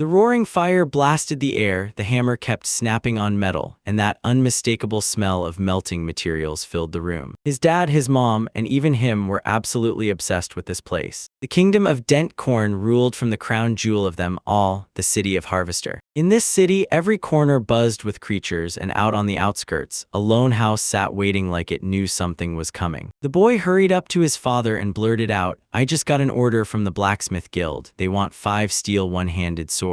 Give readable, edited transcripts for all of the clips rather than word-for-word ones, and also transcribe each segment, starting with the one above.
The roaring fire blasted the air, the hammer kept snapping on metal, and that unmistakable smell of melting materials filled the room. His dad, his mom, and even him were absolutely obsessed with this place. The kingdom of Dent Corn ruled from the crown jewel of them all, the city of Harvester. In this city, every corner buzzed with creatures, and out on the outskirts, a lone house sat waiting like it knew something was coming. The boy hurried up to his father and blurted out, "I just got an order from the blacksmith guild. They want 5 steel one-handed swords."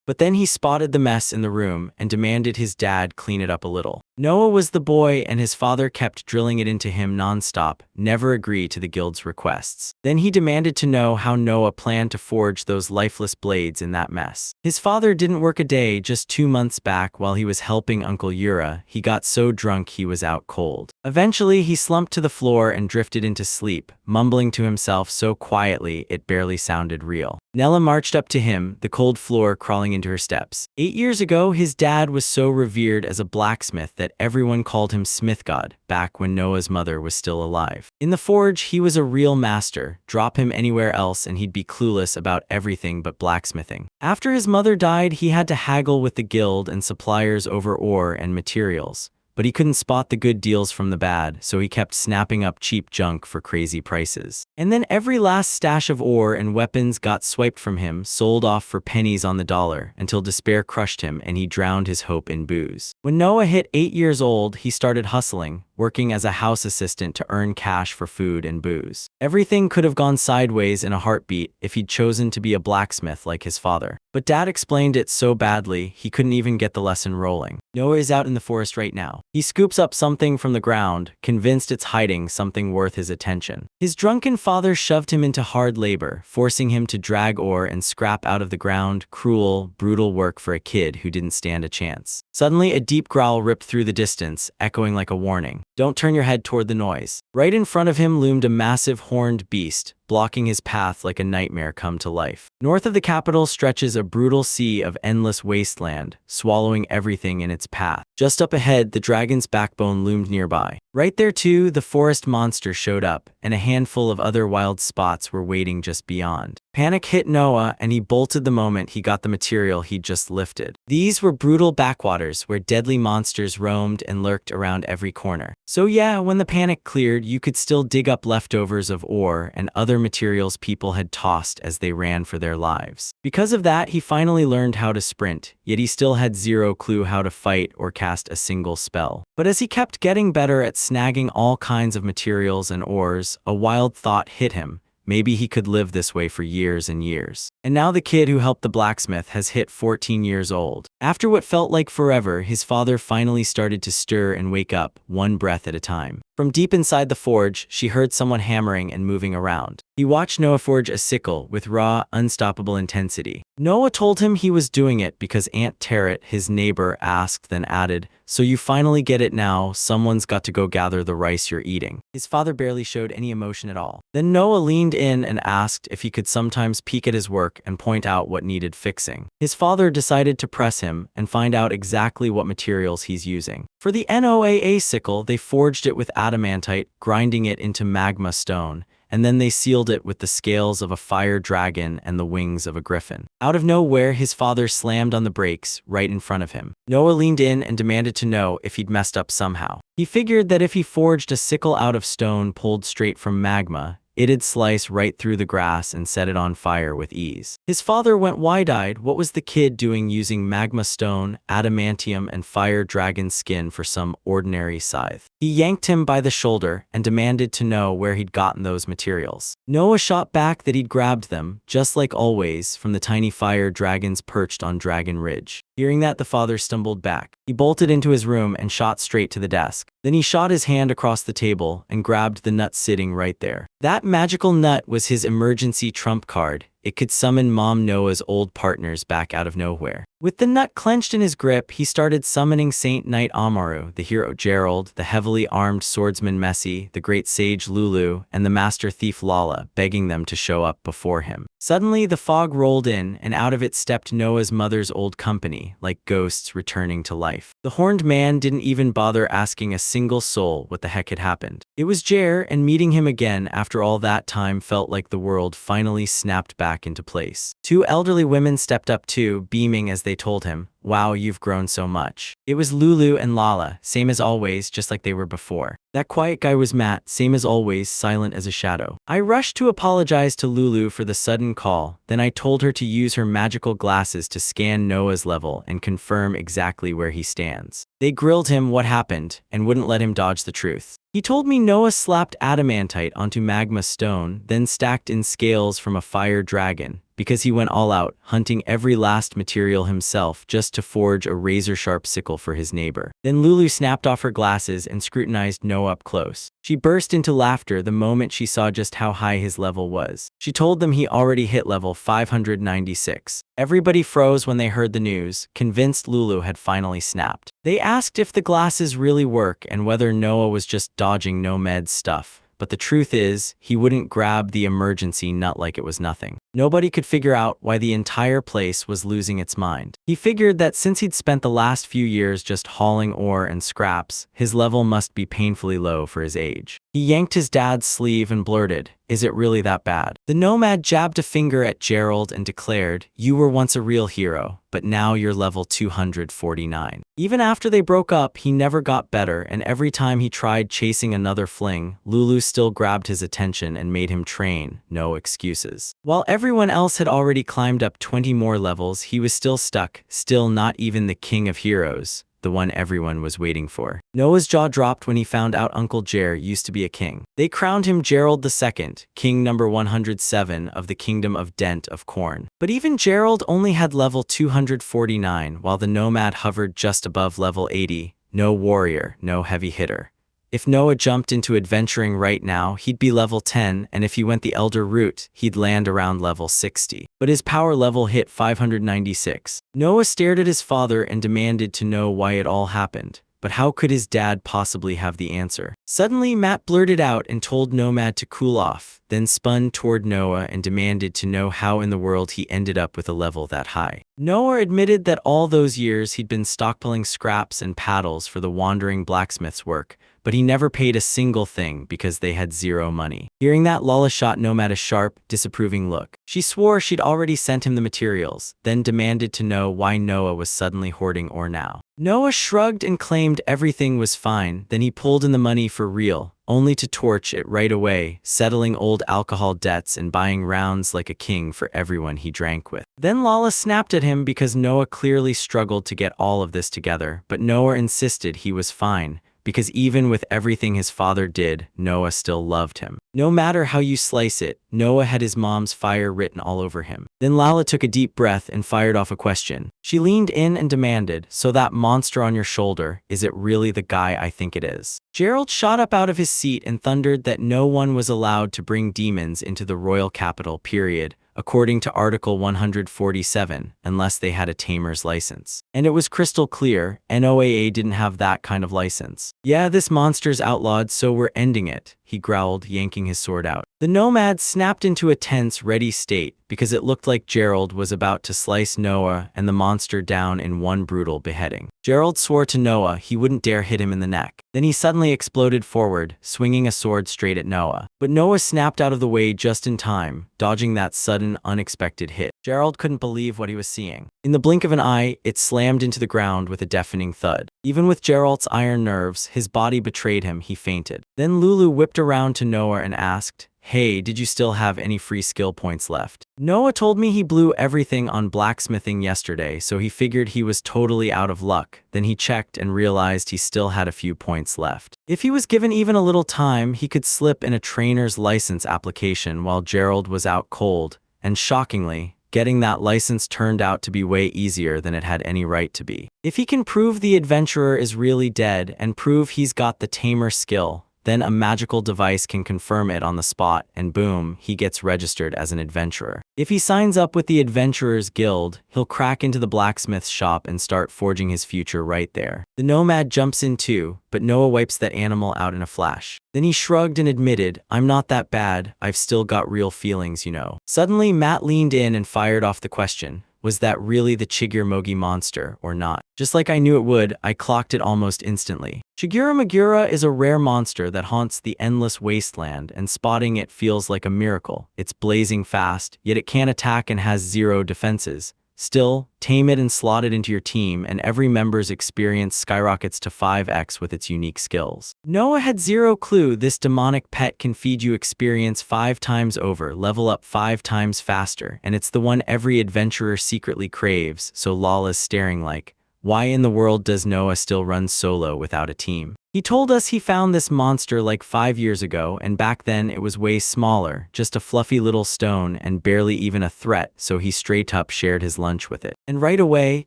But then he spotted the mess in the room and demanded his dad clean it up a little. Noah was the boy, and his father kept drilling it into him non-stop, never agree to the guild's requests. Then he demanded to know how Noah planned to forge those lifeless blades in that mess. His father didn't work a day. Just 2 months back, while he was helping Uncle Yura, he got so drunk he was out cold. Eventually, he slumped to the floor and drifted into sleep, mumbling to himself so quietly it barely sounded real. Nella marched up to him, the cold floor crawling into her steps. 8 years ago, his dad was so revered as a blacksmith that everyone called him Smithgod, back when Noah's mother was still alive. In the forge, he was a real master. Drop him anywhere else and he'd be clueless about everything but blacksmithing. After his mother died, he had to haggle with the guild and suppliers over ore and materials. But he couldn't spot the good deals from the bad, so he kept snapping up cheap junk for crazy prices. And then every last stash of ore and weapons got swiped from him, sold off for pennies on the dollar, until despair crushed him and he drowned his hope in booze. When Noah hit 8 years old, he started hustling, working as a house assistant to earn cash for food and booze. Everything could have gone sideways in a heartbeat if he'd chosen to be a blacksmith like his father. But Dad explained it so badly, he couldn't even get the lesson rolling. Noah is out in the forest right now. He scoops up something from the ground, convinced it's hiding something worth his attention. His drunken father shoved him into hard labor, forcing him to drag ore and scrap out of the ground, cruel, brutal work for a kid who didn't stand a chance. Suddenly, a deep growl ripped through the distance, echoing like a warning. Don't turn your head toward the noise. Right in front of him loomed a massive horned beast, blocking his path like a nightmare come to life. North of the capital stretches a brutal sea of endless wasteland, swallowing everything in its path. Just up ahead, the dragon's backbone loomed nearby. Right there too, the forest monster showed up, and a handful of other wild spots were waiting just beyond. Panic hit Noah, and he bolted the moment he got the material he'd just lifted. These were brutal backwaters where deadly monsters roamed and lurked around every corner. So yeah, when the panic cleared, you could still dig up leftovers of ore and other materials people had tossed as they ran for their lives. Because of that, he finally learned how to sprint, yet he still had zero clue how to fight or cast a single spell. But as he kept getting better at snagging all kinds of materials and ores, a wild thought hit him. Maybe he could live this way for years and years. And now the kid who helped the blacksmith has hit 14 years old. After what felt like forever, his father finally started to stir and wake up, one breath at a time. From deep inside the forge, she heard someone hammering and moving around. He watched Noah forge a sickle with raw, unstoppable intensity. Noah told him he was doing it because Aunt Tarot, his neighbor, asked, then added, "So you finally get it now, someone's got to go gather the rice you're eating." His father barely showed any emotion at all. Then Noah leaned in and asked if he could sometimes peek at his work and point out what needed fixing. His father decided to press him and find out exactly what materials he's using. For the NOAA sickle, they forged it with adamantite, grinding it into magma stone, and then they sealed it with the scales of a fire dragon and the wings of a griffin. Out of nowhere, his father slammed on the brakes right in front of him. Noah leaned in and demanded to know if he'd messed up somehow. He figured that if he forged a sickle out of stone pulled straight from magma, it'd slice right through the grass and set it on fire with ease. His father went wide-eyed. What was the kid doing using magma stone, adamantium, and fire dragon skin for some ordinary scythe? He yanked him by the shoulder and demanded to know where he'd gotten those materials. Noah shot back that he'd grabbed them, just like always, from the tiny fire dragons perched on Dragon Ridge. Hearing that, the father stumbled back. He bolted into his room and shot straight to the desk. Then he shot his hand across the table and grabbed the nut sitting right there. That magical nut was his emergency trump card. It could summon Mom Noah's old partners back out of nowhere. With the nut clenched in his grip, he started summoning Saint Knight Amaru, the hero Gerald, the heavily armed swordsman Messi, the great sage Lulu, and the master thief Lala, begging them to show up before him. Suddenly, the fog rolled in, and out of it stepped Noah's mother's old company, like ghosts returning to life. The horned man didn't even bother asking a single soul what the heck had happened. It was Jer, and meeting him again after all that time felt like the world finally snapped back into place. Two elderly women stepped up too, beaming as they told him, "Wow, you've grown so much." It was Lulu and Lala, same as always, just like they were before. That quiet guy was Matt, same as always, silent as a shadow. I rushed to apologize to Lulu for the sudden call, then I told her to use her magical glasses to scan Noah's level and confirm exactly where he stands. They grilled him what happened, and wouldn't let him dodge the truth. He told me Noah slapped adamantite onto magma stone, then stacked in scales from a fire dragon, because he went all out, hunting every last material himself just to forge a razor-sharp sickle for his neighbor. Then Lulu snapped off her glasses and scrutinized Noah up close. She burst into laughter the moment she saw just how high his level was. She told them he already hit level 596. Everybody froze when they heard the news, convinced Lulu had finally snapped. They asked if the glasses really work and whether Noah was just dodging Nomed's stuff. But the truth is, he wouldn't grab the emergency nut like it was nothing. Nobody could figure out why the entire place was losing its mind. He figured that since he'd spent the last few years just hauling ore and scraps, his level must be painfully low for his age. He yanked his dad's sleeve and blurted, "Is it really that bad?" The nomad jabbed a finger at Gerald and declared, "You were once a real hero, but now you're level 249. Even after they broke up, he never got better, and every time he tried chasing another fling, Lulu still grabbed his attention and made him train, no excuses. While everyone else had already climbed up 20 more levels, he was still stuck, still not even the king of heroes, the one everyone was waiting for. Noah's jaw dropped when he found out Uncle Jer used to be a king. They crowned him Gerald II, king number 107 of the kingdom of Dent of Corn. But even Gerald only had level 249, while the nomad hovered just above level 80, no warrior, no heavy hitter. If Noah jumped into adventuring right now, he'd be level 10, and if he went the elder route, he'd land around level 60. But his power level hit 596. Noah stared at his father and demanded to know why it all happened. But how could his dad possibly have the answer? Suddenly, Matt blurted out and told Nomad to cool off, then spun toward Noah and demanded to know how in the world he ended up with a level that high. Noah admitted that all those years he'd been stockpiling scraps and paddles for the wandering blacksmith's work, but he never paid a single thing because they had zero money. Hearing that, Lala shot Nomad a sharp, disapproving look. She swore she'd already sent him the materials, then demanded to know why Noah was suddenly hoarding ore now. Noah shrugged and claimed everything was fine, then he pulled in the money for real, only to torch it right away, settling old alcohol debts and buying rounds like a king for everyone he drank with. Then Lala snapped at him because Noah clearly struggled to get all of this together, but Noah insisted he was fine, because even with everything his father did, Noah still loved him. No matter how you slice it, Noah had his mom's fire written all over him. Then Lala took a deep breath and fired off a question. She leaned in and demanded, "So that monster on your shoulder, is it really the guy I think it is?" Gerald shot up out of his seat and thundered that no one was allowed to bring demons into the royal capital, period, according to Article 147, unless they had a tamer's license. And it was crystal clear, NOAA didn't have that kind of license. "Yeah, this monster's outlawed, so we're ending it," he growled, yanking his sword out. The nomad snapped into a tense, ready state, because it looked like Gerald was about to slice Noah and the monster down in one brutal beheading. Gerald swore to Noah he wouldn't dare hit him in the neck. Then he suddenly exploded forward, swinging a sword straight at Noah. But Noah snapped out of the way just in time, dodging that sudden, unexpected hit. Gerald couldn't believe what he was seeing. In the blink of an eye, it slammed into the ground with a deafening thud. Even with Gerald's iron nerves, his body betrayed him, he fainted. Then Lulu whipped around to Noah and asked, "Hey, did you still have any free skill points left?" Noah told me he blew everything on blacksmithing yesterday, so he figured he was totally out of luck. Then he checked and realized he still had a few points left. If he was given even a little time, he could slip in a trainer's license application while Gerald was out cold, and shockingly, getting that license turned out to be way easier than it had any right to be. If he can prove the adventurer is really dead and prove he's got the tamer skill, then a magical device can confirm it on the spot, and boom, he gets registered as an adventurer. If he signs up with the Adventurers Guild, he'll crack into the blacksmith's shop and start forging his future right there. The nomad jumps in too, but Noah wipes that animal out in a flash. Then he shrugged and admitted, "I'm not that bad, I've still got real feelings, you know." Suddenly, Matt leaned in and fired off the question. Was that really the Chigurh monster, or not? Just like I knew it would, I clocked it almost instantly. Chigurh is a rare monster that haunts the endless wasteland, and spotting it feels like a miracle. It's blazing fast, yet it can't attack and has zero defenses. Still, tame it and slot it into your team, and every member's experience skyrockets to 5x with its unique skills. Noah had zero clue this demonic pet can feed you experience 5 times over, level up 5 times faster, and it's the one every adventurer secretly craves, so Lala's staring like, why in the world does Noah still run solo without a team? He told us he found this monster like 5 years ago, and back then it was way smaller, just a fluffy little stone and barely even a threat, so he straight up shared his lunch with it. And right away,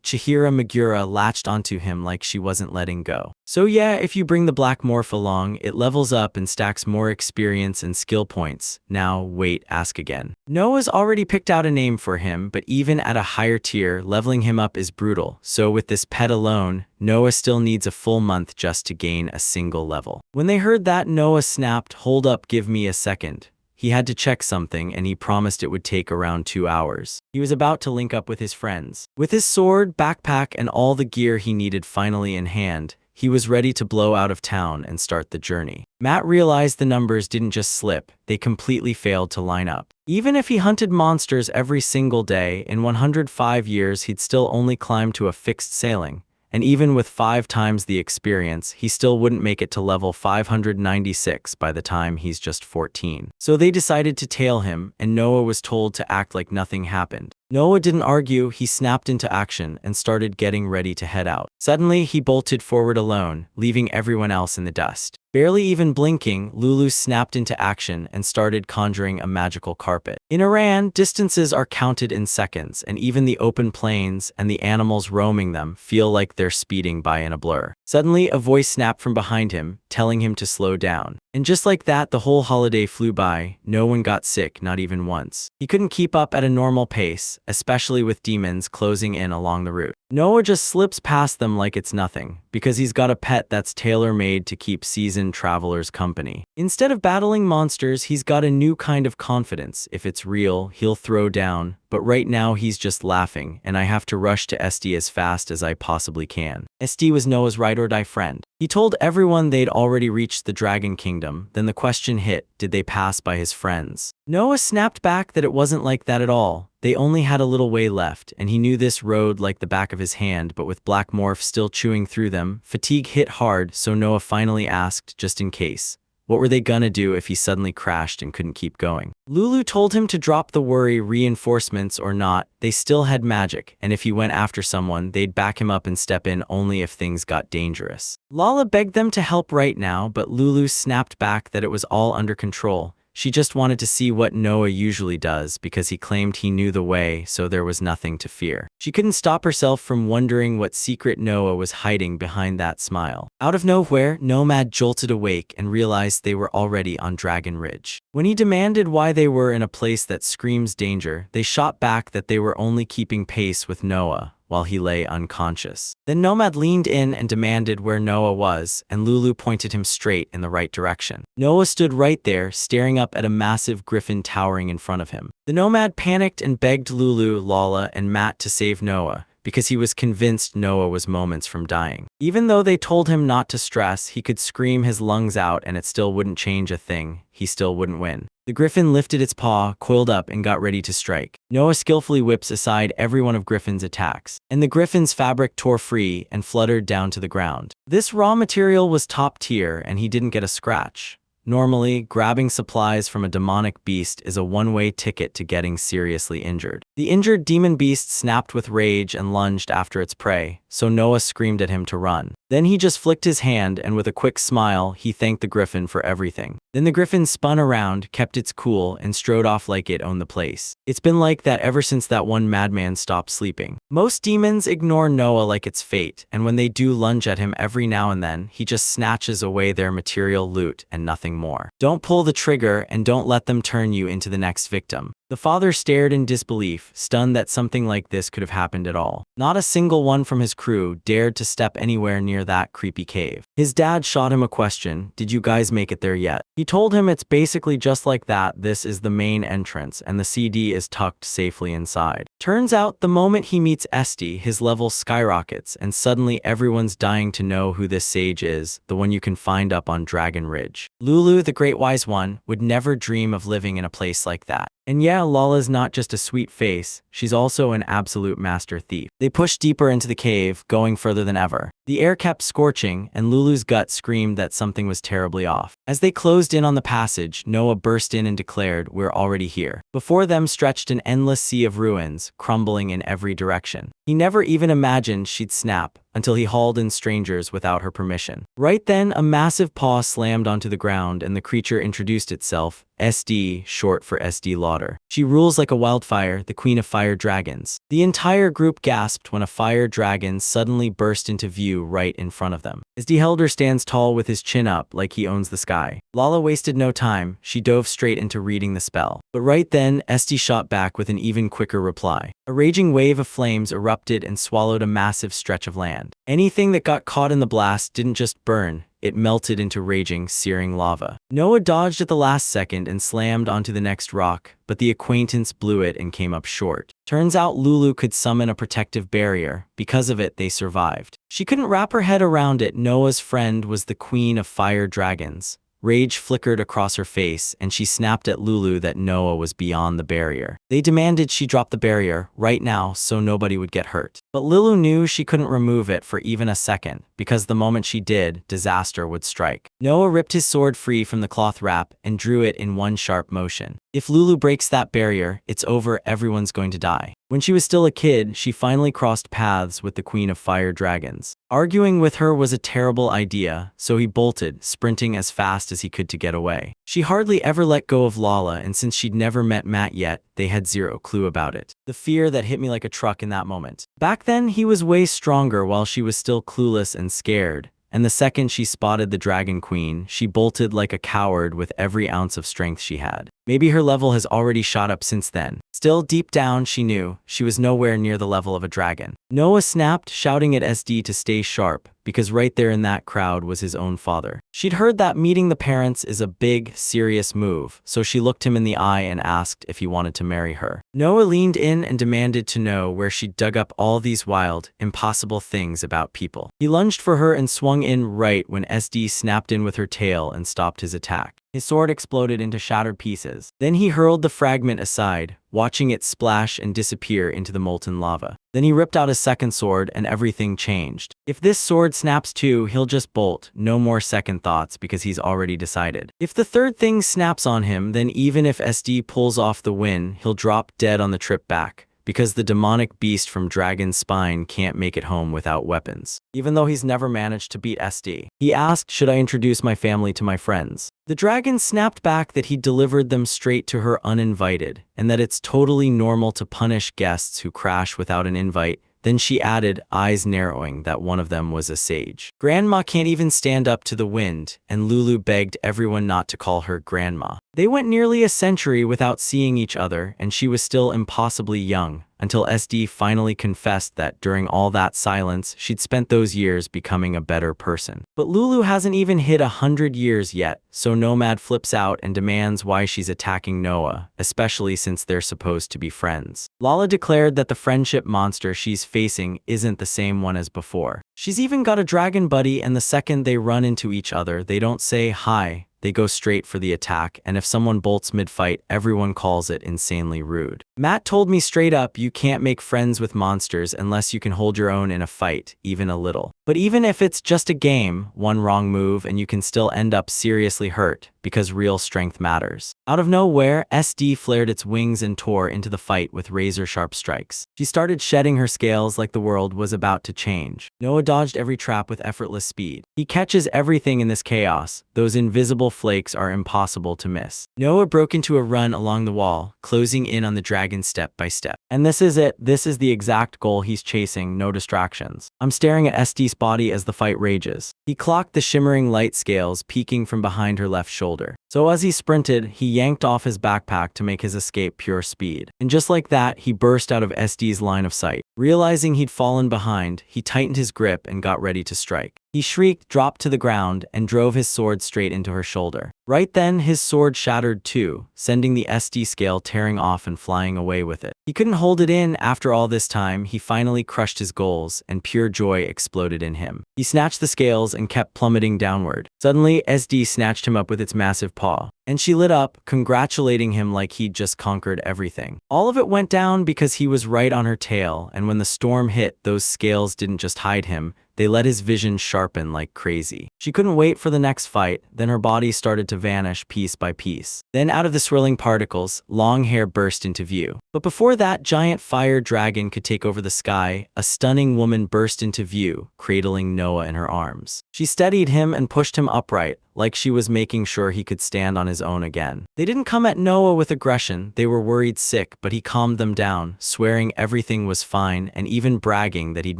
Chigurh latched onto him like she wasn't letting go. So yeah, if you bring the black morph along, it levels up and stacks more experience and skill points. Now, wait, ask again. Noah's already picked out a name for him, but even at a higher tier, leveling him up is brutal, so with this pet alone, Noah still needs a full month just to gain a single level. When they heard that, Noah snapped, "Hold up, give me a second." He had to check something, and he promised it would take around 2 hours. He was about to link up with his friends. With his sword, backpack, and all the gear he needed finally in hand, he was ready to blow out of town and start the journey. Matt realized the numbers didn't just slip, they completely failed to line up. Even if he hunted monsters every single day, in 105 years he'd still only climb to a fixed ceiling. And even with 5 times the experience, he still wouldn't make it to level 596 by the time he's just 14. So they decided to tail him, and Noah was told to act like nothing happened. Noah didn't argue, he snapped into action and started getting ready to head out. Suddenly, he bolted forward alone, leaving everyone else in the dust. Barely even blinking, Lulu snapped into action and started conjuring a magical carpet. In Iran, distances are counted in seconds, and even the open plains and the animals roaming them feel like they're speeding by in a blur. Suddenly, a voice snapped from behind him, telling him to slow down. And just like that, the whole holiday flew by. No one got sick, not even once. He couldn't keep up at a normal pace, especially with demons closing in along the route. Noah just slips past them like it's nothing, because he's got a pet that's tailor-made to keep seasoned travelers company. Instead of battling monsters, he's got a new kind of confidence. If it's real, he'll throw down. But right now he's just laughing, and I have to rush to SD as fast as I possibly can. SD was Noah's ride-or-die friend. He told everyone they'd already reached the Dragon Kingdom, then the question hit, did they pass by his friends? Noah snapped back that it wasn't like that at all. They only had a little way left, and he knew this road like the back of his hand, but with Black Morph still chewing through them, fatigue hit hard, so Noah finally asked, just in case, what were they gonna do if he suddenly crashed and couldn't keep going? Lulu told him to drop the worry, reinforcements or not, they still had magic, and if he went after someone, they'd back him up and step in only if things got dangerous. Lala begged them to help right now, but Lulu snapped back that it was all under control. She just wanted to see what Noah usually does because he claimed he knew the way, so there was nothing to fear. She couldn't stop herself from wondering what secret Noah was hiding behind that smile. Out of nowhere, Nomad jolted awake and realized they were already on Dragon Ridge. When he demanded why they were in a place that screams danger, they shot back that they were only keeping pace with Noah while he lay unconscious. Then Nomad leaned in and demanded where Noah was, and Lulu pointed him straight in the right direction. Noah stood right there, staring up at a massive griffin towering in front of him. The Nomad panicked and begged Lulu, Lala, and Matt to save Noah, because he was convinced Noah was moments from dying. Even though they told him not to stress, he could scream his lungs out and it still wouldn't change a thing. He still wouldn't win. The griffin lifted its paw, coiled up, and got ready to strike. Noah skillfully whips aside every one of Griffin's attacks, and the griffin's fabric tore free and fluttered down to the ground. This raw material was top tier, and he didn't get a scratch. Normally, grabbing supplies from a demonic beast is a one-way ticket to getting seriously injured. The injured demon beast snapped with rage and lunged after its prey, so Noah screamed at him to run. Then he just flicked his hand and with a quick smile, he thanked the griffin for everything. Then the griffin spun around, kept its cool, and strode off like it owned the place. It's been like that ever since that one madman stopped sleeping. Most demons ignore Noah like it's fate, and when they do lunge at him every now and then, he just snatches away their material loot and nothing more. Don't pull the trigger and don't let them turn you into the next victim. The father stared in disbelief, stunned that something like this could have happened at all. Not a single one from his crew dared to step anywhere near that creepy cave. His dad shot him a question, "Did you guys make it there yet?" He told him it's basically just like that. This is the main entrance, and the CD is tucked safely inside. Turns out the moment he meets Esty, his level skyrockets, and suddenly everyone's dying to know who this sage is, the one you can find up on Dragon Ridge. Lulu, the Great Wise One, would never dream of living in a place like that. And yeah, Lala's not just a sweet face, she's also an absolute master thief. They pushed deeper into the cave, going further than ever. The air kept scorching, and Lulu's gut screamed that something was terribly off. As they closed in on the passage, Noah burst in and declared, "We're already here." Before them stretched an endless sea of ruins, crumbling in every direction. He never even imagined she'd snap, until he hauled in strangers without her permission. Right then, a massive paw slammed onto the ground and the creature introduced itself, SD, short for SD Lauder. She rules like a wildfire, the queen of fire dragons. The entire group gasped when a fire dragon suddenly burst into view right in front of them. SD Helder stands tall with his chin up like he owns the sky. Lala wasted no time, she dove straight into reading the spell. But right then, SD shot back with an even quicker reply. A raging wave of flames erupted and swallowed a massive stretch of land. Anything that got caught in the blast didn't just burn, it melted into raging, searing lava. Noah dodged at the last second and slammed onto the next rock, but the acquaintance blew it and came up short. Turns out Lulu could summon a protective barrier. Because of it, they survived. She couldn't wrap her head around it. Noah's friend was the queen of fire dragons. Rage flickered across her face, and she snapped at Lulu that Noah was beyond the barrier. They demanded she drop the barrier, right now, so nobody would get hurt. But Lulu knew she couldn't remove it for even a second, because the moment she did, disaster would strike. Noah ripped his sword free from the cloth wrap and drew it in one sharp motion. If Lulu breaks that barrier, it's over, everyone's going to die. When she was still a kid, she finally crossed paths with the Queen of Fire Dragons. Arguing with her was a terrible idea, so he bolted, sprinting as fast as he could to get away. She hardly ever let go of Lala, and since she'd never met Matt yet, they had zero clue about it. The fear that hit me like a truck in that moment. Back then, he was way stronger while she was still clueless and scared. And the second she spotted the Dragon Queen, she bolted like a coward with every ounce of strength she had. Maybe her level has already shot up since then. Still, deep down, she knew she was nowhere near the level of a dragon. Noah snapped, shouting at SD to stay sharp, because right there in that crowd was his own father. She'd heard that meeting the parents is a big, serious move, so she looked him in the eye and asked if he wanted to marry her. Noah leaned in and demanded to know where she'd dug up all these wild, impossible things about people. He lunged for her and swung in right when SD snapped in with her tail and stopped his attack. His sword exploded into shattered pieces. Then he hurled the fragment aside, watching it splash and disappear into the molten lava. Then he ripped out a second sword and everything changed. If this sword snaps too, he'll just bolt, no more second thoughts because he's already decided. If the third thing snaps on him, then even if SD pulls off the win, he'll drop dead on the trip back, because the demonic beast from Dragon's Spine can't make it home without weapons. Even though he's never managed to beat SD. He asked, "Should I introduce my family to my friends?" The dragon snapped back that he delivered them straight to her uninvited, and that it's totally normal to punish guests who crash without an invite. Then she added, eyes narrowing, that one of them was a sage. Grandma can't even stand up to the wind, and Lulu begged everyone not to call her grandma. They went nearly a century without seeing each other, and she was still impossibly young, until SD finally confessed that during all that silence, she'd spent those years becoming a better person. But Lulu hasn't even hit 100 years yet, so Nomad flips out and demands why she's attacking Noah, especially since they're supposed to be friends. Lala declared that the friendship monster she's facing isn't the same one as before. She's even got a dragon buddy, and the second they run into each other, they don't say hi. They go straight for the attack, and if someone bolts mid-fight, everyone calls it insanely rude. Matt told me straight up, you can't make friends with monsters unless you can hold your own in a fight, even a little. But even if it's just a game, one wrong move and you can still end up seriously hurt, because real strength matters. Out of nowhere, SD flared its wings and tore into the fight with razor-sharp strikes. She started shedding her scales like the world was about to change. Noah dodged every trap with effortless speed. He catches everything in this chaos. Those invisible flakes are impossible to miss. Noah broke into a run along the wall, closing in on the dragon step by step. And this is it. This is the exact goal he's chasing, no distractions. I'm staring at SD's body as the fight rages. He clocked the shimmering light scales peeking from behind her left shoulder. So as he sprinted, he yanked off his backpack to make his escape pure speed. And just like that, he burst out of SD's line of sight. Realizing he'd fallen behind, he tightened his grip and got ready to strike. He shrieked, dropped to the ground, and drove his sword straight into her shoulder. Right then, his sword shattered too, sending the SD scale tearing off and flying away with it. He couldn't hold it in. After all this time, he finally crushed his goals, and pure joy exploded in him. He snatched the scales and kept plummeting downward. Suddenly, SD snatched him up with its massive paw, and she lit up, congratulating him like he'd just conquered everything. All of it went down because he was right on her tail, and when the storm hit, those scales didn't just hide him, they let his vision sharpen like crazy. She couldn't wait for the next fight, then her body started to vanish piece by piece. Then out of the swirling particles, long hair burst into view. But before that giant fire dragon could take over the sky, a stunning woman burst into view, cradling Noah in her arms. She steadied him and pushed him upright, like she was making sure he could stand on his own again. They didn't come at Noah with aggression, they were worried sick, but he calmed them down, swearing everything was fine and even bragging that he'd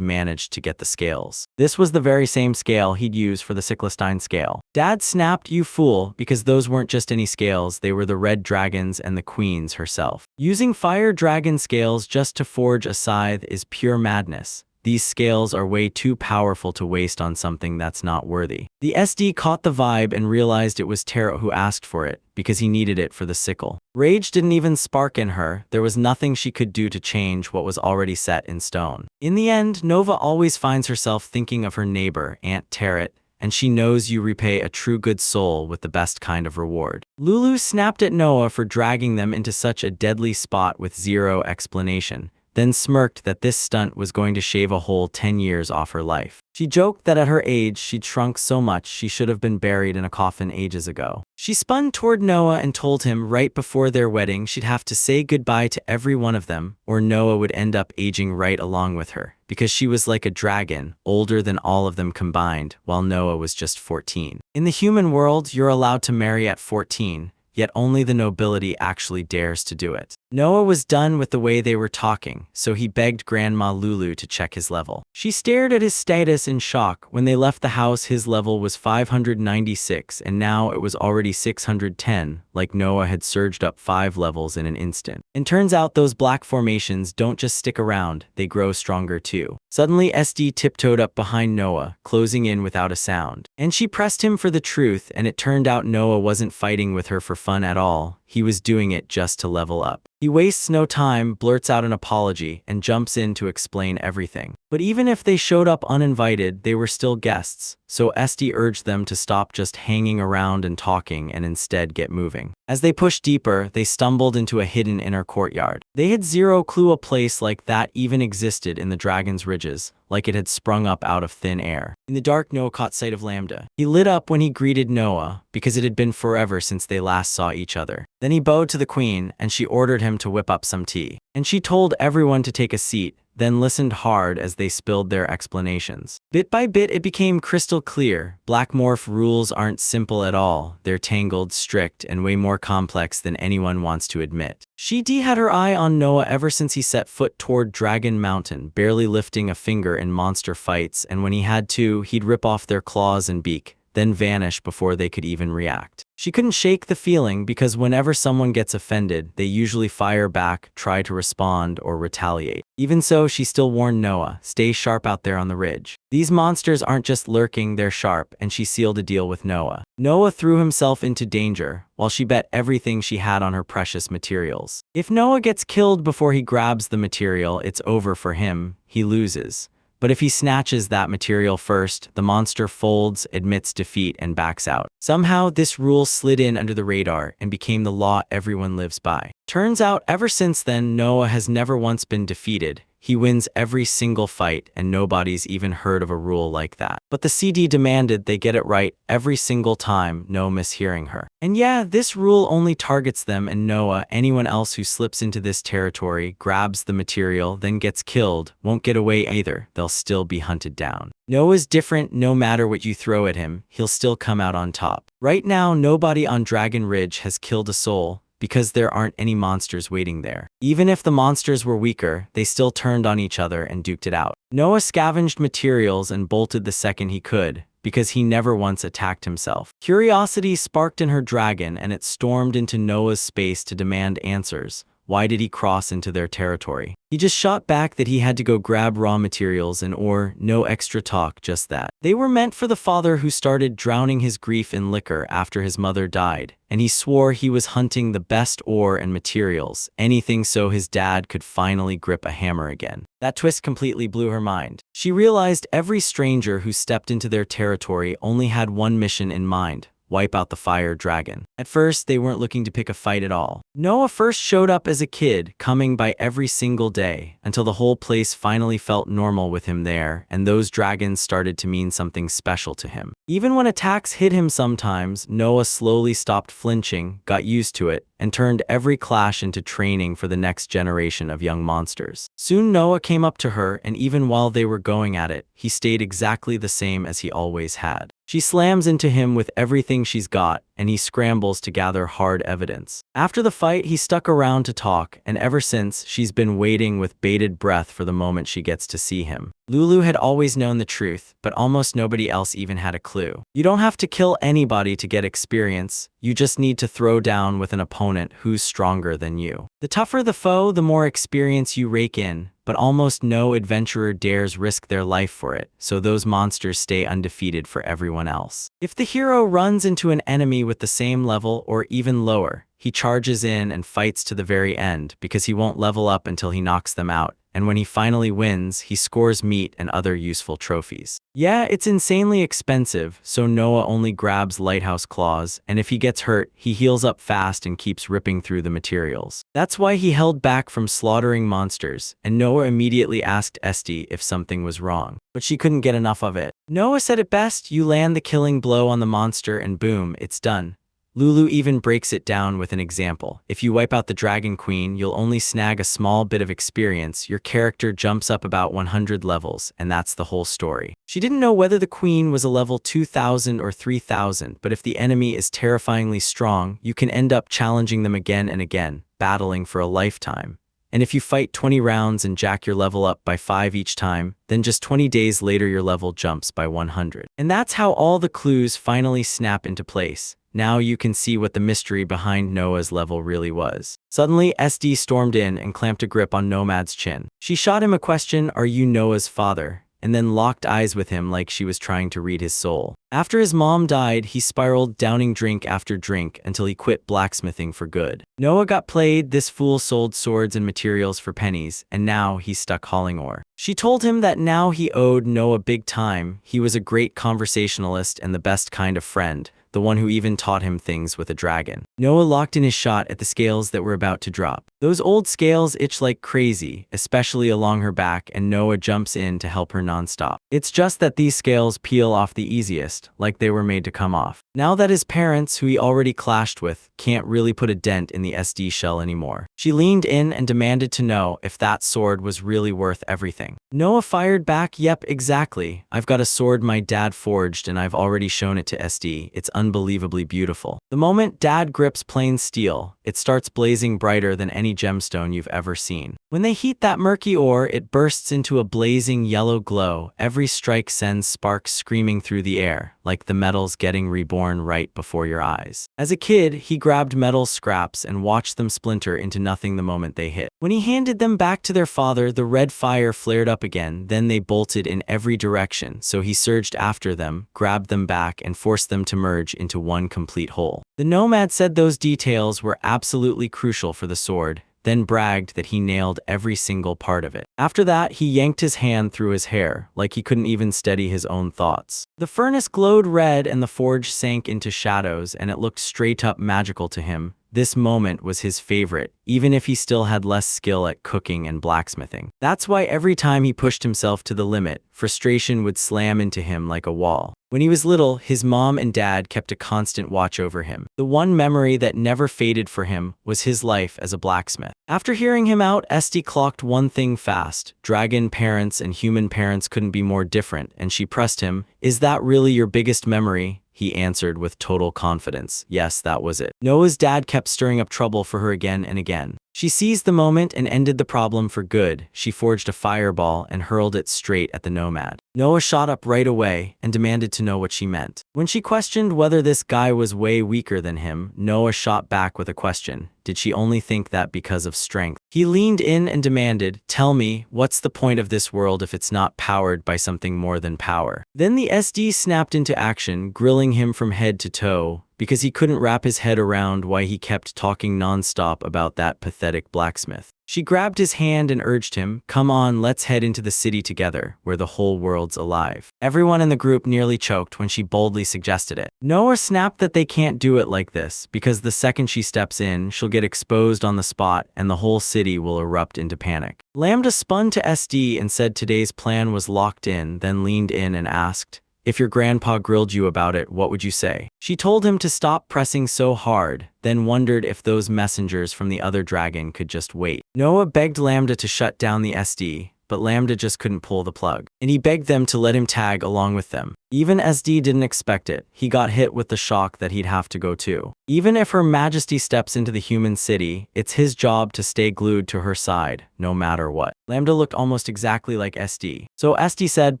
managed to get the scales. This was the very same scale he'd use for the Cyclostine scale. Dad snapped, "You fool," because those weren't just any scales, they were the red dragons and the queen's herself. Using fire dragon scales just to forge a scythe is pure madness. These scales are way too powerful to waste on something that's not worthy. The SD caught the vibe and realized it was Taro who asked for it, because he needed it for the sickle. Rage didn't even spark in her. There was nothing she could do to change what was already set in stone. In the end, Nova always finds herself thinking of her neighbor, Aunt Tarot, and she knows you repay a true good soul with the best kind of reward. Lulu snapped at Noah for dragging them into such a deadly spot with zero explanation, then smirked that this stunt was going to shave a whole 10 years off her life. She joked that at her age she'd shrunk so much she should have been buried in a coffin ages ago. She spun toward Noah and told him right before their wedding she'd have to say goodbye to every one of them, or Noah would end up aging right along with her, because she was like a dragon, older than all of them combined, while Noah was just 14. In the human world, you're allowed to marry at 14, yet only the nobility actually dares to do it. Noah was done with the way they were talking, so he begged Grandma Lulu to check his level. She stared at his status in shock. When they left the house, his level was 596, and now it was already 610, like Noah had surged up 5 levels in an instant. And turns out those black formations don't just stick around, they grow stronger too. Suddenly, SD tiptoed up behind Noah, closing in without a sound. And she pressed him for the truth, and it turned out Noah wasn't fighting with her for fun at all. He was doing it just to level up. He wastes no time, blurts out an apology, and jumps in to explain everything. But even if they showed up uninvited, they were still guests, so SD urged them to stop just hanging around and talking and instead get moving. As they pushed deeper, they stumbled into a hidden inner courtyard. They had zero clue a place like that even existed in the Dragon's Ridges, like it had sprung up out of thin air. In the dark, Noah caught sight of Lambda. He lit up when he greeted Noah, because it had been forever since they last saw each other. Then he bowed to the queen, and she ordered him to whip up some tea. And she told everyone to take a seat, then listened hard as they spilled their explanations. Bit by bit, it became crystal clear. Black morph rules aren't simple at all. They're tangled, strict, and way more complex than anyone wants to admit. She had her eye on Noah ever since he set foot toward Dragon Mountain, barely lifting a finger in monster fights, and when he had to, he'd rip off their claws and beak, then vanish before they could even react. She couldn't shake the feeling because whenever someone gets offended, they usually fire back, try to respond, or retaliate. Even so, she still warned Noah, stay sharp out there on the ridge. These monsters aren't just lurking, they're sharp, and she sealed a deal with Noah. Noah threw himself into danger, while she bet everything she had on her precious materials. If Noah gets killed before he grabs the material, it's over for him, he loses. But if he snatches that material first, the monster folds, admits defeat, and backs out. Somehow, this rule slid in under the radar and became the law everyone lives by. Turns out, ever since then, Noah has never once been defeated. He wins every single fight, and nobody's even heard of a rule like that. But the CD demanded they get it right every single time, no mishearing her. And yeah, this rule only targets them and Noah. Anyone else who slips into this territory, grabs the material, then gets killed, won't get away either. They'll still be hunted down. Noah's different. No matter what you throw at him, he'll still come out on top. Right now, nobody on Dragon Ridge has killed a soul, because there aren't any monsters waiting there. Even if the monsters were weaker, they still turned on each other and duked it out. Noah scavenged materials and bolted the second he could, because he never once attacked himself. Curiosity sparked in her dragon, and it stormed into Noah's space to demand answers. Why did he cross into their territory? He just shot back that he had to go grab raw materials and ore, no extra talk, just that. They were meant for the father who started drowning his grief in liquor after his mother died, and he swore he was hunting the best ore and materials, anything so his dad could finally grip a hammer again. That twist completely blew her mind. She realized every stranger who stepped into their territory only had one mission in mind: wipe out the fire dragon. At first, they weren't looking to pick a fight at all. Noah first showed up as a kid, coming by every single day, until the whole place finally felt normal with him there, and those dragons started to mean something special to him. Even when attacks hit him sometimes, Noah slowly stopped flinching, got used to it, and turned every clash into training for the next generation of young monsters. Soon Noah came up to her, and even while they were going at it, he stayed exactly the same as he always had. She slams into him with everything she's got, and he scrambles to gather hard evidence. After the fight, he stuck around to talk, and ever since, she's been waiting with bated breath for the moment she gets to see him. Lulu had always known the truth, but almost nobody else even had a clue. You don't have to kill anybody to get experience, you just need to throw down with an opponent who's stronger than you. The tougher the foe, the more experience you rake in, but almost no adventurer dares risk their life for it, so those monsters stay undefeated for everyone else. If the hero runs into an enemy with the same level or even lower, he charges in and fights to the very end because he won't level up until he knocks them out, and when he finally wins, he scores meat and other useful trophies. Yeah, it's insanely expensive, so Noah only grabs lighthouse claws, and if he gets hurt, he heals up fast and keeps ripping through the materials. That's why he held back from slaughtering monsters, and Noah immediately asked Esty if something was wrong, but she couldn't get enough of it. Noah said it best: you land the killing blow on the monster and boom, it's done. Lulu even breaks it down with an example. If you wipe out the Dragon Queen, you'll only snag a small bit of experience. Your character jumps up about 100 levels, and that's the whole story. She didn't know whether the Queen was a level 2000 or 3000, but if the enemy is terrifyingly strong, you can end up challenging them again and again, battling for a lifetime. And if you fight 20 rounds and jack your level up by 5 each time, then just 20 days later your level jumps by 100. And that's how all the clues finally snap into place. Now you can see what the mystery behind Noah's level really was. Suddenly, SD stormed in and clamped a grip on Nomad's chin. She shot him a question: "Are you Noah's father?" and then locked eyes with him like she was trying to read his soul. After his mom died, he spiraled, downing drink after drink until he quit blacksmithing for good. Noah got played. This fool sold swords and materials for pennies, and now he's stuck hauling ore. She told him that now he owed Noah big time. He was a great conversationalist and the best kind of friend, the one who even taught him things with a dragon. Noah locked in his shot at the scales that were about to drop. Those old scales itch like crazy, especially along her back, and Noah jumps in to help her nonstop. It's just that these scales peel off the easiest, like they were made to come off. Now that his parents, who he already clashed with, can't really put a dent in the SD shell anymore, she leaned in and demanded to know if that sword was really worth everything. Noah fired back, "Yep, exactly. I've got a sword my dad forged and I've already shown it to SD. It's unbelievably beautiful." The moment Dad grips plain steel, it starts blazing brighter than any gemstone you've ever seen. When they heat that murky ore, it bursts into a blazing yellow glow. Every strike sends sparks screaming through the air, like the metal's getting reborn right before your eyes. As a kid, he grabbed metal scraps and watched them splinter into nothing the moment they hit. When he handed them back to their father, the red fire flared up again. Then they bolted in every direction, so he surged after them, grabbed them back, and forced them to merge into one complete whole. The Nomad said those details were absolutely crucial for the sword, then bragged that he nailed every single part of it. After that, he yanked his hand through his hair, like he couldn't even steady his own thoughts. The furnace glowed red and the forge sank into shadows, and it looked straight up magical to him. this moment was his favorite, even if he still had less skill at cooking and blacksmithing. That's why every time he pushed himself to the limit, frustration would slam into him like a wall. When he was little, his mom and dad kept a constant watch over him. The one memory that never faded for him was his life as a blacksmith. After hearing him out, SD clocked one thing fast. Dragon parents and human parents couldn't be more different, and she pressed him, "Is that really your biggest memory?" He answered with total confidence. Yes, that was it. Noah's dad kept stirring up trouble for her again and again. She seized the moment and ended the problem for good. She forged a fireball and hurled it straight at the nomad. Noah shot up right away and demanded to know what she meant. When she questioned whether this guy was way weaker than him, Noah shot back with a question. Did she only think that because of strength? He leaned in and demanded, "Tell me, what's the point of this world if it's not powered by something more than power?" Then the SD snapped into action, grilling him from head to toe, because he couldn't wrap his head around why he kept talking nonstop about that pathetic blacksmith. She grabbed his hand and urged him, "Come on, let's head into the city together, where the whole world's alive." Everyone in the group nearly choked when she boldly suggested it. Noah snapped that they can't do it like this, because the second she steps in, she'll get exposed on the spot and the whole city will erupt into panic. Lambda spun to SD and said today's plan was locked in, then leaned in and asked, "If your grandpa grilled you about it, what would you say?" She told him to stop pressing so hard, then wondered if those messengers from the other dragon could just wait. Noah begged Lambda to shut down the SD, but Lambda just couldn't pull the plug. And he begged them to let him tag along with them. Even SD didn't expect it. He got hit with the shock that he'd have to go too. Even if Her Majesty steps into the human city, it's his job to stay glued to her side, no matter what. Lambda looked almost exactly like SD. So SD said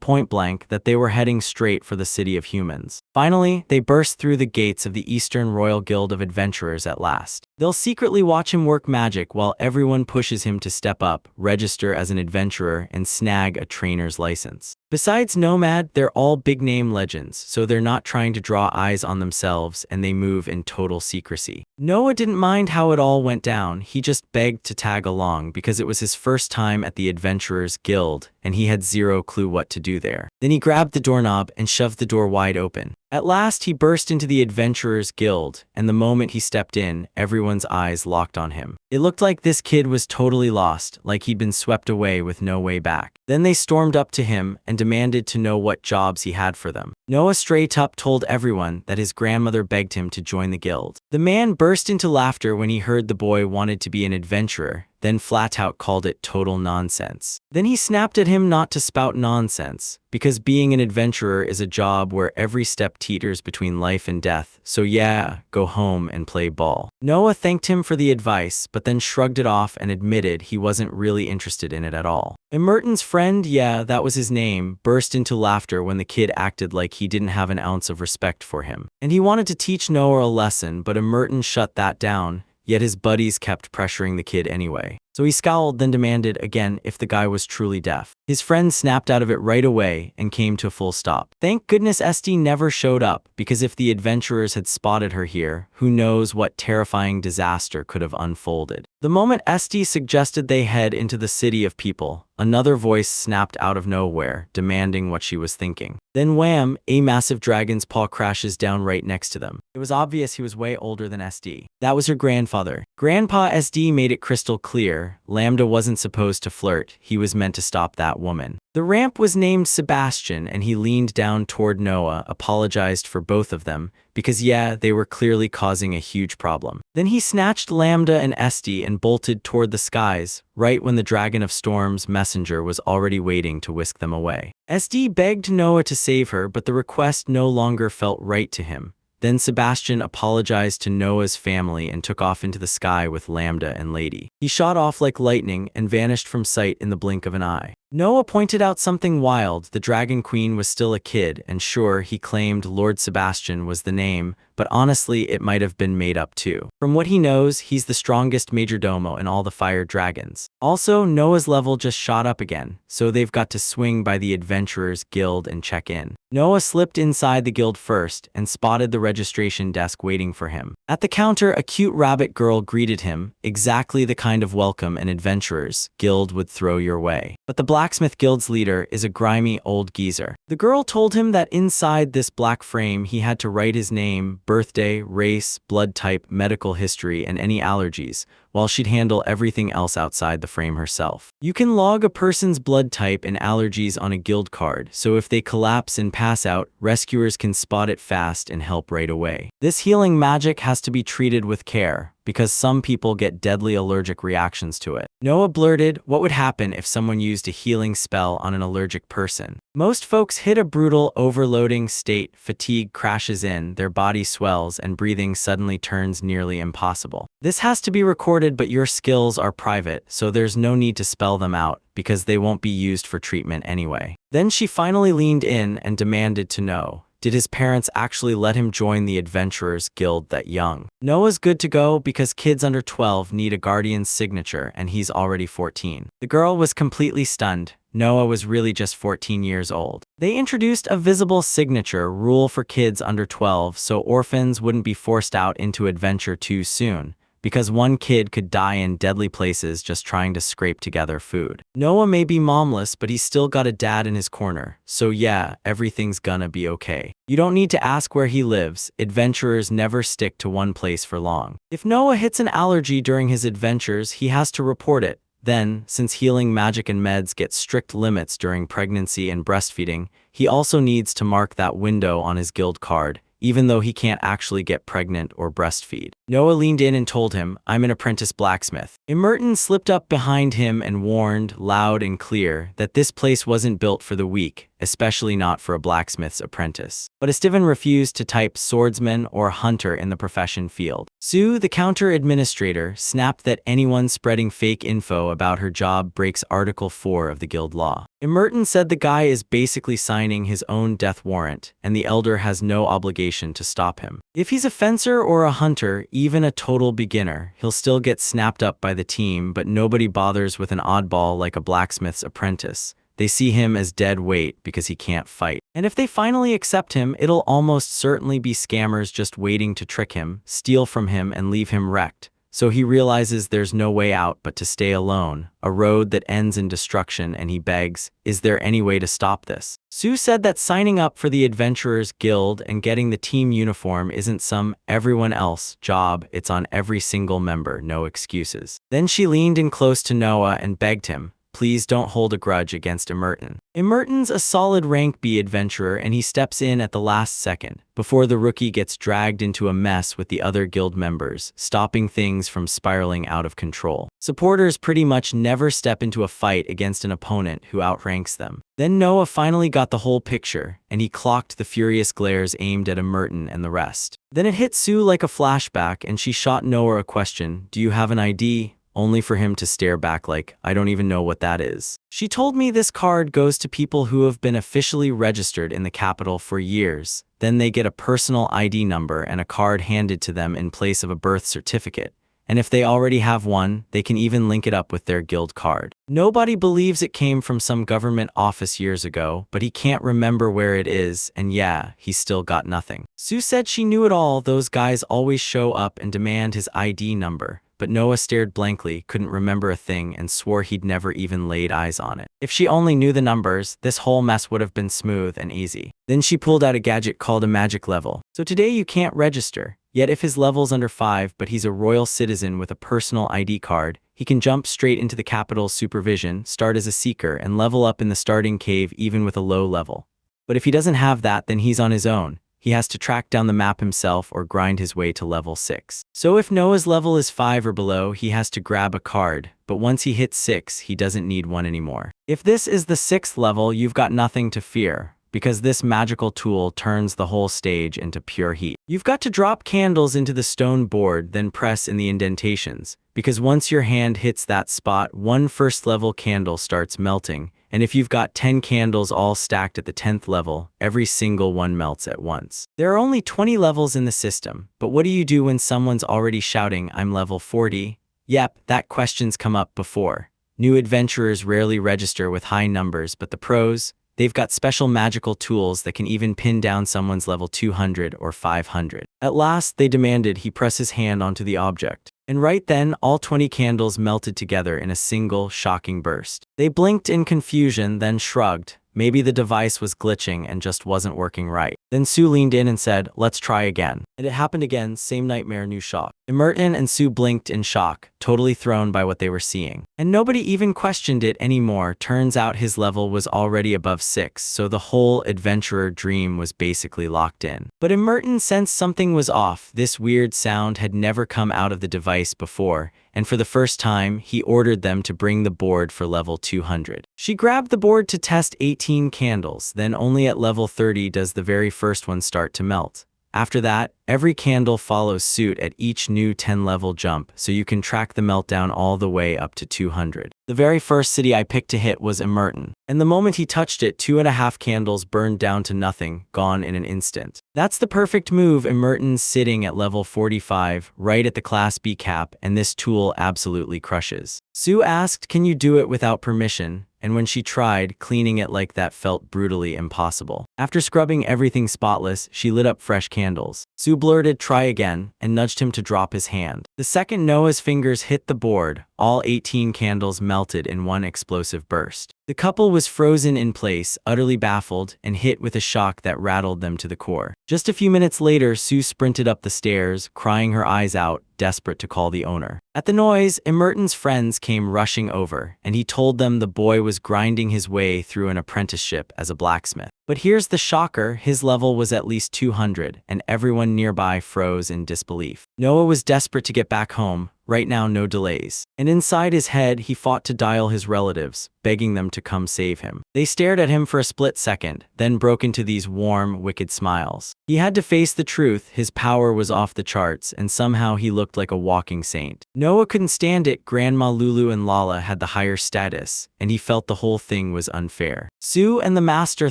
point blank that they were heading straight for the city of humans. Finally, they burst through the gates of the Eastern Royal Guild of Adventurers at last. They'll secretly watch him work magic while everyone pushes him to step up, register as an adventurer, and snag a trainer's license. Besides Nomad, they're all big-name legends, so they're not trying to draw eyes on themselves and they move in total secrecy. Noah didn't mind how it all went down, he just begged to tag along because it was his first time at the Adventurers Guild and he had zero clue what to do there. Then he grabbed the doorknob and shoved the door wide open. At last, he burst into the Adventurers Guild, and the moment he stepped in, everyone's eyes locked on him. It looked like this kid was totally lost, like he'd been swept away with no way back. Then they stormed up to him and demanded to know what jobs he had for them. Noah straight up told everyone that his grandmother begged him to join the guild. The man burst into laughter when he heard the boy wanted to be an adventurer, then flat out called it total nonsense. Then he snapped at him not to spout nonsense, because being an adventurer is a job where every step teeters between life and death, so yeah, go home and play ball. Noah thanked him for the advice, but then shrugged it off and admitted he wasn't really interested in it at all. Emerton's friend, yeah, that was his name, burst into laughter when the kid acted like he didn't have an ounce of respect for him. And he wanted to teach Noah a lesson, but Emerton shut that down. Yet his buddies kept pressuring the kid anyway. So he scowled, then demanded again if the guy was truly deaf. His friend snapped out of it right away and came to a full stop. Thank goodness SD never showed up, because if the adventurers had spotted her here, who knows what terrifying disaster could have unfolded. The moment SD suggested they head into the city of people, another voice snapped out of nowhere, demanding what she was thinking. Then wham, a massive dragon's paw crashes down right next to them. It was obvious he was way older than SD. That was her grandfather. Grandpa SD made it crystal clear. Lambda wasn't supposed to flirt, he was meant to stop that woman. The ramp was named Sebastian and he leaned down toward Noah, apologized for both of them, because yeah, they were clearly causing a huge problem. Then he snatched Lambda and SD and bolted toward the skies, right when the Dragon of Storm's messenger was already waiting to whisk them away. SD begged Noah to save her, but the request no longer felt right to him. Then Sebastian apologized to Noah's family and took off into the sky with Lambda and Lady. He shot off like lightning and vanished from sight in the blink of an eye. Noah pointed out something wild. The Dragon Queen was still a kid, and sure, he claimed Lord Sebastian was the name, but honestly, it might have been made up too. From what he knows, he's the strongest majordomo in all the fire dragons. Also, Noah's level just shot up again, so they've got to swing by the Adventurers Guild and check in. Noah slipped inside the guild first and spotted the registration desk waiting for him. At the counter, a cute rabbit girl greeted him, exactly the kind of welcome an Adventurers Guild would throw your way. But the Blacksmith Guild's leader is a grimy old geezer. The girl told him that inside this black frame he had to write his name, birthday, race, blood type, medical history, and any allergies, while she'd handle everything else outside the frame herself. You can log a person's blood type and allergies on a guild card, so if they collapse and pass out, rescuers can spot it fast and help right away. This healing magic has to be treated with care, because some people get deadly allergic reactions to it. Noah blurted, what would happen if someone used a healing spell on an allergic person? Most folks hit a brutal, overloading state, fatigue crashes in, their body swells, and breathing suddenly turns nearly impossible. This has to be recorded, but your skills are private, so there's no need to spell them out, because they won't be used for treatment anyway. Then she finally leaned in and demanded to know, did his parents actually let him join the Adventurers Guild that young? Noah's good to go because kids under 12 need a guardian's signature and he's already 14. The girl was completely stunned. Noah was really just 14 years old. They introduced a visible signature rule for kids under 12 so orphans wouldn't be forced out into adventure too soon, because one kid could die in deadly places just trying to scrape together food. Noah may be momless, but he's still got a dad in his corner, so yeah, everything's gonna be okay. You don't need to ask where he lives. Adventurers never stick to one place for long. If Noah hits an allergy during his adventures, he has to report it. Then, since healing magic and meds get strict limits during pregnancy and breastfeeding, he also needs to mark that window on his guild card, even though he can't actually get pregnant or breastfeed. Noah leaned in and told him, I'm an apprentice blacksmith. Merton slipped up behind him and warned, loud and clear, that this place wasn't built for the weak, especially not for a blacksmith's apprentice. But Steven refused to type swordsman or hunter in the profession field. Sue, the counter-administrator, snapped that anyone spreading fake info about her job breaks Article 4 of the guild law. Merton said the guy is basically signing his own death warrant, and the elder has no obligation to stop him. If he's a fencer or a hunter, even a total beginner, he'll still get snapped up by the team, but nobody bothers with an oddball like a blacksmith's apprentice. They see him as dead weight because he can't fight. And if they finally accept him, it'll almost certainly be scammers just waiting to trick him, steal from him, and leave him wrecked. So he realizes there's no way out but to stay alone, a road that ends in destruction, and he begs, is there any way to stop this? Sue said that signing up for the Adventurers Guild and getting the team uniform isn't some everyone else job, it's on every single member, no excuses. Then she leaned in close to Noah and begged him, please don't hold a grudge against Merton. Merton's a solid rank B adventurer and he steps in at the last second, before the rookie gets dragged into a mess with the other guild members, stopping things from spiraling out of control. Supporters pretty much never step into a fight against an opponent who outranks them. Then Noah finally got the whole picture, and he clocked the furious glares aimed at Merton and the rest. Then it hit Sue like a flashback and she shot Noah a question, do you have an ID? Only for him to stare back like, I don't even know what that is. She told me this card goes to people who have been officially registered in the capital for years. Then they get a personal ID number and a card handed to them in place of a birth certificate. And if they already have one, they can even link it up with their guild card. Nobody believes it came from some government office years ago, but he can't remember where it is, and yeah, he's still got nothing. Sue said she knew it all, those guys always show up and demand his ID number. But Noah stared blankly, couldn't remember a thing, and swore he'd never even laid eyes on it. If she only knew the numbers, this whole mess would have been smooth and easy. Then she pulled out a gadget called a magic level. So today you can't register. Yet if his level's under 5 but he's a royal citizen with a personal ID card, he can jump straight into the capital's supervision, start as a seeker, and level up in the starting cave even with a low level. But if he doesn't have that, then he's on his own. He has to track down the map himself or grind his way to level 6. So if Noah's level is 5 or below, he has to grab a card, but once he hits 6, he doesn't need one anymore. If this is the 6th level, you've got nothing to fear, because this magical tool turns the whole stage into pure heat. You've got to drop candles into the stone board, then press in the indentations, because once your hand hits that spot, one first-level candle starts melting, and if you've got 10 candles all stacked at the 10th level, every single one melts at once. There are only 20 levels in the system, but what do you do when someone's already shouting, I'm level 40? Yep, that question's come up before. New adventurers rarely register with high numbers, but the pros, they've got special magical tools that can even pin down someone's level 200 or 500. At last, they demanded he press his hand onto the object. And right then, all 20 candles melted together in a single, shocking burst. They blinked in confusion, then shrugged. Maybe the device was glitching and just wasn't working right. Then Sue leaned in and said, let's try again. And it happened again, same nightmare, new shock. Merton and Sue blinked in shock, totally thrown by what they were seeing. And nobody even questioned it anymore. Turns out his level was already above 6, so the whole adventurer dream was basically locked in. But Merton sensed something was off. This weird sound had never come out of the device before, and for the first time, he ordered them to bring the board for level 200. She grabbed the board to test 18 candles, then only at level 30 does the very first one start to melt. After that, every candle follows suit at each new 10-level jump, so you can track the meltdown all the way up to 200. The very first city I picked to hit was Merton, and the moment he touched it, 2.5 candles burned down to nothing, gone in an instant. That's the perfect move. Merton's sitting at level 45, right at the Class B cap, and this tool absolutely crushes. Sue asked, can you do it without permission? And when she tried, cleaning it like that felt brutally impossible. After scrubbing everything spotless, she lit up fresh candles. Sue blurted, try again, and nudged him to drop his hand. The second Noah's fingers hit the board, all 18 candles melted in one explosive burst. The couple was frozen in place, utterly baffled, and hit with a shock that rattled them to the core. Just a few minutes later, Sue sprinted up the stairs, crying her eyes out, desperate to call the owner. At the noise, Merton's friends came rushing over, and he told them the boy was grinding his way through an apprenticeship as a blacksmith. But here's the shocker, his level was at least 200, and everyone nearby froze in disbelief. Noah was desperate to get back home. Right now, no delays. And inside his head, he fought to dial his relatives, begging them to come save him. They stared at him for a split second, then broke into these warm, wicked smiles. He had to face the truth, his power was off the charts, and somehow he looked like a walking saint. Noah couldn't stand it. Grandma Lulu and Lala had the higher status, and he felt the whole thing was unfair. Sue and the master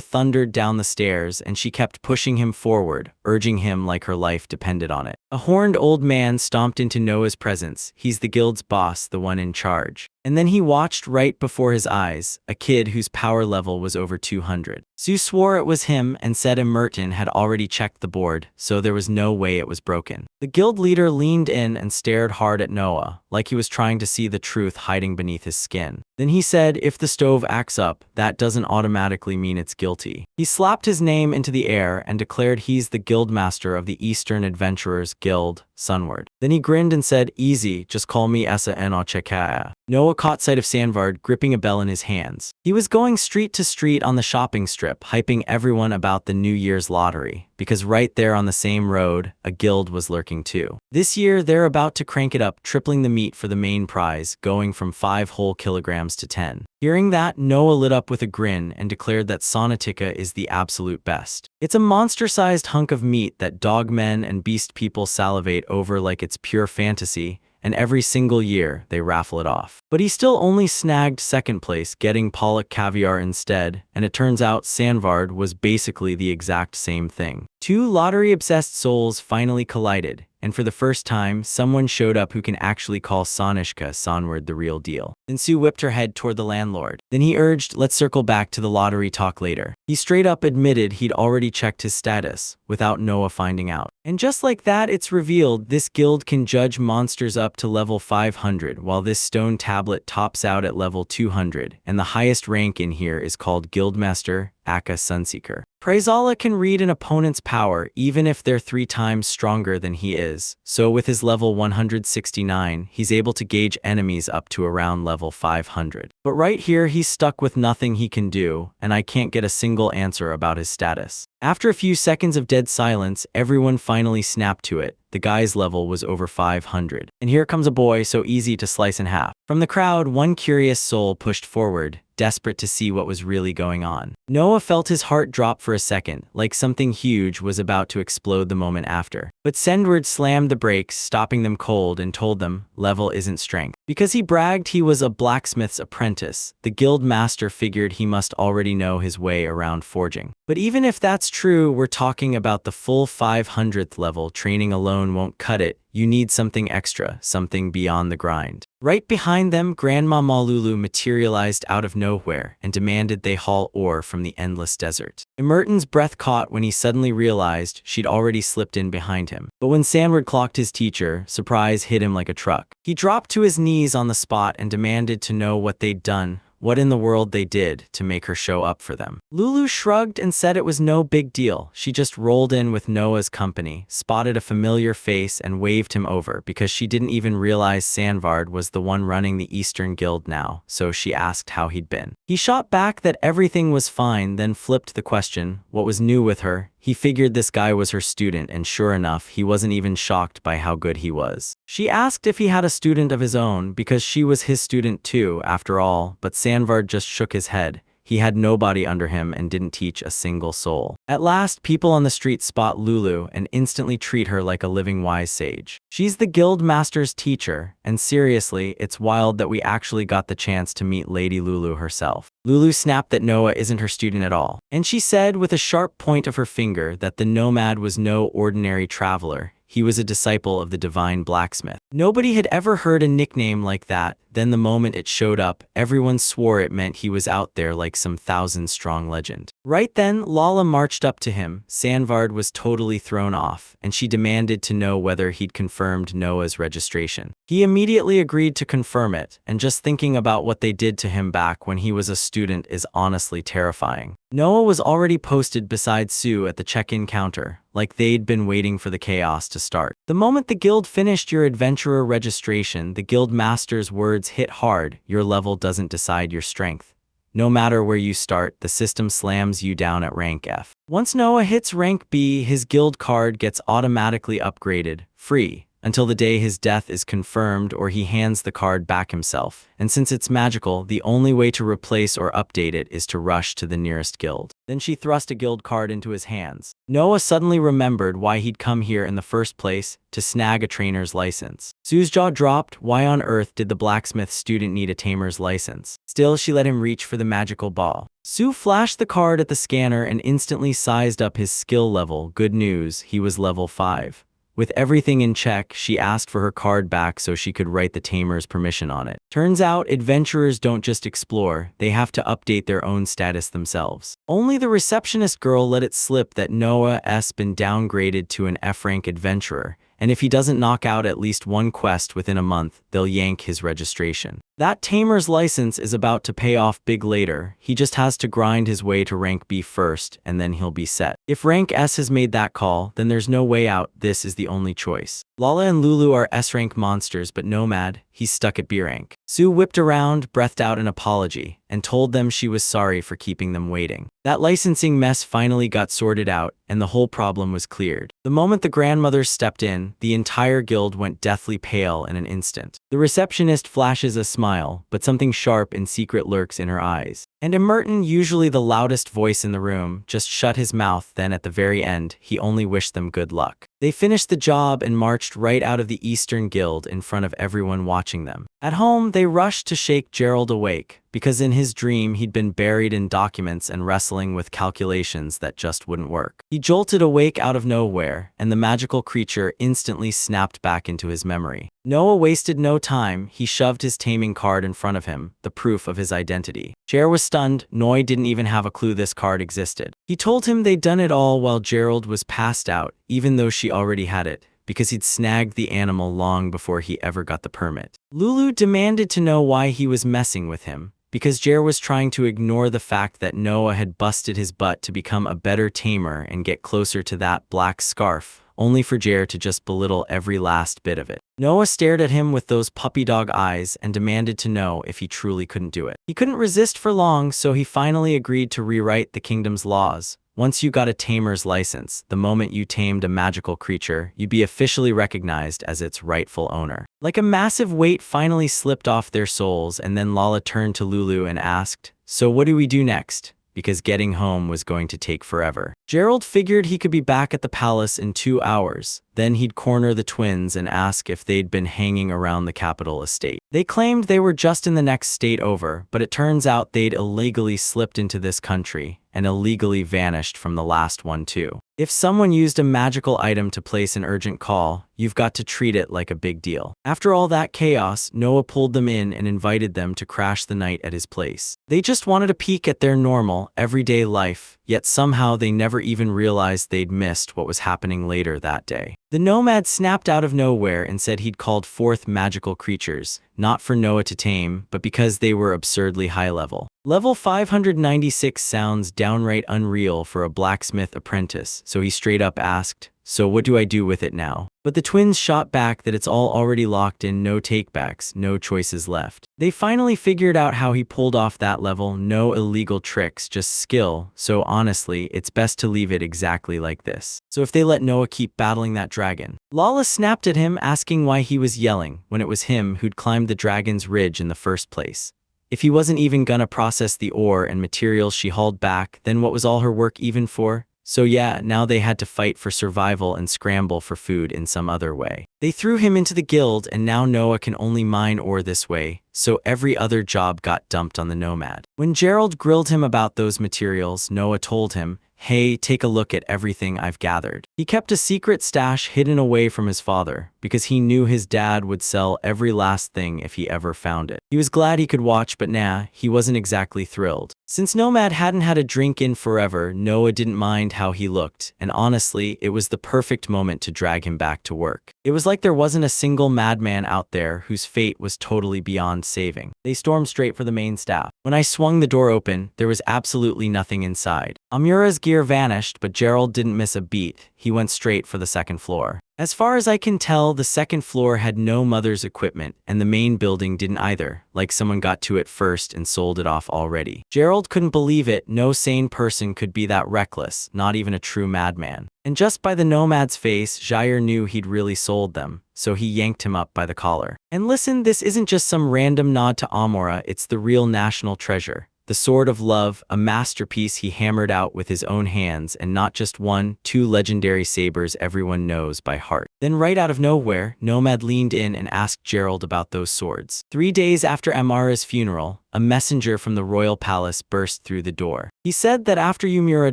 thundered down the stairs, and she kept pushing him forward, urging him like her life depended on it. A horned old man stomped into Noah's presence. He's the guild's boss, the one in charge. And then he watched right before his eyes, a kid whose power level was over 200. Sue swore it was him and said Merton had already checked the board, so there was no way it was broken. The guild leader leaned in and stared hard at Noah, like he was trying to see the truth hiding beneath his skin. Then he said, if the stove acts up, that doesn't automatically mean it's guilty. He slapped his name into the air and declared he's the guildmaster of the Eastern Adventurers Guild, Sunward. Then he grinned and said, easy, just call me Essa Enochekaya. Noah caught sight of Sandvard gripping a bell in his hands. He was going street to street on the shopping strip, hyping everyone about the New Year's lottery, because right there on the same road, a guild was lurking too. This year, they're about to crank it up, tripling the meat for the main prize, going from 5 whole kilograms to 10. Hearing that, Noah lit up with a grin and declared that Sonatica is the absolute best. It's a monster-sized hunk of meat that dogmen and beast people salivate over like it's pure fantasy, and every single year they raffle it off. But he still only snagged second place, getting pollock caviar instead, and it turns out Sandvard was basically the exact same thing. Two lottery-obsessed souls finally collided, and for the first time, someone showed up who can actually call Sonishka Sonward the real deal. Then Sue whipped her head toward the landlord. Then he urged, let's circle back to the lottery talk later. He straight up admitted he'd already checked his status, without Noah finding out. And just like that, it's revealed this guild can judge monsters up to level 500, while this stone tablet tops out at level 200, and the highest rank in here is called Guildmaster, aka Sunseeker. Praizala can read an opponent's power even if they're 3 times stronger than he is, so with his level 169, he's able to gauge enemies up to around level 500. But right here he's stuck with nothing he can do, and I can't get a single answer about his status. After a few seconds of dead silence, everyone finally snapped to it. The guy's level was over 500. And here comes a boy so easy to slice in half. From the crowd, one curious soul pushed forward, desperate to see what was really going on. Noah felt his heart drop for a second, like something huge was about to explode the moment after. But Sendward slammed the brakes, stopping them cold, and told them, level isn't strength. Because he bragged he was a blacksmith's apprentice, the guild master figured he must already know his way around forging. But even if that's true, we're talking about the full 500th level. Training alone won't cut it. You need something extra, something beyond the grind. Right behind them, Grandma Malulu materialized out of nowhere and demanded they haul ore from the endless desert. Merton's breath caught when he suddenly realized she'd already slipped in behind him. But when Sandward clocked his teacher, surprise hit him like a truck. He dropped to his knees on the spot and demanded to know what they'd done. what in the world they did to make her show up for them. Lulu shrugged and said it was no big deal. She just rolled in with Noah's company, spotted a familiar face and waved him over because she didn't even realize Sanvard was the one running the Eastern Guild now, so she asked how he'd been. He shot back that everything was fine, then flipped the question, what was new with her? He figured this guy was her student, and sure enough, he wasn't even shocked by how good he was. She asked if he had a student of his own because she was his student too, after all, but Sanvard just shook his head. He had nobody under him and didn't teach a single soul. At last, people on the street spot Lulu and instantly treat her like a living wise sage. She's the guild master's teacher, and seriously, it's wild that we actually got the chance to meet Lady Lulu herself. Lulu snapped that Noah isn't her student at all, and she said with a sharp point of her finger that the nomad was no ordinary traveler. He was a disciple of the divine blacksmith. Nobody had ever heard a nickname like that. Then the moment it showed up, everyone swore it meant he was out there like some 1,000-strong legend. Right then, Lala marched up to him. Sanvard was totally thrown off, and she demanded to know whether he'd confirmed Noah's registration. He immediately agreed to confirm it, and just thinking about what they did to him back when he was a student is honestly terrifying. Noah was already posted beside Sue at the check-in counter, like they'd been waiting for the chaos to start. The moment the guild finished your adventurer registration, the guild master's words hit hard. Your level doesn't decide your strength. No matter where you start, the system slams you down at rank F. Once Noah hits rank B, his guild card gets automatically upgraded, free, until the day his death is confirmed or he hands the card back himself. And since it's magical, the only way to replace or update it is to rush to the nearest guild. Then she thrust a guild card into his hands. Noah suddenly remembered why he'd come here in the first place, to snag a trainer's license. Sue's jaw dropped. Why on earth did the blacksmith student need a tamer's license? Still, she let him reach for the magical ball. Sue flashed the card at the scanner and instantly sized up his skill level. Good news, he was level 5. With everything in check, she asked for her card back so she could write the tamer's permission on it. Turns out, adventurers don't just explore, they have to update their own status themselves. Only the receptionist girl let it slip that Noah's been downgraded to an F-rank adventurer, and if he doesn't knock out at least one quest within a month, they'll yank his registration. That tamer's license is about to pay off big later. He just has to grind his way to rank B first, and then he'll be set. If rank S has made that call, then there's no way out. This is the only choice. Lala and Lulu are S-rank monsters, but Nomad, he's stuck at B rank. Sue whipped around, breathed out an apology, and told them she was sorry for keeping them waiting. That licensing mess finally got sorted out, and the whole problem was cleared. The moment the grandmothers stepped in, the entire guild went deathly pale in an instant. The receptionist flashes a smile, but something sharp in secret lurks in her eyes. And Merton, usually the loudest voice in the room, just shut his mouth. Then at the very end, he only wished them good luck. They finished the job and marched right out of the Eastern Guild in front of everyone watching them. At home, they rushed to shake Gerald awake, because in his dream he'd been buried in documents and wrestling with calculations that just wouldn't work. He jolted awake out of nowhere, and the magical creature instantly snapped back into his memory. Noah wasted no time. He shoved his taming card in front of him, the proof of his identity. Jer was stunned. Noi didn't even have a clue this card existed. He told him they'd done it all while Gerald was passed out, even though she already had it, because he'd snagged the animal long before he ever got the permit. Lulu demanded to know why he was messing with him, because Jer was trying to ignore the fact that Noah had busted his butt to become a better tamer and get closer to that black scarf, only for Jer to just belittle every last bit of it. Noah stared at him with those puppy dog eyes and demanded to know if he truly couldn't do it. He couldn't resist for long, so he finally agreed to rewrite the kingdom's laws. Once you got a tamer's license, the moment you tamed a magical creature, you'd be officially recognized as its rightful owner. Like a massive weight finally slipped off their souls, and then Lala turned to Lulu and asked, "So what do we do next?" Because getting home was going to take forever. Gerald figured he could be back at the palace in 2 hours. Then he'd corner the twins and ask if they'd been hanging around the capital estate. They claimed they were just in the next state over, but it turns out they'd illegally slipped into this country and illegally vanished from the last one too. If someone used a magical item to place an urgent call, you've got to treat it like a big deal. After all that chaos, Noah pulled them in and invited them to crash the night at his place. They just wanted a peek at their normal, everyday life, yet somehow they never even realized they'd missed what was happening later that day. The nomad snapped out of nowhere and said he'd called forth magical creatures, not for Noah to tame, but because they were absurdly high level. Level 596 sounds downright unreal for a blacksmith apprentice, so he straight up asked, "So what do I do with it now?" But the twins shot back that it's all already locked in, no takebacks, no choices left. They finally figured out how he pulled off that level, no illegal tricks, just skill, so honestly, it's best to leave it exactly like this. So if they let Noah keep battling that dragon. Lala snapped at him, asking why he was yelling, when it was him who'd climbed the dragon's ridge in the first place. If he wasn't even gonna process the ore and materials she hauled back, then what was all her work even for? So yeah, now they had to fight for survival and scramble for food in some other way. They threw him into the guild, and now Noah can only mine ore this way, so every other job got dumped on the nomad. When Gerald grilled him about those materials, Noah told him, "Hey, take a look at everything I've gathered." He kept a secret stash hidden away from his father, because he knew his dad would sell every last thing if he ever found it. He was glad he could watch, but nah, he wasn't exactly thrilled. Since Nomad hadn't had a drink in forever, Noah didn't mind how he looked, and honestly, it was the perfect moment to drag him back to work. It was like there wasn't a single madman out there whose fate was totally beyond saving. They stormed straight for the main staff. When I swung the door open, there was absolutely nothing inside. Amura's gear vanished, but Gerald didn't miss a beat. He went straight for the second floor. As far as I can tell, the second floor had no mother's equipment, and the main building didn't either, like someone got to it first and sold it off already. Gerald couldn't believe it. No sane person could be that reckless, not even a true madman. And just by the nomad's face, Jair knew he'd really sold them, so he yanked him up by the collar. And listen, this isn't just some random nod to Amora, it's the real national treasure. The Sword of Love, a masterpiece he hammered out with his own hands, and not just one, two legendary sabers everyone knows by heart. Then right out of nowhere, Nomad leaned in and asked Gerald about those swords. 3 days after Amara's funeral, a messenger from the royal palace burst through the door. He said that after Yumura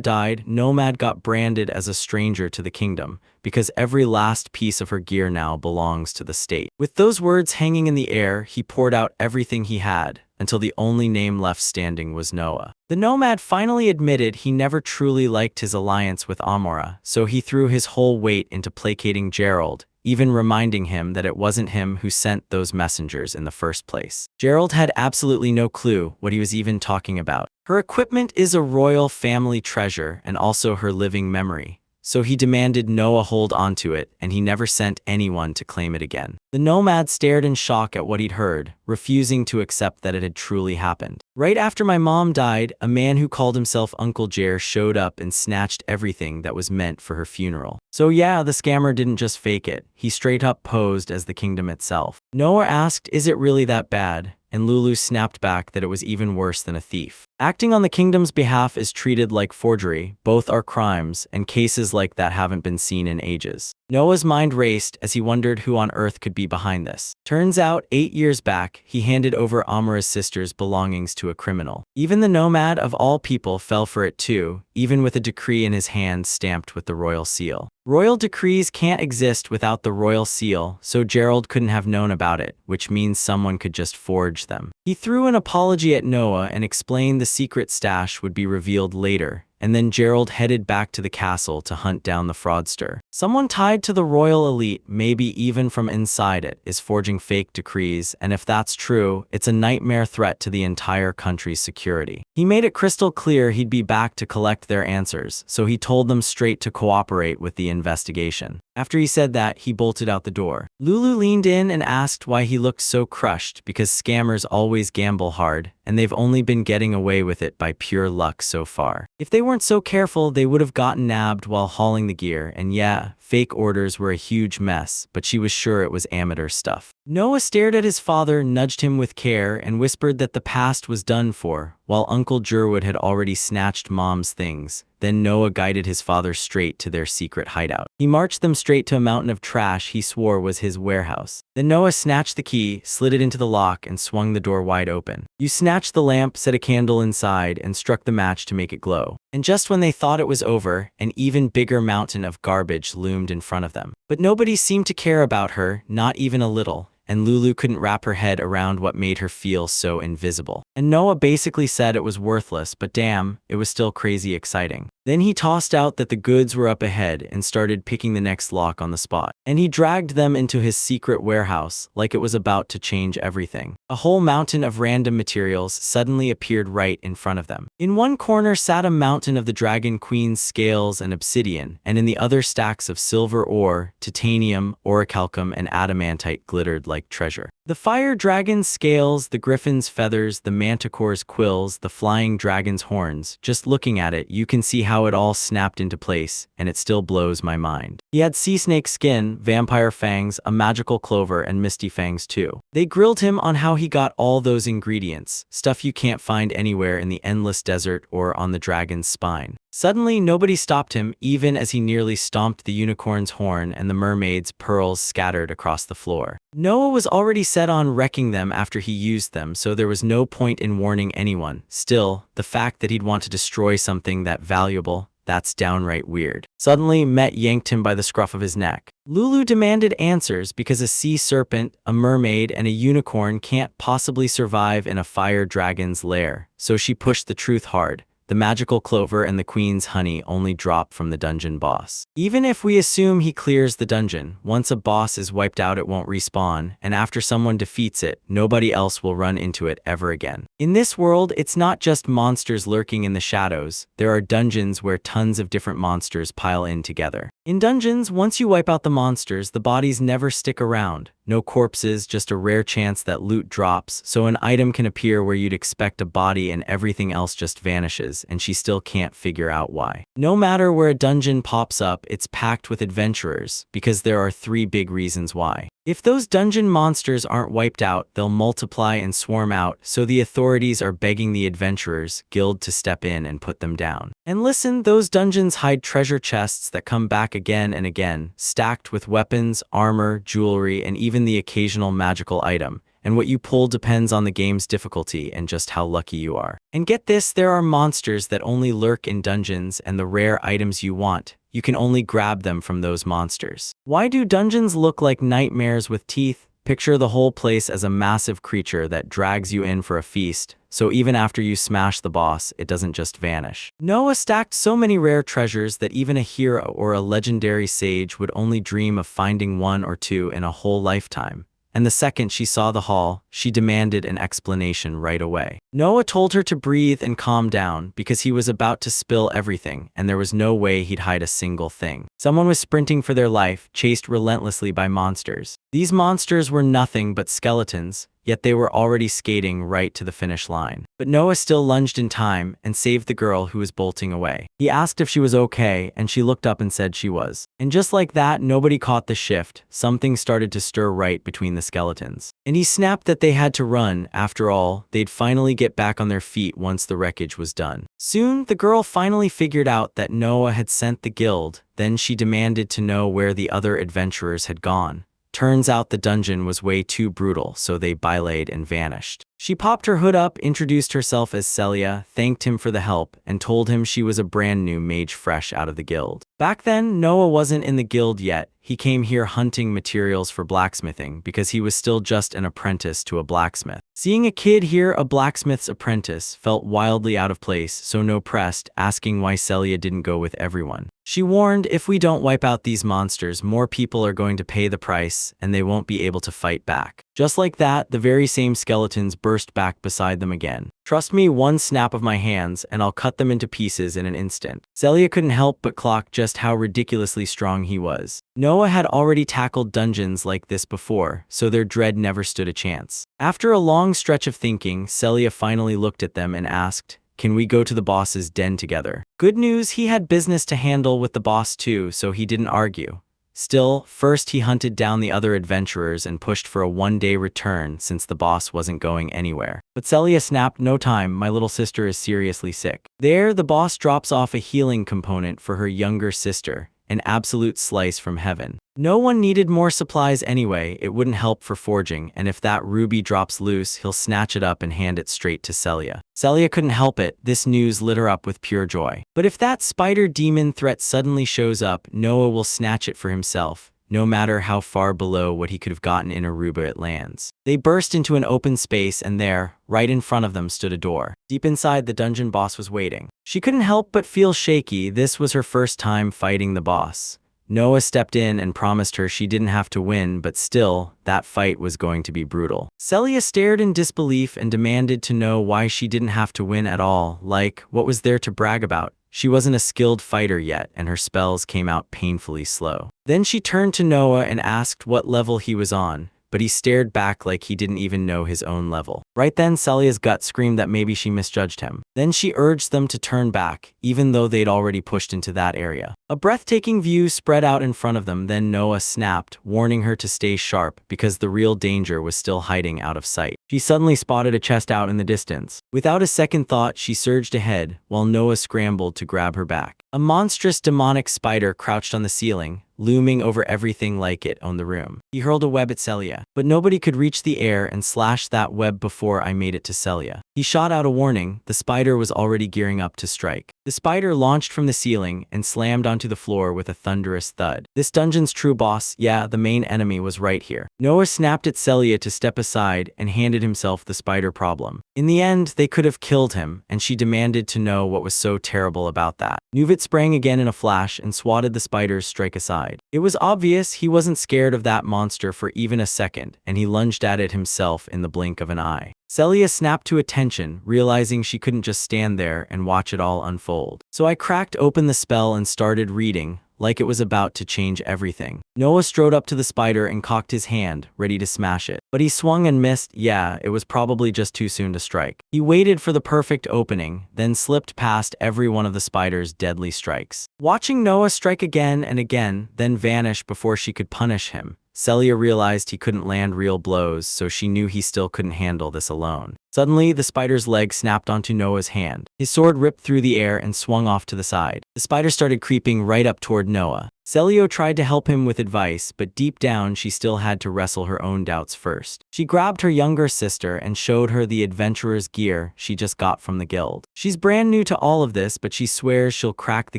died, Nomad got branded as a stranger to the kingdom, because every last piece of her gear now belongs to the state. With those words hanging in the air, he poured out everything he had, until the only name left standing was Noah. The nomad finally admitted he never truly liked his alliance with Amora, so he threw his whole weight into placating Gerald, even reminding him that it wasn't him who sent those messengers in the first place. Gerald had absolutely no clue what he was even talking about. Her equipment is a royal family treasure and also her living memory, so he demanded Noah hold onto it, and he never sent anyone to claim it again. The nomad stared in shock at what he'd heard, refusing to accept that it had truly happened. Right after my mom died, a man who called himself Uncle Jer showed up and snatched everything that was meant for her funeral. So yeah, the scammer didn't just fake it, he straight up posed as the kingdom itself. Noah asked, "Is it really that bad?" And Lulu snapped back that it was even worse than a thief. Acting on the kingdom's behalf is treated like forgery, both are crimes, and cases like that haven't been seen in ages. Noah's mind raced as he wondered who on earth could be behind this. Turns out, 8 years back, he handed over Amura's sister's belongings to a criminal. Even the nomad of all people fell for it too, even with a decree in his hand stamped with the royal seal. Royal decrees can't exist without the royal seal, so Gerald couldn't have known about it, which means someone could just forge them. He threw an apology at Noah and explained the secret stash would be revealed later, and then Gerald headed back to the castle to hunt down the fraudster. Someone tied to the royal elite, maybe even from inside it, is forging fake decrees, and if that's true, it's a nightmare threat to the entire country's security. He made it crystal clear he'd be back to collect their answers, so he told them straight to cooperate with the investigation. After he said that, he bolted out the door. Lulu leaned in and asked why he looked so crushed, because scammers always gamble hard, and they've only been getting away with it by pure luck so far. If they weren't so careful, they would have gotten nabbed while hauling the gear, and yeah, fake orders were a huge mess, but she was sure it was amateur stuff. Noah stared at his father, nudged him with care, and whispered that the past was done for, while Uncle Jerwood had already snatched Mom's things. Then Noah guided his father straight to their secret hideout. He marched them straight to a mountain of trash he swore was his warehouse. Then Noah snatched the key, slid it into the lock, and swung the door wide open. You snatched the lamp, set a candle inside, and struck the match to make it glow. And just when they thought it was over, an even bigger mountain of garbage loomed in front of them. But nobody seemed to care about her, not even a little. And Lulu couldn't wrap her head around what made her feel so invisible. And Noah basically said it was worthless, but damn, it was still crazy exciting. Then he tossed out that the goods were up ahead and started picking the next lock on the spot. And he dragged them into his secret warehouse like it was about to change everything. A whole mountain of random materials suddenly appeared right in front of them. In one corner sat a mountain of the Dragon Queen's scales and obsidian, and in the other stacks of silver ore, titanium, orichalcum, and adamantite glittered like treasure. The fire dragon's scales, the griffin's feathers, the manticore's quills, the flying dragon's horns. Just looking at it, you can see how it all snapped into place, and it still blows my mind. He had sea snake skin, vampire fangs, a magical clover, and misty fangs too. They grilled him on how he got all those ingredients, stuff you can't find anywhere in the endless desert or on the dragon's spine. Suddenly, nobody stopped him, even as he nearly stomped the unicorn's horn and the mermaid's pearls scattered across the floor. Noah was already set on wrecking them after he used them, so there was no point in warning anyone. Still, the fact that he'd want to destroy something that valuable, that's downright weird. Suddenly, Met yanked him by the scruff of his neck. Lulu demanded answers because a sea serpent, a mermaid, and a unicorn can't possibly survive in a fire dragon's lair, so she pushed the truth hard. The magical clover and the queen's honey only drop from the dungeon boss. Even if we assume he clears the dungeon, once a boss is wiped out it won't respawn, and after someone defeats it, nobody else will run into it ever again. In this world, it's not just monsters lurking in the shadows, there are dungeons where tons of different monsters pile in together. In dungeons, once you wipe out the monsters, the bodies never stick around. No corpses, just a rare chance that loot drops, so an item can appear where you'd expect a body and everything else just vanishes, and she still can't figure out why. No matter where a dungeon pops up, it's packed with adventurers, because there are 3 big reasons why. If those dungeon monsters aren't wiped out, they'll multiply and swarm out, so the authorities are begging the adventurers guild to step in and put them down. And listen, those dungeons hide treasure chests that come back again and again, stacked with weapons, armor, jewelry, and even the occasional magical item. And what you pull depends on the game's difficulty and just how lucky you are. And get this, there are monsters that only lurk in dungeons, and the rare items you want, you can only grab them from those monsters. Why do dungeons look like nightmares with teeth? Picture the whole place as a massive creature that drags you in for a feast, so even after you smash the boss, it doesn't just vanish. Noah stacked so many rare treasures that even a hero or a legendary sage would only dream of finding 1 or 2 in a whole lifetime. And the second she saw the haul, she demanded an explanation right away. Noah told her to breathe and calm down because he was about to spill everything, and there was no way he'd hide a single thing. Someone was sprinting for their life, chased relentlessly by monsters. These monsters were nothing but skeletons, yet they were already skating right to the finish line. But Noah still lunged in time and saved the girl who was bolting away. He asked if she was okay, and she looked up and said she was. And just like that, nobody caught the shift. Something started to stir right between the skeletons. And he snapped that they had to run. After all, they'd finally get back on their feet once the wreckage was done. Soon, the girl finally figured out that Noah had sent the guild. Then she demanded to know where the other adventurers had gone. Turns out the dungeon was way too brutal, so they bylayed and vanished. She popped her hood up, introduced herself as Celia, thanked him for the help, and told him she was a brand new mage fresh out of the guild. Back then, Noah wasn't in the guild yet. He came here hunting materials for blacksmithing because he was still just an apprentice to a blacksmith. Seeing a kid here, a blacksmith's apprentice, felt wildly out of place, so No pressed, asking why Celia didn't go with everyone. She warned, if we don't wipe out these monsters, more people are going to pay the price, and they won't be able to fight back. Just like that, the very same skeletons burst back beside them again. Trust me, one snap of my hands, and I'll cut them into pieces in an instant. Celia couldn't help but clock just how ridiculously strong he was. Noah had already tackled dungeons like this before, so their dread never stood a chance. After a long stretch of thinking, Celia finally looked at them and asked, "Can we go to the boss's den together?" Good news, he had business to handle with the boss too, so he didn't argue. Still, first he hunted down the other adventurers and pushed for a one-day return since the boss wasn't going anywhere. But Celia snapped, "No time, my little sister is seriously sick." There, the boss drops off a healing component for her younger sister, an absolute slice from heaven. No one needed more supplies anyway, it wouldn't help for forging, and if that ruby drops loose, he'll snatch it up and hand it straight to Celia. Celia couldn't help it, this news lit her up with pure joy. But if that spider demon threat suddenly shows up, Noah will snatch it for himself. no matter how far below what he could have gotten in Aruba it lands. They burst into an open space, and there, right in front of them, stood a door. Deep inside, the dungeon boss was waiting. She couldn't help but feel shaky. This was her first time fighting the boss. Noah stepped in and promised her she didn't have to win, but still, that fight was going to be brutal. Celia stared in disbelief and demanded to know why she didn't have to win at all. Like, what was there to brag about? She wasn't a skilled fighter yet, and her spells came out painfully slow. Then she turned to Noah and asked what level he was on, but he stared back like he didn't even know his own level. Right then, Celia's gut screamed that maybe she misjudged him. Then she urged them to turn back, even though they'd already pushed into that area. A breathtaking view spread out in front of them. Then Noah snapped, warning her to stay sharp because the real danger was still hiding out of sight. She suddenly spotted a chest out in the distance. Without a second thought, she surged ahead, while Noah scrambled to grab her back. A monstrous demonic spider crouched on the ceiling, looming over everything like it owned the room. He hurled a web at Celia, but nobody could reach the air and slash that web before I made it to Celia. He shot out a warning. The spider was already gearing up to strike. The spider launched from the ceiling and slammed onto the floor with a thunderous thud. This dungeon's true boss, yeah, the main enemy, was right here. Noah snapped at Celia to step aside and handed himself the spider problem. In the end, they could have killed him, and she demanded to know what was so terrible about that. Nuvit sprang again in a flash and swatted the spider's strike aside. It was obvious he wasn't scared of that monster for even a second, and he lunged at it himself in the blink of an eye. Celia snapped to attention, realizing she couldn't just stand there and watch it all unfold. So I cracked open the spell and started reading, like it was about to change everything. Noah strode up to the spider and cocked his hand, ready to smash it. But he swung and missed. Yeah, it was probably just too soon to strike. He waited for the perfect opening, then slipped past every one of the spider's deadly strikes. Watching Noah strike again and again, then vanish before she could punish him, Celia realized he couldn't land real blows, so she knew he still couldn't handle this alone. Suddenly, the spider's leg snapped onto Noah's hand. His sword ripped through the air and swung off to the side. The spider started creeping right up toward Noah. Celia tried to help him with advice, but deep down she still had to wrestle her own doubts first. She grabbed her younger sister and showed her the adventurer's gear she just got from the guild. She's brand new to all of this, but she swears she'll crack the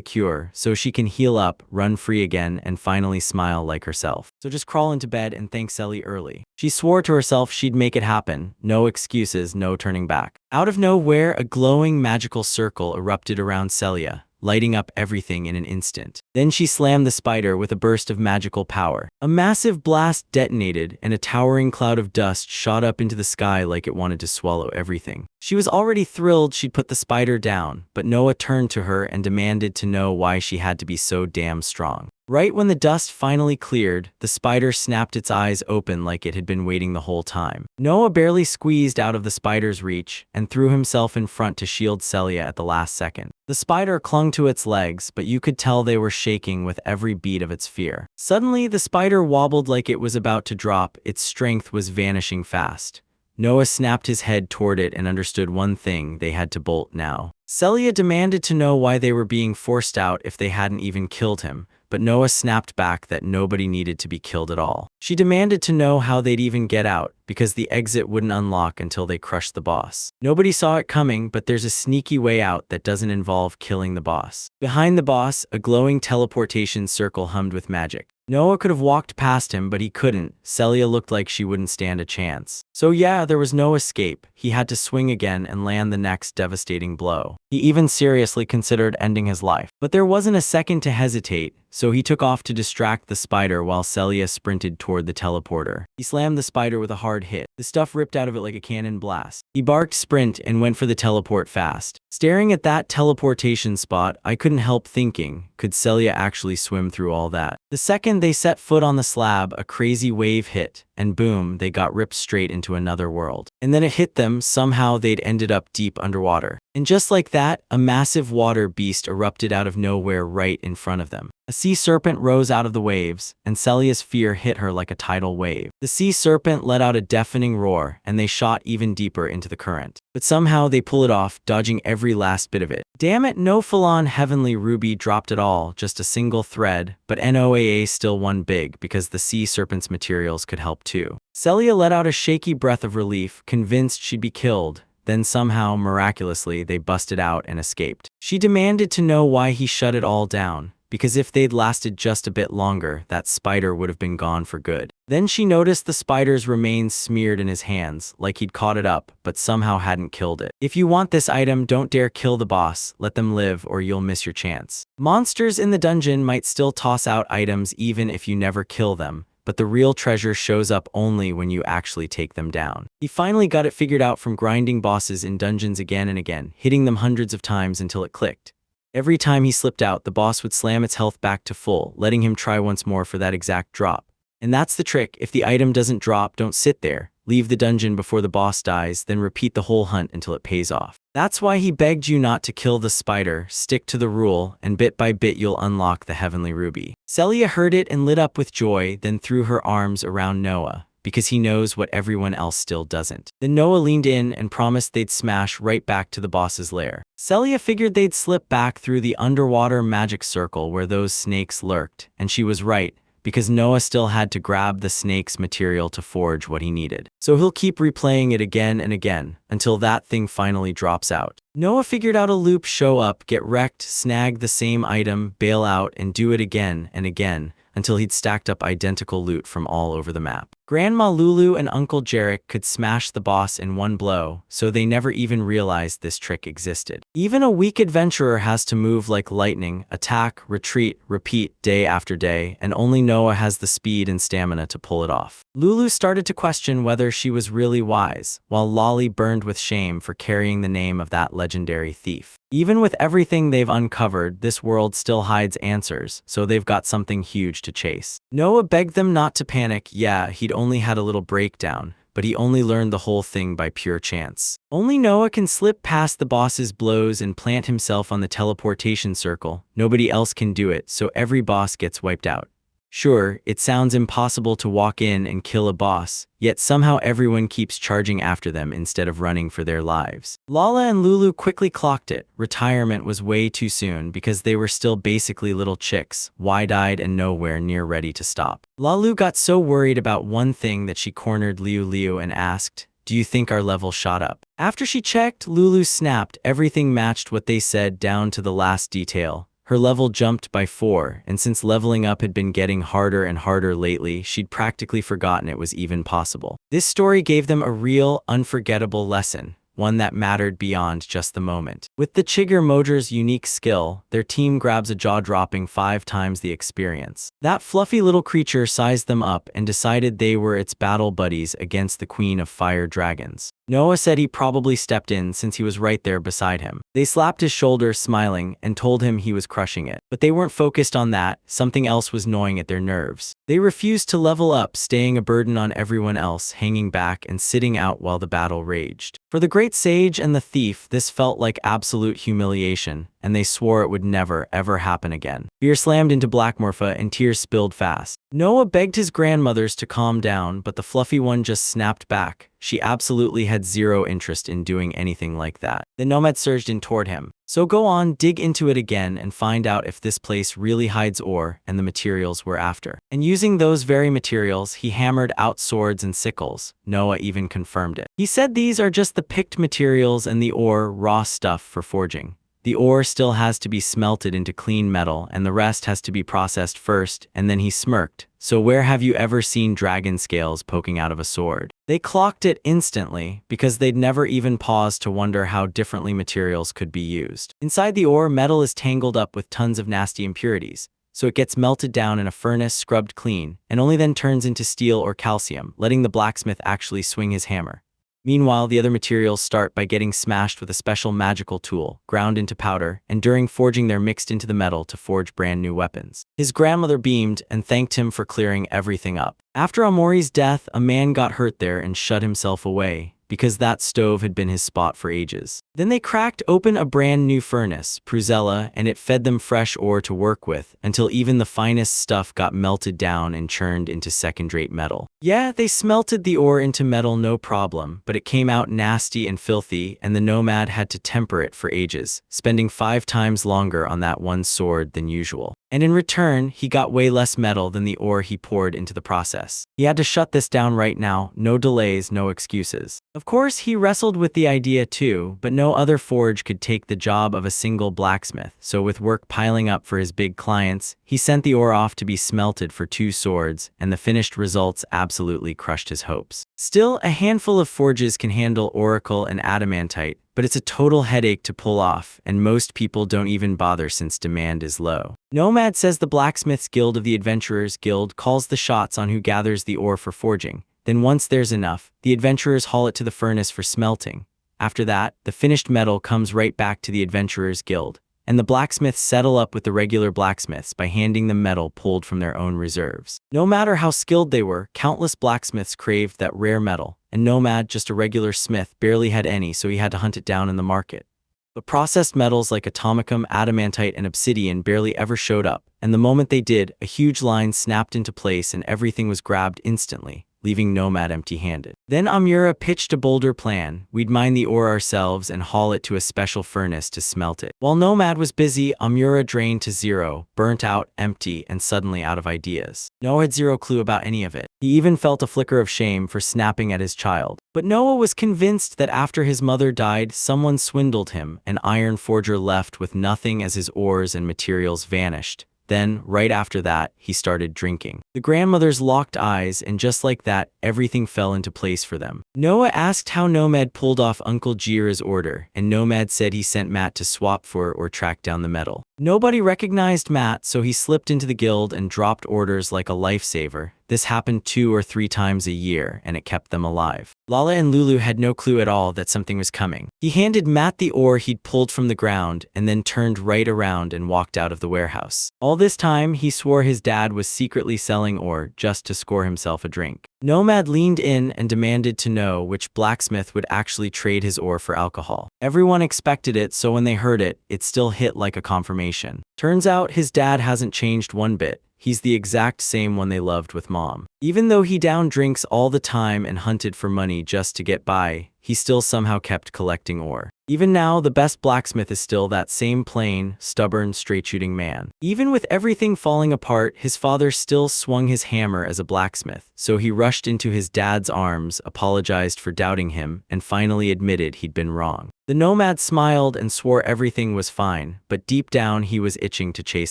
cure so she can heal up, run free again, and finally smile like herself. So just crawl into bed and thank Celia early. She swore to herself she'd make it happen. No excuses, no turning back. Out of nowhere, a glowing magical circle erupted around Celia, lighting up everything in an instant. Then she slammed the spider with a burst of magical power. A massive blast detonated, and a towering cloud of dust shot up into the sky like it wanted to swallow everything. She was already thrilled she'd put the spider down, but Noah turned to her and demanded to know why she had to be so damn strong. Right when the dust finally cleared, the spider snapped its eyes open like it had been waiting the whole time. Noah barely squeezed out of the spider's reach and threw himself in front to shield Celia at the last second. The spider clung to its legs, but you could tell they were shaking with every beat of its fear. Suddenly, the spider wobbled like it was about to drop. Its strength was vanishing fast. Noah snapped his head toward it and understood one thing: they had to bolt now. Celia demanded to know why they were being forced out if they hadn't even killed him, but Noah snapped back that nobody needed to be killed at all. She demanded to know how they'd even get out, because the exit wouldn't unlock until they crushed the boss. Nobody saw it coming, but there's a sneaky way out that doesn't involve killing the boss. Behind the boss, a glowing teleportation circle hummed with magic. Noah could have walked past him, but he couldn't. Celia looked like she wouldn't stand a chance. So yeah, there was no escape. He had to swing again and land the next devastating blow. He even seriously considered ending his life. But there wasn't a second to hesitate, so he took off to distract the spider while Celia sprinted toward the teleporter. He slammed the spider with a hard hit. The stuff ripped out of it like a cannon blast. He barked sprint and went for the teleport fast. Staring at that teleportation spot, I couldn't help thinking, could Celia actually swim through all that? The second they set foot on the slab, a crazy wave hit, and boom, they got ripped straight into another world. And then it hit them. Somehow they'd ended up deep underwater. And just like that, a massive water beast erupted out of nowhere right in front of them. A sea serpent rose out of the waves, and Celia's fear hit her like a tidal wave. The sea serpent let out a deafening roar, and they shot even deeper into the current. But somehow they pull it off, dodging every last bit of it. Damn it, no full-on heavenly ruby dropped at all, just a single thread, but NOAA still won big because the sea serpent's materials could help too. Celia let out a shaky breath of relief, convinced she'd be killed. Then somehow, miraculously, they busted out and escaped. She demanded to know why he shut it all down. because if they'd lasted just a bit longer, that spider would have been gone for good. Then she noticed the spider's remains smeared in his hands, like he'd caught it up, but somehow hadn't killed it. If you want this item, don't dare kill the boss, let them live or you'll miss your chance. Monsters in the dungeon might still toss out items even if you never kill them, but the real treasure shows up only when you actually take them down. He finally got it figured out from grinding bosses in dungeons again and again, hitting them hundreds of times until it clicked. Every time he slipped out, the boss would slam its health back to full, letting him try once more for that exact drop. And that's the trick. If the item doesn't drop, don't sit there. Leave the dungeon before the boss dies, then repeat the whole hunt until it pays off. That's why he begged you not to kill the spider, stick to the rule, and bit by bit you'll unlock the heavenly ruby. Celia heard it and lit up with joy, then threw her arms around Noah, because he knows what everyone else still doesn't. Then Noah leaned in and promised they'd smash right back to the boss's lair. Celia figured they'd slip back through the underwater magic circle where those snakes lurked, and she was right, because Noah still had to grab the snake's material to forge what he needed. So he'll keep replaying it again and again, until that thing finally drops out. Noah figured out a loop: show up, get wrecked, snag the same item, bail out, and do it again and again, until he'd stacked up identical loot from all over the map. Grandma Lulu and Uncle Jarek could smash the boss in one blow, so they never even realized this trick existed. Even a weak adventurer has to move like lightning, attack, retreat, repeat day after day, and only Noah has the speed and stamina to pull it off. Lulu started to question whether she was really wise, while Lolly burned with shame for carrying the name of that legendary thief. Even with everything they've uncovered, this world still hides answers, so they've got something huge to chase. Noah begged them not to panic. Yeah, he'd only had a little breakdown, but he only learned the whole thing by pure chance. Only Noah can slip past the boss's blows and plant himself on the teleportation circle. Nobody else can do it, so every boss gets wiped out. Sure, it sounds impossible to walk in and kill a boss, yet somehow everyone keeps charging after them instead of running for their lives. Lala and Lulu quickly clocked it. Retirement was way too soon because they were still basically little chicks, wide-eyed and nowhere near ready to stop. Lalu got so worried about one thing that she cornered Liu and asked, "Do you think our level shot up?" After she checked, Lulu snapped. Everything matched what they said down to the last detail. Her level jumped by 4, and since leveling up had been getting harder and harder lately, she'd practically forgotten it was even possible. This story gave them a real, unforgettable lesson, one that mattered beyond just the moment. With the Chigger Mojer's unique skill, their team grabs a jaw-dropping 5 times the experience. That fluffy little creature sized them up and decided they were its battle buddies against the Queen of Fire Dragons. Noah said he probably stepped in since he was right there beside him. They slapped his shoulder, smiling, and told him he was crushing it. But they weren't focused on that. Something else was gnawing at their nerves. They refused to level up, staying a burden on everyone else, hanging back and sitting out while the battle raged. For the great sage and the thief, this felt like absolute humiliation, and they swore it would never, ever happen again. Fear slammed into Blackmorpha and tears spilled fast. Noah begged his grandmothers to calm down, but the fluffy one just snapped back. She absolutely had zero interest in doing anything like that. The nomad surged in toward him. So go on, dig into it again and find out if this place really hides ore and the materials we're after. And using those very materials, he hammered out swords and sickles. Noah even confirmed it. He said these are just the picked materials and the ore, raw stuff for forging. The ore still has to be smelted into clean metal and the rest has to be processed first, and then he smirked. So where have you ever seen dragon scales poking out of a sword? They clocked it instantly because they'd never even paused to wonder how differently materials could be used. Inside the ore, metal is tangled up with tons of nasty impurities, so it gets melted down in a furnace, scrubbed clean, and only then turns into steel or calcium, letting the blacksmith actually swing his hammer. Meanwhile, the other materials start by getting smashed with a special magical tool, ground into powder, and during forging they're mixed into the metal to forge brand new weapons. His grandmother beamed and thanked him for clearing everything up. After Amori's death, a man got hurt there and shut himself away, because that stove had been his spot for ages. Then they cracked open a brand new furnace, Pruzella, and it fed them fresh ore to work with, until even the finest stuff got melted down and churned into second-rate metal. Yeah, they smelted the ore into metal no problem, but it came out nasty and filthy, and the nomad had to temper it for ages, spending 5 times longer on that one sword than usual. And in return, he got way less metal than the ore he poured into the process. He had to shut this down right now, no delays, no excuses. Of course, he wrestled with the idea too, but no other forge could take the job of a single blacksmith, so with work piling up for his big clients, he sent the ore off to be smelted for 2 swords, and the finished results absolutely crushed his hopes. Still, a handful of forges can handle oracle and adamantite, but it's a total headache to pull off, and most people don't even bother since demand is low. Nomad says the Blacksmiths Guild of the Adventurers Guild calls the shots on who gathers the ore for forging. Then once there's enough, the adventurers haul it to the furnace for smelting. After that, the finished metal comes right back to the Adventurers Guild, and the blacksmiths settle up with the regular blacksmiths by handing them metal pulled from their own reserves. No matter how skilled they were, countless blacksmiths craved that rare metal, and Nomad, just a regular smith, barely had any, so he had to hunt it down in the market. But processed metals like atomicum, adamantite, and obsidian barely ever showed up, and the moment they did, a huge line snapped into place and everything was grabbed instantly, leaving Nomad empty-handed. Then Amura pitched a bolder plan. We'd mine the ore ourselves and haul it to a special furnace to smelt it. While Nomad was busy, Amura drained to zero, burnt out, empty, and suddenly out of ideas. Noah had zero clue about any of it. He even felt a flicker of shame for snapping at his child. But Noah was convinced that after his mother died, someone swindled him, an iron forger left with nothing as his ores and materials vanished. Then, right after that, he started drinking. The grandmothers locked eyes, and just like that, everything fell into place for them. Noah asked how Nomad pulled off Uncle Jira's order, and Nomad said he sent Matt to swap for or track down the metal. Nobody recognized Matt, so he slipped into the guild and dropped orders like a lifesaver. This happened 2 or 3 times a year, and it kept them alive. Lala and Lulu had no clue at all that something was coming. He handed Matt the ore he'd pulled from the ground, and then turned right around and walked out of the warehouse. All this time, he swore his dad was secretly selling ore just to score himself a drink. Nomad leaned in and demanded to know which blacksmith would actually trade his ore for alcohol. Everyone expected it, so when they heard it, it still hit like a confirmation. Turns out his dad hasn't changed one bit. He's the exact same one they loved with Mom. Even though he downed drinks all the time and hunted for money just to get by, he still somehow kept collecting ore. Even now, the best blacksmith is still that same plain, stubborn, straight-shooting man. Even with everything falling apart, his father still swung his hammer as a blacksmith, so he rushed into his dad's arms, apologized for doubting him, and finally admitted he'd been wrong. The Nomad smiled and swore everything was fine, but deep down he was itching to chase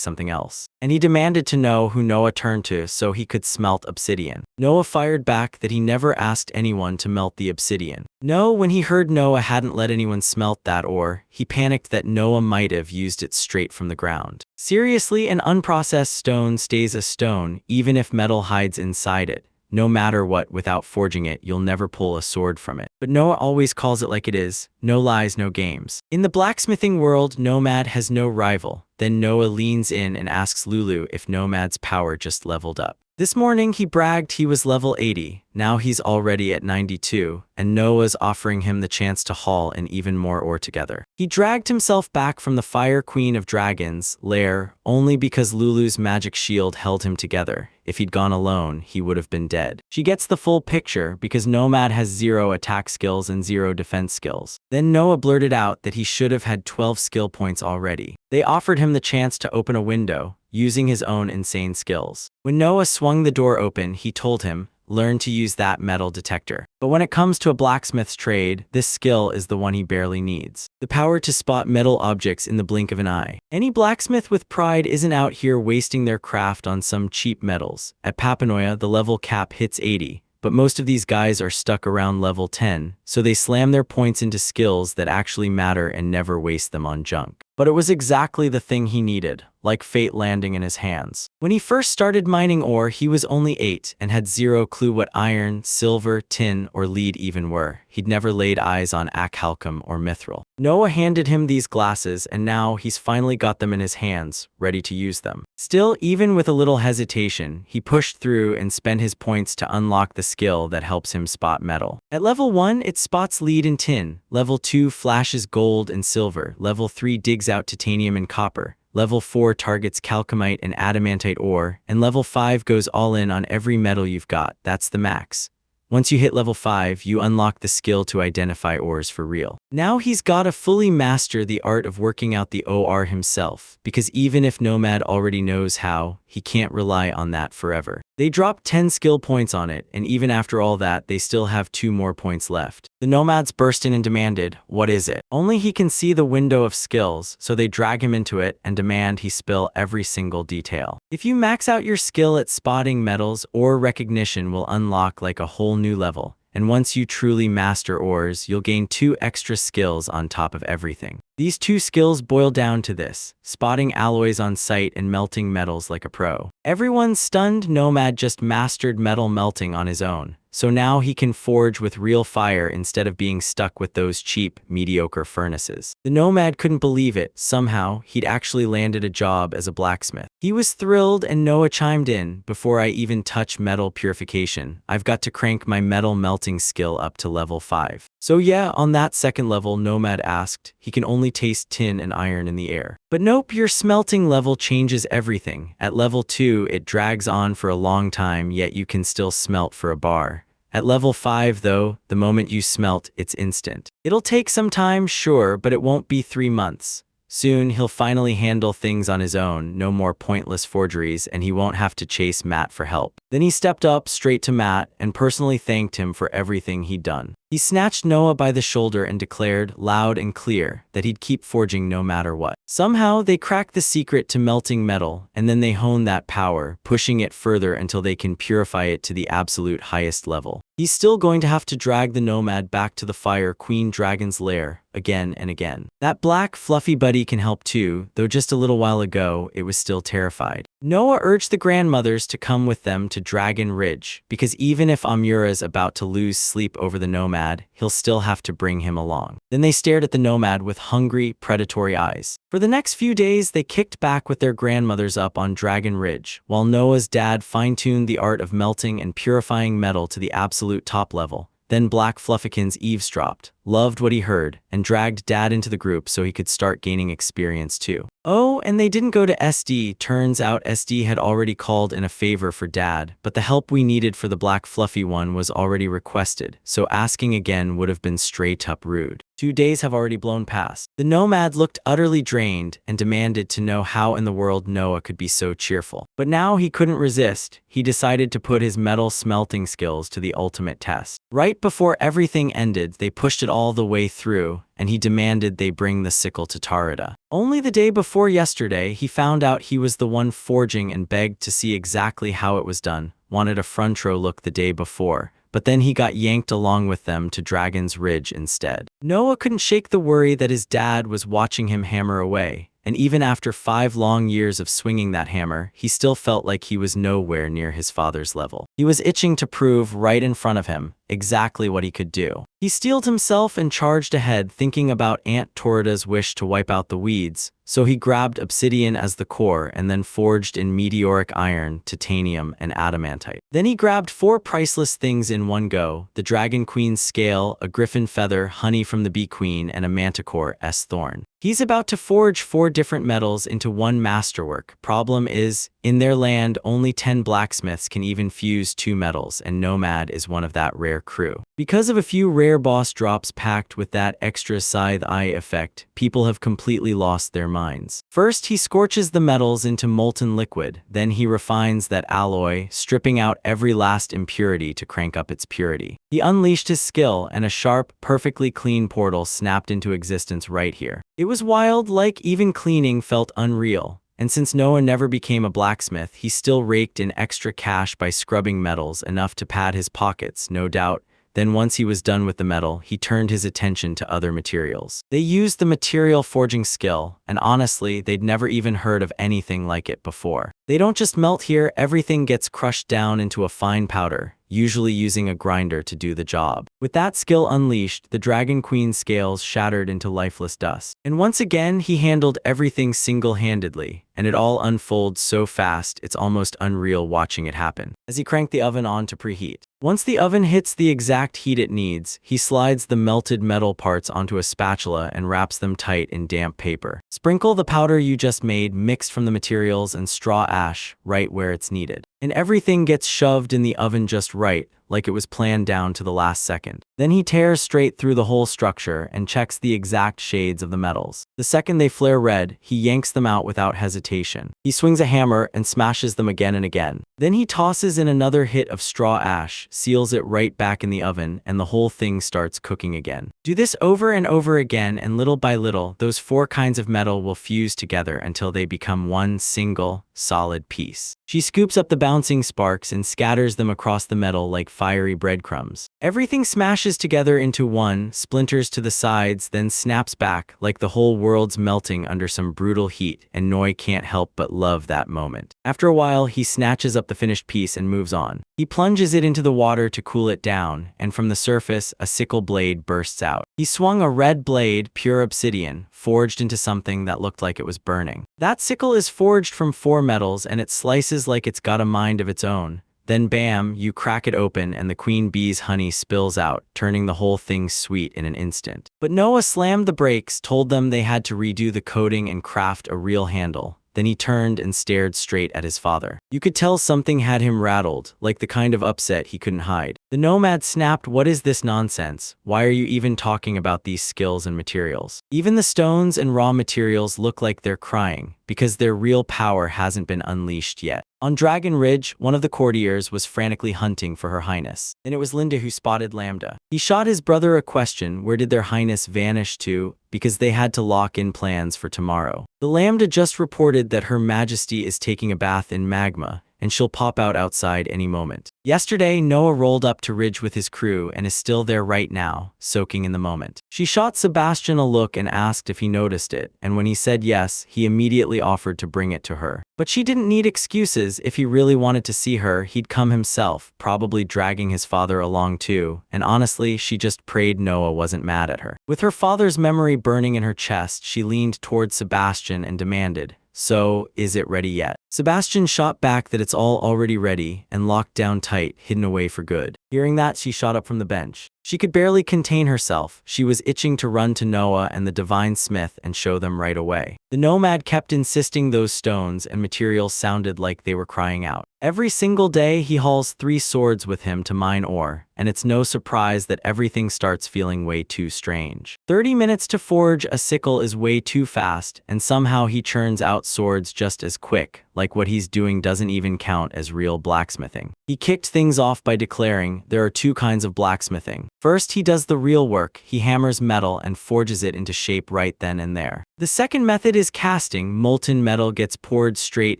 something else. And he demanded to know who Noah turned to so he could smelt obsidian. Noah fired back that he never asked anyone to melt the obsidian. No, when he heard Noah hadn't let anyone smelt that ore, he panicked that Noah might have used it straight from the ground. Seriously, an unprocessed stone stays a stone, even if metal hides inside it. No matter what, without forging it, you'll never pull a sword from it. But Noah always calls it like it is. No lies, no games. In the blacksmithing world, Nomad has no rival. Then Noah leans in and asks Lulu if Nomad's power just leveled up. This morning, he bragged he was level 80. Now he's already at 92, and Noah's offering him the chance to haul in even more ore together. He dragged himself back from the Fire Queen of Dragons' lair only because Lulu's magic shield held him together. If he'd gone alone, he would have been dead. She gets the full picture because Nomad has 0 attack skills and 0 defense skills. Then Noah blurted out that he should have had 12 skill points already. They offered him the chance to open a window, using his own insane skills. When Noah swung the door open, he told him, learn to use that metal detector. But when it comes to a blacksmith's trade, this skill is the one he barely needs. The power to spot metal objects in the blink of an eye. Any blacksmith with pride isn't out here wasting their craft on some cheap metals. At Papanoia, the level cap hits 80. But most of these guys are stuck around level 10, so they slam their points into skills that actually matter and never waste them on junk. But it was exactly the thing he needed, like fate landing in his hands. When he first started mining ore, he was only 8 and had 0 clue what iron, silver, tin, or lead even were. He'd never laid eyes on achalcum or mithril. Noah handed him these glasses, and now he's finally got them in his hands, ready to use them. Still, even with a little hesitation, he pushed through and spent his points to unlock the skill that helps him spot metal. At level 1, it spots lead and tin. Level 2 flashes gold and silver. Level 3 digs out titanium and copper. Level 4 targets calcamite and adamantite ore, and level 5 goes all in on every metal you've got. That's the max. Once you hit level 5, you unlock the skill to identify ores for real. Now he's gotta fully master the art of working out the OR himself, because even if Nomad already knows how, he can't rely on that forever. They dropped 10 skill points on it, and even after all that, they still have 2 more points left. The Nomads burst in and demanded, "What is it?" Only he can see the window of skills, so they drag him into it and demand he spill every single detail. If you max out your skill at spotting metals, ore recognition will unlock like a whole new level. And once you truly master ores, you'll gain 2 extra skills on top of everything. These 2 skills boil down to this: spotting alloys on sight and melting metals like a pro. Everyone's stunned. Nomad just mastered metal melting on his own, so now he can forge with real fire instead of being stuck with those cheap, mediocre furnaces. The Nomad couldn't believe it. Somehow, he'd actually landed a job as a blacksmith. He was thrilled, and Noah chimed in, "Before I even touch metal purification, I've got to crank my metal melting skill up to level 5. So yeah, on that second level, Nomad asked, he can only taste tin and iron in the air. But nope, your smelting level changes everything. At level 2, it drags on for a long time, yet you can still smelt for a bar. At level 5, though, the moment you smelt, it's instant. It'll take some time, sure, but it won't be 3 months. Soon, he'll finally handle things on his own, no more pointless forgeries, and he won't have to chase Matt for help." Then he stepped up straight to Matt and personally thanked him for everything he'd done. He snatched Noah by the shoulder and declared, loud and clear, that he'd keep forging no matter what. Somehow, they cracked the secret to melting metal, and then they hone that power, pushing it further until they can purify it to the absolute highest level. He's still going to have to drag the Nomad back to the Fire Queen Dragon's lair, again and again. That black, fluffy buddy can help too, though just a little while ago, it was still terrified. Noah urged the grandmothers to come with them to Dragon Ridge, because even if Amura's about to lose sleep over the Nomad, he'll still have to bring him along. Then they stared at the Nomad with hungry, predatory eyes. For the next few days, they kicked back with their grandmothers up on Dragon Ridge, while Noah's dad fine-tuned the art of melting and purifying metal to the absolute top level. Then Black Fluffykins eavesdropped, loved what he heard, and dragged Dad into the group so he could start gaining experience too. Oh, and they didn't go to SD. Turns out SD had already called in a favor for Dad, but the help we needed for the Black Fluffy one was already requested, so asking again would have been straight up rude. 2 days have already blown past. The Nomad looked utterly drained and demanded to know how in the world Noah could be so cheerful. But now he couldn't resist. He decided to put his metal smelting skills to the ultimate test. Right before everything ended, they pushed it all the way through, and he demanded they bring the sickle to Tarada. Only the day before yesterday, he found out he was the one forging and begged to see exactly how it was done, wanted a front row look the day before, but then he got yanked along with them to Dragon's Ridge instead. Noah couldn't shake the worry that his dad was watching him hammer away, and even after 5 long years of swinging that hammer, he still felt like he was nowhere near his father's level. He was itching to prove right in front of him exactly what he could do. He steeled himself and charged ahead, thinking about Aunt Torrida's wish to wipe out the weeds, so he grabbed obsidian as the core and then forged in meteoric iron, titanium, and adamantite. Then he grabbed 4 priceless things in one go: the Dragon Queen's scale, a griffin feather, honey from the Bee Queen, and a manticore's thorn. He's about to forge 4 different metals into one masterwork. Problem is, in their land, only 10 blacksmiths can even fuse 2 metals, and Nomad is one of that rare crew. Because of a few rare boss drops packed with that extra scythe eye effect, people have completely lost their minds. First, he scorches the metals into molten liquid, then he refines that alloy, stripping out every last impurity to crank up its purity. He unleashed his skill, and a sharp, perfectly clean portal snapped into existence right here. It was wild, like even cleaning felt unreal. And since Noah never became a blacksmith, he still raked in extra cash by scrubbing metals, enough to pad his pockets, no doubt. Then once he was done with the metal, he turned his attention to other materials. They used the material forging skill, and honestly, they'd never even heard of anything like it before. They don't just melt here, everything gets crushed down into a fine powder, usually using a grinder to do the job. With that skill unleashed, the Dragon Queen's scales shattered into lifeless dust. And once again, he handled everything single-handedly, and it all unfolds so fast, it's almost unreal watching it happen. As he cranked the oven on to preheat. Once the oven hits the exact heat it needs, he slides the melted metal parts onto a spatula and wraps them tight in damp paper. Sprinkle the powder you just made, mixed from the materials and straw ash, right where it's needed. And everything gets shoved in the oven just right, like it was planned down to the last second. Then he tears straight through the whole structure and checks the exact shades of the metals. The second they flare red, he yanks them out without hesitation. He swings a hammer and smashes them again and again. Then he tosses in another hit of straw ash, seals it right back in the oven, and the whole thing starts cooking again. Do this over and over again, and little by little, those 4 kinds of metal will fuse together until they become one single, solid piece. She scoops up the bouncing sparks and scatters them across the metal like fiery breadcrumbs. Everything smashes together into one, splinters to the sides, then snaps back like the whole world's melting under some brutal heat, and Noi can't help but love that moment. After a while, he snatches up the finished piece and moves on. He plunges it into the water to cool it down, and from the surface, a sickle blade bursts out. He swung a red blade, pure obsidian, forged into something that looked like it was burning. That sickle is forged from 4 metals, and it slices like it's got a mind of its own. Then bam, you crack it open and the queen bee's honey spills out, turning the whole thing sweet in an instant. But Noah slammed the brakes, told them they had to redo the coating and craft a real handle. Then he turned and stared straight at his father. You could tell something had him rattled, like the kind of upset he couldn't hide. The nomad snapped, "What is this nonsense? Why are you even talking about these skills and materials? Even the stones and raw materials look like they're crying, because their real power hasn't been unleashed yet." On Dragon Ridge, one of the courtiers was frantically hunting for Her Highness. Then it was Linda who spotted Lambda. He shot his brother a question: where did their highness vanish to? Because they had to lock in plans for tomorrow. The Lambda just reported that Her Majesty is taking a bath in magma, and she'll pop out outside any moment. Yesterday, Noah rolled up to Ridge with his crew and is still there right now, soaking in the moment. She shot Sebastian a look and asked if he noticed it, and when he said yes, he immediately offered to bring it to her. But she didn't need excuses. If he really wanted to see her, he'd come himself, probably dragging his father along too, and honestly, she just prayed Noah wasn't mad at her. With her father's memory burning in her chest, she leaned towards Sebastian and demanded, "So, is it ready yet?" Sebastian shot back that it's all already ready and locked down tight, hidden away for good. Hearing that, she shot up from the bench. She could barely contain herself. She was itching to run to Noah and the Divine Smith and show them right away. The nomad kept insisting those stones and materials sounded like they were crying out. Every single day, he hauls 3 swords with him to mine ore, and it's no surprise that everything starts feeling way too strange. 30 minutes to forge a sickle is way too fast, and somehow he churns out swords just as quick, like what he's doing doesn't even count as real blacksmithing. He kicked things off by declaring, there are 2 kinds of blacksmithing. First, he does the real work. He hammers metal and forges it into shape right then and there. The second method is casting. Molten metal gets poured straight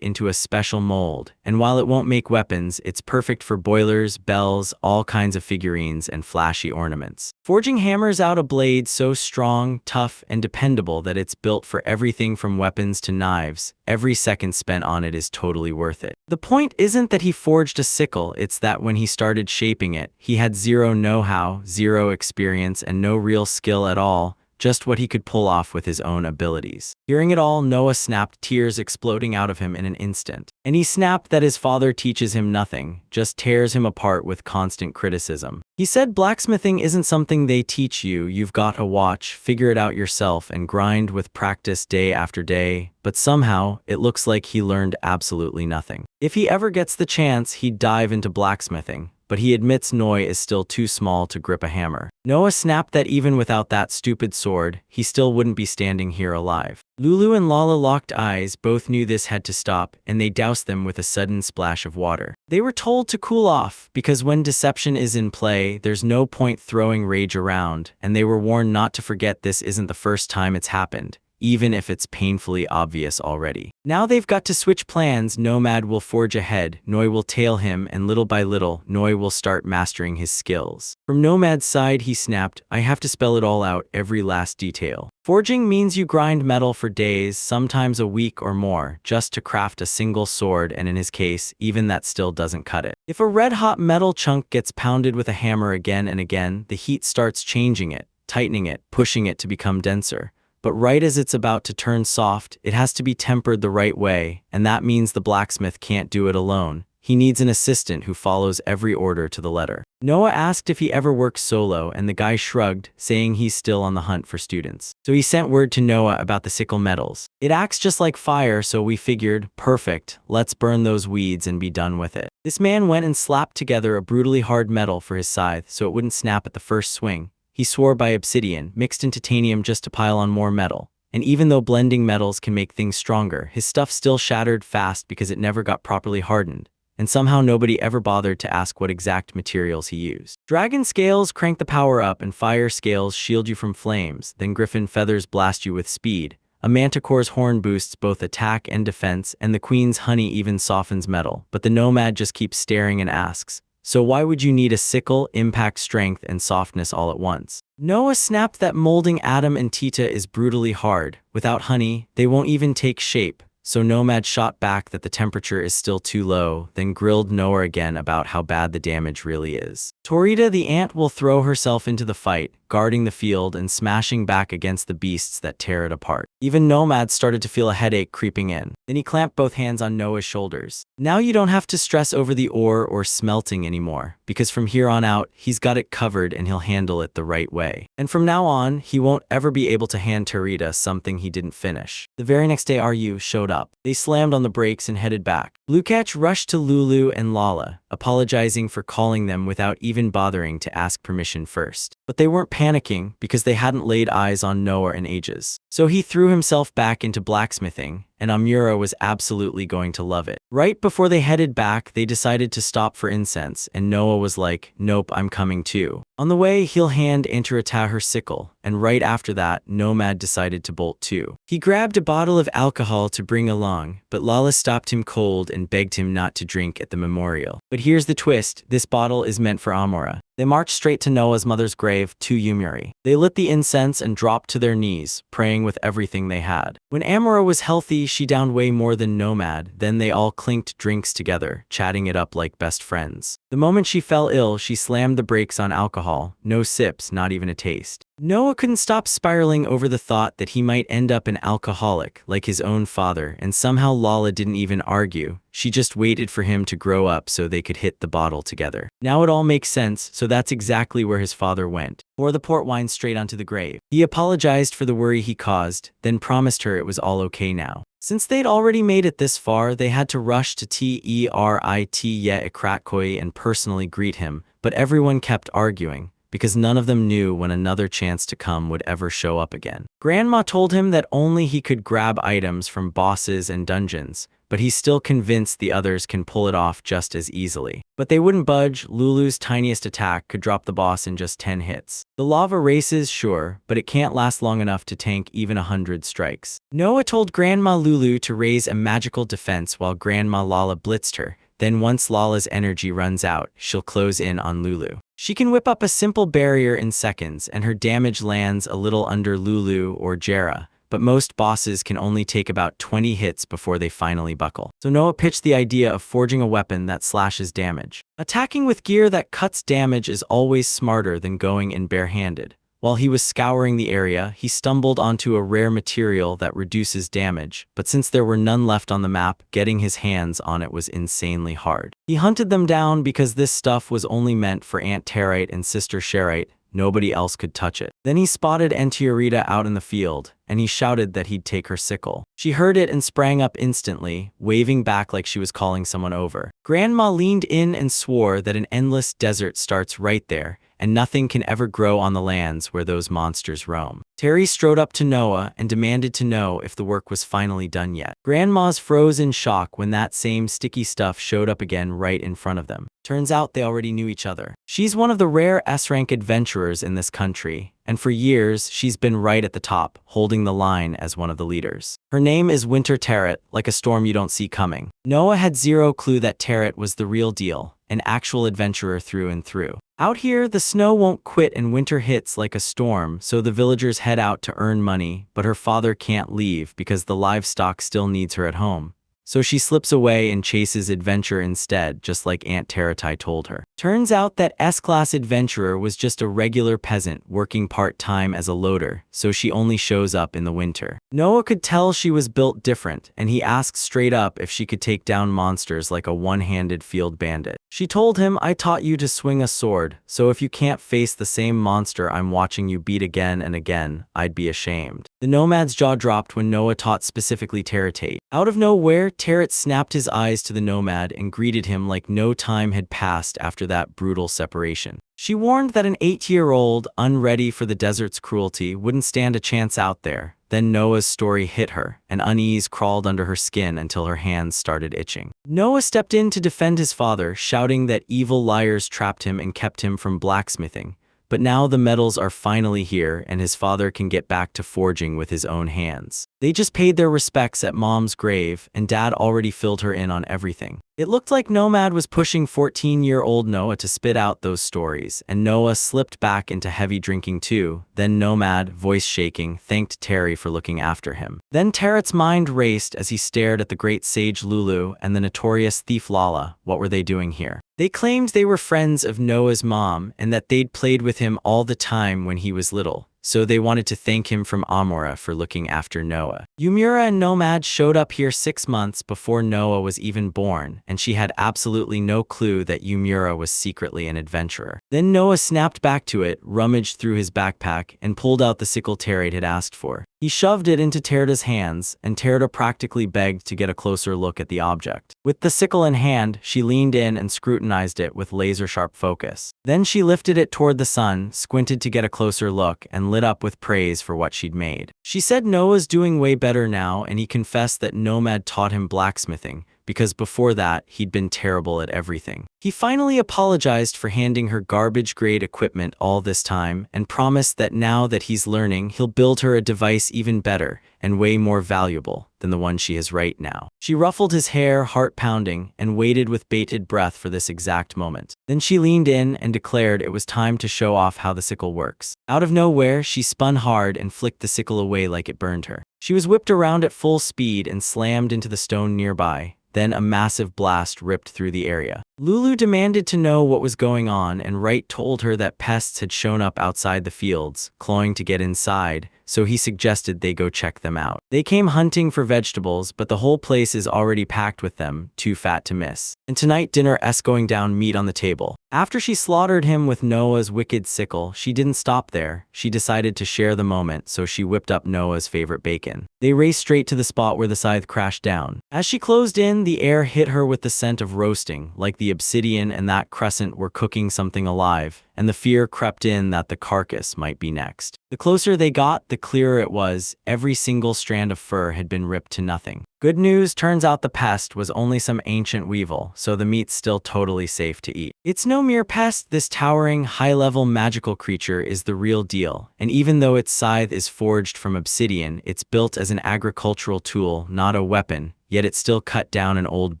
into a special mold, and while it won't make weapons, it's perfect for boilers, bells, all kinds of figurines, and flashy ornaments. Forging hammers out a blade so strong, tough, and dependable that it's built for everything from weapons to knives. Every second spent on it is totally worth it. The point isn't that he forged a sickle, it's that when he started shaping it, he had zero know-how, zero experience, and no real skill at all. Just what he could pull off with his own abilities. Hearing it all, Noah snapped, tears exploding out of him in an instant. And he snapped that his father teaches him nothing, just tears him apart with constant criticism. He said blacksmithing isn't something they teach you, you've got to watch, figure it out yourself, and grind with practice day after day. But somehow, it looks like he learned absolutely nothing. If he ever gets the chance, he'd dive into blacksmithing. But he admits Noi is still too small to grip a hammer. Noah snapped that even without that stupid sword, he still wouldn't be standing here alive. Lulu and Lala locked eyes, both knew this had to stop, and they doused them with a sudden splash of water. They were told to cool off, because when deception is in play, there's no point throwing rage around, and they were warned not to forget this isn't the first time it's happened, even if it's painfully obvious already. Now they've got to switch plans. Nomad will forge ahead, Noi will tail him, and little by little, Noi will start mastering his skills. From Nomad's side, he snapped, I have to spell it all out, every last detail. Forging means you grind metal for days, sometimes a week or more, just to craft a single sword, and in his case, even that still doesn't cut it. If a red-hot metal chunk gets pounded with a hammer again and again, the heat starts changing it, tightening it, pushing it to become denser. But right as it's about to turn soft, it has to be tempered the right way, and that means the blacksmith can't do it alone. He needs an assistant who follows every order to the letter. Noah asked if he ever works solo, and the guy shrugged, saying he's still on the hunt for students. So he sent word to Noah about the sickle metals. It acts just like fire, so we figured, perfect, let's burn those weeds and be done with it. This man went and slapped together a brutally hard metal for his scythe so it wouldn't snap at the first swing. He swore by obsidian, mixed in titanium just to pile on more metal. And even though blending metals can make things stronger, his stuff still shattered fast because it never got properly hardened. And somehow nobody ever bothered to ask what exact materials he used. Dragon scales crank the power up and fire scales shield you from flames, then griffin feathers blast you with speed. A manticore's horn boosts both attack and defense, and the queen's honey even softens metal. But the nomad just keeps staring and asks, so why would you need a sickle, impact strength, and softness all at once? Noah snapped that molding Adam and Tita is brutally hard. Without honey, they won't even take shape. So Nomad shot back that the temperature is still too low, then grilled Noah again about how bad the damage really is. Torita the ant will throw herself into the fight, guarding the field and smashing back against the beasts that tear it apart. Even Nomad started to feel a headache creeping in. Then he clamped both hands on Noah's shoulders. Now you don't have to stress over the ore or smelting anymore, because from here on out, he's got it covered and he'll handle it the right way. And from now on, he won't ever be able to hand Torita something he didn't finish. The very next day RU showed up. They slammed on the brakes and headed back. Bluecatch rushed to Lulu and Lala, apologizing for calling them without even bothering to ask permission first. But they weren't panicking because they hadn't laid eyes on Noah in ages. So he threw himself back into blacksmithing, and Amura was absolutely going to love it. Right before they headed back, they decided to stop for incense, and Noah was like, nope, I'm coming too. On the way, he'll hand Antarata her sickle, and right after that, Nomad decided to bolt too. He grabbed a bottle of alcohol to bring along, but Lala stopped him cold and begged him not to drink at the memorial. But here's the twist, this bottle is meant for Amura. They marched straight to Noah's mother's grave, to Yumuri. They lit the incense and dropped to their knees, praying with everything they had. When Amura was healthy, she downed way more than Nomad, then they all clinked drinks together, chatting it up like best friends. The moment she fell ill, she slammed the brakes on alcohol, no sips, not even a taste. Noah couldn't stop spiraling over the thought that he might end up an alcoholic, like his own father, and somehow Lala didn't even argue. She just waited for him to grow up so they could hit the bottle together. Now it all makes sense, so that's exactly where his father went. Pour the port wine straight onto the grave. He apologized for the worry he caused, then promised her it was all okay now. Since they'd already made it this far, they had to rush to Terit Ikrakoi and personally greet him, but everyone kept arguing, because none of them knew when another chance to come would ever show up again. Grandma told him that only he could grab items from bosses and dungeons, but he's still convinced the others can pull it off just as easily. But they wouldn't budge. Lulu's tiniest attack could drop the boss in just 10 hits. The lava races, sure, but it can't last long enough to tank even 100 strikes. Noah told Grandma Lulu to raise a magical defense while Grandma Lala blitzed her. Then once Lala's energy runs out, she'll close in on Lulu. She can whip up a simple barrier in seconds, and her damage lands a little under Lulu or Jera. But most bosses can only take about 20 hits before they finally buckle. So Noah pitched the idea of forging a weapon that slashes damage. Attacking with gear that cuts damage is always smarter than going in barehanded. While he was scouring the area, he stumbled onto a rare material that reduces damage, but since there were none left on the map, getting his hands on it was insanely hard. He hunted them down because this stuff was only meant for Aunt Terite and Sister Sherite. Nobody else could touch it. Then he spotted Antiorita out in the field, and he shouted that he'd take her sickle. She heard it and sprang up instantly, waving back like she was calling someone over. Grandma leaned in and swore that an endless desert starts right there, and nothing can ever grow on the lands where those monsters roam. Terry strode up to Noah and demanded to know if the work was finally done yet. Grandma's froze in shock when that same sticky stuff showed up again right in front of them. Turns out they already knew each other. She's one of the rare S-rank adventurers in this country, and for years she's been right at the top, holding the line as one of the leaders. Her name is Winter Territ, like a storm you don't see coming. Noah had zero clue that Territ was the real deal, an actual adventurer through and through. Out here, the snow won't quit and winter hits like a storm, so the villagers head out to earn money, but her father can't leave because the livestock still needs her at home. so she slips away and chases adventure instead, just like Aunt Teratai told her. Turns out that S-class adventurer was just a regular peasant working part-time as a loader, so she only shows up in the winter. Noah could tell she was built different, and he asked straight up if she could take down monsters like a one-handed field bandit. She told him, "I taught you to swing a sword, so if you can't face the same monster I'm watching you beat again and again, I'd be ashamed." The nomad's jaw dropped when Noah taught specifically Teratate. Out of nowhere, Tarat snapped his eyes to the nomad and greeted him like no time had passed after that brutal separation. She warned that an 8-year-old, unready for the desert's cruelty, wouldn't stand a chance out there. Then Noah's story hit her, and unease crawled under her skin until her hands started itching. Noah stepped in to defend his father, shouting that evil liars trapped him and kept him from blacksmithing. But now the metals are finally here, and his father can get back to forging with his own hands. They just paid their respects at Mom's grave, and Dad already filled her in on everything. It looked like Nomad was pushing 14-year-old Noah to spit out those stories, and Noah slipped back into heavy drinking too. Then Nomad, voice shaking, thanked Terry for looking after him. Then Tarat's mind raced as he stared at the great sage Lulu and the notorious thief Lala. What were they doing here? They claimed they were friends of Noah's mom and that they'd played with him all the time when he was little. So they wanted to thank him from Amora for looking after Noah. Yumura and Nomad showed up here 6 months before Noah was even born, and she had absolutely no clue that Yumura was secretly an adventurer. Then Noah snapped back to it, rummaged through his backpack, and pulled out the sickle Terate had asked for. He shoved it into Terada's hands, and Terada practically begged to get a closer look at the object. With the sickle in hand, she leaned in and scrutinized it with laser-sharp focus. Then she lifted it toward the sun, squinted to get a closer look, and lit up with praise for what she'd made. She said Noah's doing way better now, and he confessed that Nomad taught him blacksmithing, because before that, he'd been terrible at everything. He finally apologized for handing her garbage-grade equipment all this time and promised that now that he's learning, he'll build her a device even better and way more valuable than the one she has right now. She ruffled his hair, heart pounding, and waited with bated breath for this exact moment. Then she leaned in and declared it was time to show off how the sickle works. Out of nowhere, she spun hard and flicked the sickle away like it burned her. She was whipped around at full speed and slammed into the stone nearby. Then a massive blast ripped through the area. Lulu demanded to know what was going on, and Wright told her that pests had shown up outside the fields, clawing to get inside, so he suggested they go check them out. They came hunting for vegetables, but the whole place is already packed with them, too fat to miss. And tonight dinner's going down, meat on the table. After she slaughtered him with Noah's wicked sickle, she didn't stop there. She decided to share the moment, so she whipped up Noah's favorite bacon. They raced straight to the spot where the scythe crashed down. As she closed in, the air hit her with the scent of roasting, like the obsidian and that crescent were cooking something alive, and the fear crept in that the carcass might be next. The closer they got, the clearer it was. Every single strand of fur had been ripped to nothing. Good news, turns out the pest was only some ancient weevil, so the meat's still totally safe to eat. It's no mere pest, this towering, high-level magical creature is the real deal, and even though its scythe is forged from obsidian, it's built as an agricultural tool, not a weapon, yet it still cut down an old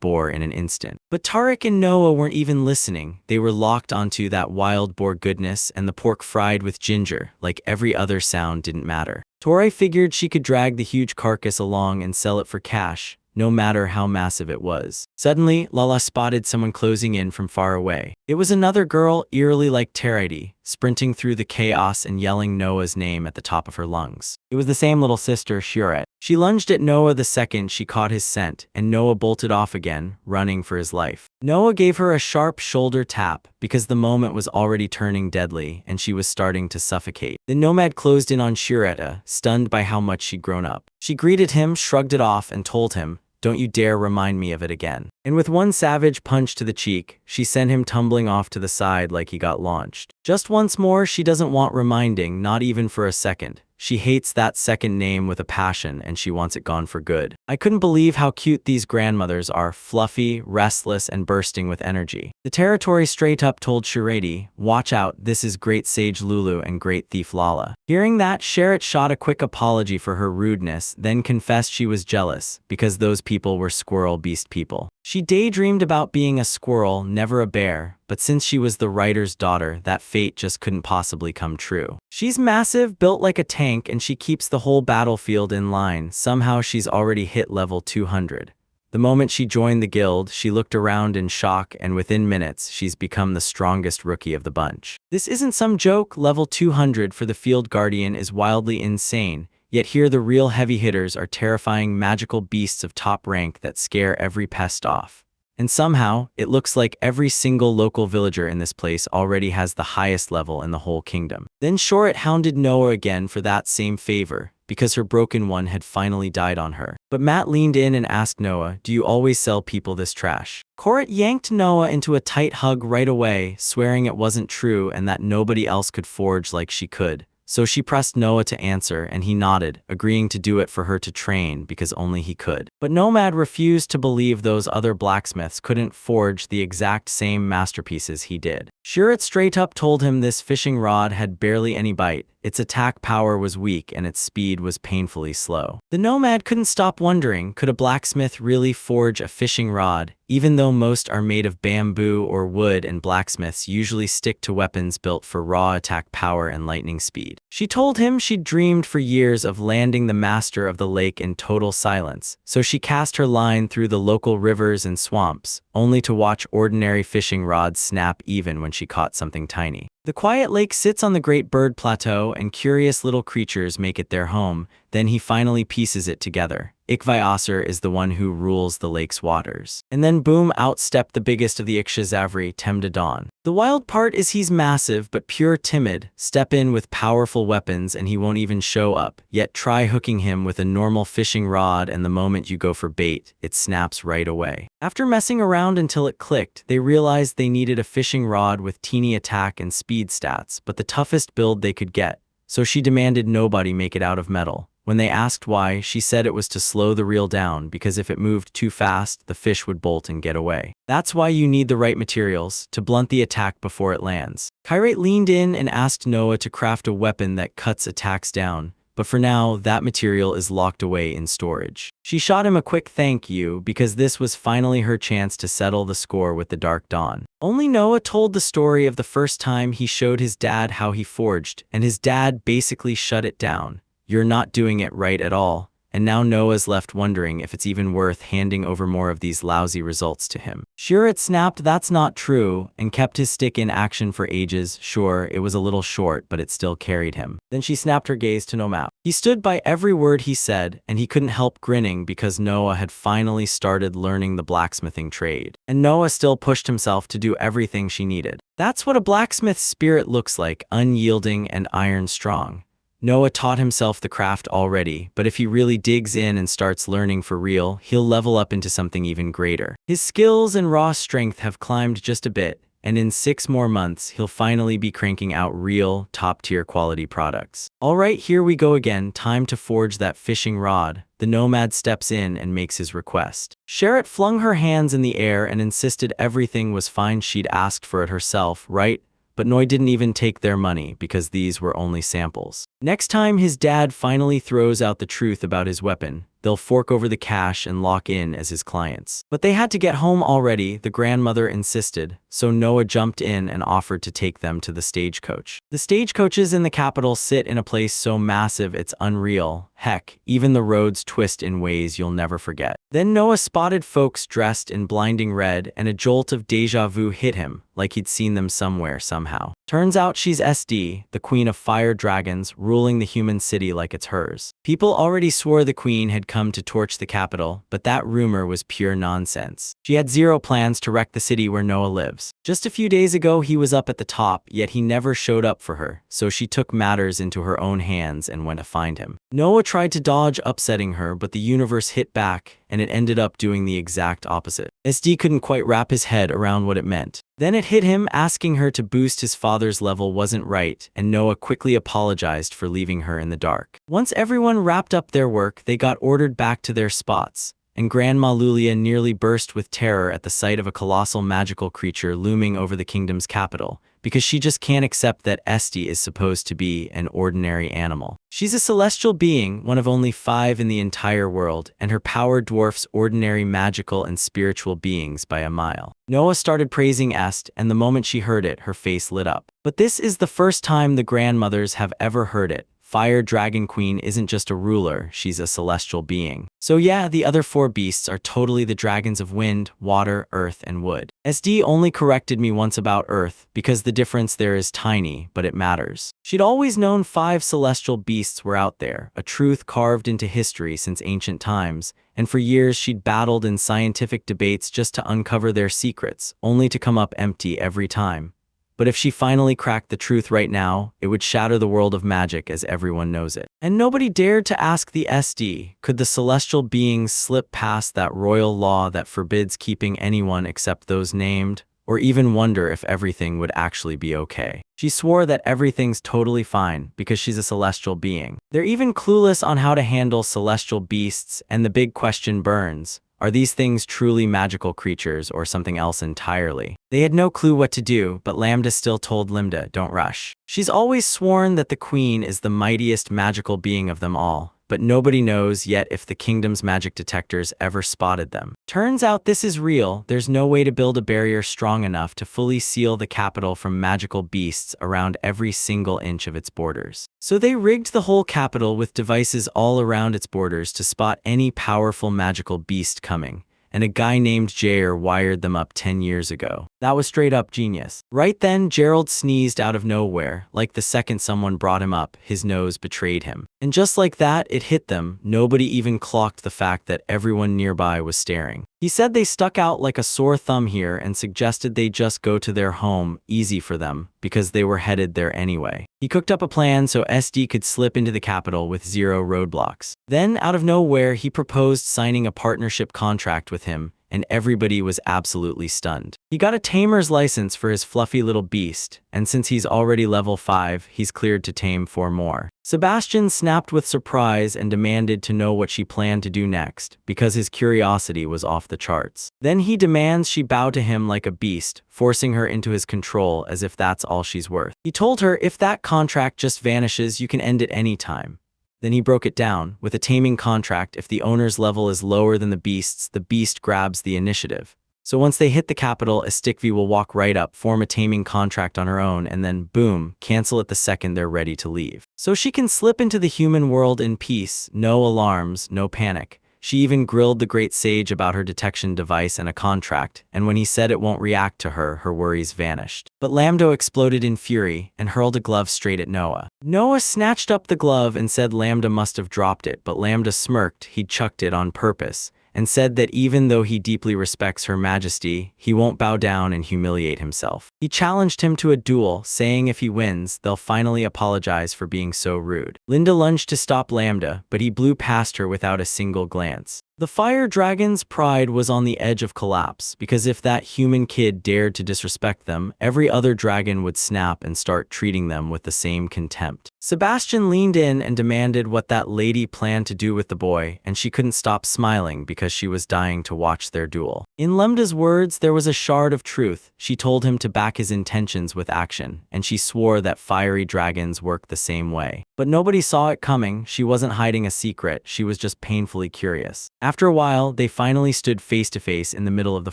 boar in an instant. But Tariq and Noah weren't even listening. They were locked onto that wild boar goodness, and the pork fried with ginger, like every other sound didn't matter. Tori figured she could drag the huge carcass along and sell it for cash, no matter how massive it was. Suddenly, Lala spotted someone closing in from far away. It was another girl, eerily like Terity, sprinting through the chaos and yelling Noah's name at the top of her lungs. It was the same little sister, Shuret. She lunged at Noah the second she caught his scent, and Noah bolted off again, running for his life. Noah gave her a sharp shoulder tap, because the moment was already turning deadly, and she was starting to suffocate. The nomad closed in on Shureta, stunned by how much she'd grown up. She greeted him, shrugged it off, and told him, "Don't you dare remind me of it again." And with one savage punch to the cheek, she sent him tumbling off to the side like he got launched. Just once more, she doesn't want reminding, not even for a second. She hates that second name with a passion, and she wants it gone for good. I couldn't believe how cute these grandmothers are, fluffy, restless, and bursting with energy. The territory straight up told Shirati, "Watch out, this is Great Sage Lulu and Great Thief Lala." Hearing that, Sherrit shot a quick apology for her rudeness, then confessed she was jealous, because those people were squirrel beast people. She daydreamed about being a squirrel, never a bear, but since she was the writer's daughter, that fate just couldn't possibly come true. She's massive, built like a tank, and she keeps the whole battlefield in line. Somehow she's already hit level 200. The moment she joined the guild, she looked around in shock, and within minutes, she's become the strongest rookie of the bunch. This isn't some joke. Level 200 for the Field Guardian is wildly insane, yet here the real heavy hitters are terrifying magical beasts of top rank that scare every pest off. And somehow, it looks like every single local villager in this place already has the highest level in the whole kingdom. Then Shoret hounded Noah again for that same favor, because her broken one had finally died on her. But Matt leaned in and asked Noah, "Do you always sell people this trash?" Koret yanked Noah into a tight hug right away, swearing it wasn't true and that nobody else could forge like she could. So she pressed Noah to answer, and he nodded, agreeing to do it for her to train because only he could. But Nomad refused to believe those other blacksmiths couldn't forge the exact same masterpieces he did. Shuret straight up told him this fishing rod had barely any bite, its attack power was weak, and its speed was painfully slow. The Nomad couldn't stop wondering, could a blacksmith really forge a fishing rod, even though most are made of bamboo or wood and blacksmiths usually stick to weapons built for raw attack power and lightning speed. She told him she'd dreamed for years of landing the master of the lake in total silence, so she cast her line through the local rivers and swamps, only to watch ordinary fishing rods snap even when she caught something tiny. The quiet lake sits on the Great Bird Plateau, and curious little creatures make it their home. Then he finally pieces it together. Ikvyasur is the one who rules the lake's waters. And then boom, out stepped the biggest of the Ikshazavri, Temdadon. The wild part is he's massive but pure timid. Step in with powerful weapons and he won't even show up. Yet try hooking him with a normal fishing rod and the moment you go for bait, it snaps right away. After messing around until it clicked, they realized they needed a fishing rod with teeny attack and speed stats, but the toughest build they could get. So she demanded nobody make it out of metal. When they asked why, she said it was to slow the reel down because if it moved too fast, the fish would bolt and get away. That's why you need the right materials, to blunt the attack before it lands. Kyrate leaned in and asked Noah to craft a weapon that cuts attacks down, but for now, that material is locked away in storage. She shot him a quick thank you because this was finally her chance to settle the score with the Dark Dawn. Only Noah told the story of the first time he showed his dad how he forged, and his dad basically shut it down. "You're not doing it right at all." And now Noah's left wondering if it's even worth handing over more of these lousy results to him. Shuret snapped, "That's not true," and kept his stick in action for ages. Sure, it was a little short, but it still carried him. Then she snapped her gaze to Nomad. He stood by every word he said, and he couldn't help grinning because Noah had finally started learning the blacksmithing trade. And Noah still pushed himself to do everything she needed. That's what a blacksmith's spirit looks like, unyielding and iron strong. Noah taught himself the craft already, but if he really digs in and starts learning for real, he'll level up into something even greater. His skills and raw strength have climbed just a bit, and in 6 more months, he'll finally be cranking out real, top-tier quality products. Alright, here we go again, time to forge that fishing rod. The Nomad steps in and makes his request. Shuret flung her hands in the air and insisted everything was fine. She'd asked for it herself, right? But Noi didn't even take their money because these were only samples. Next time his dad finally throws out the truth about his weapon, they'll fork over the cash and lock in as his clients. But they had to get home already, the grandmother insisted, so Noah jumped in and offered to take them to the stagecoach. The stagecoaches in the capital sit in a place so massive it's unreal. Heck, even the roads twist in ways you'll never forget. Then Noah spotted folks dressed in blinding red, and a jolt of deja vu hit him, like he'd seen them somewhere somehow. Turns out she's SD, the queen of fire dragons, ruling the human city like it's hers. People already swore the queen had come to torch the capital, but that rumor was pure nonsense. She had zero plans to wreck the city where Noah lives. Just a few days ago he was up at the top, yet he never showed up for her, so she took matters into her own hands and went to find him. Noah tried to dodge upsetting her, but the universe hit back, and it ended up doing the exact opposite. SD couldn't quite wrap his head around what it meant. Then it hit him, asking her to boost his father's level wasn't right, and Noah quickly apologized for leaving her in the dark. Once everyone wrapped up their work, they got ordered back to their spots, and Grandma Lulia nearly burst with terror at the sight of a colossal magical creature looming over the kingdom's capital, because she just can't accept that Esti is supposed to be an ordinary animal. She's a celestial being, one of only 5 in the entire world, and her power dwarfs ordinary magical and spiritual beings by a mile. Noah started praising Est, and the moment she heard it, her face lit up. But this is the first time the grandmothers have ever heard it. Fire Dragon Queen isn't just a ruler, she's a celestial being. So yeah, the other 4 beasts are totally the dragons of wind, water, earth, and wood. SD only corrected me once about earth, because the difference there is tiny, but it matters. She'd always known 5 celestial beasts were out there, a truth carved into history since ancient times, and for years she'd battled in scientific debates just to uncover their secrets, only to come up empty every time. But if she finally cracked the truth right now, it would shatter the world of magic as everyone knows it. And nobody dared to ask the SD, could the celestial beings slip past that royal law that forbids keeping anyone except those named, or even wonder if everything would actually be okay. She swore that everything's totally fine because she's a celestial being. They're even clueless on how to handle celestial beasts, and the big question burns. Are these things truly magical creatures or something else entirely? They had no clue what to do, but Lambda still told Lambda, don't rush. She's always sworn that the queen is the mightiest magical being of them all, but nobody knows yet if the kingdom's magic detectors ever spotted them. Turns out this is real. There's no way to build a barrier strong enough to fully seal the capital from magical beasts around every single inch of its borders. So they rigged the whole capital with devices all around its borders to spot any powerful magical beast coming. And a guy named Jair wired them up 10 years ago. That was straight up genius. Right then, Gerald sneezed out of nowhere, like the second someone brought him up, his nose betrayed him. And just like that, it hit them. Nobody even clocked the fact that everyone nearby was staring. He said they stuck out like a sore thumb here and suggested they just go to their home, easy for them, because they were headed there anyway. He cooked up a plan so SD could slip into the capital with 0 roadblocks. Then, out of nowhere, he proposed signing a partnership contract with him, and everybody was absolutely stunned. He got a tamer's license for his fluffy little beast, and since he's already level 5, he's cleared to tame 4 more. Sebastian snapped with surprise and demanded to know what she planned to do next, because his curiosity was off the charts. Then he demands she bow to him like a beast, forcing her into his control as if that's all she's worth. He told her if that contract just vanishes, you can end it any time. Then he broke it down. With a taming contract, if the owner's level is lower than the beast grabs the initiative. So once they hit the capital, Estikvi will walk right up, form a taming contract on her own, and then, boom, cancel it the second they're ready to leave. So she can slip into the human world in peace, no alarms, no panic. She even grilled the great sage about her detection device and a contract, and when he said it won't react to her, her worries vanished. But Lambda exploded in fury and hurled a glove straight at Noah. Noah snatched up the glove and said Lambda must have dropped it, but Lambda smirked he'd chucked it on purpose, and said that even though he deeply respects Her Majesty, he won't bow down and humiliate himself. He challenged him to a duel, saying if he wins, they'll finally apologize for being so rude. Linda lunged to stop Lambda, but he blew past her without a single glance. The fire dragon's pride was on the edge of collapse, because if that human kid dared to disrespect them, every other dragon would snap and start treating them with the same contempt. Sebastian leaned in and demanded what that lady planned to do with the boy, and she couldn't stop smiling because she was dying to watch their duel. In Lambda's words, there was a shard of truth. She told him to back his intentions with action, and she swore that fiery dragons work the same way. But nobody saw it coming. She wasn't hiding a secret, she was just painfully curious. After a while, they finally stood face to face in the middle of the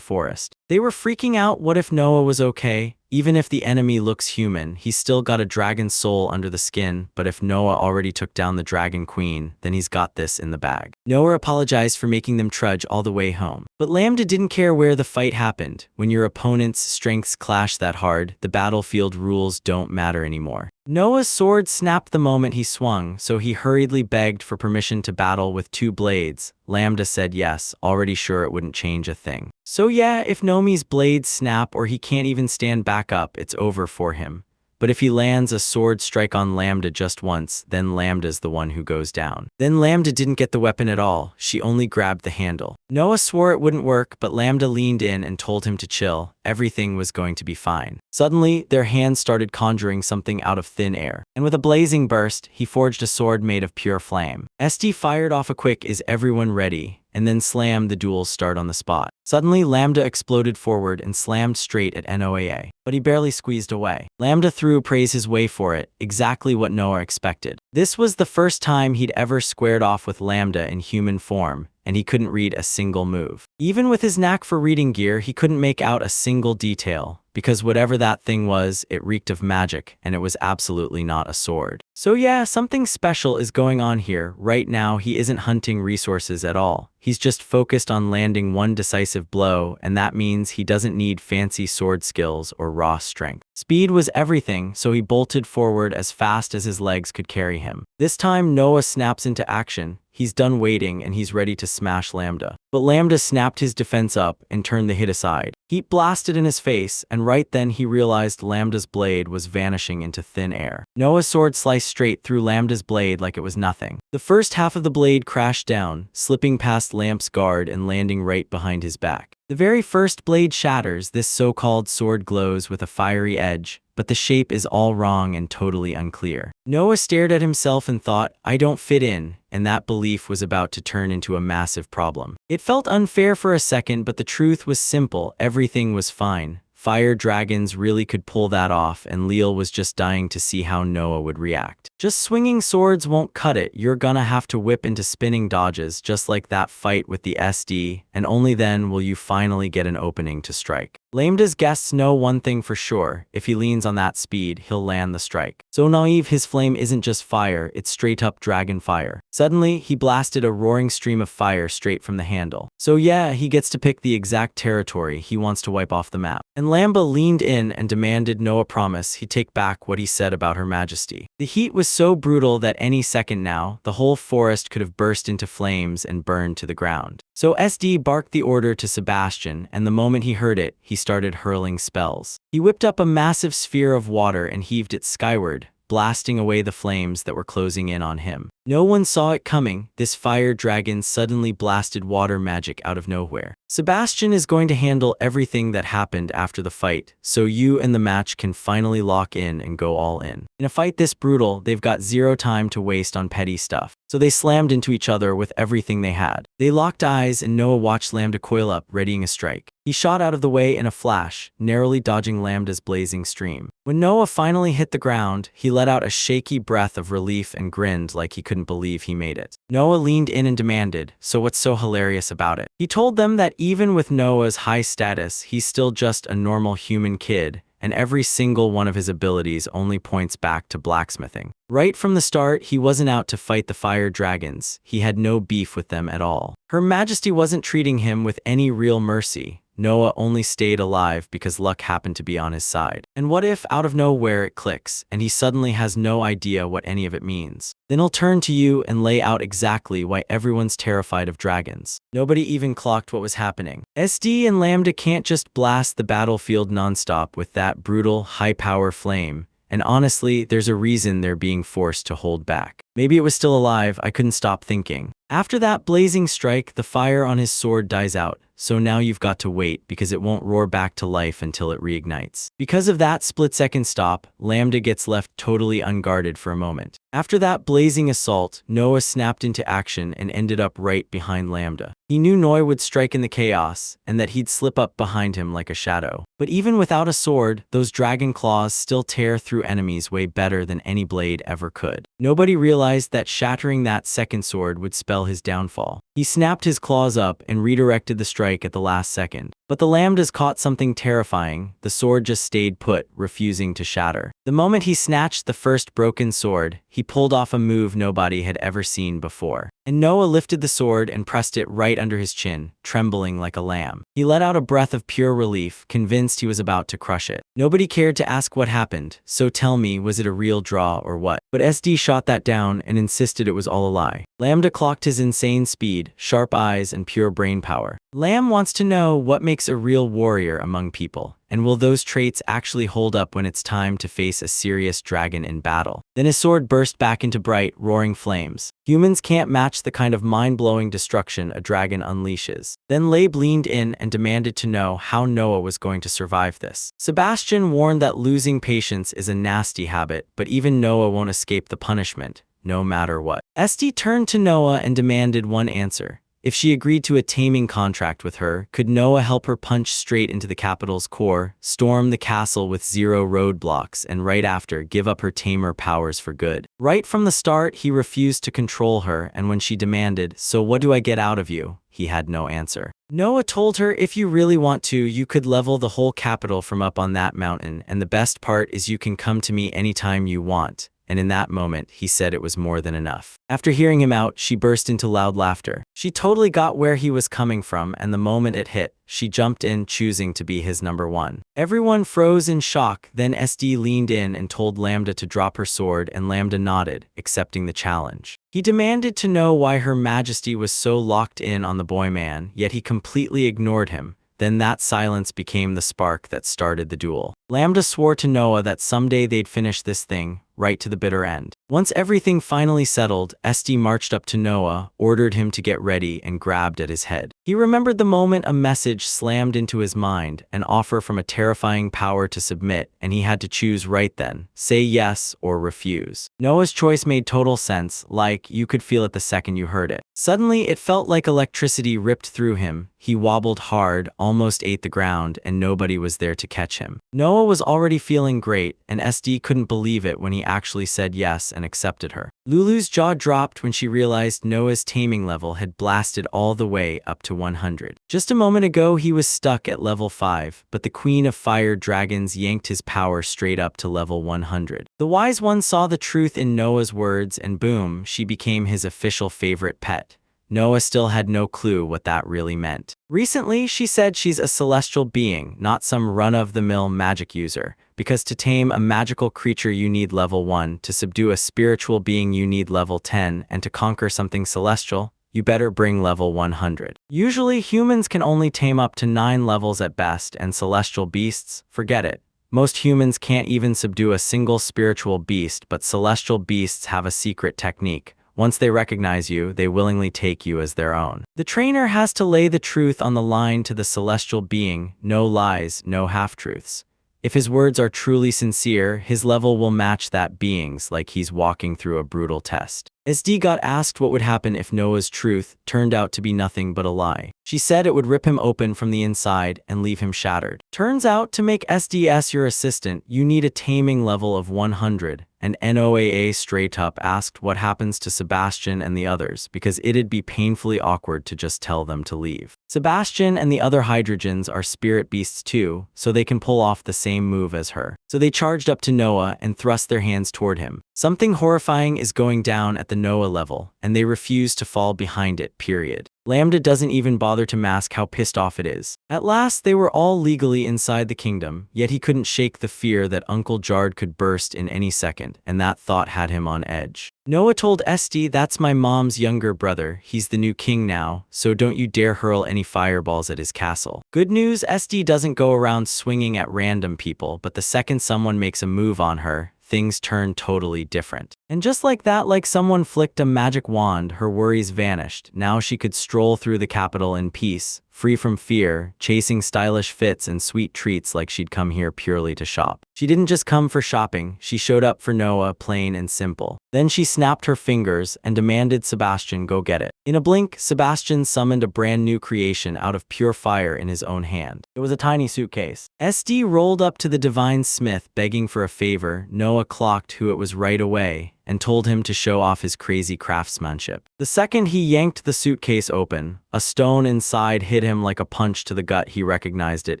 forest. They were freaking out. What if Noah was okay? Even if the enemy looks human, he's still got a dragon soul under the skin, but if Noah already took down the dragon queen, then he's got this in the bag. Noah apologized for making them trudge all the way home. But Lambda didn't care where the fight happened. When your opponent's strengths clash that hard, the battlefield rules don't matter anymore. Noah's sword snapped the moment he swung, so he hurriedly begged for permission to battle with 2 blades. Lambda said yes, already sure it wouldn't change a thing. So yeah, if Nomi's blades snap or he can't even stand back up, it's over for him. But if he lands a sword strike on Lambda just once, then Lambda's the one who goes down. Then Lambda didn't get the weapon at all, she only grabbed the handle. Noah swore it wouldn't work, but Lambda leaned in and told him to chill, everything was going to be fine. Suddenly, their hands started conjuring something out of thin air, and with a blazing burst, he forged a sword made of pure flame. SD fired off a quick "Is everyone ready?" and then slammed the duel's start on the spot. Suddenly, Lambda exploded forward and slammed straight at Noah, but he barely squeezed away. Lambda threw praise his way for it, exactly what Noah expected. This was the first time he'd ever squared off with Lambda in human form, and he couldn't read a single move. Even with his knack for reading gear, he couldn't make out a single detail, because whatever that thing was, it reeked of magic, and it was absolutely not a sword. So yeah, something special is going on here. Right now, he isn't hunting resources at all. He's just focused on landing one decisive blow, and that means he doesn't need fancy sword skills or raw strength. Speed was everything, so he bolted forward as fast as his legs could carry him. This time, Noah snaps into action. He's done waiting and he's ready to smash Lambda. But Lambda snapped his defense up and turned the hit aside. Heat blasted in his face, and right then he realized Lambda's blade was vanishing into thin air. Noah's sword sliced straight through Lambda's blade like it was nothing. The first half of the blade crashed down, slipping past Lamp's guard and landing right behind his back. The very first blade shatters. This so-called sword glows with a fiery edge, but the shape is all wrong and totally unclear. Noah stared at himself and thought, I don't fit in, and that belief was about to turn into a massive problem. It felt unfair for a second, but the truth was simple. Everything was fine. Fire dragons really could pull that off, and Leal was just dying to see how Noah would react. Just swinging swords won't cut it. You're gonna have to whip into spinning dodges, just like that fight with the SD, and only then will you finally get an opening to strike. Lambda's guests know one thing for sure: if he leans on that speed, he'll land the strike. So naive, his flame isn't just fire, it's straight up dragon fire. Suddenly, he blasted a roaring stream of fire straight from the handle. So yeah, he gets to pick the exact territory he wants to wipe off the map. And Lambda leaned in and demanded Noah promise he'd take back what he said about Her Majesty. The heat was so brutal that any second now, the whole forest could have burst into flames and burned to the ground. So SD barked the order to Sebastian, and the moment he heard it, he started hurling spells. He whipped up a massive sphere of water and heaved it skyward, blasting away the flames that were closing in on him. No one saw it coming. This fire dragon suddenly blasted water magic out of nowhere. Sebastian is going to handle everything that happened after the fight, so you and the match can finally lock in and go all in. In a fight this brutal, they've got zero time to waste on petty stuff. So they slammed into each other with everything they had. They locked eyes and Noah watched Lambda coil up, readying a strike. He shot out of the way in a flash, narrowly dodging Lambda's blazing stream. When Noah finally hit the ground, he let out a shaky breath of relief and grinned like he couldn't believe he made it. Noah leaned in and demanded, so what's so hilarious about it? He told them that even with Noah's high status, he's still just a normal human kid, and every single one of his abilities only points back to blacksmithing. Right from the start, he wasn't out to fight the fire dragons. He had no beef with them at all. Her Majesty wasn't treating him with any real mercy. Noah only stayed alive because luck happened to be on his side. And what if, out of nowhere, it clicks, and he suddenly has no idea what any of it means? Then he'll turn to you and lay out exactly why everyone's terrified of dragons. Nobody even clocked what was happening. SD and Lambda can't just blast the battlefield nonstop with that brutal, high-power flame. And honestly, there's a reason they're being forced to hold back. Maybe it was still alive, I couldn't stop thinking. After that blazing strike, the fire on his sword dies out, so now you've got to wait because it won't roar back to life until it reignites. Because of that split-second stop, Lambda gets left totally unguarded for a moment. After that blazing assault, Noah snapped into action and ended up right behind Lambda. He knew Noah would strike in the chaos, and that he'd slip up behind him like a shadow. But even without a sword, those dragon claws still tear through enemies way better than any blade ever could. Nobody realized that shattering that second sword would spell his downfall. He snapped his claws up and redirected the strike at the last second. But the Lambdas caught something terrifying. The sword just stayed put, refusing to shatter. The moment he snatched the first broken sword, he pulled off a move nobody had ever seen before. And Noah lifted the sword and pressed it right under his chin, trembling like a lamb. He let out a breath of pure relief, convinced he was about to crush it. Nobody cared to ask what happened, so tell me, was it a real draw or what? But SD shot that down and insisted it was all a lie. Lambda clocked his insane speed, sharp eyes, and pure brain power. Lamb wants to know what makes a real warrior among people, and will those traits actually hold up when it's time to face a serious dragon in battle? Then his sword burst back into bright, roaring flames. Humans can't match the kind of mind-blowing destruction a dragon unleashes. Then Labe leaned in and demanded to know how Noah was going to survive this. Sebastian warned that losing patience is a nasty habit, but even Noah won't escape the punishment, no matter what. SD turned to Noah and demanded one answer. If she agreed to a taming contract with her, could Noah help her punch straight into the capital's core, storm the castle with zero roadblocks, and right after, give up her tamer powers for good? Right from the start, he refused to control her, and when she demanded, "So what do I get out of you?" he had no answer. Noah told her, if you really want to, you could level the whole capital from up on that mountain, and the best part is you can come to me anytime you want. and in that moment, he said it was more than enough. After hearing him out, she burst into loud laughter. She totally got where he was coming from, and the moment it hit, she jumped in, choosing to be his number one. Everyone froze in shock, then SD leaned in and told Lambda to drop her sword, and Lambda nodded, accepting the challenge. He demanded to know why Her Majesty was so locked in on the boy man, yet he completely ignored him. Then that silence became the spark that started the duel. Lambda swore to Noah that someday they'd finish this thing, right to the bitter end. Once everything finally settled, SD marched up to Noah, ordered him to get ready, and grabbed at his head. He remembered the moment a message slammed into his mind, an offer from a terrifying power to submit, and he had to choose right then, say yes or refuse. Noah's choice made total sense, like you could feel it the second you heard it. Suddenly, it felt like electricity ripped through him. He wobbled hard, almost ate the ground, and nobody was there to catch him. Noah was already feeling great, and SD couldn't believe it when he actually said yes and accepted her. Lulu's jaw dropped when she realized Noah's taming level had blasted all the way up to 100. Just a moment ago, he was stuck at level 5, but the Queen of Fire Dragons yanked his power straight up to level 100. The Wise One saw the truth in Noah's words, and boom, she became his official favorite pet. Noah still had no clue what that really meant. Recently, she said she's a celestial being, not some run-of-the-mill magic user, because to tame a magical creature you need level 1, to subdue a spiritual being you need level 10, and to conquer something celestial, you better bring level 100. Usually, humans can only tame up to 9 levels at best, and celestial beasts, forget it. Most humans can't even subdue a single spiritual beast, but celestial beasts have a secret technique. Once they recognize you, they willingly take you as their own. The trainer has to lay the truth on the line to the celestial being, no lies, no half-truths. If his words are truly sincere, his level will match that being's, like he's walking through a brutal test. SD got asked what would happen if Noah's truth turned out to be nothing but a lie. She said it would rip him open from the inside and leave him shattered. Turns out, to make SDS your assistant, you need a taming level of 100, and NOAA straight up asked what happens to Sebastian and the others, because it'd be painfully awkward to just tell them to leave. Sebastian and the other hydrogens are spirit beasts too, so they can pull off the same move as her. So they charged up to Noah and thrust their hands toward him. Something horrifying is going down at the Noah level, and they refuse to fall behind it, period. Lambda doesn't even bother to mask how pissed off it is. At last, they were all legally inside the kingdom, yet he couldn't shake the fear that Uncle Jard could burst in any second, and that thought had him on edge. Noah told SD, "That's my mom's younger brother, he's the new king now, so don't you dare hurl any fireballs at his castle." Good news, SD doesn't go around swinging at random people, but the second someone makes a move on her, things turn totally different. And just like that, like someone flicked a magic wand, her worries vanished. Now she could stroll through the capital in peace, free from fear, chasing stylish fits and sweet treats like she'd come here purely to shop. She didn't just come for shopping, she showed up for Noah, plain and simple. Then she snapped her fingers and demanded Sebastian go get it. In a blink, Sebastian summoned a brand new creation out of pure fire in his own hand. It was a tiny suitcase. SD rolled up to the divine smith begging for a favor. Noah clocked who it was right away and told him to show off his crazy craftsmanship. The second he yanked the suitcase open, a stone inside hit him like a punch to the gut. He recognized it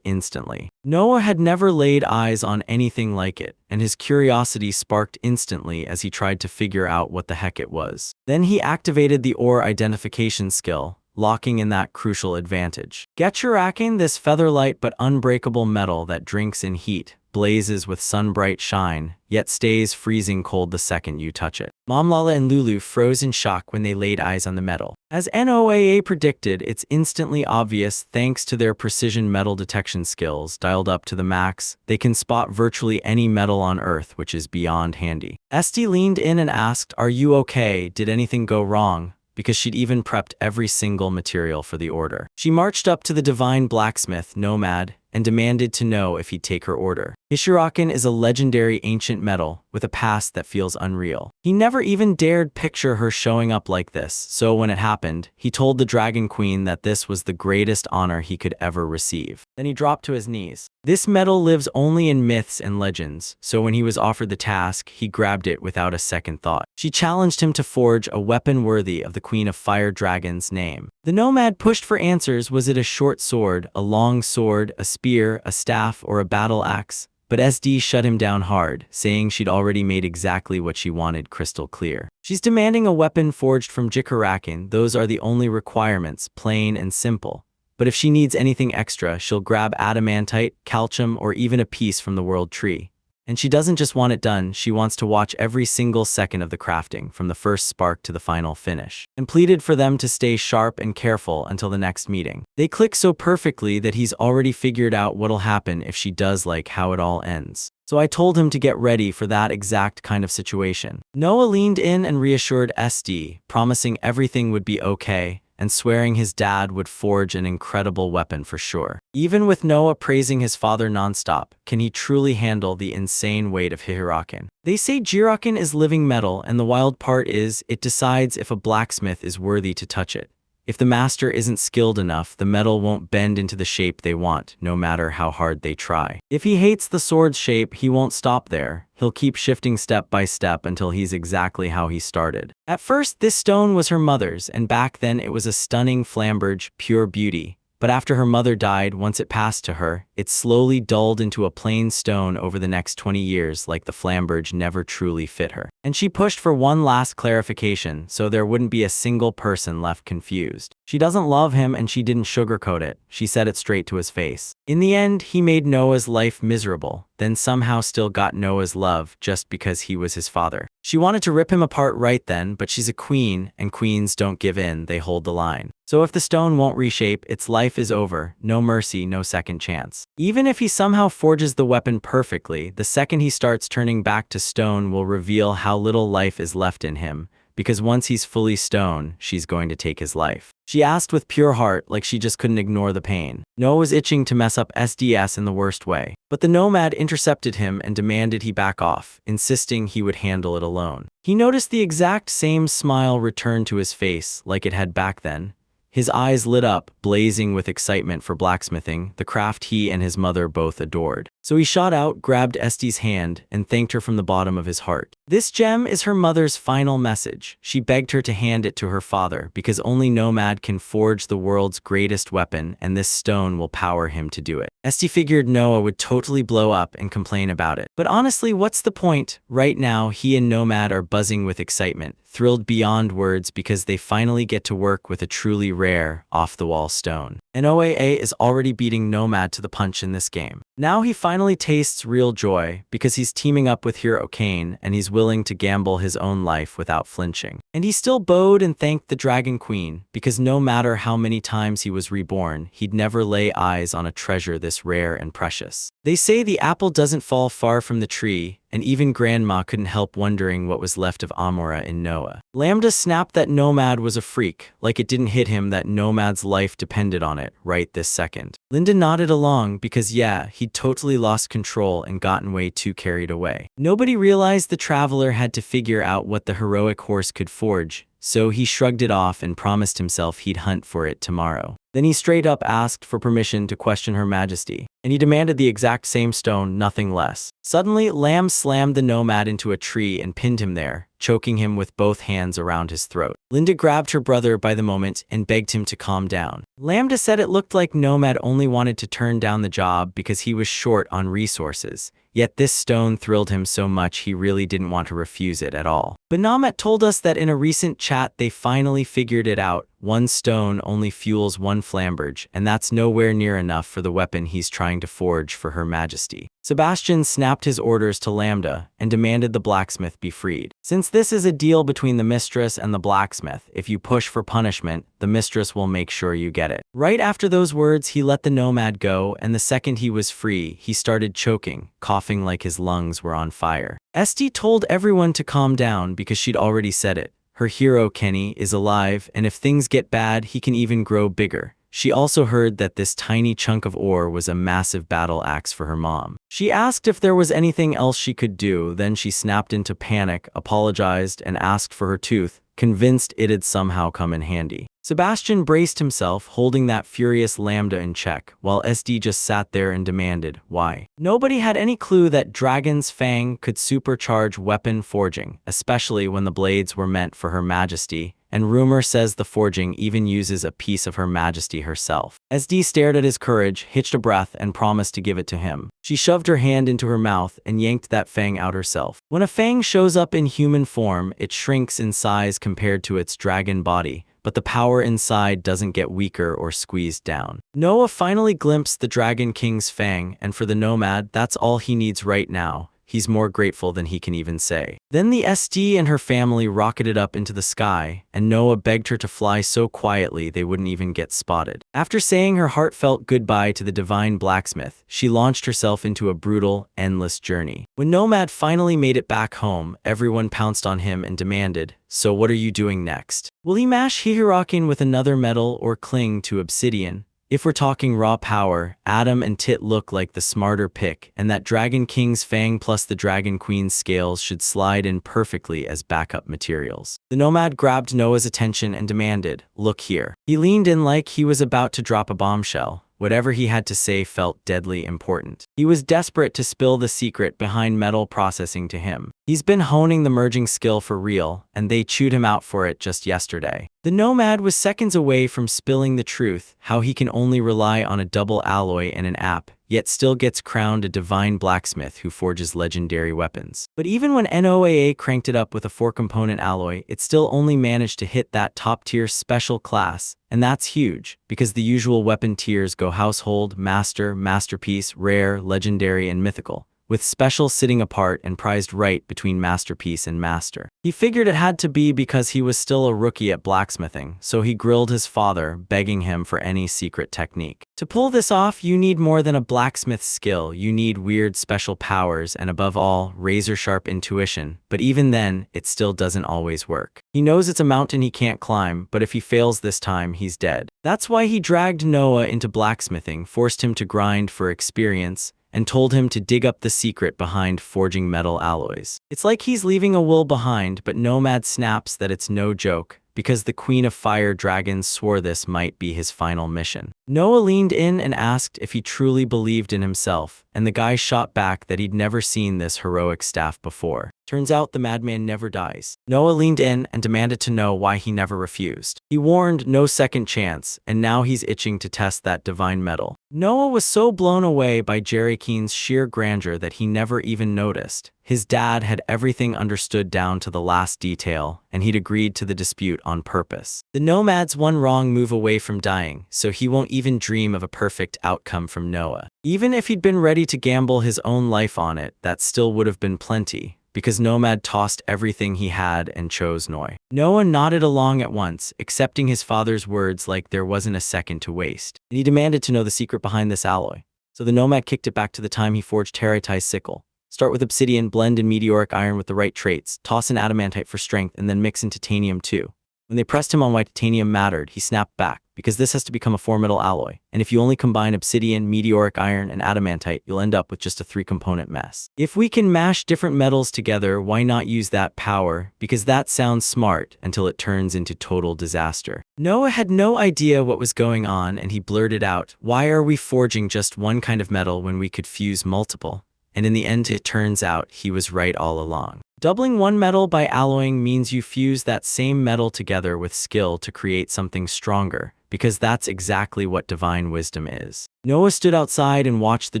instantly. Noah had never laid eyes on anything like it, and his curiosity sparked instantly as he tried to figure out what the heck it was. Then he activated the ore identification skill, locking in that crucial advantage. Getchurakin, this feather-light but unbreakable metal that drinks in heat, blazes with sun-bright shine, yet stays freezing cold the second you touch it. Mom Lala and Lulu froze in shock when they laid eyes on the metal. As NOAA predicted, it's instantly obvious thanks to their precision metal detection skills dialed up to the max. They can spot virtually any metal on Earth, which is beyond handy. SD leaned in and asked, "Are you okay? Did anything go wrong?" Because she'd even prepped every single material for the order. She marched up to the divine blacksmith, Nomad, and demanded to know if he'd take her order. Hishirakin is a legendary ancient metal with a past that feels unreal. He never even dared picture her showing up like this, so when it happened, he told the Dragon Queen that this was the greatest honor he could ever receive. Then he dropped to his knees. This metal lives only in myths and legends, so when he was offered the task, he grabbed it without a second thought. She challenged him to forge a weapon worthy of the Queen of Fire Dragon's name. The Nomad pushed for answers. Was it a short sword, a long sword, a spear, a staff, or a battle axe? but SD shut him down hard, saying she'd already made exactly what she wanted crystal clear. She's demanding a weapon forged from Jikarakin. Those are the only requirements, plain and simple. But if she needs anything extra, she'll grab adamantite, calcium, or even a piece from the world tree. And she doesn't just want it done, she wants to watch every single second of the crafting, from the first spark to the final finish. And pleaded for them to stay sharp and careful until the next meeting. They click so perfectly that he's already figured out what'll happen if she does like how it all ends. So I told him to get ready for that exact kind of situation. Noah leaned in and reassured SD, promising everything would be okay, and swearing his dad would forge an incredible weapon for sure. Even with Noah praising his father nonstop, can he truly handle the insane weight of Hihirakin? They say Jirakin is living metal, and the wild part is, it decides if a blacksmith is worthy to touch it. If the master isn't skilled enough, the metal won't bend into the shape they want, no matter how hard they try. If he hates the sword's shape, he won't stop there. He'll keep shifting step by step until he's exactly how he started. At first, this stone was her mother's, and back then it was a stunning flamberge, pure beauty. But after her mother died, once it passed to her, it slowly dulled into a plain stone over the next 20 years, like the flamberge never truly fit her. And she pushed for one last clarification, so there wouldn't be a single person left confused. She doesn't love him, and she didn't sugarcoat it. She said it straight to his face. In the end, he made Noah's life miserable, then somehow still got Noah's love just because he was his father. She wanted to rip him apart right then, but she's a queen, and queens don't give in, they hold the line. So if the stone won't reshape, its life is over, no mercy, no second chance. Even if he somehow forges the weapon perfectly, the second he starts turning back to stone will reveal how little life is left in him, because once he's fully stone, she's going to take his life. She asked with pure heart, like she just couldn't ignore the pain. Noah was itching to mess up SDS in the worst way. But the nomad intercepted him and demanded he back off, insisting he would handle it alone. He noticed the exact same smile return to his face like it had back then. His eyes lit up, blazing with excitement for blacksmithing, the craft he and his mother both adored. So he shot out, grabbed Esti's hand, and thanked her from the bottom of his heart. This gem is her mother's final message. She begged her to hand it to her father, because only Nomad can forge the world's greatest weapon, and this stone will power him to do it. Esti figured Noah would totally blow up and complain about it. But honestly, what's the point? Right now, he and Nomad are buzzing with excitement, thrilled beyond words because they finally get to work with a truly rare, off-the-wall stone. And OAA is already beating Nomad to the punch in this game. Now he finally tastes real joy because he's teaming up with Hero Kane and he's willing to gamble his own life without flinching. And he still bowed and thanked the Dragon Queen because no matter how many times he was reborn, he'd never lay eyes on a treasure this rare and precious. They say the apple doesn't fall far from the tree, and even Grandma couldn't help wondering what was left of Amora in Noah. Lambda snapped that Nomad was a freak, like it didn't hit him that Nomad's life depended on it right this second. Linda nodded along because yeah, he'd totally lost control and gotten way too carried away. Nobody realized the traveler had to figure out what the heroic horse could forge, so he shrugged it off and promised himself he'd hunt for it tomorrow. Then he straight up asked for permission to question Her Majesty, and he demanded the exact same stone, nothing less. Suddenly, Lamb slammed the Nomad into a tree and pinned him there, choking him with both hands around his throat. Linda grabbed her brother by the moment and begged him to calm down. Lambda said it looked like Nomad only wanted to turn down the job because he was short on resources. Yet this stone thrilled him so much he really didn't want to refuse it at all. But Namet told us that in a recent chat they finally figured it out. One stone only fuels one flamberge, and that's nowhere near enough for the weapon he's trying to forge for Her Majesty. Sebastian snapped his orders to Lambda and demanded the blacksmith be freed. Since this is a deal between the mistress and the blacksmith, if you push for punishment, the mistress will make sure you get it. Right after those words, he let the Nomad go, and the second he was free, he started choking, coughing like his lungs were on fire. Esti told everyone to calm down because she'd already said it. Her hero, Kenny, is alive, and if things get bad, he can even grow bigger. She also heard that this tiny chunk of ore was a massive battle axe for her mom. She asked if there was anything else she could do, then she snapped into panic, apologized, and asked for her tooth, convinced it'd somehow come in handy. Sebastian braced himself, holding that furious lambda in check, while SD just sat there and demanded, why? Nobody had any clue that Dragon's Fang could supercharge weapon forging, especially when the blades were meant for Her Majesty, and rumor says the forging even uses a piece of Her Majesty herself. SD stared at his courage, hitched a breath, and promised to give it to him. She shoved her hand into her mouth and yanked that fang out herself. When a fang shows up in human form, it shrinks in size compared to its dragon body, but the power inside doesn't get weaker or squeezed down. Noah finally glimpsed the Dragon King's fang, and for the Nomad, that's all he needs right now. He's more grateful than he can even say. Then the SD and her family rocketed up into the sky, and Noah begged her to fly so quietly they wouldn't even get spotted. After saying her heartfelt goodbye to the divine blacksmith, she launched herself into a brutal, endless journey. When Nomad finally made it back home, everyone pounced on him and demanded, "So what are you doing next? Will he mash Hihirakin with another metal or cling to obsidian?" If we're talking raw power, Adam and Tit look like the smarter pick, and that Dragon King's fang plus the Dragon Queen's scales should slide in perfectly as backup materials. The Nomad grabbed Noah's attention and demanded, "Look here." He leaned in like he was about to drop a bombshell. Whatever he had to say felt deadly important. He was desperate to spill the secret behind metal processing to him. He's been honing the merging skill for real, and they chewed him out for it just yesterday. The Nomad was seconds away from spilling the truth, how he can only rely on a double alloy and an app, yet still gets crowned a divine blacksmith who forges legendary weapons. But even when NOAA cranked it up with a 4-component alloy, it still only managed to hit that top-tier special class, and that's huge, because the usual weapon tiers go household, master, masterpiece, rare, legendary, and mythical, with special sitting apart and prized right between masterpiece and master. He figured it had to be because he was still a rookie at blacksmithing, so he grilled his father, begging him for any secret technique. To pull this off, you need more than a blacksmith's skill. You need weird special powers and, above all, razor-sharp intuition. But even then, it still doesn't always work. He knows it's a mountain he can't climb, but if he fails this time, he's dead. That's why he dragged Noah into blacksmithing, forced him to grind for experience, and told him to dig up the secret behind forging metal alloys. It's like he's leaving a will behind, but Nomad snaps that it's no joke, because the Queen of Fire Dragons swore this might be his final mission. Noah leaned in and asked if he truly believed in himself, and the guy shot back that he'd never seen this heroic staff before. Turns out the madman never dies. Noah leaned in and demanded to know why he never refused. He warned no second chance, and now he's itching to test that divine metal. Noah was so blown away by Jerry Keen's sheer grandeur that he never even noticed. His dad had everything understood down to the last detail, and he'd agreed to the dispute on purpose. The Nomad's one wrong move away from dying, so he won't even dream of a perfect outcome from Noah. Even if he'd been ready to gamble his own life on it, that still would have been plenty, because Nomad tossed everything he had and chose Noi. Noah nodded along at once, accepting his father's words like there wasn't a second to waste, and he demanded to know the secret behind this alloy. So the Nomad kicked it back to the time he forged Teratai's sickle. Start with obsidian, blend in meteoric iron with the right traits, toss in adamantite for strength, and then mix in titanium too. When they pressed him on why titanium mattered, he snapped back, because this has to become a 4-metal alloy, and if you only combine obsidian, meteoric iron, and adamantite, you'll end up with just a 3-component mess. If we can mash different metals together, why not use that power? Because that sounds smart until it turns into total disaster. Noah had no idea what was going on, and he blurted out, "Why are we forging just one kind of metal when we could fuse multiple?" And in the end, it turns out he was right all along. Doubling one metal by alloying means you fuse that same metal together with skill to create something stronger, because that's exactly what divine wisdom is. Noah stood outside and watched the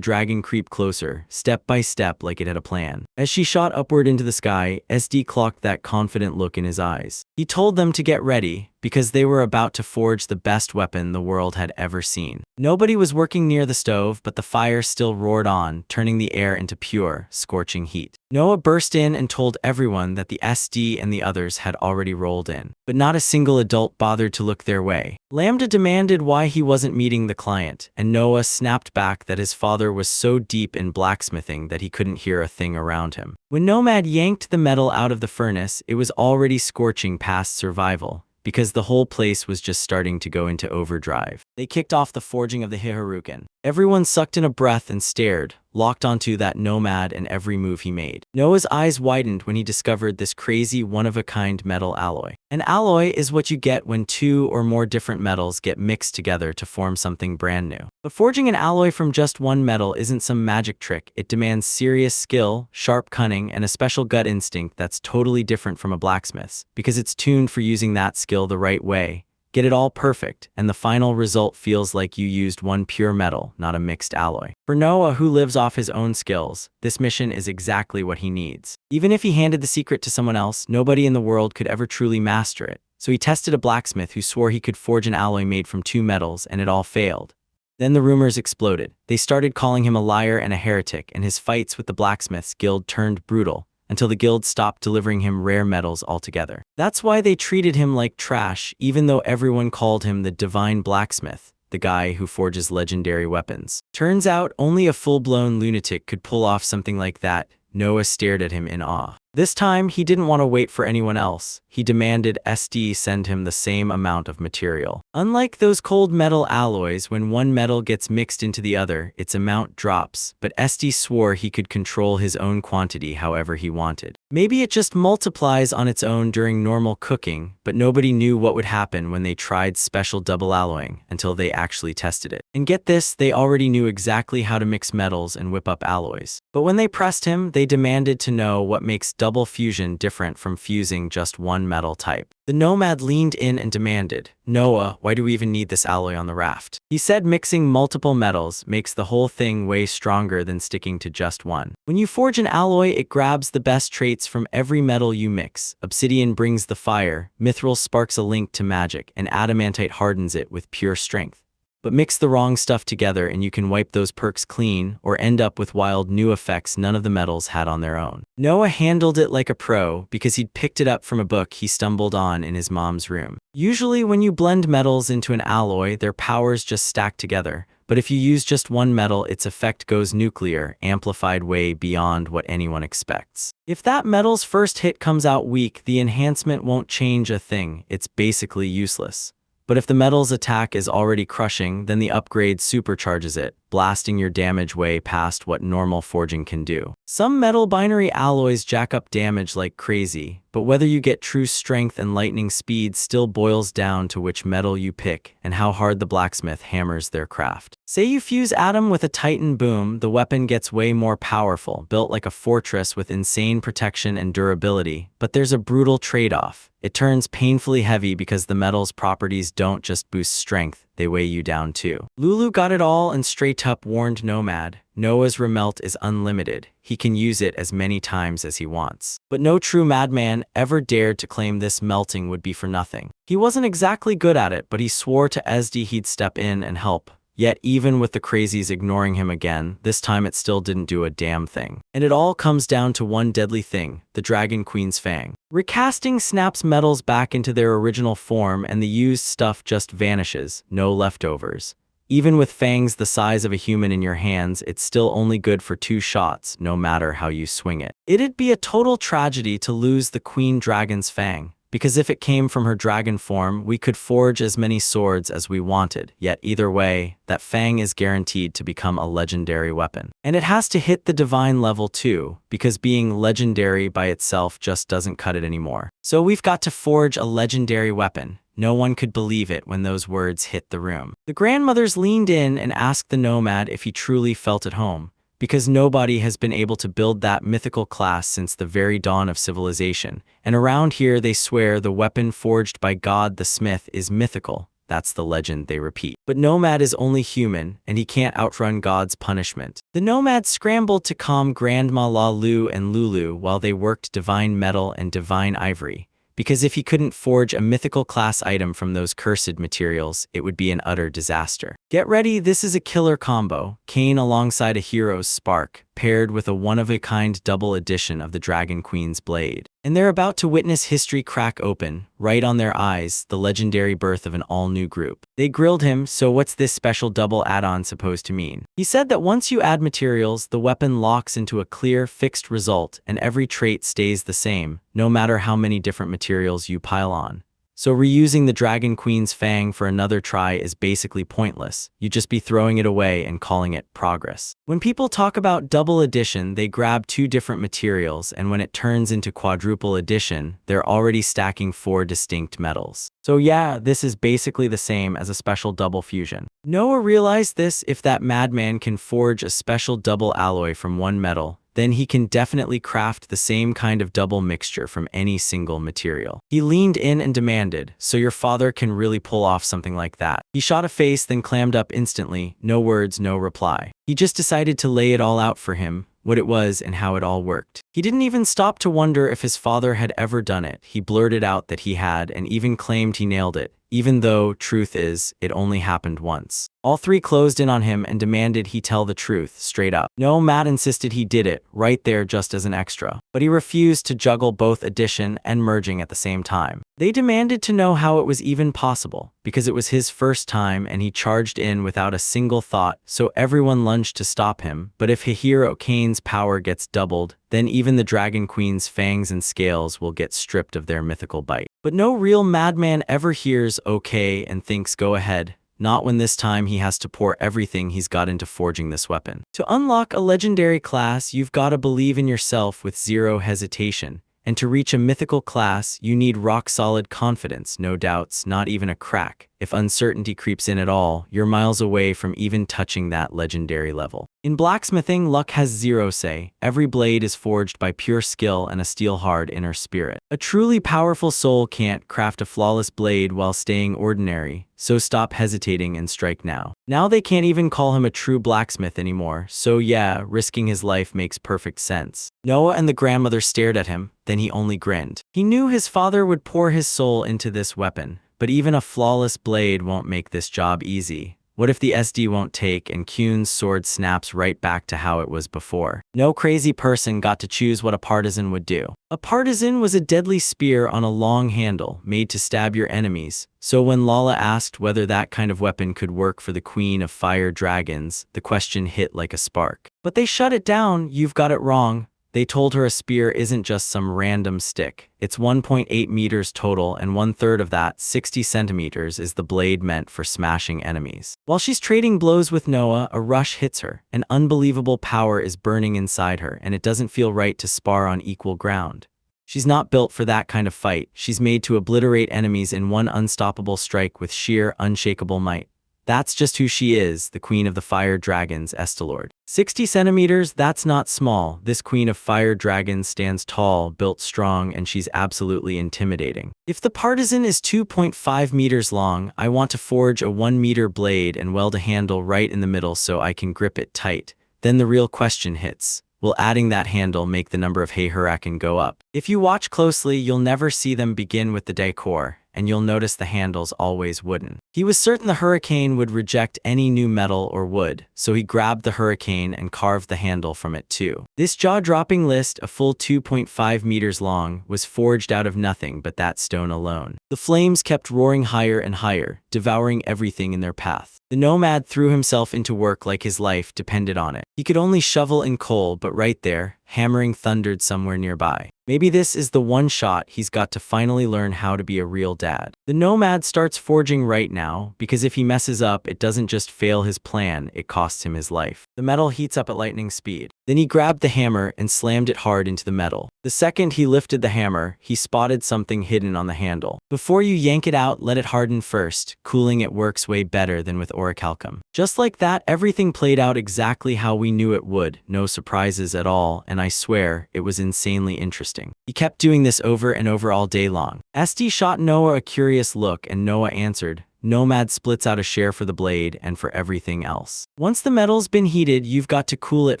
dragon creep closer, step by step like it had a plan. As she shot upward into the sky, SD clocked that confident look in his eyes. He told them to get ready, because they were about to forge the best weapon the world had ever seen. Nobody was working near the stove, but the fire still roared on, turning the air into pure, scorching heat. Noah burst in and told everyone that the SD and the others had already rolled in, but not a single adult bothered to look their way. Lambda demanded why he wasn't meeting the client, and Noah snapped back that his father was so deep in blacksmithing that he couldn't hear a thing around him. When Nomad yanked the metal out of the furnace, it was already scorching past survival, because the whole place was just starting to go into overdrive. They kicked off the forging of the Hiharukin. Everyone sucked in a breath and stared, locked onto that nomad and every move he made. Noah's eyes widened when he discovered this crazy one-of-a-kind metal alloy. An alloy is what you get when two or more different metals get mixed together to form something brand new. But forging an alloy from just one metal isn't some magic trick. It demands serious skill, sharp cunning, and a special gut instinct that's totally different from a blacksmith's, because it's tuned for using that skill the right way. Get it all perfect, and the final result feels like you used one pure metal, not a mixed alloy. For Noah, who lives off his own skills, this mission is exactly what he needs. Even if he handed the secret to someone else, nobody in the world could ever truly master it. So he tested a blacksmith who swore he could forge an alloy made from two metals, and it all failed. Then the rumors exploded. They started calling him a liar and a heretic, and his fights with the blacksmiths guild turned brutal, until the guild stopped delivering him rare metals altogether. That's why they treated him like trash, even though everyone called him the divine blacksmith, the guy who forges legendary weapons. Turns out only a full-blown lunatic could pull off something like that. Noah stared at him in awe. This time, he didn't want to wait for anyone else. He demanded SD send him the same amount of material. Unlike those cold metal alloys, when one metal gets mixed into the other, its amount drops, but SD swore he could control his own quantity however he wanted. Maybe it just multiplies on its own during normal cooking, but nobody knew what would happen when they tried special double alloying until they actually tested it. And get this, they already knew exactly how to mix metals and whip up alloys. But when they pressed him, they demanded to know what makes double fusion different from fusing just one metal type. The nomad leaned in and demanded, "Noah, why do we even need this alloy on the raft?" He said mixing multiple metals makes the whole thing way stronger than sticking to just one. When you forge an alloy, it grabs the best traits from every metal you mix. Obsidian brings the fire, mithril sparks a link to magic, and adamantite hardens it with pure strength. But mix the wrong stuff together and you can wipe those perks clean or end up with wild new effects none of the metals had on their own. Noah handled it like a pro because he'd picked it up from a book he stumbled on in his mom's room. Usually when you blend metals into an alloy, their powers just stack together. But if you use just one metal, its effect goes nuclear, amplified way beyond what anyone expects. If that metal's first hit comes out weak, the enhancement won't change a thing. It's basically useless. But if the metal's attack is already crushing, then the upgrade supercharges it, blasting your damage way past what normal forging can do. Some metal binary alloys jack up damage like crazy, but whether you get true strength and lightning speed still boils down to which metal you pick and how hard the blacksmith hammers their craft. Say you fuse Atom with a Titan boom, the weapon gets way more powerful, built like a fortress with insane protection and durability, but there's a brutal trade-off. It turns painfully heavy because the metal's properties don't just boost strength, they weigh you down too. Lulu got it all and straight up warned Nomad, Noah's remelt is unlimited. He can use it as many times as he wants. But no true madman ever dared to claim this melting would be for nothing. He wasn't exactly good at it, but he swore to SD he'd step in and help. Yet even with the crazies ignoring him again, this time it still didn't do a damn thing. And it all comes down to one deadly thing, the Dragon Queen's Fang. Recasting snaps metals back into their original form and the used stuff just vanishes, no leftovers. Even with fangs the size of a human in your hands, it's still only good for 2 shots, no matter how you swing it. It'd be a total tragedy to lose the Queen Dragon's Fang. Because if it came from her dragon form, we could forge as many swords as we wanted. Yet either way, that fang is guaranteed to become a legendary weapon. And it has to hit the divine level too, because being legendary by itself just doesn't cut it anymore. So we've got to forge a legendary weapon. No one could believe it when those words hit the room. The grandmothers leaned in and asked the nomad if he truly felt at home. Because nobody has been able to build that mythical class since the very dawn of civilization. And around here they swear the weapon forged by God the Smith is mythical. That's the legend they repeat. But Nomad is only human, and he can't outrun God's punishment. The Nomad scrambled to calm Grandma La Lu and Lulu while they worked divine metal and divine ivory. Because if he couldn't forge a mythical class item from those cursed materials, it would be an utter disaster. Get ready, this is a killer combo. Cain alongside a hero's spark, paired with a one-of-a-kind double edition of the Dragon Queen's blade. And they're about to witness history crack open, right on their eyes, the legendary birth of an all-new group. They grilled him, so what's this special double add-on supposed to mean? He said that once you add materials, the weapon locks into a clear, fixed result, and every trait stays the same, no matter how many different materials you pile on. So reusing the Dragon Queen's fang for another try is basically pointless. You'd just be throwing it away and calling it progress. When people talk about double addition, they grab two different materials, and when it turns into quadruple addition, they're already stacking 4 distinct metals. So yeah, this is basically the same as a special double fusion. Noah realized this: if that madman can forge a special double alloy from one metal, then he can definitely craft the same kind of double mixture from any single material. He leaned in and demanded, "So your father can really pull off something like that?" He shot a face, then clammed up instantly. No words, no reply. He just decided to lay it all out for him, what it was and how it all worked. He didn't even stop to wonder if his father had ever done it. He blurted out that he had, and even claimed he nailed it, even though, truth is, it only happened once. All three closed in on him and demanded he tell the truth, straight up. No, Matt insisted he did it, right there just as an extra. But he refused to juggle both addition and merging at the same time. They demanded to know how it was even possible, because it was his first time and he charged in without a single thought, so everyone lunged to stop him. But if Hihiro Kane's power gets doubled, then even the Dragon Queen's fangs and scales will get stripped of their mythical bite. But no real madman ever hears okay and thinks go ahead. Not when this time he has to pour everything he's got into forging this weapon. To unlock a legendary class, you've got to believe in yourself with zero hesitation. And to reach a mythical class, you need rock-solid confidence, no doubts, not even a crack. If uncertainty creeps in at all, you're miles away from even touching that legendary level. In blacksmithing, luck has zero say. Every blade is forged by pure skill and a steel-hard inner spirit. A truly powerful soul can't craft a flawless blade while staying ordinary, so stop hesitating and strike now. Now they can't even call him a true blacksmith anymore, so yeah, risking his life makes perfect sense. Noah and the grandmother stared at him, then he only grinned. He knew his father would pour his soul into this weapon. But even a flawless blade won't make this job easy. What if the SD won't take and Kyun's sword snaps right back to how it was before? No crazy person got to choose what a partisan would do. A partisan was a deadly spear on a long handle, made to stab your enemies. So when Lala asked whether that kind of weapon could work for the Queen of Fire Dragons, the question hit like a spark. But they shut it down. You've got it wrong. They told her a spear isn't just some random stick. It's 1.8 meters total, and 1/3 of that, 60 centimeters, is the blade meant for smashing enemies. While she's trading blows with Noah, a rush hits her. An unbelievable power is burning inside her, and it doesn't feel right to spar on equal ground. She's not built for that kind of fight. She's made to obliterate enemies in one unstoppable strike with sheer, unshakable might. That's just who she is, the Queen of the Fire Dragons, Estelord. 60 centimeters, that's not small. This Queen of Fire Dragons stands tall, built strong, and she's absolutely intimidating. If the partisan is 2.5 meters long, I want to forge a 1-meter blade and weld a handle right in the middle so I can grip it tight. Then the real question hits. Will adding that handle make the number of Huraken go up? If you watch closely, you'll never see them begin with the decor, and you'll notice the handle's always wooden. He was certain the hurricane would reject any new metal or wood, so he grabbed the hurricane and carved the handle from it too. This jaw-dropping list, a full 2.5 meters long, was forged out of nothing but that stone alone. The flames kept roaring higher and higher, devouring everything in their path. The nomad threw himself into work like his life depended on it. He could only shovel in coal, but right there, hammering thundered somewhere nearby. Maybe this is the one shot he's got to finally learn how to be a real dad. The nomad starts forging right now, because if he messes up, it doesn't just fail his plan, it costs him his life. The metal heats up at lightning speed. Then he grabbed the hammer and slammed it hard into the metal. The second he lifted the hammer, he spotted something hidden on the handle. Before you yank it out, let it harden first. Cooling it works way better than with orichalcum. Just like that, everything played out exactly how we knew it would. No surprises at all, and I swear, it was insanely interesting. He kept doing this over and over all day long. SD shot Noah a curious look, and Noah answered. Nomad splits out a share for the blade and for everything else. Once the metal's been heated, you've got to cool it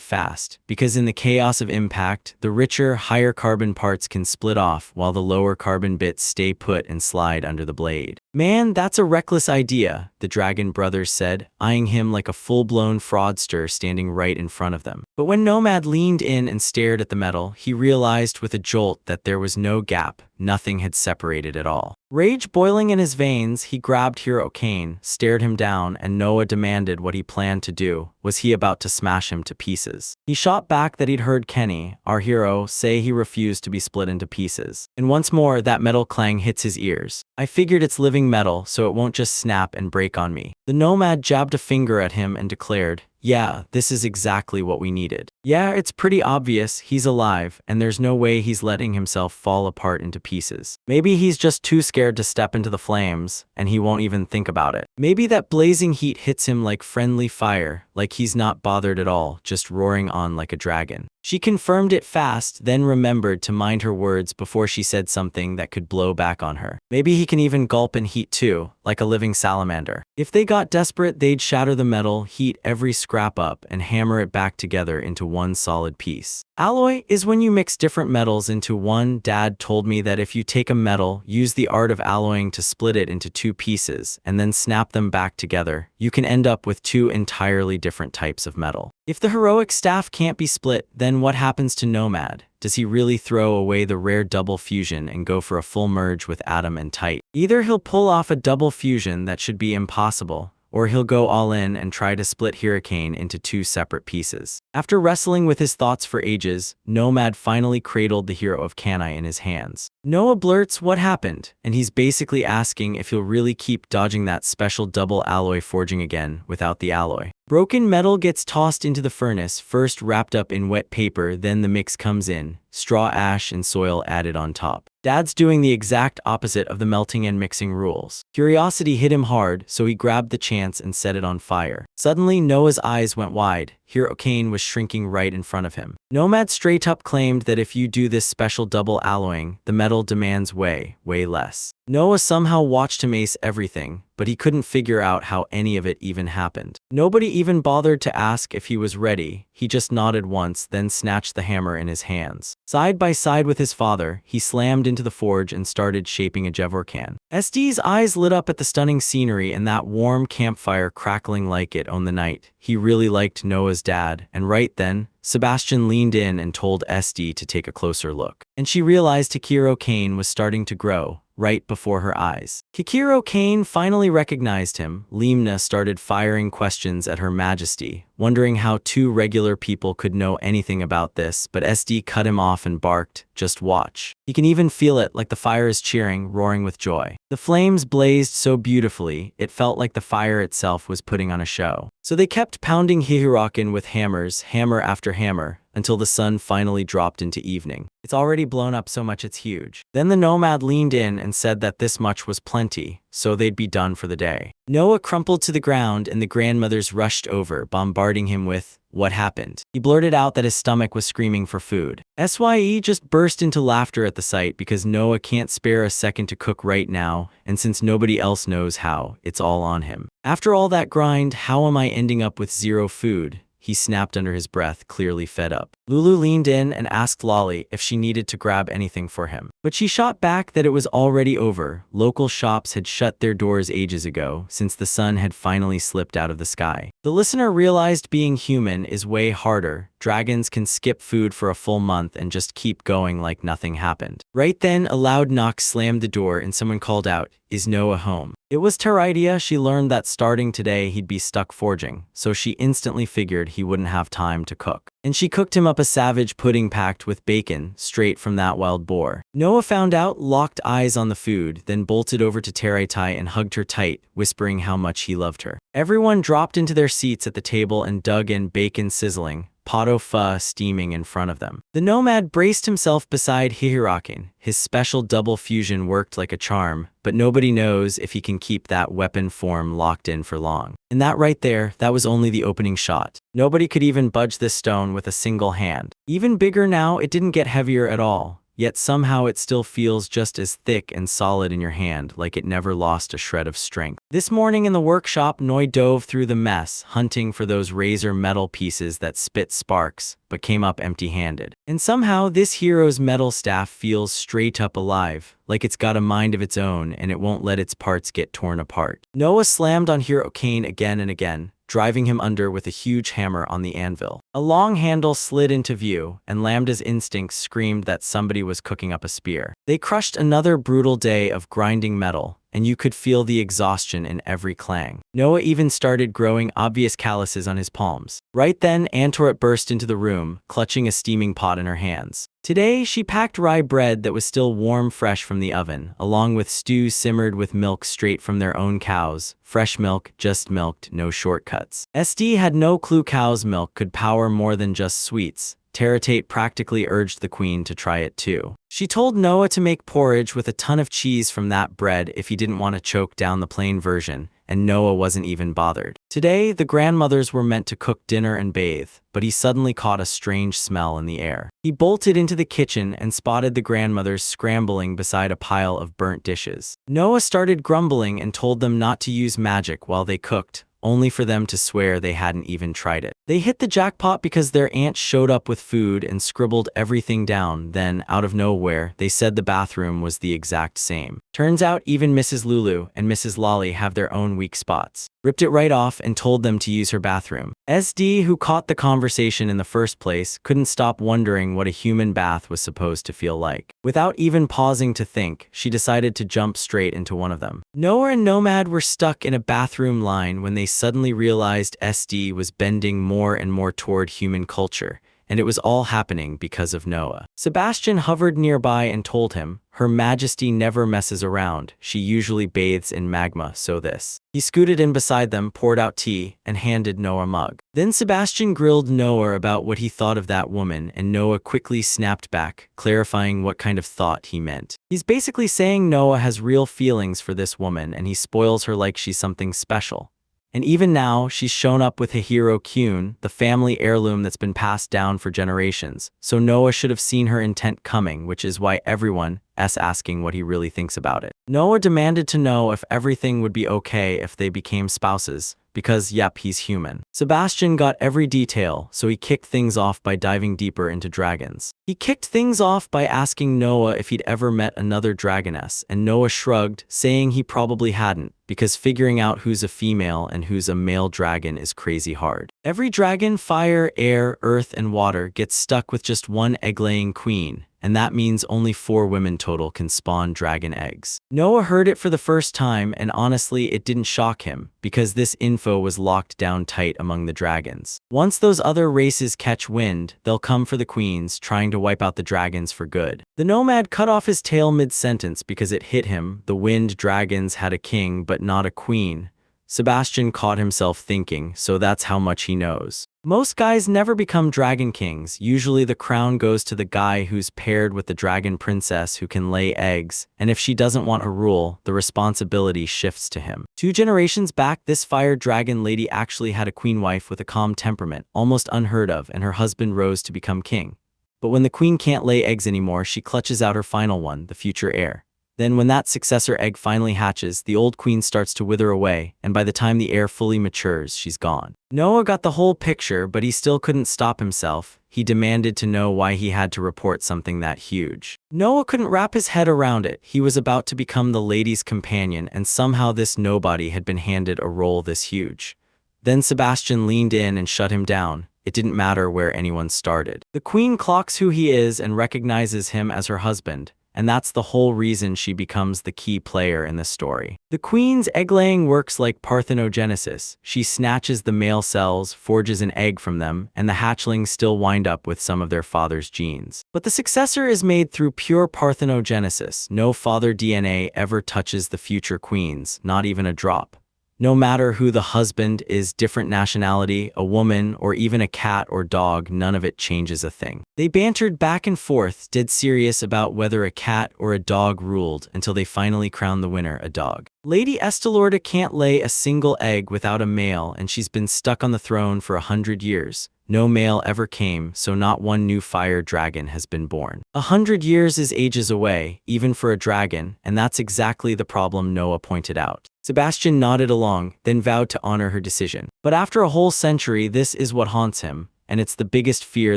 fast, because in the chaos of impact, the richer, higher carbon parts can split off while the lower carbon bits stay put and slide under the blade. Man, that's a reckless idea, the Dragon brothers said, eyeing him like a full-blown fraudster standing right in front of them. But when Nomad leaned in and stared at the metal, he realized with a jolt that there was no gap. Nothing had separated at all. Rage boiling in his veins, he grabbed Hiro Kane, stared him down, and Noah demanded what he planned to do. was he about to smash him to pieces. He shot back that he'd heard Kenny, our hero, say he refused to be split into pieces. And once more, that metal clang hits his ears. I figured it's living metal, so it won't just snap and break on me. The nomad jabbed a finger at him and declared, "Yeah, this is exactly what we needed. Yeah, it's pretty obvious he's alive, and there's no way he's letting himself fall apart into pieces. Maybe he's just too scared to step into the flames, and he won't even think about it. Maybe that blazing heat hits him like friendly fire, like he's not bothered at all, just roaring on like a dragon." She confirmed it fast, then remembered to mind her words before she said something that could blow back on her. Maybe he can even gulp in heat too, like a living salamander. If they got desperate, they'd shatter the metal, heat every scrap up, and hammer it back together into one solid piece. Alloy is when you mix different metals into one. Dad told me that if you take a metal, use the art of alloying to split it into two pieces, and then snap them back together, you can end up with two entirely different types of metal. If the heroic staff can't be split, then what happens to Nomad? Does he really throw away the rare double fusion and go for a full merge with Atom and Tight? Either he'll pull off a double fusion that should be impossible, or he'll go all in and try to split Hurricane into two separate pieces. After wrestling with his thoughts for ages, Nomad finally cradled the hero of Kanai in his hands. Noah blurts what happened, and he's basically asking if he'll really keep dodging that special double alloy forging again without the alloy. Broken metal gets tossed into the furnace, first wrapped up in wet paper, then the mix comes in, straw, ash, and soil added on top. Dad's doing the exact opposite of the melting and mixing rules. Curiosity hit him hard, so he grabbed the chance and set it on fire. Suddenly, Noah's eyes went wide. Hurricane was shrinking right in front of him. Nomad straight up claimed that if you do this special double alloying, the metal demands way less. Noah somehow watched him ace everything, but he couldn't figure out how any of it even happened. Nobody even bothered to ask if he was ready. He just nodded once, then snatched the hammer in his hands. Side by side with his father, he slammed into the forge and started shaping a Jevorkan. SD's eyes lit up at the stunning scenery and that warm campfire crackling like it owned the night. He really liked Noah's dad, and right then, Sebastian leaned in and told SD to take a closer look. And she realized Kikiro Kane was starting to grow, right before her eyes. Kikiro Kane finally recognized him. Limna started firing questions at Her Majesty, wondering how two regular people could know anything about this, but SD cut him off and barked, "Just watch." He can even feel it, like the fire is cheering, roaring with joy. The flames blazed so beautifully, it felt like the fire itself was putting on a show. So they kept pounding Hihiraken with hammers, hammer after hammer, until the sun finally dropped into evening. It's already blown up so much it's huge. Then the nomad leaned in and said that this much was plenty, so they'd be done for the day. Noah crumpled to the ground and the grandmothers rushed over, bombarding him with, "What happened?" He blurted out that his stomach was screaming for food. SYE just burst into laughter at the sight because Noah can't spare a second to cook right now, and since nobody else knows how, it's all on him. After all that grind, how am I ending up with zero food? He snapped under his breath, clearly fed up. Lulu leaned in and asked Lolly if she needed to grab anything for him. But she shot back that it was already over. Local shops had shut their doors ages ago, since the sun had finally slipped out of the sky. The listener realized being human is way harder. Dragons can skip food for a full month and just keep going like nothing happened. Right then, a loud knock slammed the door and someone called out, "Is Noah home?" It was Teraidia. She learned that starting today he'd be stuck forging, so she instantly figured he wouldn't have time to cook. And she cooked him up a savage pudding packed with bacon, straight from that wild boar. Noah found out, locked eyes on the food, then bolted over to Teraitai and hugged her tight, whispering how much he loved her. Everyone dropped into their seats at the table and dug in, bacon sizzling, pot au feu steaming in front of them. The nomad braced himself beside Hihiraken. His special double fusion worked like a charm, but nobody knows if he can keep that weapon form locked in for long. And that right there, that was only the opening shot. Nobody could even budge this stone with a single hand. Even bigger now, it didn't get heavier at all. Yet somehow it still feels just as thick and solid in your hand, like it never lost a shred of strength. This morning in the workshop, Noi dove through the mess, hunting for those razor metal pieces that spit sparks, but came up empty-handed. And somehow this hero's metal staff feels straight up alive, like it's got a mind of its own and it won't let its parts get torn apart. Noah slammed on Hurricane again and again, driving him under with a huge hammer on the anvil. A long handle slid into view, and Lambda's instincts screamed that somebody was cooking up a spear. They crushed another brutal day of grinding metal, and you could feel the exhaustion in every clang. Noah even started growing obvious calluses on his palms. Right then, Antoret burst into the room, clutching a steaming pot in her hands. Today, she packed rye bread that was still warm fresh from the oven, along with stew simmered with milk straight from their own cows. Fresh milk, just milked, no shortcuts. SD had no clue cow's milk could power more than just sweets. Teratate practically urged the queen to try it too. She told Noah to make porridge with a ton of cheese from that bread if he didn't want to choke down the plain version, and Noah wasn't even bothered. Today, the grandmothers were meant to cook dinner and bathe, but he suddenly caught a strange smell in the air. He bolted into the kitchen and spotted the grandmothers scrambling beside a pile of burnt dishes. Noah started grumbling and told them not to use magic while they cooked, only for them to swear they hadn't even tried it. They hit the jackpot because their aunt showed up with food and scribbled everything down. Then, out of nowhere, they said the bathroom was the exact same. Turns out even Mrs. Lulu and Mrs. Lolly have their own weak spots. Ripped it right off and told them to use her bathroom. SD, who caught the conversation in the first place, couldn't stop wondering what a human bath was supposed to feel like. Without even pausing to think, she decided to jump straight into one of them. Noah and Nomad were stuck in a bathroom line when they suddenly realized SD was bending more and more toward human culture, and it was all happening because of Noah. Sebastian hovered nearby and told him, "Her Majesty never messes around. She usually bathes in magma, so this." He scooted in beside them, poured out tea, and handed Noah a mug. Then Sebastian grilled Noah about what he thought of that woman, and Noah quickly snapped back, clarifying what kind of thought he meant. He's basically saying Noah has real feelings for this woman, and he spoils her like she's something special. And even now, she's shown up with Hihiro Kyun, the family heirloom that's been passed down for generations, so Noah should have seen her intent coming, which is why everyone's asking what he really thinks about it. Noah demanded to know if everything would be okay if they became spouses, because yep, he's human. Sebastian got every detail, so he kicked things off by diving deeper into dragons. He kicked things off by asking Noah if he'd ever met another dragoness, and Noah shrugged, saying he probably hadn't, because figuring out who's a female and who's a male dragon is crazy hard. Every dragon, fire, air, earth, and water, gets stuck with just one egg-laying queen, and that means only 4 women total can spawn dragon eggs. Noah heard it for the first time, and honestly, it didn't shock him, because this info was locked down tight among the dragons. Once those other races catch wind, they'll come for the queens, trying to wipe out the dragons for good. The nomad cut off his tail mid-sentence because it hit him. The wind dragons had a king, but not a queen. Sebastian caught himself thinking, so that's how much he knows. Most guys never become dragon kings. Usually the crown goes to the guy who's paired with the dragon princess who can lay eggs, and if she doesn't want to rule, the responsibility shifts to him. 2 generations back, this fire dragon lady actually had a queen wife with a calm temperament, almost unheard of, and her husband rose to become king. But when the queen can't lay eggs anymore, she clutches out her final one, the future heir. Then when that successor egg finally hatches, the old queen starts to wither away, and by the time the heir fully matures, she's gone. Noah got the whole picture, but he still couldn't stop himself. He demanded to know why he had to report something that huge. Noah couldn't wrap his head around it. He was about to become the lady's companion, and somehow this nobody had been handed a role this huge. Then Sebastian leaned in and shut him down. It didn't matter where anyone started. The queen clocks who he is and recognizes him as her husband. And that's the whole reason she becomes the key player in the story. The queen's egg-laying works like parthenogenesis. She snatches the male cells, forges an egg from them, and the hatchlings still wind up with some of their father's genes. But the successor is made through pure parthenogenesis. No father DNA ever touches the future queens, not even a drop. No matter who the husband is, different nationality, a woman, or even a cat or dog, none of it changes a thing. They bantered back and forth, dead serious about whether a cat or a dog ruled, until they finally crowned the winner, a dog. Lady Estelorda can't lay a single egg without a male, and she's been stuck on the throne for 100 years. No male ever came, so not one new fire dragon has been born. 100 years is ages away, even for a dragon, and that's exactly the problem Noah pointed out. Sebastian nodded along, then vowed to honor her decision. But after a whole century, this is what haunts him, and it's the biggest fear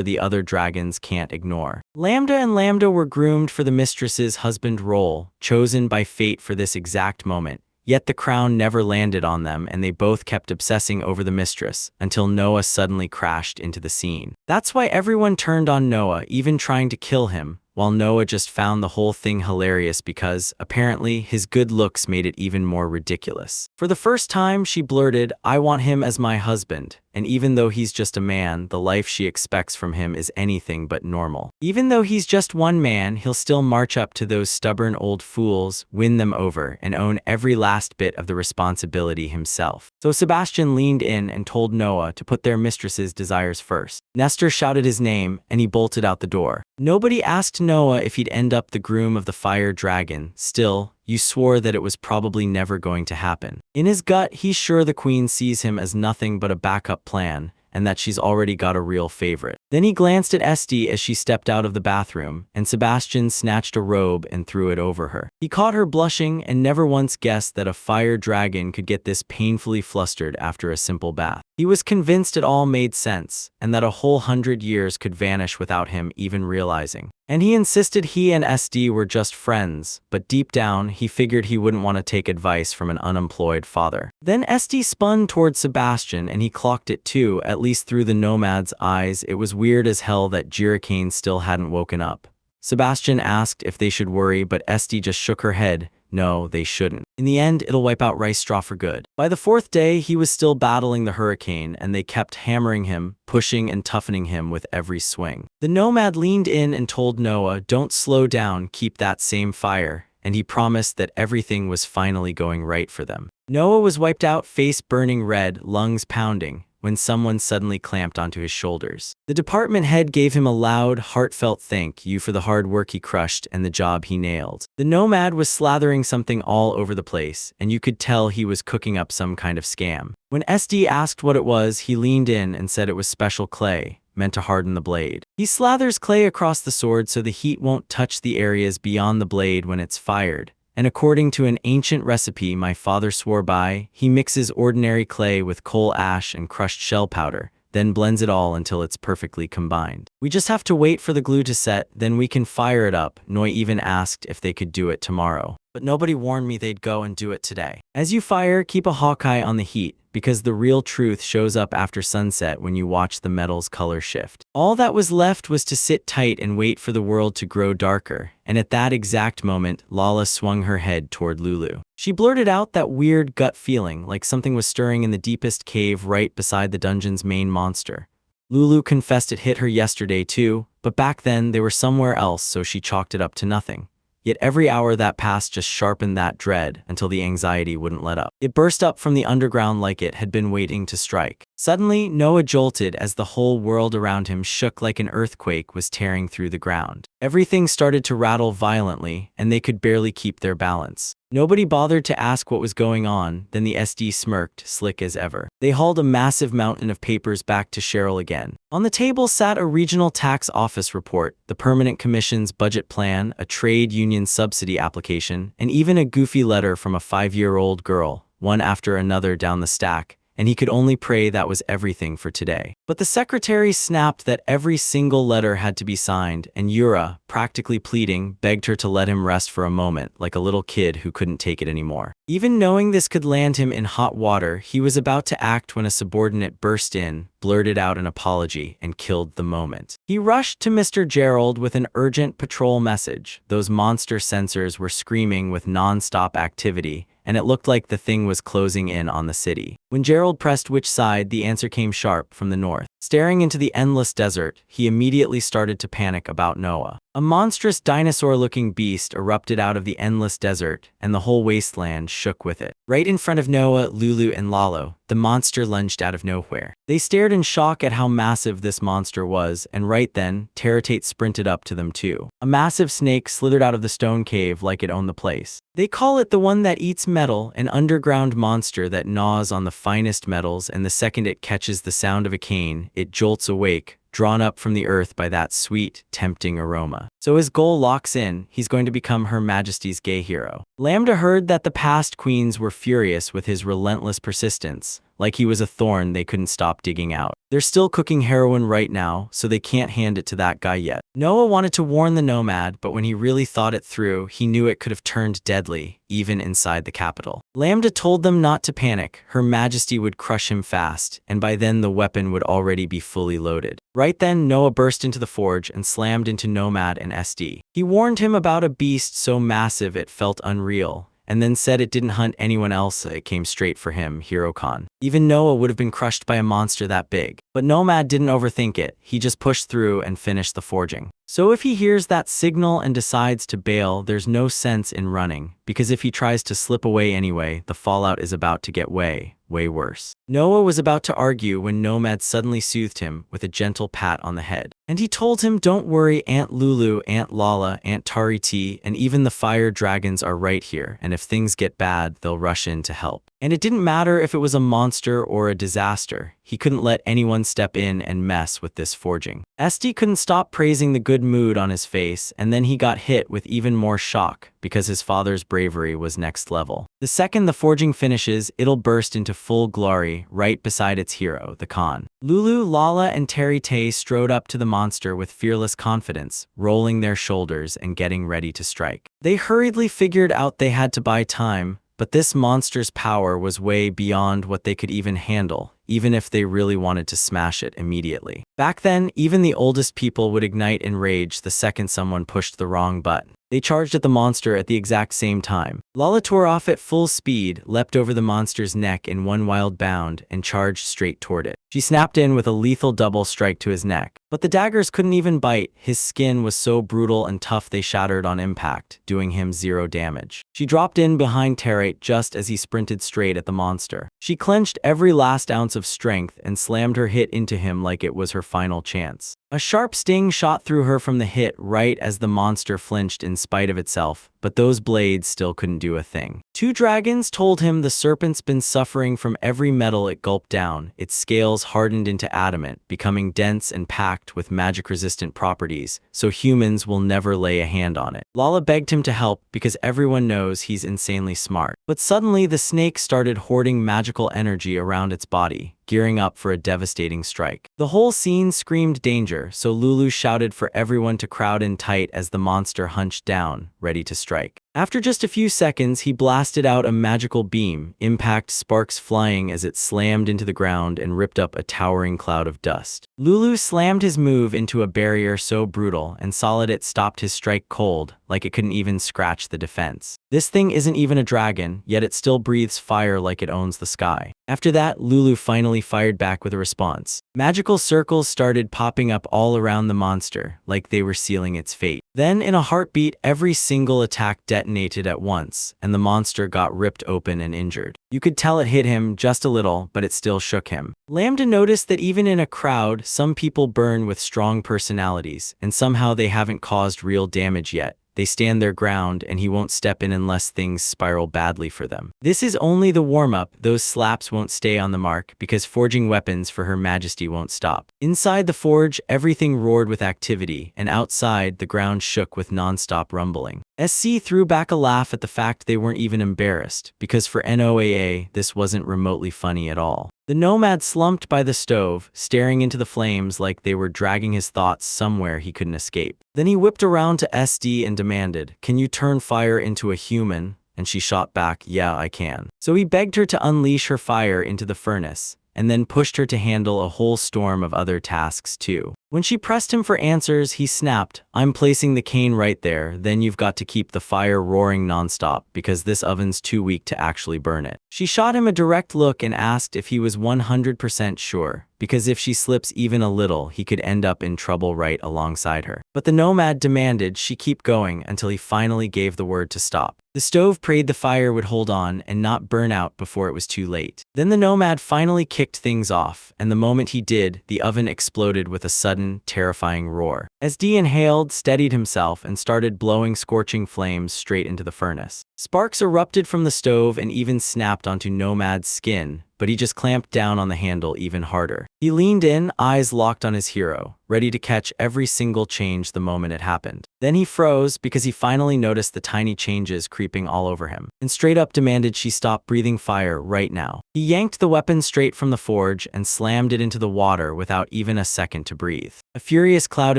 the other dragons can't ignore. Lambda and Lambda were groomed for the mistress's husband role, chosen by fate for this exact moment. Yet the crown never landed on them, and they both kept obsessing over the mistress, until Noah suddenly crashed into the scene. That's why everyone turned on Noah, even trying to kill him. while Noah just found the whole thing hilarious because, apparently, his good looks made it even more ridiculous. For the first time, she blurted, "I want him as my husband," and even though he's just a man, the life she expects from him is anything but normal. Even though he's just one man, he'll still march up to those stubborn old fools, win them over, and own every last bit of the responsibility himself. So Sebastian leaned in and told Noah to put their mistress's desires first. Nestor shouted his name, and he bolted out the door. Nobody asked Noah if he'd end up the groom of the fire dragon. Still, you swore that it was probably never going to happen. In his gut, he's sure the queen sees him as nothing but a backup plan, and that she's already got a real favorite. Then he glanced at Esty as she stepped out of the bathroom, and Sebastian snatched a robe and threw it over her. He caught her blushing and never once guessed that a fire dragon could get this painfully flustered after a simple bath. He was convinced it all made sense, and that a whole 100 years could vanish without him even realizing. And he insisted he and SD were just friends, but deep down, he figured he wouldn't want to take advice from an unemployed father. Then SD spun toward Sebastian and he clocked it too, at least through the nomad's eyes. It was weird as hell that Jiricane still hadn't woken up. Sebastian asked if they should worry, but SD just shook her head. No, they shouldn't. In the end, it'll wipe out Rice Straw for good. By the fourth day, he was still battling the hurricane, and they kept hammering him, pushing and toughening him with every swing. The nomad leaned in and told Noah, "Don't slow down, keep that same fire," and he promised that everything was finally going right for them. Noah was wiped out, face burning red, lungs pounding, when someone suddenly clamped onto his shoulders. The department head gave him a loud, heartfelt thank you for the hard work he crushed and the job he nailed. The nomad was slathering something all over the place, and you could tell he was cooking up some kind of scam. When SD asked what it was, he leaned in and said it was special clay, meant to harden the blade. He slathers clay across the sword so the heat won't touch the areas beyond the blade when it's fired. And according to an ancient recipe my father swore by, he mixes ordinary clay with coal ash and crushed shell powder, then blends it all until it's perfectly combined. We just have to wait for the glue to set, then we can fire it up. Noi even asked if they could do it tomorrow. But nobody warned me they'd go and do it today. As you fire, keep a hawkeye on the heat, because the real truth shows up after sunset when you watch the metal's color shift. All that was left was to sit tight and wait for the world to grow darker, and at that exact moment, Lala swung her head toward Lulu. She blurted out that weird gut feeling, like something was stirring in the deepest cave right beside the dungeon's main monster. Lulu confessed it hit her yesterday too, but back then they were somewhere else, so she chalked it up to nothing. Yet every hour that passed just sharpened that dread until the anxiety wouldn't let up. It burst up from the underground like it had been waiting to strike. Suddenly, Noah jolted as the whole world around him shook like an earthquake was tearing through the ground. Everything started to rattle violently, and they could barely keep their balance. Nobody bothered to ask what was going on, then the SD smirked, slick as ever. They hauled a massive mountain of papers back to Cheryl again. On the table sat a regional tax office report, the permanent commission's budget plan, a trade union subsidy application, and even a goofy letter from a 5-year-old girl, one after another down the stack, and he could only pray that was everything for today. But the secretary snapped that every single letter had to be signed, and Yura, practically pleading, begged her to let him rest for a moment, like a little kid who couldn't take it anymore. Even knowing this could land him in hot water, he was about to act when a subordinate burst in, blurted out an apology, and killed the moment. He rushed to Mr. Gerald with an urgent patrol message. Those monster sensors were screaming with non-stop activity, and it looked like the thing was closing in on the city. When Gerald pressed which side, the answer came sharp from the north. Staring into the endless desert, he immediately started to panic about Noah. A monstrous dinosaur-looking beast erupted out of the endless desert, and the whole wasteland shook with it. Right in front of Noah, Lulu, and Lalo, the monster lunged out of nowhere. They stared in shock at how massive this monster was, and right then, Terratate sprinted up to them too. A massive snake slithered out of the stone cave like it owned the place. They call it the one that eats metal, an underground monster that gnaws on the finest metals, and the second it catches the sound of a cane, it jolts awake, drawn up from the earth by that sweet, tempting aroma. So his goal locks in, he's going to become Her Majesty's gay hero. Lambda heard that the past queens were furious with his relentless persistence, like he was a thorn they couldn't stop digging out. They're still cooking heroin right now, so they can't hand it to that guy yet. Noah wanted to warn the nomad, but when he really thought it through, he knew it could have turned deadly, even inside the capital. Lambda told them not to panic. Her Majesty would crush him fast, and by then the weapon would already be fully loaded. Right then, Noah burst into the forge and slammed into Nomad and SD. He warned him about a beast so massive it felt unreal, and then said it didn't hunt anyone else, it came straight for him, Hirokon. Even Noah would have been crushed by a monster that big. But Nomad didn't overthink it, he just pushed through and finished the forging. So if he hears that signal and decides to bail, there's no sense in running, because if he tries to slip away anyway, the fallout is about to get way worse. Noah was about to argue when Nomad suddenly soothed him with a gentle pat on the head. And he told him, don't worry, Aunt Lulu, Aunt Lala, Aunt Tariti, and even the fire dragons are right here, and if things get bad, they'll rush in to help. And it didn't matter if it was a monster or a disaster. He couldn't let anyone step in and mess with this forging. SD couldn't stop praising the good mood on his face, and then he got hit with even more shock because his father's bravery was next level. The second the forging finishes, it'll burst into full glory right beside its hero, the Khan. Lulu, Lala, and Terry strode up to the monster with fearless confidence, rolling their shoulders and getting ready to strike. They hurriedly figured out they had to buy time, but this monster's power was way beyond what they could even handle, even if they really wanted to smash it immediately. Back then, even the oldest people would ignite in rage the second someone pushed the wrong button. They charged at the monster at the exact same time. Lala tore off at full speed, leapt over the monster's neck in one wild bound, and charged straight toward it. She snapped in with a lethal double strike to his neck. But the daggers couldn't even bite. His skin was so brutal and tough they shattered on impact, doing him 0 damage. She dropped in behind Terate just as he sprinted straight at the monster. She clenched every last ounce of strength and slammed her hit into him like it was her final chance. A sharp sting shot through her from the hit right as the monster flinched in spite of itself, but those blades still couldn't do a thing. 2 dragons told him the serpent's been suffering from every metal it gulped down. Its scales hardened into adamant, becoming dense and packed with magic-resistant properties, so humans will never lay a hand on it. Lala begged him to help because everyone knows he's insanely smart. But suddenly the snake started hoarding magical energy around its body, gearing up for a devastating strike. The whole scene screamed danger, so Lulu shouted for everyone to crowd in tight as the monster hunched down, ready to strike. After just a few seconds, he blasted out a magical beam, impact sparks flying as it slammed into the ground and ripped up a towering cloud of dust. Lulu slammed his move into a barrier so brutal and solid it stopped his strike cold, like it couldn't even scratch the defense. This thing isn't even a dragon, yet it still breathes fire like it owns the sky. After that, Lulu finally fired back with a response. Magical circles started popping up all around the monster, like they were sealing its fate. Then, in a heartbeat, every single attack detonated at once, and the monster got ripped open and injured. You could tell it hit him just a little, but it still shook him. Lambda noticed that even in a crowd, some people burn with strong personalities, and somehow they haven't caused real damage yet. They stand their ground, and he won't step in unless things spiral badly for them. This is only the warm-up. Those slaps won't stay on the mark, because forging weapons for Her Majesty won't stop. Inside the forge, everything roared with activity, and outside, the ground shook with non-stop rumbling. SC threw back a laugh at the fact they weren't even embarrassed, because for NOAA, this wasn't remotely funny at all. The nomad slumped by the stove, staring into the flames like they were dragging his thoughts somewhere he couldn't escape. Then he whipped around to SD and demanded, "Can you turn fire into a human?" And she shot back, "Yeah, I can." So he begged her to unleash her fire into the furnace, and then pushed her to handle a whole storm of other tasks too. When she pressed him for answers, he snapped, "I'm placing the cane right there, then you've got to keep the fire roaring nonstop because this oven's too weak to actually burn it." She shot him a direct look and asked if he was 100% sure, because if she slips even a little, he could end up in trouble right alongside her. But the nomad demanded she keep going until he finally gave the word to stop. The stove prayed the fire would hold on and not burn out before it was too late. Then the nomad finally kicked things off, and the moment he did, the oven exploded with a sudden, terrifying roar. SD inhaled, steadied himself, and started blowing scorching flames straight into the furnace. Sparks erupted from the stove and even snapped onto Nomad's skin, but he just clamped down on the handle even harder. He leaned in, eyes locked on his hero, ready to catch every single change the moment it happened. Then he froze because he finally noticed the tiny changes creeping all over him, and straight up demanded she stop breathing fire right now. He yanked the weapon straight from the forge and slammed it into the water without even a second to breathe. A furious cloud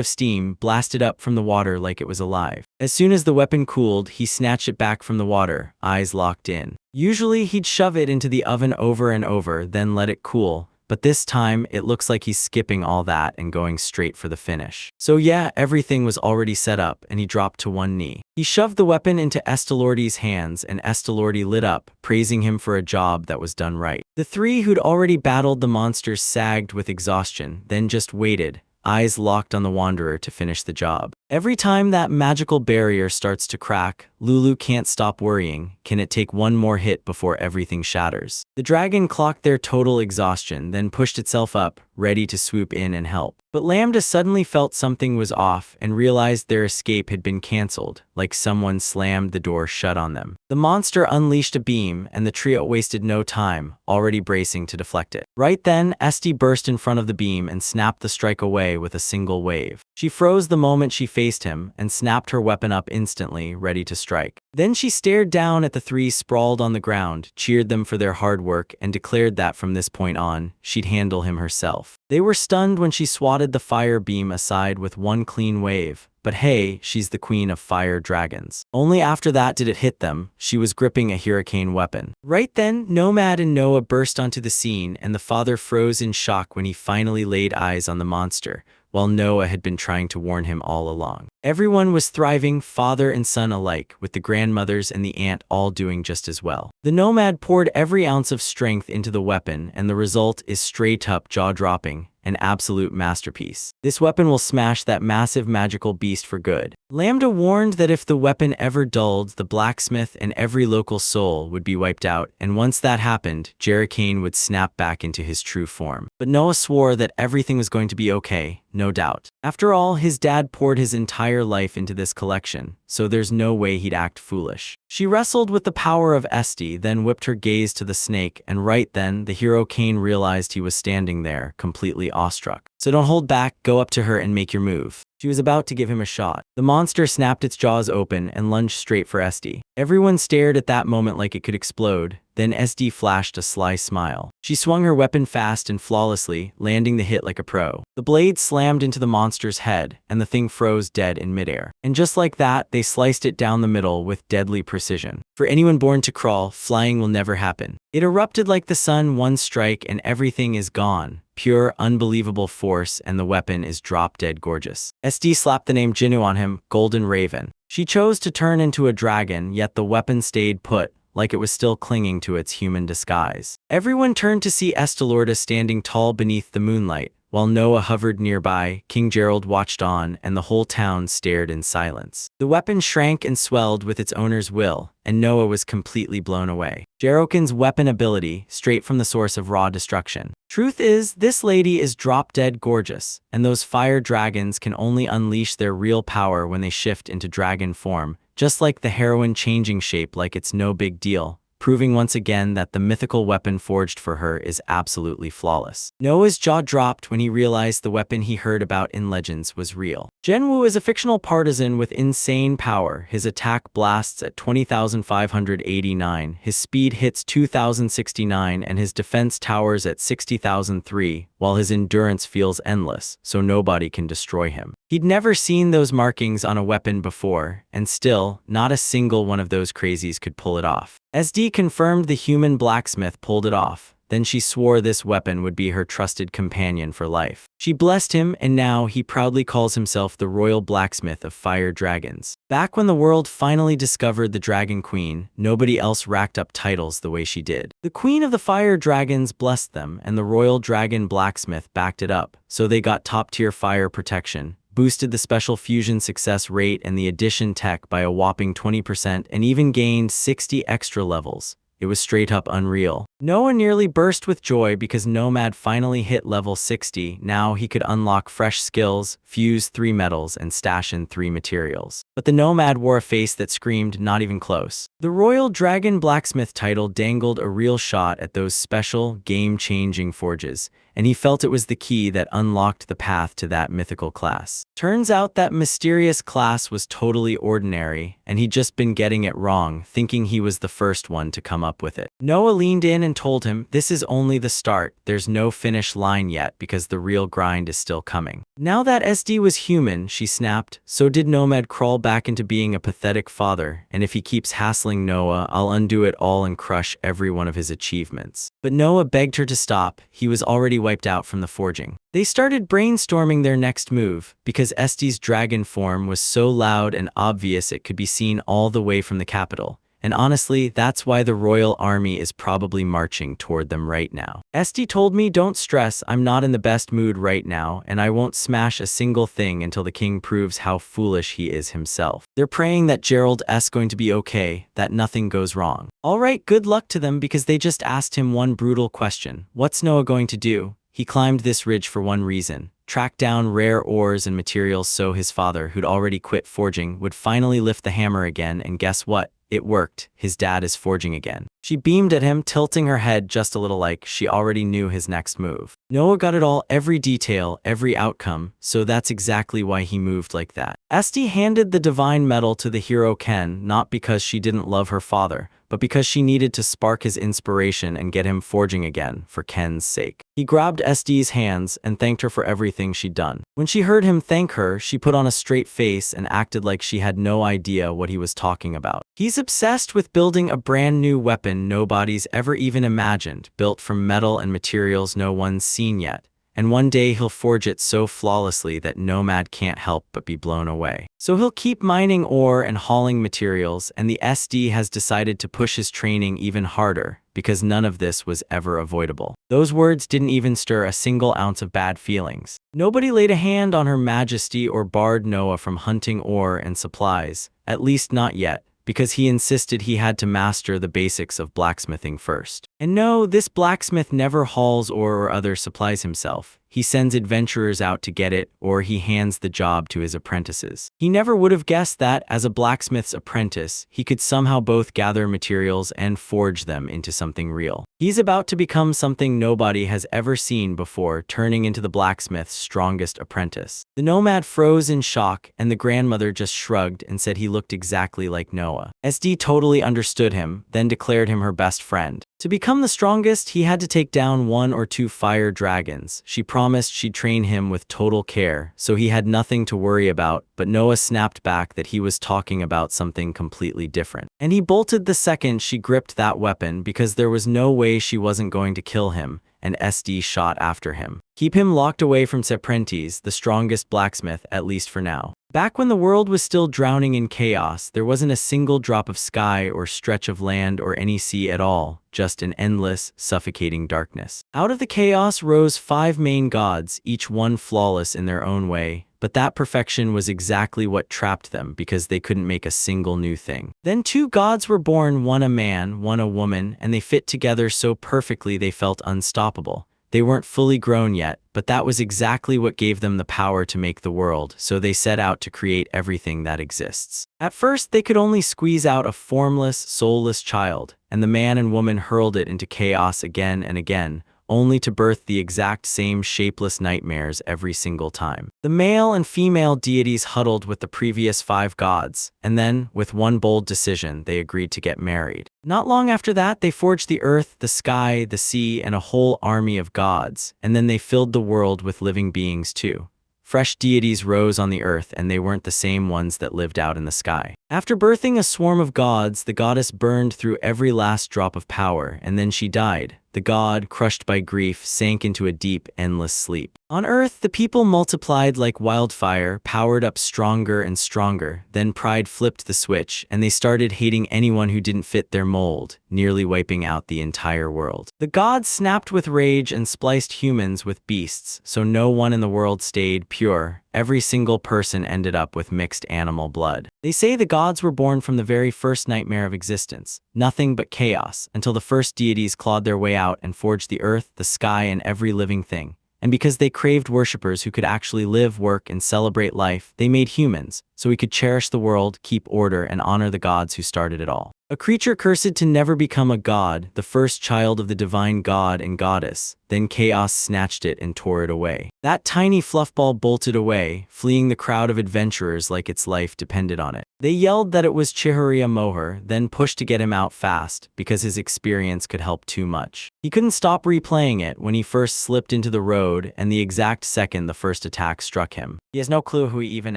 of steam blasted up from the water like it was alive. As soon as the weapon cooled, he snatched it back from the water, eyes locked in. Usually he'd shove it into the oven over and over, then let it cool, but this time it looks like he's skipping all that and going straight for the finish. So yeah, everything was already set up and he dropped to one knee. He shoved the weapon into Estelordi's hands and Estelordi lit up, praising him for a job that was done right. The three who'd already battled the monsters sagged with exhaustion, then just waited, eyes locked on the Wanderer to finish the job. Every time that magical barrier starts to crack, Lulu can't stop worrying. Can it take one more hit before everything shatters? The dragon clocked their total exhaustion, then pushed itself up, ready to swoop in and help. But Lambda suddenly felt something was off and realized their escape had been cancelled, like someone slammed the door shut on them. The monster unleashed a beam, and the trio wasted no time, already bracing to deflect it. Right then, Esti burst in front of the beam and snapped the strike away with a single wave. She froze the moment she faced him and snapped her weapon up instantly, ready to strike. Then she stared down at the three sprawled on the ground, cheered them for their hard work, and declared that from this point on, she'd handle him herself. They were stunned when she swatted the fire beam aside with one clean wave. But hey, she's the queen of fire dragons. Only after that did it hit them. She was gripping a hurricane weapon. Right then, Nomad and Noah burst onto the scene, and the father froze in shock when he finally laid eyes on the monster, while Noah had been trying to warn him all along. Everyone was thriving, father and son alike, with the grandmothers and the aunt all doing just as well. The Nomad poured every ounce of strength into the weapon, and the result is straight up jaw-dropping, an absolute masterpiece. This weapon will smash that massive magical beast for good. Lambda warned that if the weapon ever dulled, the blacksmith and every local soul would be wiped out, and once that happened, Jerricane would snap back into his true form. But Noah swore that everything was going to be okay, no doubt. After all, his dad poured his entire life into this collection, so there's no way he'd act foolish. She wrestled with the power of Esti, then whipped her gaze to the snake, and right then, the hero Kane realized he was standing there, completely awestruck. So don't hold back, go up to her and make your move. She was about to give him a shot. The monster snapped its jaws open and lunged straight for Esti. Everyone stared at that moment like it could explode. Then Esti flashed a sly smile. She swung her weapon fast and flawlessly, landing the hit like a pro. The blade slammed into the monster's head, and the thing froze dead in midair. And just like that, they sliced it down the middle with deadly precision. For anyone born to crawl, flying will never happen. It erupted like the sun, one strike, and everything is gone. Pure, unbelievable force, and the weapon is drop-dead gorgeous. SD slapped the name Jinnu on him, Golden Raven. She chose to turn into a dragon, yet the weapon stayed put, like it was still clinging to its human disguise. Everyone turned to see Estelorda standing tall beneath the moonlight. While Noah hovered nearby, King Gerald watched on, and the whole town stared in silence. The weapon shrank and swelled with its owner's will, and Noah was completely blown away. Jerokin's weapon ability, straight from the source of raw destruction. Truth is, this lady is drop-dead gorgeous, and those fire dragons can only unleash their real power when they shift into dragon form, just like the heroine changing shape like it's no big deal, proving once again that the mythical weapon forged for her is absolutely flawless. Noah's jaw dropped when he realized the weapon he heard about in legends was real. Genwu is a fictional partisan with insane power. His attack blasts at 20,589, his speed hits 2,069, and his defense towers at 60,003, while his endurance feels endless, so nobody can destroy him. He'd never seen those markings on a weapon before, and still, not a single one of those crazies could pull it off. SD confirmed the human blacksmith pulled it off. Then she swore this weapon would be her trusted companion for life. She blessed him, and now he proudly calls himself the Royal Blacksmith of Fire Dragons. Back when the world finally discovered the Dragon Queen, nobody else racked up titles the way she did. The Queen of the Fire Dragons blessed them, and the Royal Dragon Blacksmith backed it up, so they got top-tier fire protection, boosted the special fusion success rate and the addition tech by a whopping 20%, and even gained 60 extra levels. It was straight up unreal. Noah nearly burst with joy because Nomad finally hit level 60. Now he could unlock fresh skills, fuse 3 metals, and stash in 3 materials. But the Nomad wore a face that screamed, not even close. The Royal Dragon Blacksmith title dangled a real shot at those special, game-changing forges, and he felt it was the key that unlocked the path to that mythical class. Turns out that mysterious class was totally ordinary, and he'd just been getting it wrong, thinking he was the first one to come up with it. Noah leaned in and told him, "This is only the start. There's no finish line yet because the real grind is still coming." Now that SD was human, she snapped, so did Nomad crawl back into being a pathetic father, and if he keeps hassling Noah, I'll undo it all and crush every one of his achievements. But Noah begged her to stop. He was already wiped out from the forging. They started brainstorming their next move, because SD's dragon form was so loud and obvious it could be seen all the way from the capital. And honestly, that's why the royal army is probably marching toward them right now. SD told me, "Don't stress, I'm not in the best mood right now, and I won't smash a single thing until the king proves how foolish he is himself." They're praying that Gerald's going to be okay, that nothing goes wrong. Alright, good luck to them because they just asked him one brutal question. What's Noah going to do? He climbed this ridge for one reason: track down rare ores and materials so his father, who'd already quit forging, would finally lift the hammer again, and guess what? It worked. His dad is forging again. She beamed at him, tilting her head just a little like she already knew his next move. Noah got it all, every detail, every outcome, so that's exactly why he moved like that. SD handed the divine medal to the hero Ken, not because she didn't love her father, but because she needed to spark his inspiration and get him forging again, for Ken's sake. He grabbed SD's hands and thanked her for everything she'd done. When she heard him thank her, she put on a straight face and acted like she had no idea what he was talking about. He's obsessed with building a brand new weapon nobody's ever even imagined, built from metal and materials no one's seen yet. And one day he'll forge it so flawlessly that Nomad can't help but be blown away. So he'll keep mining ore and hauling materials, and the SD has decided to push his training even harder, because none of this was ever avoidable. Those words didn't even stir a single ounce of bad feelings. Nobody laid a hand on Her Majesty or barred Noah from hunting ore and supplies, at least not yet, because he insisted he had to master the basics of blacksmithing first. And no, this blacksmith never hauls ore or other supplies himself. He sends adventurers out to get it, or he hands the job to his apprentices. He never would have guessed that, as a blacksmith's apprentice, he could somehow both gather materials and forge them into something real. He's about to become something nobody has ever seen before, turning into the blacksmith's strongest apprentice. The Nomad froze in shock, and the grandmother just shrugged and said he looked exactly like Noah. SD totally understood him, then declared him her best friend. To become the strongest, he had to take down 1 or 2 fire dragons. She promised she'd train him with total care, so he had nothing to worry about, but Noah snapped back that he was talking about something completely different. And he bolted the second she gripped that weapon because there was no way she wasn't going to kill him, and SD shot after him. Keep him locked away from Seprentis, the strongest blacksmith, at least for now. Back when the world was still drowning in chaos, there wasn't a single drop of sky or stretch of land or any sea at all, just an endless, suffocating darkness. Out of the chaos rose 5 main gods, each one flawless in their own way, but that perfection was exactly what trapped them because they couldn't make a single new thing. Then 2 gods were born, one a man, one a woman, and they fit together so perfectly they felt unstoppable. They weren't fully grown yet, but that was exactly what gave them the power to make the world, so they set out to create everything that exists. At first, they could only squeeze out a formless, soulless child, and the man and woman hurled it into chaos again and again, only to birth the exact same shapeless nightmares every single time. The male and female deities huddled with the previous 5 gods, and then, with one bold decision, they agreed to get married. Not long after that, they forged the earth, the sky, the sea, and a whole army of gods, and then they filled the world with living beings too. Fresh deities rose on the earth, and they weren't the same ones that lived out in the sky. After birthing a swarm of gods, the goddess burned through every last drop of power, and then she died. The god, crushed by grief, sank into a deep, endless sleep. On Earth, the people multiplied like wildfire, powered up stronger and stronger. Then pride flipped the switch, and they started hating anyone who didn't fit their mold, nearly wiping out the entire world. The gods snapped with rage and spliced humans with beasts, so no one in the world stayed pure. every single person ended up with mixed animal blood. They say the gods were born from the very first nightmare of existence, nothing but chaos, until the first deities clawed their way out and forged the earth, the sky, and every living thing. And because they craved worshippers who could actually live, work, and celebrate life, they made humans, so we could cherish the world, keep order, and honor the gods who started it all. A creature cursed to never become a god, the first child of the divine god and goddess, then chaos snatched it and tore it away. That tiny fluffball bolted away, fleeing the crowd of adventurers like its life depended on it. They yelled that it was Chihuriya Moher, then pushed to get him out fast, because his experience could help too much. He couldn't stop replaying it when he first slipped into the road and the exact second the first attack struck him. He has no clue who he even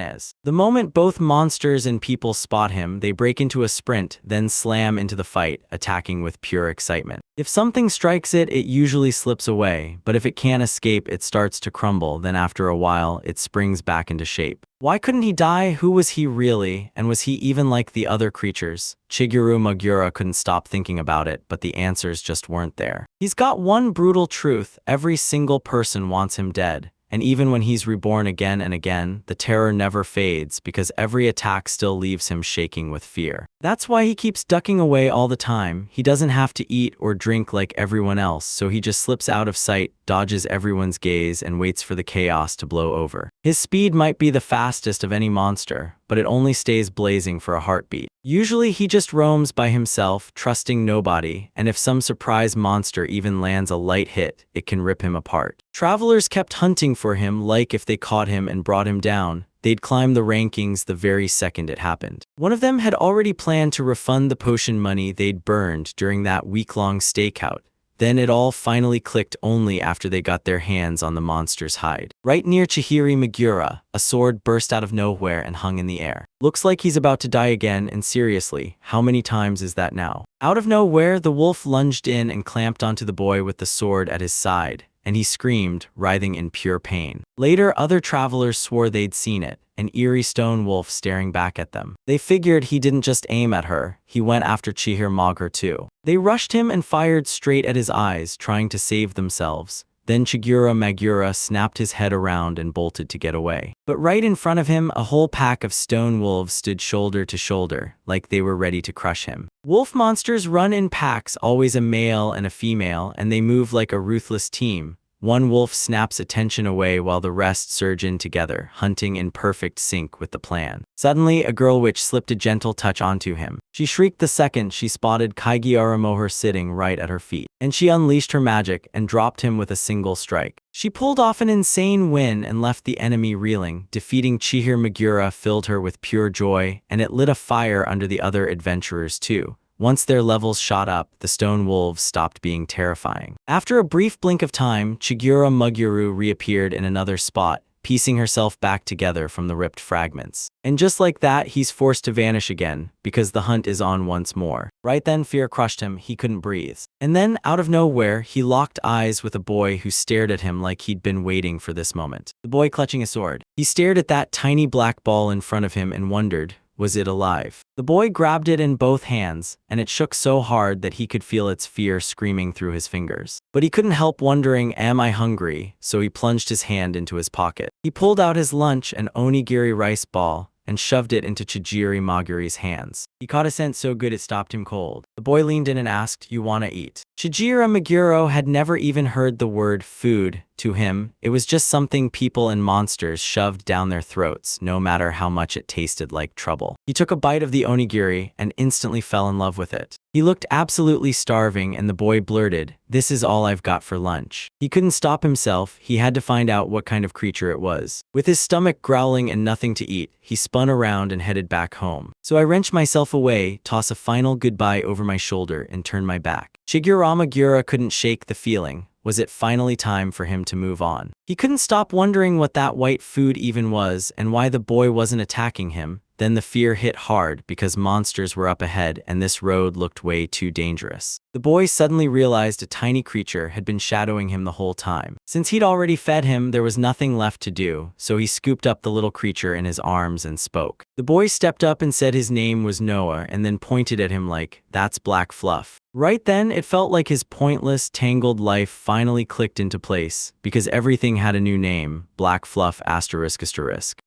is. The moment both monsters and people spot him, they break into a sprint, then slam into the fight, attacking with pure excitement. If something strikes it, it usually slips away, but if it can't escape, it starts to crumble, then after a while, it springs back into shape. Why couldn't he die? Who was he really? And was he even like the other creatures? Shigeru Magura couldn't stop thinking about it, but the answers just weren't there. He's got one brutal truth: every single person wants him dead. And even when he's reborn again and again, the terror never fades because every attack still leaves him shaking with fear. That's why he keeps ducking away all the time. He doesn't have to eat or drink like everyone else, so he just slips out of sight, dodges everyone's gaze, and waits for the chaos to blow over. His speed might be the fastest of any monster, but it only stays blazing for a heartbeat. Usually he just roams by himself, trusting nobody, and if some surprise monster even lands a light hit, it can rip him apart. Travelers kept hunting for him, like if they caught him and brought him down, they'd climb the rankings the very second it happened. One of them had already planned to refund the potion money they'd burned during that week-long stakeout. Then it all finally clicked only after they got their hands on the monster's hide. Right near Chihiri Magura, a sword burst out of nowhere and hung in the air. Looks like he's about to die again, and seriously, how many times is that now? Out of nowhere, the wolf lunged in and clamped onto the boy with the sword at his side, and he screamed, writhing in pure pain. Later, other travelers swore they'd seen it, an eerie stone wolf staring back at them. They figured he didn't just aim at her, he went after Chihir Magur too. They rushed him and fired straight at his eyes, trying to save themselves. Then Chigura Magura snapped his head around and bolted to get away. But right in front of him, a whole pack of stone wolves stood shoulder to shoulder, like they were ready to crush him. Wolf monsters run in packs, always a male and a female, and they move like a ruthless team. One wolf snaps attention away while the rest surge in together, hunting in perfect sync with the plan. Suddenly, a girl witch slipped a gentle touch onto him. She shrieked the second she spotted Kaigiara Moher sitting right at her feet, and she unleashed her magic and dropped him with a single strike. She pulled off an insane win and left the enemy reeling. Defeating Chihir Magura filled her with pure joy, and it lit a fire under the other adventurers too. Once their levels shot up, the stone wolves stopped being terrifying. After a brief blink of time, Chigura Maguru reappeared in another spot, piecing herself back together from the ripped fragments. And just like that, he's forced to vanish again, because the hunt is on once more. Right then, fear crushed him, he couldn't breathe. And then, out of nowhere, he locked eyes with a boy who stared at him like he'd been waiting for this moment. The boy clutching a sword. He stared at that tiny black ball in front of him and wondered, was it alive? The boy grabbed it in both hands, and it shook so hard that he could feel its fear screaming through his fingers. But he couldn't help wondering, am I hungry? So he plunged his hand into his pocket. He pulled out his lunch, an onigiri rice ball, and shoved it into Chijiri Maguri's hands. He caught a scent so good it stopped him cold. The boy leaned in and asked, "You wanna eat?" Chijira Maguro had never even heard the word food. To him, it was just something people and monsters shoved down their throats, no matter how much it tasted like trouble. He took a bite of the onigiri and instantly fell in love with it. He looked absolutely starving, and the boy blurted, "This is all I've got for lunch." He couldn't stop himself. He had to find out what kind of creature it was. With his stomach growling and nothing to eat, he spun around and headed back home. So I wrenched myself away, toss a final goodbye over my shoulder, and turn my back. Chigurama Gura couldn't shake the feeling. Was it finally time for him to move on? He couldn't stop wondering what that white food even was and why the boy wasn't attacking him. Then the fear hit hard because monsters were up ahead and this road looked way too dangerous. The boy suddenly realized a tiny creature had been shadowing him the whole time. Since he'd already fed him, there was nothing left to do, so he scooped up the little creature in his arms and spoke. The boy stepped up and said his name was Noah and then pointed at him like, "That's Black Fluff." Right then, it felt like his pointless, tangled life finally clicked into place, because everything had a new name, Black Fluff ****.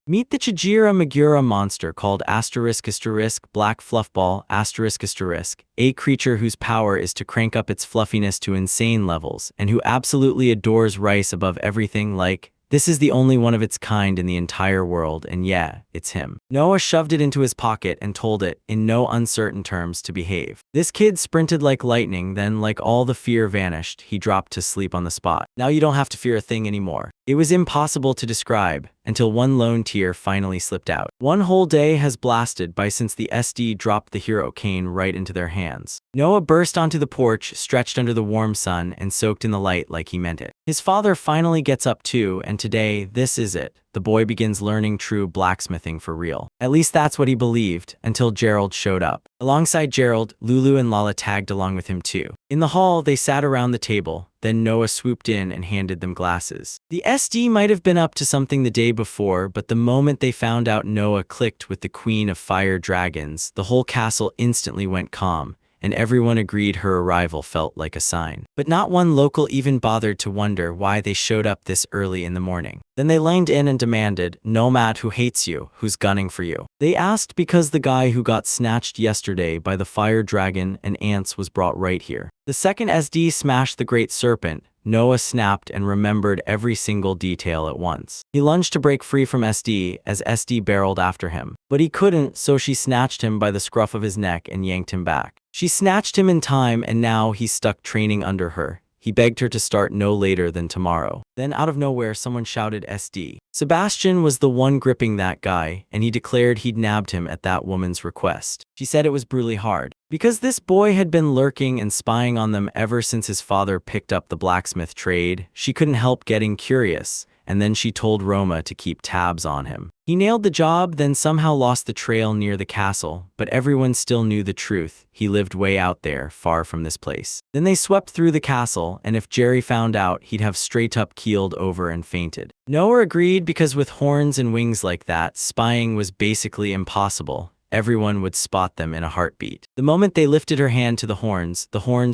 Meet the Chijira Magura monster called *** Black Fluffball ****, a creature whose power is to crank up its fluffiness to insane levels, and who absolutely adores rice above everything. Like, this is the only one of its kind in the entire world, and yeah, it's him. Noah shoved it into his pocket and told it, in no uncertain terms, to behave. This kid sprinted like lightning, then, like all the fear vanished, he dropped to sleep on the spot. Now you don't have to fear a thing anymore. It was impossible to describe, until one lone tear finally slipped out. One whole day has blasted by since the SD dropped the hero cane right into their hands. Noah burst onto the porch, stretched under the warm sun, and soaked in the light like he meant it. His father finally gets up too, and today, this is it. The boy begins learning true blacksmithing for real. At least that's what he believed, until Gerald showed up. Alongside Gerald, Lulu and Lala tagged along with him too. In the hall, they sat around the table. Then Noah swooped in and handed them glasses. The SD might have been up to something the day before, but the moment they found out Noah clicked with the Queen of Fire Dragons, the whole castle instantly went calm, and everyone agreed her arrival felt like a sign. But not one local even bothered to wonder why they showed up this early in the morning. Then they leaned in and demanded, "Nomad, who hates you? Who's gunning for you?" They asked because the guy who got snatched yesterday by the fire dragon and ants was brought right here. The second SD smashed the great serpent. Noah snapped and remembered every single detail at once. He lunged to break free from SD as SD barreled after him. But he couldn't, so she snatched him by the scruff of his neck and yanked him back. She snatched him in time, and now he's stuck training under her. He begged her to start no later than tomorrow. Then out of nowhere, someone shouted SD. Sebastian was the one gripping that guy, and he declared he'd nabbed him at that woman's request. She said it was brutally hard. Because this boy had been lurking and spying on them ever since his father picked up the blacksmith trade, she couldn't help getting curious, and then she told Roma to keep tabs on him. He nailed the job, then somehow lost the trail near the castle, but everyone still knew the truth. He lived way out there, far from this place. Then they swept through the castle, and if Jerry found out, he'd have straight up keeled over and fainted. Noah agreed because with horns and wings like that, spying was basically impossible. Everyone would spot them in a heartbeat. The moment they lifted her hand to the horns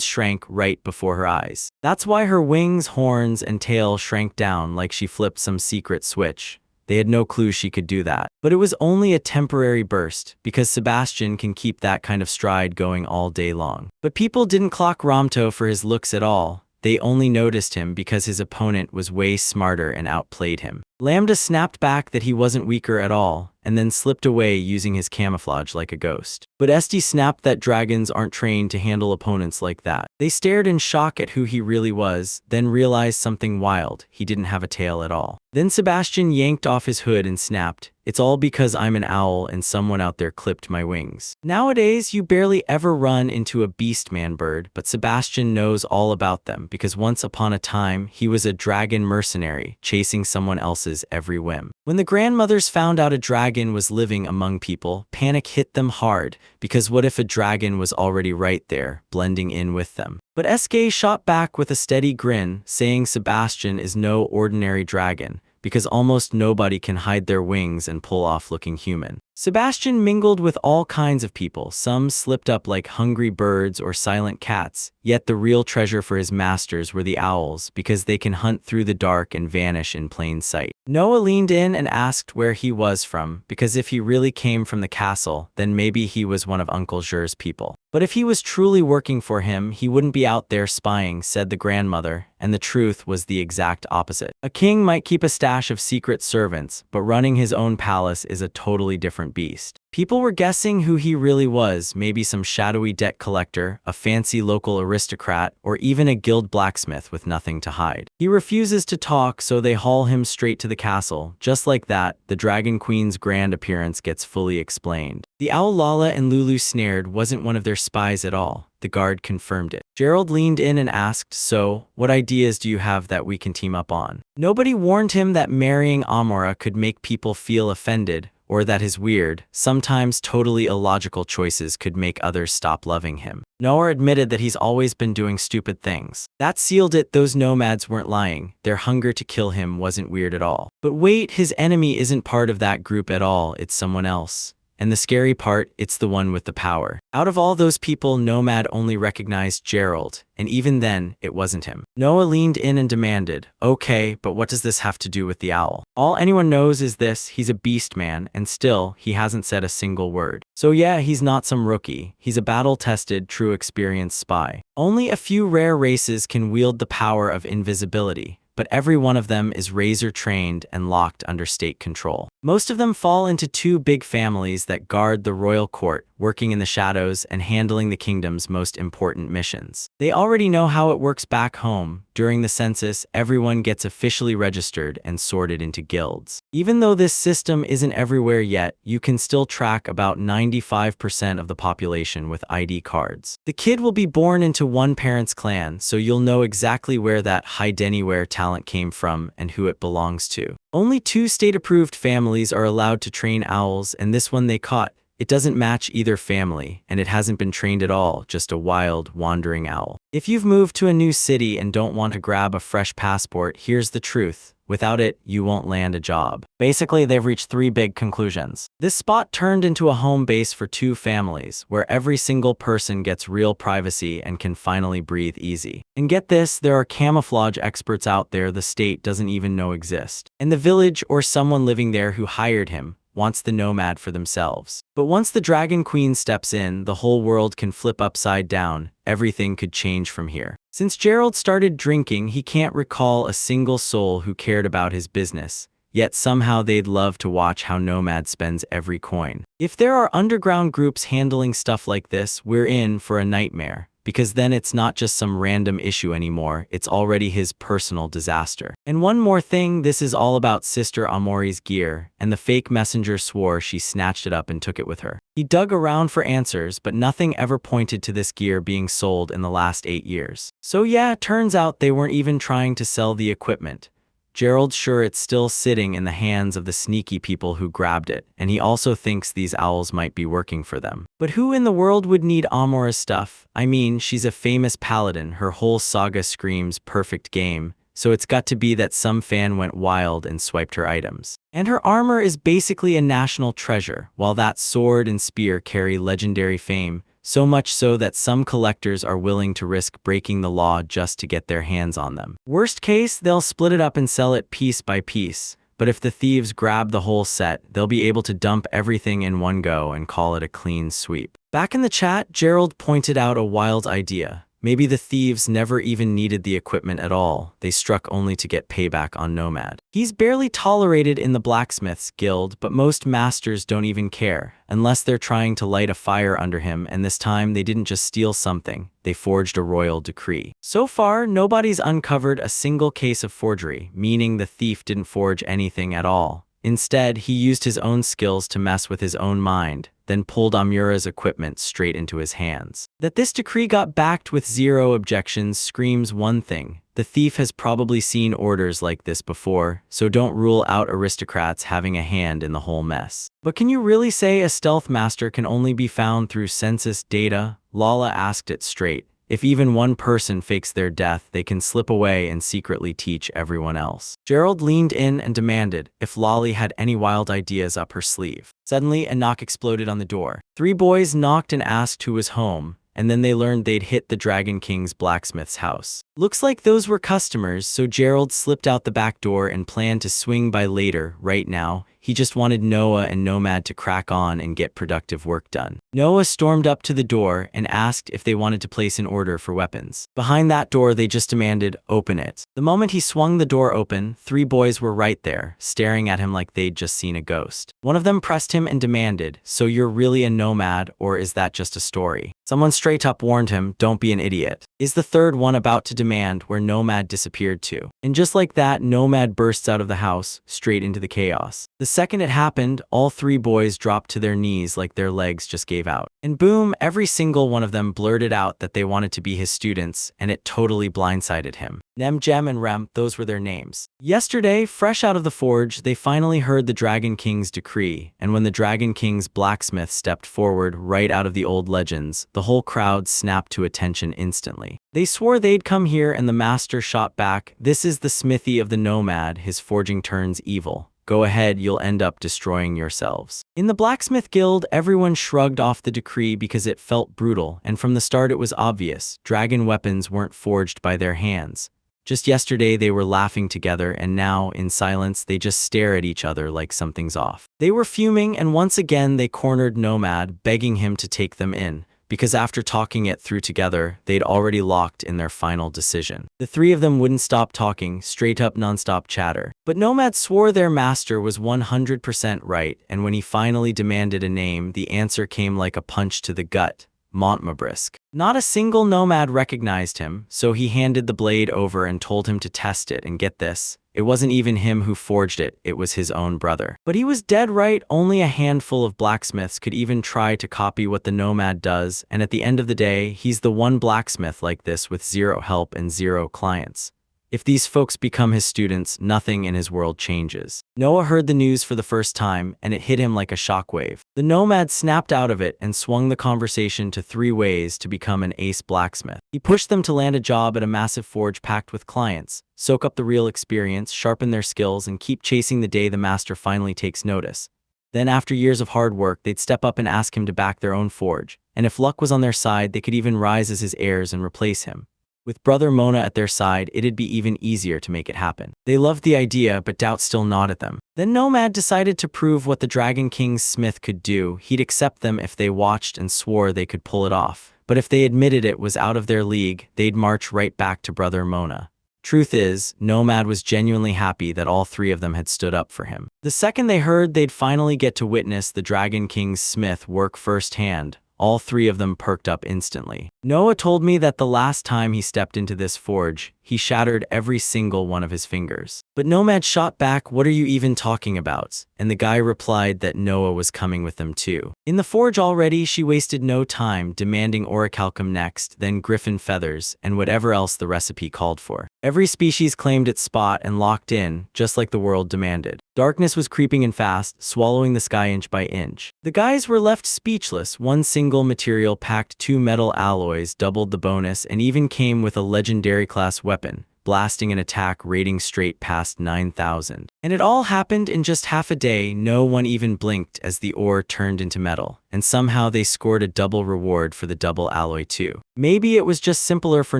shrank right before her eyes. That's why her wings, horns, and tail shrank down like she flipped some secret switch. They had no clue she could do that. But it was only a temporary burst, because Sebastian can keep that kind of stride going all day long. But people didn't clock Ramto for his looks at all. They only noticed him because his opponent was way smarter and outplayed him. Lambda snapped back that he wasn't weaker at all, and then slipped away using his camouflage like a ghost. But SD snapped that dragons aren't trained to handle opponents like that. They stared in shock at who he really was, then realized something wild. He didn't have a tail at all. Then Sebastian yanked off his hood and snapped, "It's all because I'm an owl and someone out there clipped my wings." Nowadays, you barely ever run into a beastman bird, but Sebastian knows all about them because once upon a time, he was a dragon mercenary, chasing someone else's every whim. When the grandmothers found out a dragon was living among people, panic hit them hard, because what if a dragon was already right there, blending in with them? But SK shot back with a steady grin, saying Sebastian is no ordinary dragon, because almost nobody can hide their wings and pull off looking human. Sebastian mingled with all kinds of people, some slipped up like hungry birds or silent cats, yet the real treasure for his masters were the owls, because they can hunt through the dark and vanish in plain sight. Noah leaned in and asked where he was from, because if he really came from the castle, then maybe he was one of Uncle Zhur's people. But if he was truly working for him, he wouldn't be out there spying, said the grandmother, and the truth was the exact opposite. A king might keep a stash of secret servants, but running his own palace is a totally different beast. People were guessing who he really was, maybe some shadowy debt collector, a fancy local aristocrat, or even a guild blacksmith with nothing to hide. He refuses to talk, so they haul him straight to the castle. Just like that, the Dragon Queen's grand appearance gets fully explained. The owl Lala and Lulu snared wasn't one of their spies at all. The guard confirmed it. Gerald leaned in and asked, "So, what ideas do you have that we can team up on?" Nobody warned him that marrying Amora could make people feel offended, or that his weird, sometimes totally illogical choices could make others stop loving him. Noah admitted that he's always been doing stupid things. That sealed it. Those nomads weren't lying. Their hunger to kill him wasn't weird at all. But wait, his enemy isn't part of that group at all. It's someone else. And the scary part, it's the one with the power. Out of all those people, Nomad only recognized Gerald, and even then, it wasn't him. Noah leaned in and demanded, "Okay, but what does this have to do with the owl? All anyone knows is this: he's a beast man, and still, he hasn't said a single word. So yeah, he's not some rookie. He's a battle-tested, true experienced spy. Only a few rare races can wield the power of invisibility, but every one of them is razor-trained and locked under state control. Most of them fall into two big families that guard the royal court, working in the shadows and handling the kingdom's most important missions. They already know how it works back home. During the census, everyone gets officially registered and sorted into guilds. Even though this system isn't everywhere yet, you can still track about 95% of the population with ID cards. The kid will be born into one parent's clan, so you'll know exactly where that hide anywhere talent came from and who it belongs to. Only 2 state-approved families are allowed to train owls, and this one they caught. It doesn't match either family, and it hasn't been trained at all, just a wild, wandering owl. If you've moved to a new city and don't want to grab a fresh passport, here's the truth. Without it, you won't land a job. Basically, they've reached 3 big conclusions. This spot turned into a home base for 2 families, where every single person gets real privacy and can finally breathe easy. And get this, there are camouflage experts out there the state doesn't even know exist. And the village, or someone living there who hired him, wants the nomad for themselves. But once the Dragon Queen steps in, the whole world can flip upside down. Everything could change from here. Since Gerald started drinking, he can't recall a single soul who cared about his business. Yet somehow they'd love to watch how Nomad spends every coin. If there are underground groups handling stuff like this, we're in for a nightmare. Because then it's not just some random issue anymore, it's already his personal disaster. And one more thing, this is all about Sister Amori's gear, and the fake messenger swore she snatched it up and took it with her. He dug around for answers, but nothing ever pointed to this gear being sold in the last 8 years. So yeah, turns out they weren't even trying to sell the equipment. Gerald's sure it's still sitting in the hands of the sneaky people who grabbed it, and he also thinks these owls might be working for them. But who in the world would need Amora's stuff? I mean, she's a famous paladin, her whole saga screams perfect game, so it's got to be that some fan went wild and swiped her items. And her armor is basically a national treasure, while that sword and spear carry legendary fame, so much so that some collectors are willing to risk breaking the law just to get their hands on them. Worst case, they'll split it up and sell it piece by piece, but if the thieves grab the whole set, they'll be able to dump everything in one go and call it a clean sweep. Back in the chat, Gerald pointed out a wild idea. Maybe the thieves never even needed the equipment at all. They struck only to get payback on Nomad. He's barely tolerated in the blacksmith's guild, but most masters don't even care, unless they're trying to light a fire under him, and this time they didn't just steal something, they forged a royal decree. So far, nobody's uncovered a single case of forgery, meaning the thief didn't forge anything at all. Instead, he used his own skills to mess with his own mind, then pulled Amura's equipment straight into his hands. That this decree got backed with 0 objections screams one thing: the thief has probably seen orders like this before, so don't rule out aristocrats having a hand in the whole mess. But can you really say a stealth master can only be found through census data? Lala asked it straight. If even one person fakes their death, they can slip away and secretly teach everyone else. Gerald leaned in and demanded if Lolly had any wild ideas up her sleeve. Suddenly, a knock exploded on the door. 3 boys knocked and asked who was home, and then they learned they'd hit the Dragon King's blacksmith's house. Looks like those were customers, so Gerald slipped out the back door and planned to swing by later. Right now, he just wanted Noah and Nomad to crack on and get productive work done. Noah stormed up to the door and asked if they wanted to place an order for weapons. Behind that door, they just demanded, "Open it." The moment he swung the door open, 3 boys were right there, staring at him like they'd just seen a ghost. One of them pressed him and demanded, "So you're really a nomad, or is that just a story?" Someone straight up warned him, "Don't be an idiot." Is the third one about to demand where Nomad disappeared to? And just like that, Nomad bursts out of the house, straight into the chaos. The second it happened, all three boys dropped to their knees like their legs just gave out. And boom, every single one of them blurted out that they wanted to be his students, and it totally blindsided him. Nem, Gem, and Rem, those were their names. Yesterday, fresh out of the forge, they finally heard the Dragon King's decree, and when the Dragon King's blacksmith stepped forward right out of the old legends, the whole crowd snapped to attention instantly. They swore they'd come here, and the master shot back, "This is the smithy of the nomad, his forging turns evil. Go ahead, you'll end up destroying yourselves." In the blacksmith guild, everyone shrugged off the decree because it felt brutal, and from the start it was obvious, dragon weapons weren't forged by their hands. Just yesterday they were laughing together, and now, in silence, they just stare at each other like something's off. They were fuming, and once again they cornered Nomad, begging him to take them in, because after talking it through together, they'd already locked in their final decision. The three of them wouldn't stop talking, straight up nonstop chatter. But Nomad swore their master was 100% right, and when he finally demanded a name, the answer came like a punch to the gut: Montmabrisk. Not a single nomad recognized him, so he handed the blade over and told him to test it, and get this, it wasn't even him who forged it, it was his own brother. But he was dead right, only a handful of blacksmiths could even try to copy what the nomad does, and at the end of the day, he's the one blacksmith like this with zero help and zero clients. If these folks become his students, nothing in his world changes. Noah heard the news for the first time, and it hit him like a shockwave. The nomad snapped out of it and swung the conversation to 3 ways to become an ace blacksmith. He pushed them to land a job at a massive forge packed with clients, soak up the real experience, sharpen their skills, and keep chasing the day the master finally takes notice. Then after years of hard work, they'd step up and ask him to back their own forge, and if luck was on their side, they could even rise as his heirs and replace him. With brother Mona at their side, it'd be even easier to make it happen. They loved the idea, but doubt still gnawed at them. Then Nomad decided to prove what the Dragon King's smith could do. He'd accept them if they watched and swore they could pull it off. But if they admitted it was out of their league, they'd march right back to brother Mona. Truth is, Nomad was genuinely happy that all 3 of them had stood up for him. The second they heard they'd finally get to witness the Dragon King's smith work firsthand, all 3 of them perked up instantly. Noah told me that the last time he stepped into this forge, he shattered every single one of his fingers. But Nomad shot back, "What are you even talking about?" And the guy replied that Noah was coming with them too. In the forge already, she wasted no time, demanding orichalcum next, then griffin feathers, and whatever else the recipe called for. Every species claimed its spot and locked in, just like the world demanded. Darkness was creeping in fast, swallowing the sky inch by inch. The guys were left speechless. One single material packed 2 metal alloys, doubled the bonus, and even came with a legendary class weapon, blasting an attack rating straight past 9,000. And it all happened in just half a day. No one even blinked as the ore turned into metal, and somehow they scored a double reward for the double alloy too. Maybe it was just simpler for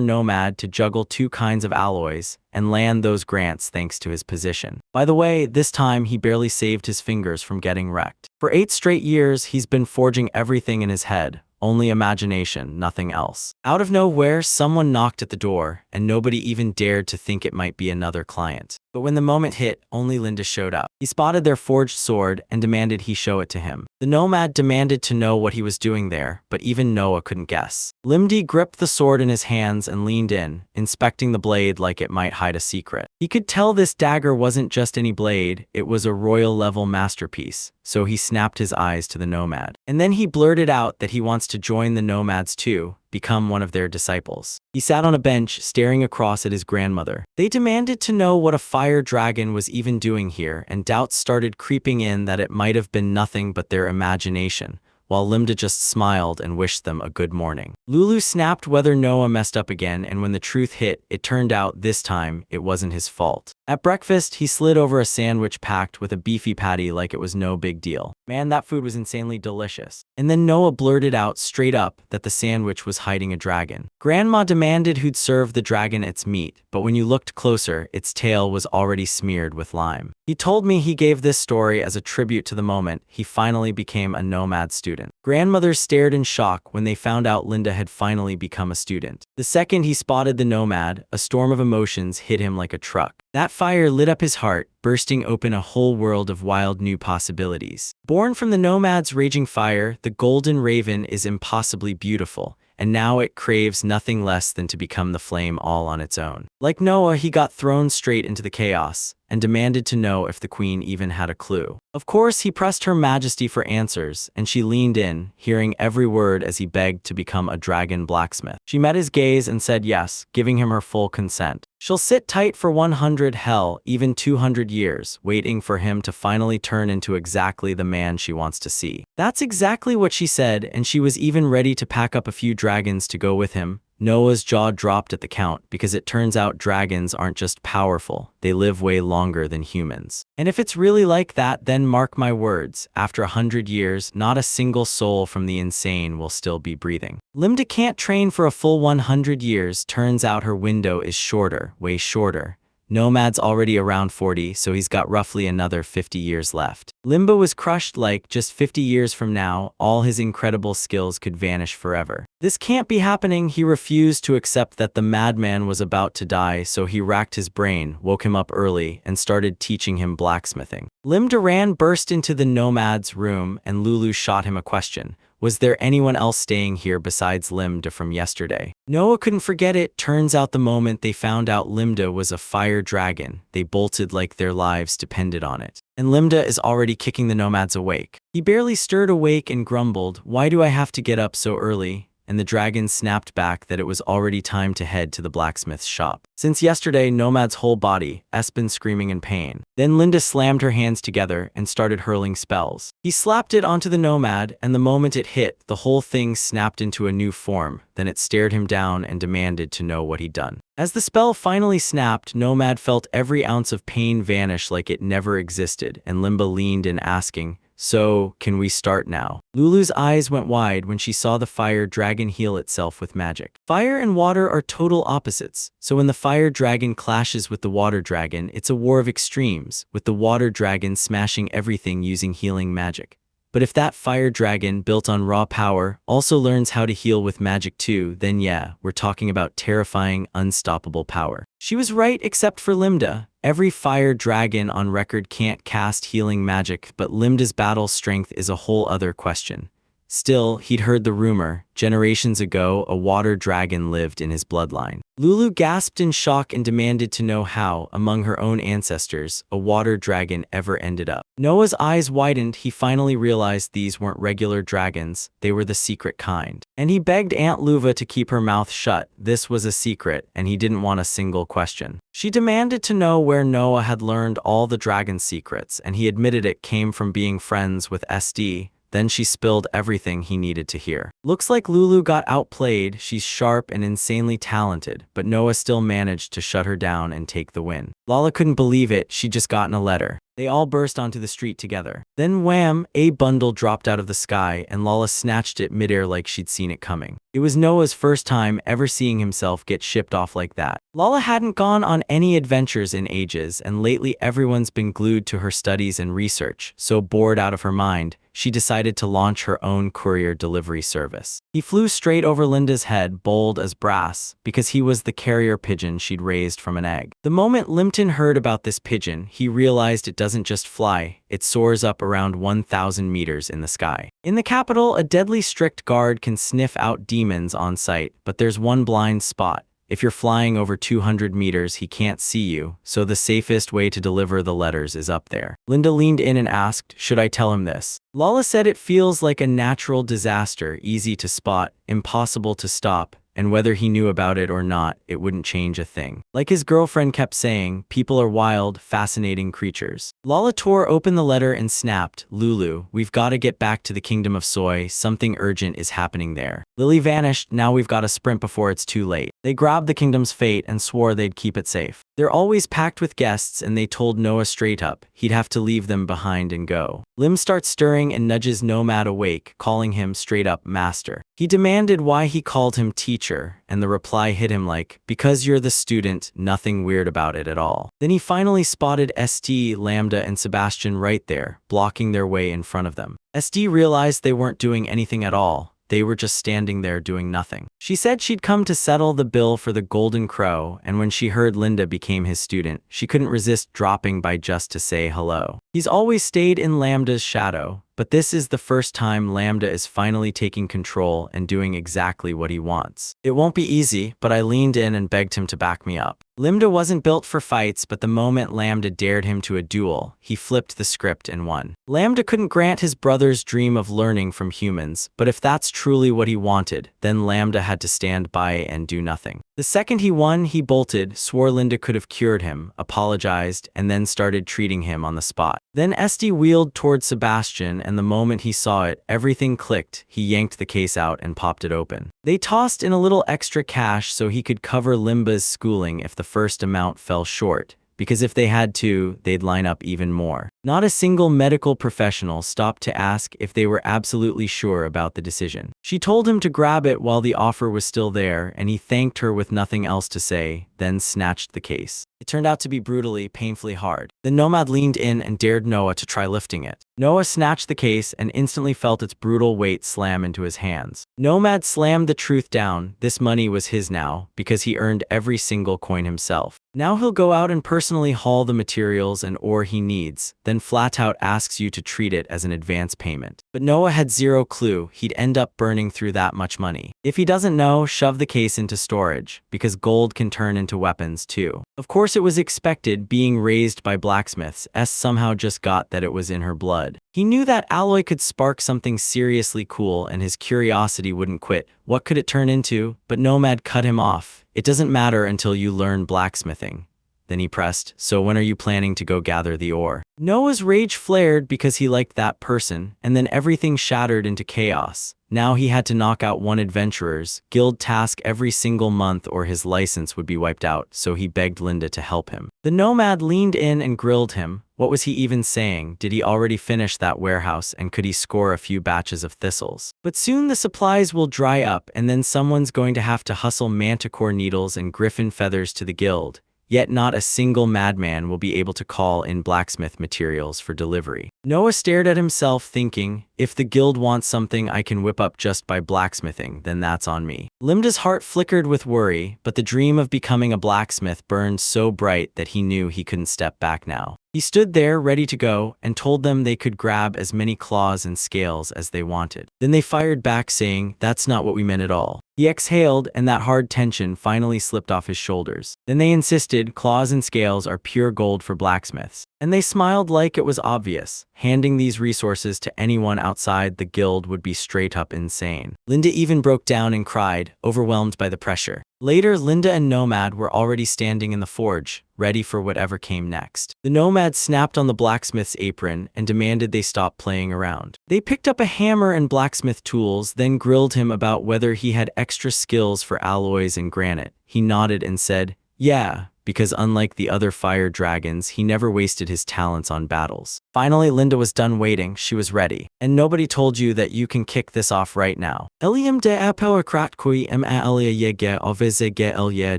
Nomad to juggle 2 kinds of alloys and land those grants thanks to his position. By the way, this time he barely saved his fingers from getting wrecked. For 8 straight years, he's been forging everything in his head. Only imagination, nothing else. Out of nowhere, someone knocked at the door, and nobody even dared to think it might be another client. But when the moment hit, only Linda showed up. He spotted their forged sword and demanded he show it to him. The nomad demanded to know what he was doing there, but even Noah couldn't guess. Limdi gripped the sword in his hands and leaned in, inspecting the blade like it might hide a secret. He could tell this dagger wasn't just any blade, it was a royal-level masterpiece, so he snapped his eyes to the nomad. And then he blurted out that he wants to join the nomads too, become one of their disciples. He sat on a bench, staring across at his grandmother. They demanded to know what a fire dragon was even doing here, and doubts started creeping in that it might have been nothing but their imagination, while Limda just smiled and wished them a good morning. Lulu snapped whether Noah messed up again, and when the truth hit, it turned out this time it wasn't his fault. At breakfast, he slid over a sandwich packed with a beefy patty like it was no big deal. Man, that food was insanely delicious. And then Noah blurted out straight up that the sandwich was hiding a dragon. Grandma demanded who'd serve the dragon its meat, but when you looked closer, its tail was already smeared with lime. He told me he gave this story as a tribute to the moment he finally became a nomad student. Grandmothers stared in shock when they found out Linda had finally become a student. The second he spotted the nomad, a storm of emotions hit him like a truck. That fire lit up his heart, bursting open a whole world of wild new possibilities. Born from the nomad's raging fire, the golden raven is impossibly beautiful, and now it craves nothing less than to become the flame all on its own. Like Noah, he got thrown straight into the chaos, and demanded to know if the queen even had a clue. Of course, he pressed Her Majesty for answers, and she leaned in, hearing every word as he begged to become a dragon blacksmith. She met his gaze and said yes, giving him her full consent. She'll sit tight for 100 hell, even 200 years, waiting for him to finally turn into exactly the man she wants to see. That's exactly what she said, and she was even ready to pack up a few dragons to go with him. Noah's jaw dropped at the count, because it turns out dragons aren't just powerful, they live way longer than humans. And if it's really like that, then mark my words, after 100 years, not a single soul from the insane will still be breathing. Linda can't train for a full 100 years, turns out her window is shorter, way shorter. Nomad's already around 40, so he's got roughly another 50 years left. Limba was crushed like, just 50 years from now, all his incredible skills could vanish forever. This can't be happening. He refused to accept that the madman was about to die, so he racked his brain, woke him up early, and started teaching him blacksmithing. Lim Duran burst into the Nomad's room, and Lulu shot him a question. Was there anyone else staying here besides Limda from yesterday? Noah couldn't forget it. Turns out the moment they found out Limda was a fire dragon, they bolted like their lives depended on it. And Limda is already kicking the Nomads awake. He barely stirred awake and grumbled, "Why do I have to get up so early?" And the dragon snapped back that it was already time to head to the blacksmith's shop. Since yesterday, Nomad's whole body has been screaming in pain. Then Linda slammed her hands together and started hurling spells. He slapped it onto the Nomad, and the moment it hit, the whole thing snapped into a new form. Then it stared him down and demanded to know what he'd done. As the spell finally snapped, Nomad felt every ounce of pain vanish like it never existed, and Limba leaned in asking, "So, can we start now?" Lulu's eyes went wide when she saw the fire dragon heal itself with magic. Fire and water are total opposites, so when the fire dragon clashes with the water dragon, it's a war of extremes, with the water dragon smashing everything using healing magic. But if that fire dragon, built on raw power, also learns how to heal with magic too, then yeah, we're talking about terrifying, unstoppable power. She was right except for Limda. Every fire dragon on record can't cast healing magic, but Limda's battle strength is a whole other question. Still, he'd heard the rumor. Generations ago, a water dragon lived in his bloodline. Lulu gasped in shock and demanded to know how, among her own ancestors, a water dragon ever ended up. Noah's eyes widened. He finally realized these weren't regular dragons, they were the secret kind. And he begged Aunt Luva to keep her mouth shut. This was a secret, and he didn't want a single question. She demanded to know where Noah had learned all the dragon secrets, and he admitted it came from being friends with SD. Then she spilled everything he needed to hear. Looks like Lulu got outplayed. She's sharp and insanely talented, but Noah still managed to shut her down and take the win. Lala couldn't believe it. She'd just gotten a letter. They all burst onto the street together. Then wham, a bundle dropped out of the sky, and Lala snatched it midair like she'd seen it coming. It was Noah's first time ever seeing himself get shipped off like that. Lala hadn't gone on any adventures in ages, and lately everyone's been glued to her studies and research. So bored out of her mind, she decided to launch her own courier delivery service. He flew straight over Linda's head, bold as brass, because he was the carrier pigeon she'd raised from an egg. The moment Limpton heard about this pigeon, he realized it doesn't just fly, it soars up around 1,000 meters in the sky. In the capital, a deadly strict guard can sniff out demons on sight, but there's one blind spot. If you're flying over 200 meters, he can't see you, so the safest way to deliver the letters is up there. Linda leaned in and asked, "Should I tell him this?" Lala said it feels like a natural disaster, easy to spot, impossible to stop, and whether he knew about it or not, it wouldn't change a thing. Like his girlfriend kept saying, people are wild, fascinating creatures. Lala tore open the letter and snapped, "Lulu, we've got to get back to the Kingdom of Soy, something urgent is happening there." Lily vanished, now we've got to sprint before it's too late. They grabbed the kingdom's fate and swore they'd keep it safe. They're always packed with guests, and they told Noah straight up, he'd have to leave them behind and go. Lim starts stirring and nudges Nomad awake, calling him straight up master. He demanded why he called him teacher, and the reply hit him like, because you're the student, nothing weird about it at all. Then he finally spotted ST, Lambda, and Sebastian right there, blocking their way in front of them. SD realized they weren't doing anything at all. They were just standing there doing nothing. She said she'd come to settle the bill for the Golden Crow, and when she heard Linda became his student, she couldn't resist dropping by just to say hello. He's always stayed in Lambda's shadow, but this is the first time Lambda is finally taking control and doing exactly what he wants. It won't be easy, but I leaned in and begged him to back me up. Lambda wasn't built for fights, but the moment Lambda dared him to a duel, he flipped the script and won. Lambda couldn't grant his brother's dream of learning from humans, but if that's truly what he wanted, then Lambda had to stand by and do nothing. The second he won, he bolted, swore Linda could have cured him, apologized, and then started treating him on the spot. Then SD wheeled toward Sebastian, and the moment he saw it, everything clicked. He yanked the case out and popped it open. They tossed in a little extra cash so he could cover Limba's schooling if the first amount fell short, because if they had to, they'd line up even more. Not a single medical professional stopped to ask if they were absolutely sure about the decision. She told him to grab it while the offer was still there, and he thanked her with nothing else to say, then snatched the case. It turned out to be brutally, painfully hard. The Nomad leaned in and dared Noah to try lifting it. Noah snatched the case and instantly felt its brutal weight slam into his hands. Nomad slammed the truth down. This money was his now, because he earned every single coin himself. Now he'll go out and personally haul the materials and ore he needs, then flat out asks you to treat it as an advance payment. But Noah had zero clue he'd end up burning through that much money. If he doesn't know, shove the case into storage, because gold can turn into weapons too. Of course it was expected, being raised by blacksmiths, S somehow just got that it was in her blood. He knew that alloy could spark something seriously cool and his curiosity wouldn't quit. What could it turn into? But Nomad cut him off. It doesn't matter until you learn blacksmithing. Then he pressed, so when are you planning to go gather the ore? Noah's rage flared because he liked that person, and then everything shattered into chaos. Now he had to knock out one adventurer's guild task every single month or his license would be wiped out, so he begged Linda to help him. The Nomad leaned in and grilled him. What was he even saying? Did he already finish that warehouse, and could he score a few batches of thistles? But soon the supplies will dry up, and then someone's going to have to hustle manticore needles and griffin feathers to the guild. Yet not a single madman will be able to call in blacksmith materials for delivery. Noah stared at himself thinking, if the guild wants something I can whip up just by blacksmithing, then that's on me. Limda's heart flickered with worry, but the dream of becoming a blacksmith burned so bright that he knew he couldn't step back now. He stood there ready to go and told them they could grab as many claws and scales as they wanted. Then they fired back saying, that's not what we meant at all. He exhaled and that hard tension finally slipped off his shoulders. Then they insisted claws and scales are pure gold for blacksmiths. And they smiled like it was obvious. Handing these resources to anyone outside the guild would be straight up insane. Linda even broke down and cried, overwhelmed by the pressure. Later, Linda and Nomad were already standing in the forge, ready for whatever came next. The Nomad snapped on the blacksmith's apron and demanded they stop playing around. They picked up a hammer and blacksmith tools, then grilled him about whether he had extra skills for alloys and granite. He nodded and said, yeah, because unlike the other fire dragons, he never wasted his talents on battles. Finally, Linda was done waiting. She was ready. And nobody told you that you can kick this off right now. Eliam de apoa kratkui alia yege ovezege elia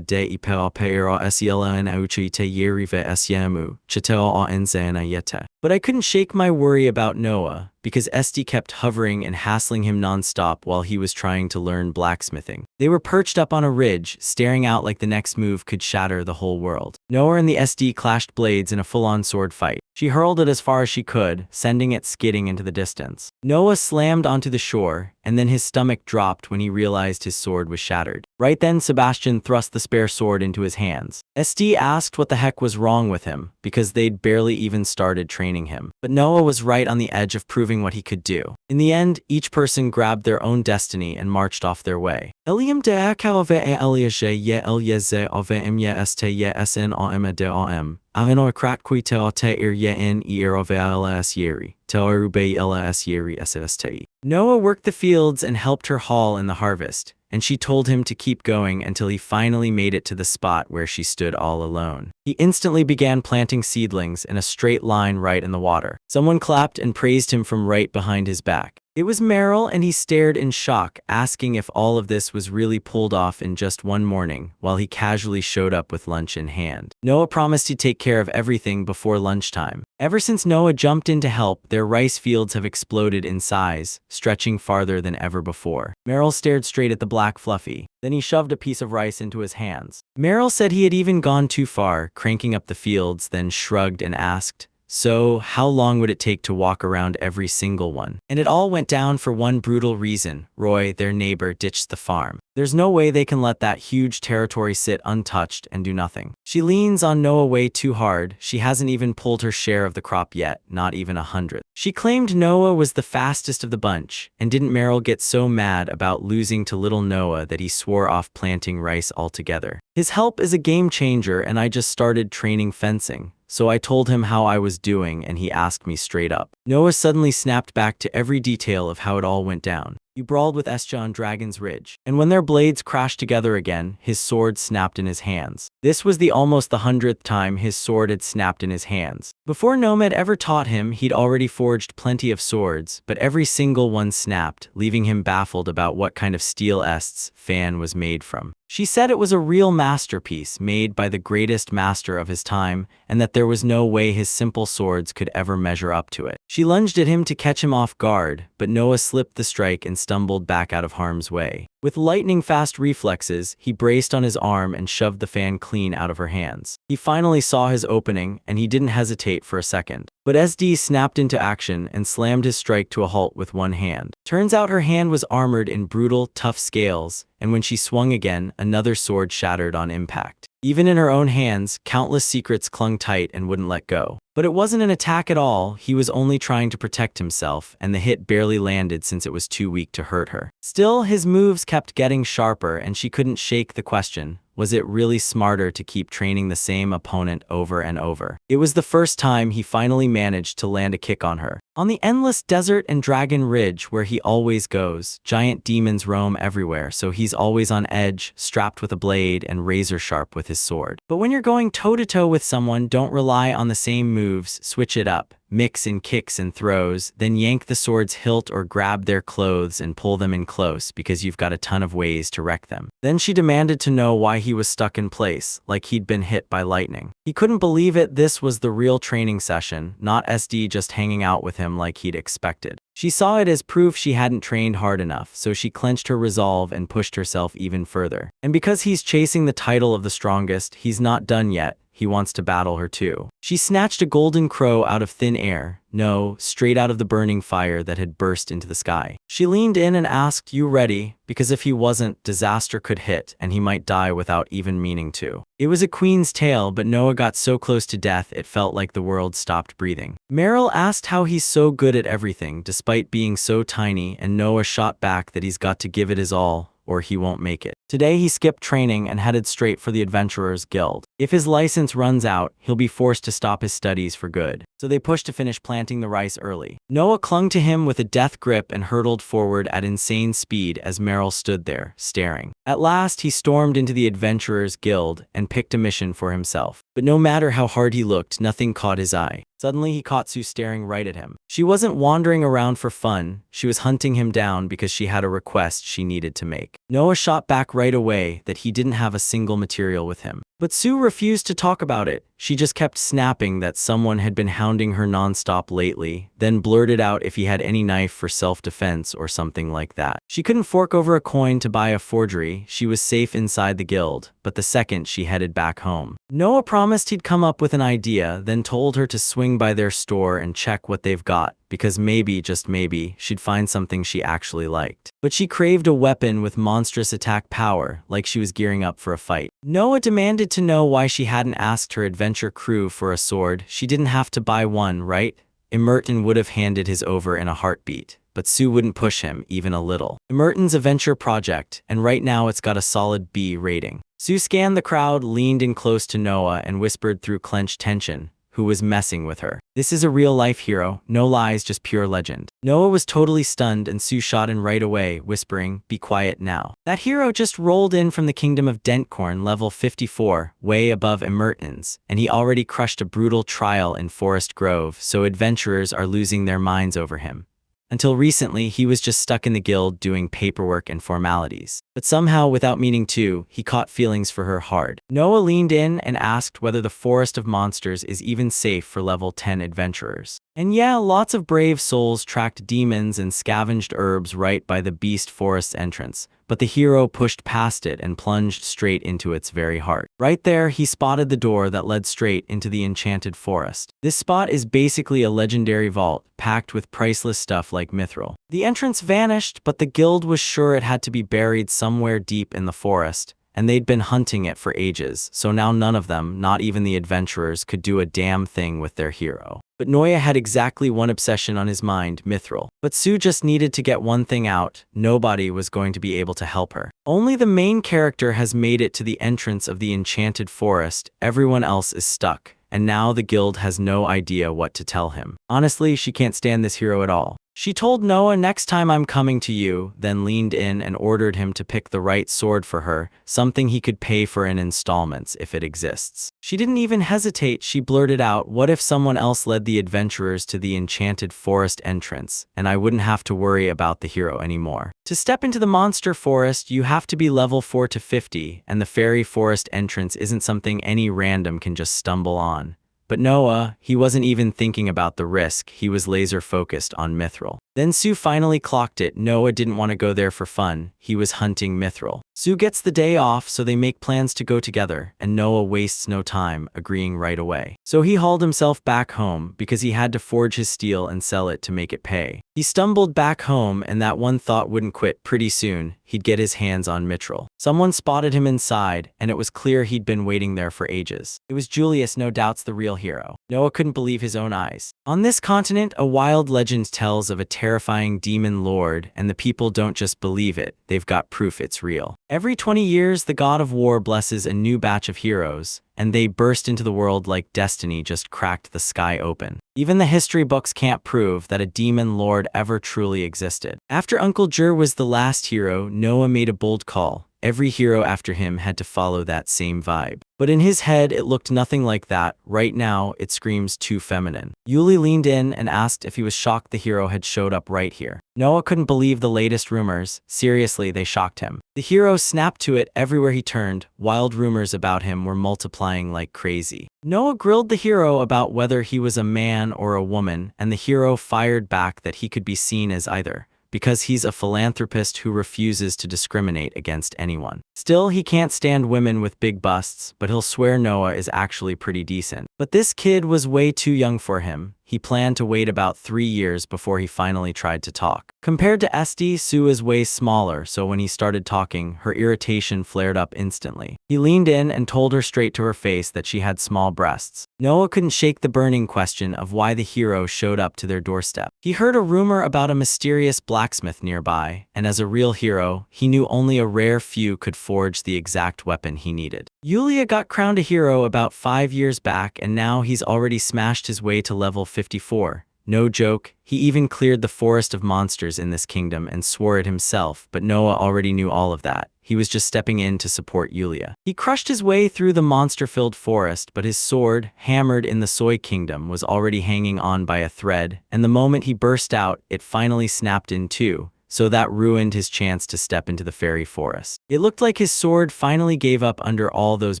de ipoa peira siela en auchi te yerive siemu, chiteo enzana yete. But I couldn't shake my worry about Noah, because SD kept hovering and hassling him nonstop while he was trying to learn blacksmithing. They were perched up on a ridge, staring out like the next move could shatter the whole world. Noah and the SD clashed blades in a full-on sword fight. She hurled it as far as she could, sending it skidding into the distance. Noah slammed onto the shore, and then his stomach dropped when he realized his sword was shattered. Right then, Sebastian thrust the spare sword into his hands. SD asked what the heck was wrong with him, because they'd barely even started training him. But Noah was right on the edge of proving what he could do. In the end, each person grabbed their own destiny and marched off their way. Eliam de akave eliaje ye elieze ove imye este ye sn om de om. Aveno kratkui te te ir ye in ir ove alas yeri. Te arube elas yeri sse. Noah worked the fields and helped her haul in the harvest, and she told him to keep going until he finally made it to the spot where she stood all alone. He instantly began planting seedlings in a straight line right in the water. Someone clapped and praised him from right behind his back. It was Meryl, and he stared in shock, asking if all of this was really pulled off in just one morning, while he casually showed up with lunch in hand. Noah promised he'd take care of everything before lunchtime. Ever since Noah jumped in to help, their rice fields have exploded in size, stretching farther than ever before. Meryl stared straight at the black fluffy. Then he shoved a piece of rice into his hands. Meryl said he had even gone too far, cranking up the fields, then shrugged and asked, So, how long would it take to walk around every single one? And it all went down for one brutal reason. Roy, their neighbor, ditched the farm. There's no way they can let that huge territory sit untouched and do nothing. She leans on Noah way too hard. She hasn't even pulled her share of the crop yet, not even 100. She claimed Noah was the fastest of the bunch, and didn't Meryl get so mad about losing to little Noah that he swore off planting rice altogether? His help is a game changer, and I just started training fencing. So I told him how I was doing, and he asked me straight up. Noah suddenly snapped back to every detail of how it all went down. You brawled with Esja on Dragon's Ridge. And when their blades crashed together again, his sword snapped in his hands. This was almost the 100th time his sword had snapped in his hands. Before Nomad ever taught him, he'd already forged plenty of swords, but every single one snapped, leaving him baffled about what kind of steel Est's fan was made from. She said it was a real masterpiece made by the greatest master of his time, and that there was no way his simple swords could ever measure up to it. She lunged at him to catch him off guard, but Noah slipped the strike and stumbled back out of harm's way. With lightning-fast reflexes, he braced on his arm and shoved the fan clean out of her hands. He finally saw his opening, and he didn't hesitate for a second. But SD snapped into action and slammed his strike to a halt with one hand. Turns out her hand was armored in brutal, tough scales, and when she swung again, another sword shattered on impact. Even in her own hands, countless secrets clung tight and wouldn't let go. But it wasn't an attack at all, he was only trying to protect himself, and the hit barely landed since it was too weak to hurt her. Still, his moves kept getting sharper, and she couldn't shake the question. Was it really smarter to keep training the same opponent over and over? It was the first time he finally managed to land a kick on her. On the endless desert and Dragon Ridge where he always goes, giant demons roam everywhere, so he's always on edge, strapped with a blade and razor sharp with his sword. But when you're going toe-to-toe with someone, don't rely on the same moves, switch it up. Mix in kicks and throws, then yank the sword's hilt or grab their clothes and pull them in close because you've got a ton of ways to wreck them. Then she demanded to know why he was stuck in place, like he'd been hit by lightning. He couldn't believe it. This was the real training session, not SD just hanging out with him like he'd expected. She saw it as proof she hadn't trained hard enough, so she clenched her resolve and pushed herself even further. And because he's chasing the title of the strongest, he's not done yet. He wants to battle her too. She snatched a golden crow out of thin air, no, straight out of the burning fire that had burst into the sky. She leaned in and asked, "You ready?" Because if he wasn't, disaster could hit, and he might die without even meaning to. It was a queen's tale, but Noah got so close to death it felt like the world stopped breathing. Meryl asked how he's so good at everything, despite being so tiny, and Noah shot back that he's got to give it his all, or he won't make it. Today he skipped training and headed straight for the Adventurers Guild. If his license runs out, he'll be forced to stop his studies for good. So they pushed to finish planting the rice early. Noah clung to him with a death grip and hurtled forward at insane speed as Meryl stood there, staring. At last, he stormed into the Adventurers Guild and picked a mission for himself. But no matter how hard he looked, nothing caught his eye. Suddenly, he caught Sue staring right at him. She wasn't wandering around for fun, she was hunting him down because she had a request she needed to make. Noah shot back right away that he didn't have a single material with him. But Sue refused to talk about it. She just kept snapping that someone had been hounding her nonstop lately, then blurted out if he had any knife for self-defense or something like that. She couldn't fork over a coin to buy a forgery, she was safe inside the guild, but the second she headed back home. Noah promised he'd come up with an idea, then told her to swing by their store and check what they've got, because maybe, just maybe, she'd find something she actually liked. But she craved a weapon with monstrous attack power, like she was gearing up for a fight. Noah demanded to know why she hadn't asked her adventure crew for a sword. She didn't have to buy one, right? Emerton would have handed his over in a heartbeat, but Sue wouldn't push him even a little. Emerton's a venture project, and right now it's got a solid B rating. Sue scanned the crowd, leaned in close to Noah, and whispered through clenched tension, who was messing with her. This is a real-life hero, no lies, just pure legend. Noah was totally stunned, and Sue shot in right away, whispering, "Be quiet now." That hero just rolled in from the kingdom of Dentcorn, level 54, way above Emerton's, and he already crushed a brutal trial in Forest Grove, so adventurers are losing their minds over him. Until recently, he was just stuck in the guild doing paperwork and formalities. But somehow, without meaning to, he caught feelings for her hard. Noah leaned in and asked whether the Forest of Monsters is even safe for level 10 adventurers. And yeah, lots of brave souls tracked demons and scavenged herbs right by the beast forest's entrance, but the hero pushed past it and plunged straight into its very heart. Right there, he spotted the door that led straight into the enchanted forest. This spot is basically a legendary vault, packed with priceless stuff like mithril. The entrance vanished, but the guild was sure it had to be buried somewhere deep in the forest, and they'd been hunting it for ages, so now none of them, not even the adventurers, could do a damn thing with their hero. But Noya had exactly one obsession on his mind, mithril. But Sue just needed to get one thing out: nobody was going to be able to help her. Only the main character has made it to the entrance of the enchanted forest, everyone else is stuck, and now the guild has no idea what to tell him. Honestly, she can't stand this hero at all. She told Noah, "Next time I'm coming to you," then leaned in and ordered him to pick the right sword for her, something he could pay for in installments if it exists. She didn't even hesitate, she blurted out, "What if someone else led the adventurers to the enchanted forest entrance, and I wouldn't have to worry about the hero anymore?" To step into the monster forest, you have to be level 4 to 50, and the fairy forest entrance isn't something any random can just stumble on. But Noah, he wasn't even thinking about the risk, he was laser-focused on mithril. Then Sue finally clocked it. Noah didn't want to go there for fun, he was hunting mithril. Sue gets the day off, so they make plans to go together, and Noah wastes no time, agreeing right away. So he hauled himself back home, because he had to forge his steel and sell it to make it pay. He stumbled back home, and that one thought wouldn't quit. Pretty soon, he'd get his hands on mithril. Someone spotted him inside, and it was clear he'd been waiting there for ages. It was Julius, no doubts the real hero. Noah couldn't believe his own eyes. On this continent, a wild legend tells of a terrifying demon lord, and the people don't just believe it, they've got proof it's real. Every 20 years, the god of war blesses a new batch of heroes, and they burst into the world like destiny just cracked the sky open. Even the history books can't prove that a demon lord ever truly existed. After Uncle Jur was the last hero, Noah made a bold call. Every hero after him had to follow that same vibe. But in his head, it looked nothing like that. Right now, it screams too feminine. Yuli leaned in and asked if he was shocked the hero had showed up right here. Noah couldn't believe the latest rumors. Seriously, they shocked him. The hero snapped to it everywhere he turned. Wild rumors about him were multiplying like crazy. Noah grilled the hero about whether he was a man or a woman, and the hero fired back that he could be seen as either, because he's a philanthropist who refuses to discriminate against anyone. Still, he can't stand women with big busts, but he'll swear Noah is actually pretty decent. But this kid was way too young for him. He planned to wait about 3 years before he finally tried to talk. Compared to Esty, Sue is way smaller, so when he started talking, her irritation flared up instantly. He leaned in and told her straight to her face that she had small breasts. Noah couldn't shake the burning question of why the hero showed up to their doorstep. He heard a rumor about a mysterious blacksmith nearby, and as a real hero, he knew only a rare few could forge the exact weapon he needed. Yulia got crowned a hero about 5 years back, and now he's already smashed his way to level 54. No joke, he even cleared the forest of monsters in this kingdom and swore it himself, but Noah already knew all of that. He was just stepping in to support Yulia. He crushed his way through the monster-filled forest, but his sword, hammered in the Soy Kingdom, was already hanging on by a thread, and the moment he burst out, it finally snapped in two. So that ruined his chance to step into the fairy forest. It looked like his sword finally gave up under all those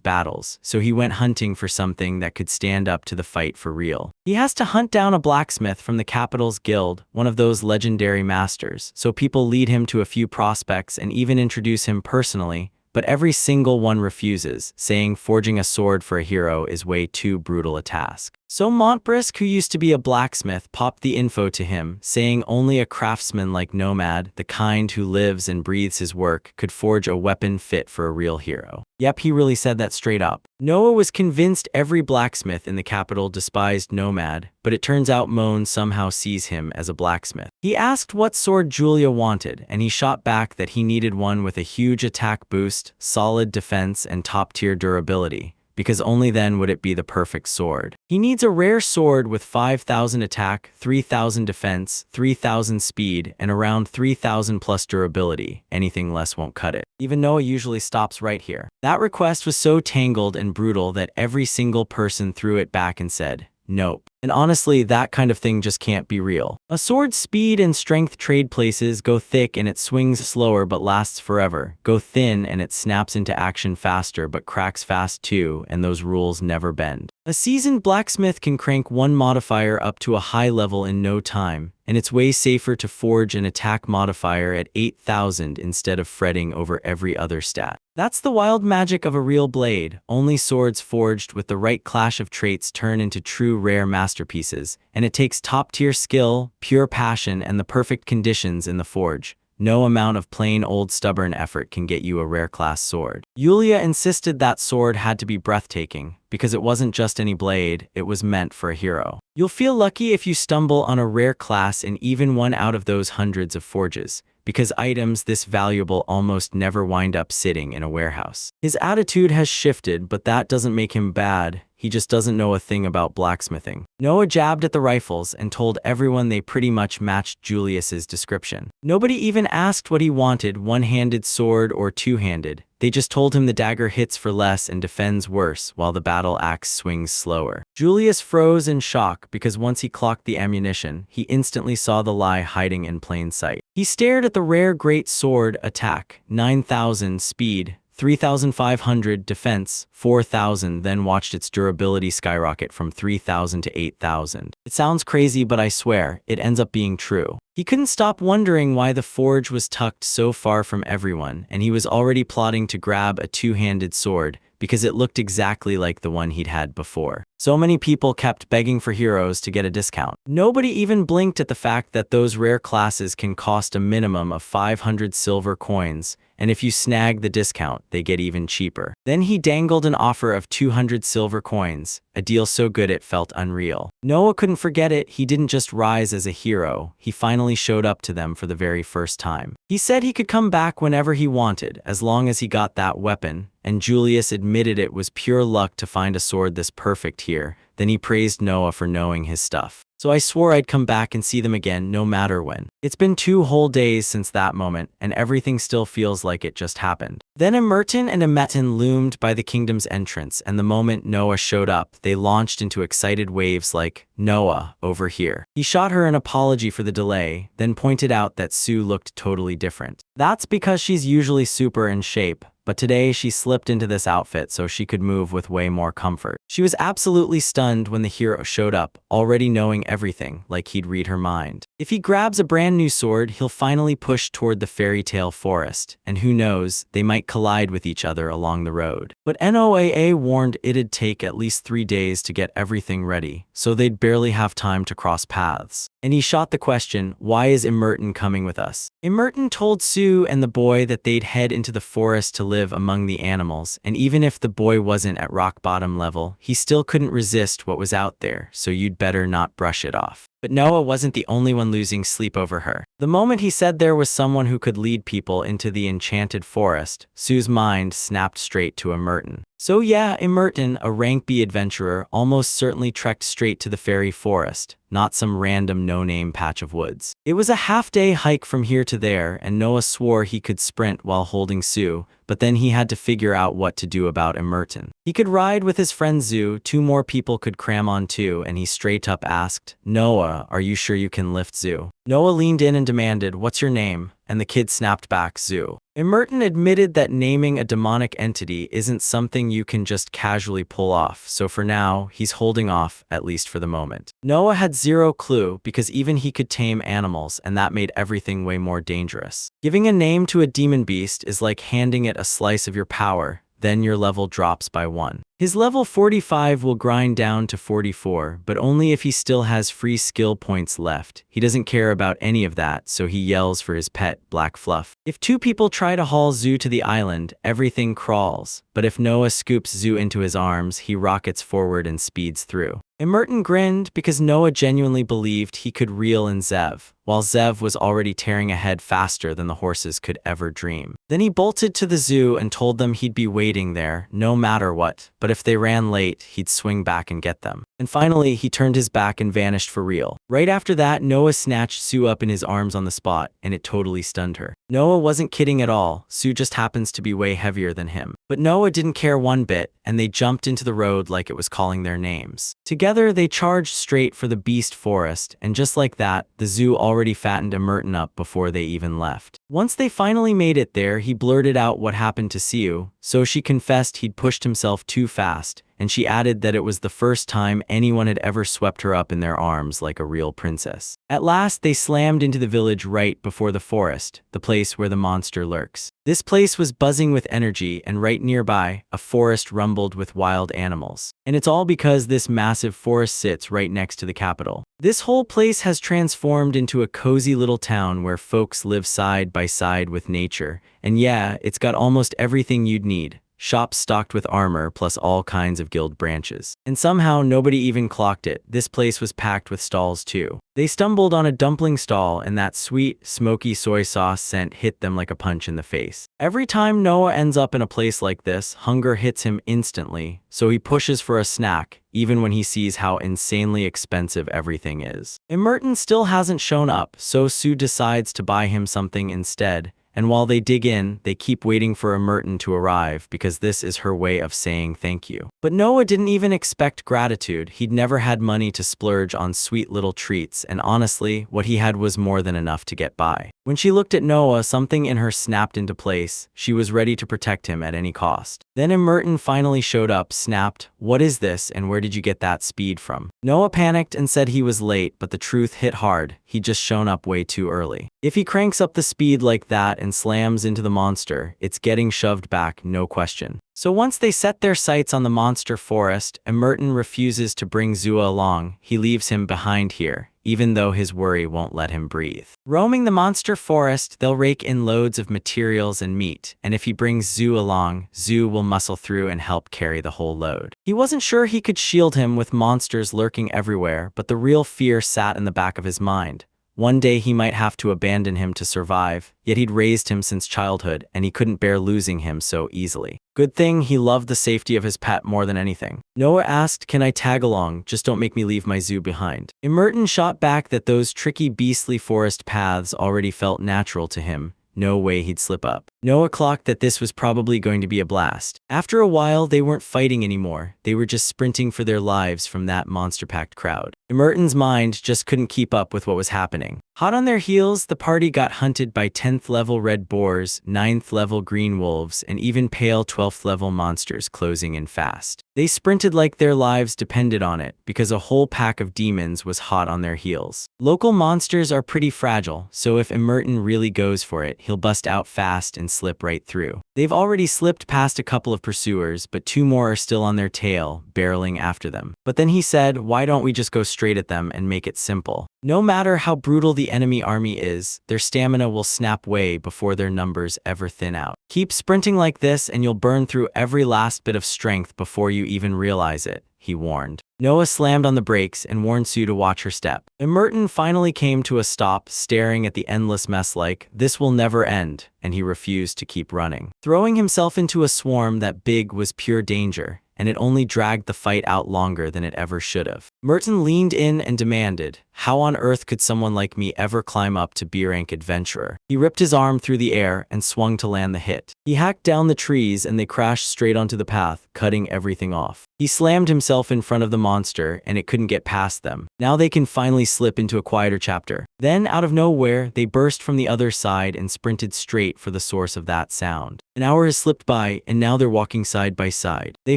battles, so he went hunting for something that could stand up to the fight for real. He has to hunt down a blacksmith from the capital's guild, one of those legendary masters, so people lead him to a few prospects and even introduce him personally, but every single one refuses, saying forging a sword for a hero is way too brutal a task. So Montbrisk, who used to be a blacksmith, popped the info to him, saying only a craftsman like Nomad, the kind who lives and breathes his work, could forge a weapon fit for a real hero. Yep, he really said that straight up. Noah was convinced every blacksmith in the capital despised Nomad, but it turns out Moan somehow sees him as a blacksmith. He asked what sword Julia wanted, and he shot back that he needed one with a huge attack boost, solid defense, and top-tier durability, because only then would it be the perfect sword. He needs a rare sword with 5,000 attack, 3,000 defense, 3,000 speed, and around 3,000 plus durability. Anything less won't cut it. Even Noah usually stops right here. That request was so tangled and brutal that every single person threw it back and said, nope. And honestly, that kind of thing just can't be real. A sword's speed and strength trade places. Go thick and it swings slower but lasts forever. Go thin and it snaps into action faster but cracks fast too, and those rules never bend. A seasoned blacksmith can crank one modifier up to a high level in no time, and it's way safer to forge an attack modifier at 8,000 instead of fretting over every other stat. That's the wild magic of a real blade. Only swords forged with the right clash of traits turn into true rare masterpieces, and it takes top-tier skill, pure passion, and the perfect conditions in the forge. No amount of plain old stubborn effort can get you a rare class sword. Yulia insisted that sword had to be breathtaking, because it wasn't just any blade, it was meant for a hero. You'll feel lucky if you stumble on a rare class in even one out of those hundreds of forges, because items this valuable almost never wind up sitting in a warehouse. His attitude has shifted, but that doesn't make him bad. He just doesn't know a thing about blacksmithing. Noah jabbed at the rifles and told everyone they pretty much matched Julius's description. Nobody even asked what he wanted, one-handed sword or two-handed. They just told him the dagger hits for less and defends worse, while the battle axe swings slower. Julius froze in shock because once he clocked the ammunition, he instantly saw the lie hiding in plain sight. He stared at the rare great sword, attack, 9,000 speed, 3,500 defense, 4,000, then watched its durability skyrocket from 3,000 to 8,000. It sounds crazy, but I swear, it ends up being true. He couldn't stop wondering why the forge was tucked so far from everyone, and he was already plotting to grab a two-handed sword, because it looked exactly like the one he'd had before. So many people kept begging for heroes to get a discount. Nobody even blinked at the fact that those rare classes can cost a minimum of 500 silver coins, and if you snag the discount, they get even cheaper. Then he dangled an offer of 200 silver coins, a deal so good it felt unreal. Noah couldn't forget it. He didn't just rise as a hero, he finally showed up to them for the very first time. He said he could come back whenever he wanted, as long as he got that weapon, and Julius admitted it was pure luck to find a sword this perfect here. Then he praised Noah for knowing his stuff. So I swore I'd come back and see them again no matter when. It's been 2 whole days since that moment, and everything still feels like it just happened. Then Emerton and Emeton loomed by the kingdom's entrance, and the moment Noah showed up, they launched into excited waves like, "Noah, over here." He shot her an apology for the delay, then pointed out that Sue looked totally different. That's because she's usually super in shape, but today she slipped into this outfit so she could move with way more comfort. She was absolutely stunned when the hero showed up, already knowing everything, like he'd read her mind. If he grabs a brand new sword, he'll finally push toward the fairy tale forest, and who knows, they might collide with each other along the road. But NOAA warned it'd take at least 3 days to get everything ready, so they'd barely have time to cross paths. And he shot the question, why is Emerton coming with us? Emerton told Sue and the boy that they'd head into the forest to live among the animals, and even if the boy wasn't at rock bottom level, he still couldn't resist what was out there, so you'd better not brush it off. But Noah wasn't the only one losing sleep over her. The moment he said there was someone who could lead people into the enchanted forest, Sue's mind snapped straight to Emerton. So yeah, Emerton, a rank B adventurer, almost certainly trekked straight to the fairy forest, not some random no-name patch of woods. It was a half-day hike from here to there, and Noah swore he could sprint while holding Sue, but then he had to figure out what to do about Emerton. He could ride with his friend Zoo, 2 more people could cram on too, and he straight up asked, "Noah, are you sure you can lift Zoo?" Noah leaned in and demanded, "What's your name?" And the kid snapped back, "Zoo." Emerton admitted that naming a demonic entity isn't something you can just casually pull off, so for now, he's holding off, at least for the moment. Noah had zero clue, because even he could tame animals, and that made everything way more dangerous. Giving a name to a demon beast is like handing it a slice of your power, then your level drops by 1. His level 45 will grind down to 44, but only if he still has free skill points left. He doesn't care about any of that, so he yells for his pet, Black Fluff. If 2 people try to haul Zoo to the island, everything crawls, but if Noah scoops Zoo into his arms, he rockets forward and speeds through. Emerton grinned because Noah genuinely believed he could reel in Zev, while Zev was already tearing ahead faster than the horses could ever dream. Then he bolted to the zoo and told them he'd be waiting there, no matter what, but if they ran late, he'd swing back and get them. And finally, he turned his back and vanished for real. Right after that, Noah snatched Sue up in his arms on the spot, and it totally stunned her. Noah wasn't kidding at all. Sue just happens to be way heavier than him. But Noah didn't care one bit, and they jumped into the road like it was calling their names. Together, they charged straight for the beast forest, and just like that, the zoo already fattened Emerton up before they even left. Once they finally made it there, he blurted out what happened to Sue, so she confessed he'd pushed himself too fast, and and she added that it was the first time anyone had ever swept her up in their arms like a real princess. At last, they slammed into the village right before the forest, the place where the monster lurks. This place was buzzing with energy, and right nearby, a forest rumbled with wild animals. And it's all because this massive forest sits right next to the capital. This whole place has transformed into a cozy little town where folks live side by side with nature. And yeah, it's got almost everything you'd need. Shops stocked with armor plus all kinds of guild branches. And somehow nobody even clocked it. This place was packed with stalls too. They stumbled on a dumpling stall, and that sweet, smoky soy sauce scent hit them like a punch in the face. Every time Noah ends up in a place like this, hunger hits him instantly, so he pushes for a snack, even when he sees how insanely expensive everything is. Merton still hasn't shown up, so Sue decides to buy him something instead. And while they dig in, they keep waiting for Merton to arrive because this is her way of saying thank you. But Noah didn't even expect gratitude. He'd never had money to splurge on sweet little treats, and honestly, what he had was more than enough to get by. When she looked at Noah, something in her snapped into place. She was ready to protect him at any cost. Then Merton finally showed up, snapped, "What is this, and where did you get that speed from?" Noah panicked and said he was late, but the truth hit hard. He'd just shown up way too early. If he cranks up the speed like that and slams into the monster, it's getting shoved back, no question. So once they set their sights on the monster forest, Merton refuses to bring Zua along. He leaves him behind here, even though his worry won't let him breathe. Roaming the monster forest, they'll rake in loads of materials and meat, and if he brings Zoo along, Zoo will muscle through and help carry the whole load. He wasn't sure he could shield him with monsters lurking everywhere, but the real fear sat in the back of his mind. One day he might have to abandon him to survive, yet he'd raised him since childhood, and he couldn't bear losing him so easily. Good thing he loved the safety of his pet more than anything. Noah asked, "Can I tag along? Just don't make me leave my zoo behind." Merton shot back that those tricky beastly forest paths already felt natural to him. No way he'd slip up. Noah clocked that this was probably going to be a blast. After a while, they weren't fighting anymore. They were just sprinting for their lives from that monster-packed crowd. Merton's mind just couldn't keep up with what was happening. Hot on their heels, the party got hunted by 10th level red boars, 9th level green wolves, and even pale 12th level monsters closing in fast. They sprinted like their lives depended on it, because a whole pack of demons was hot on their heels. Local monsters are pretty fragile, so if Merton really goes for it, he'll bust out fast and slip right through. They've already slipped past a couple of pursuers, but 2 more are still on their tail, barreling after them. But then he said, "Why don't we just go straight at them and make it simple? No matter how brutal the enemy army is, their stamina will snap way before their numbers ever thin out. Keep sprinting like this and you'll burn through every last bit of strength before you even realize it," he warned. Noah slammed on the brakes and warned Sue to watch her step. Merton finally came to a stop, staring at the endless mess like, "This will never end," and he refused to keep running. Throwing himself into a swarm that big was pure danger, and it only dragged the fight out longer than it ever should have. Merton leaned in and demanded, "How on earth could someone like me ever climb up to B-rank adventurer?" He ripped his arm through the air and swung to land the hit. He hacked down the trees and they crashed straight onto the path, cutting everything off. He slammed himself in front of the monster and it couldn't get past them. Now they can finally slip into a quieter chapter. Then, out of nowhere, they burst from the other side and sprinted straight for the source of that sound. An hour has slipped by, and now they're walking side by side. They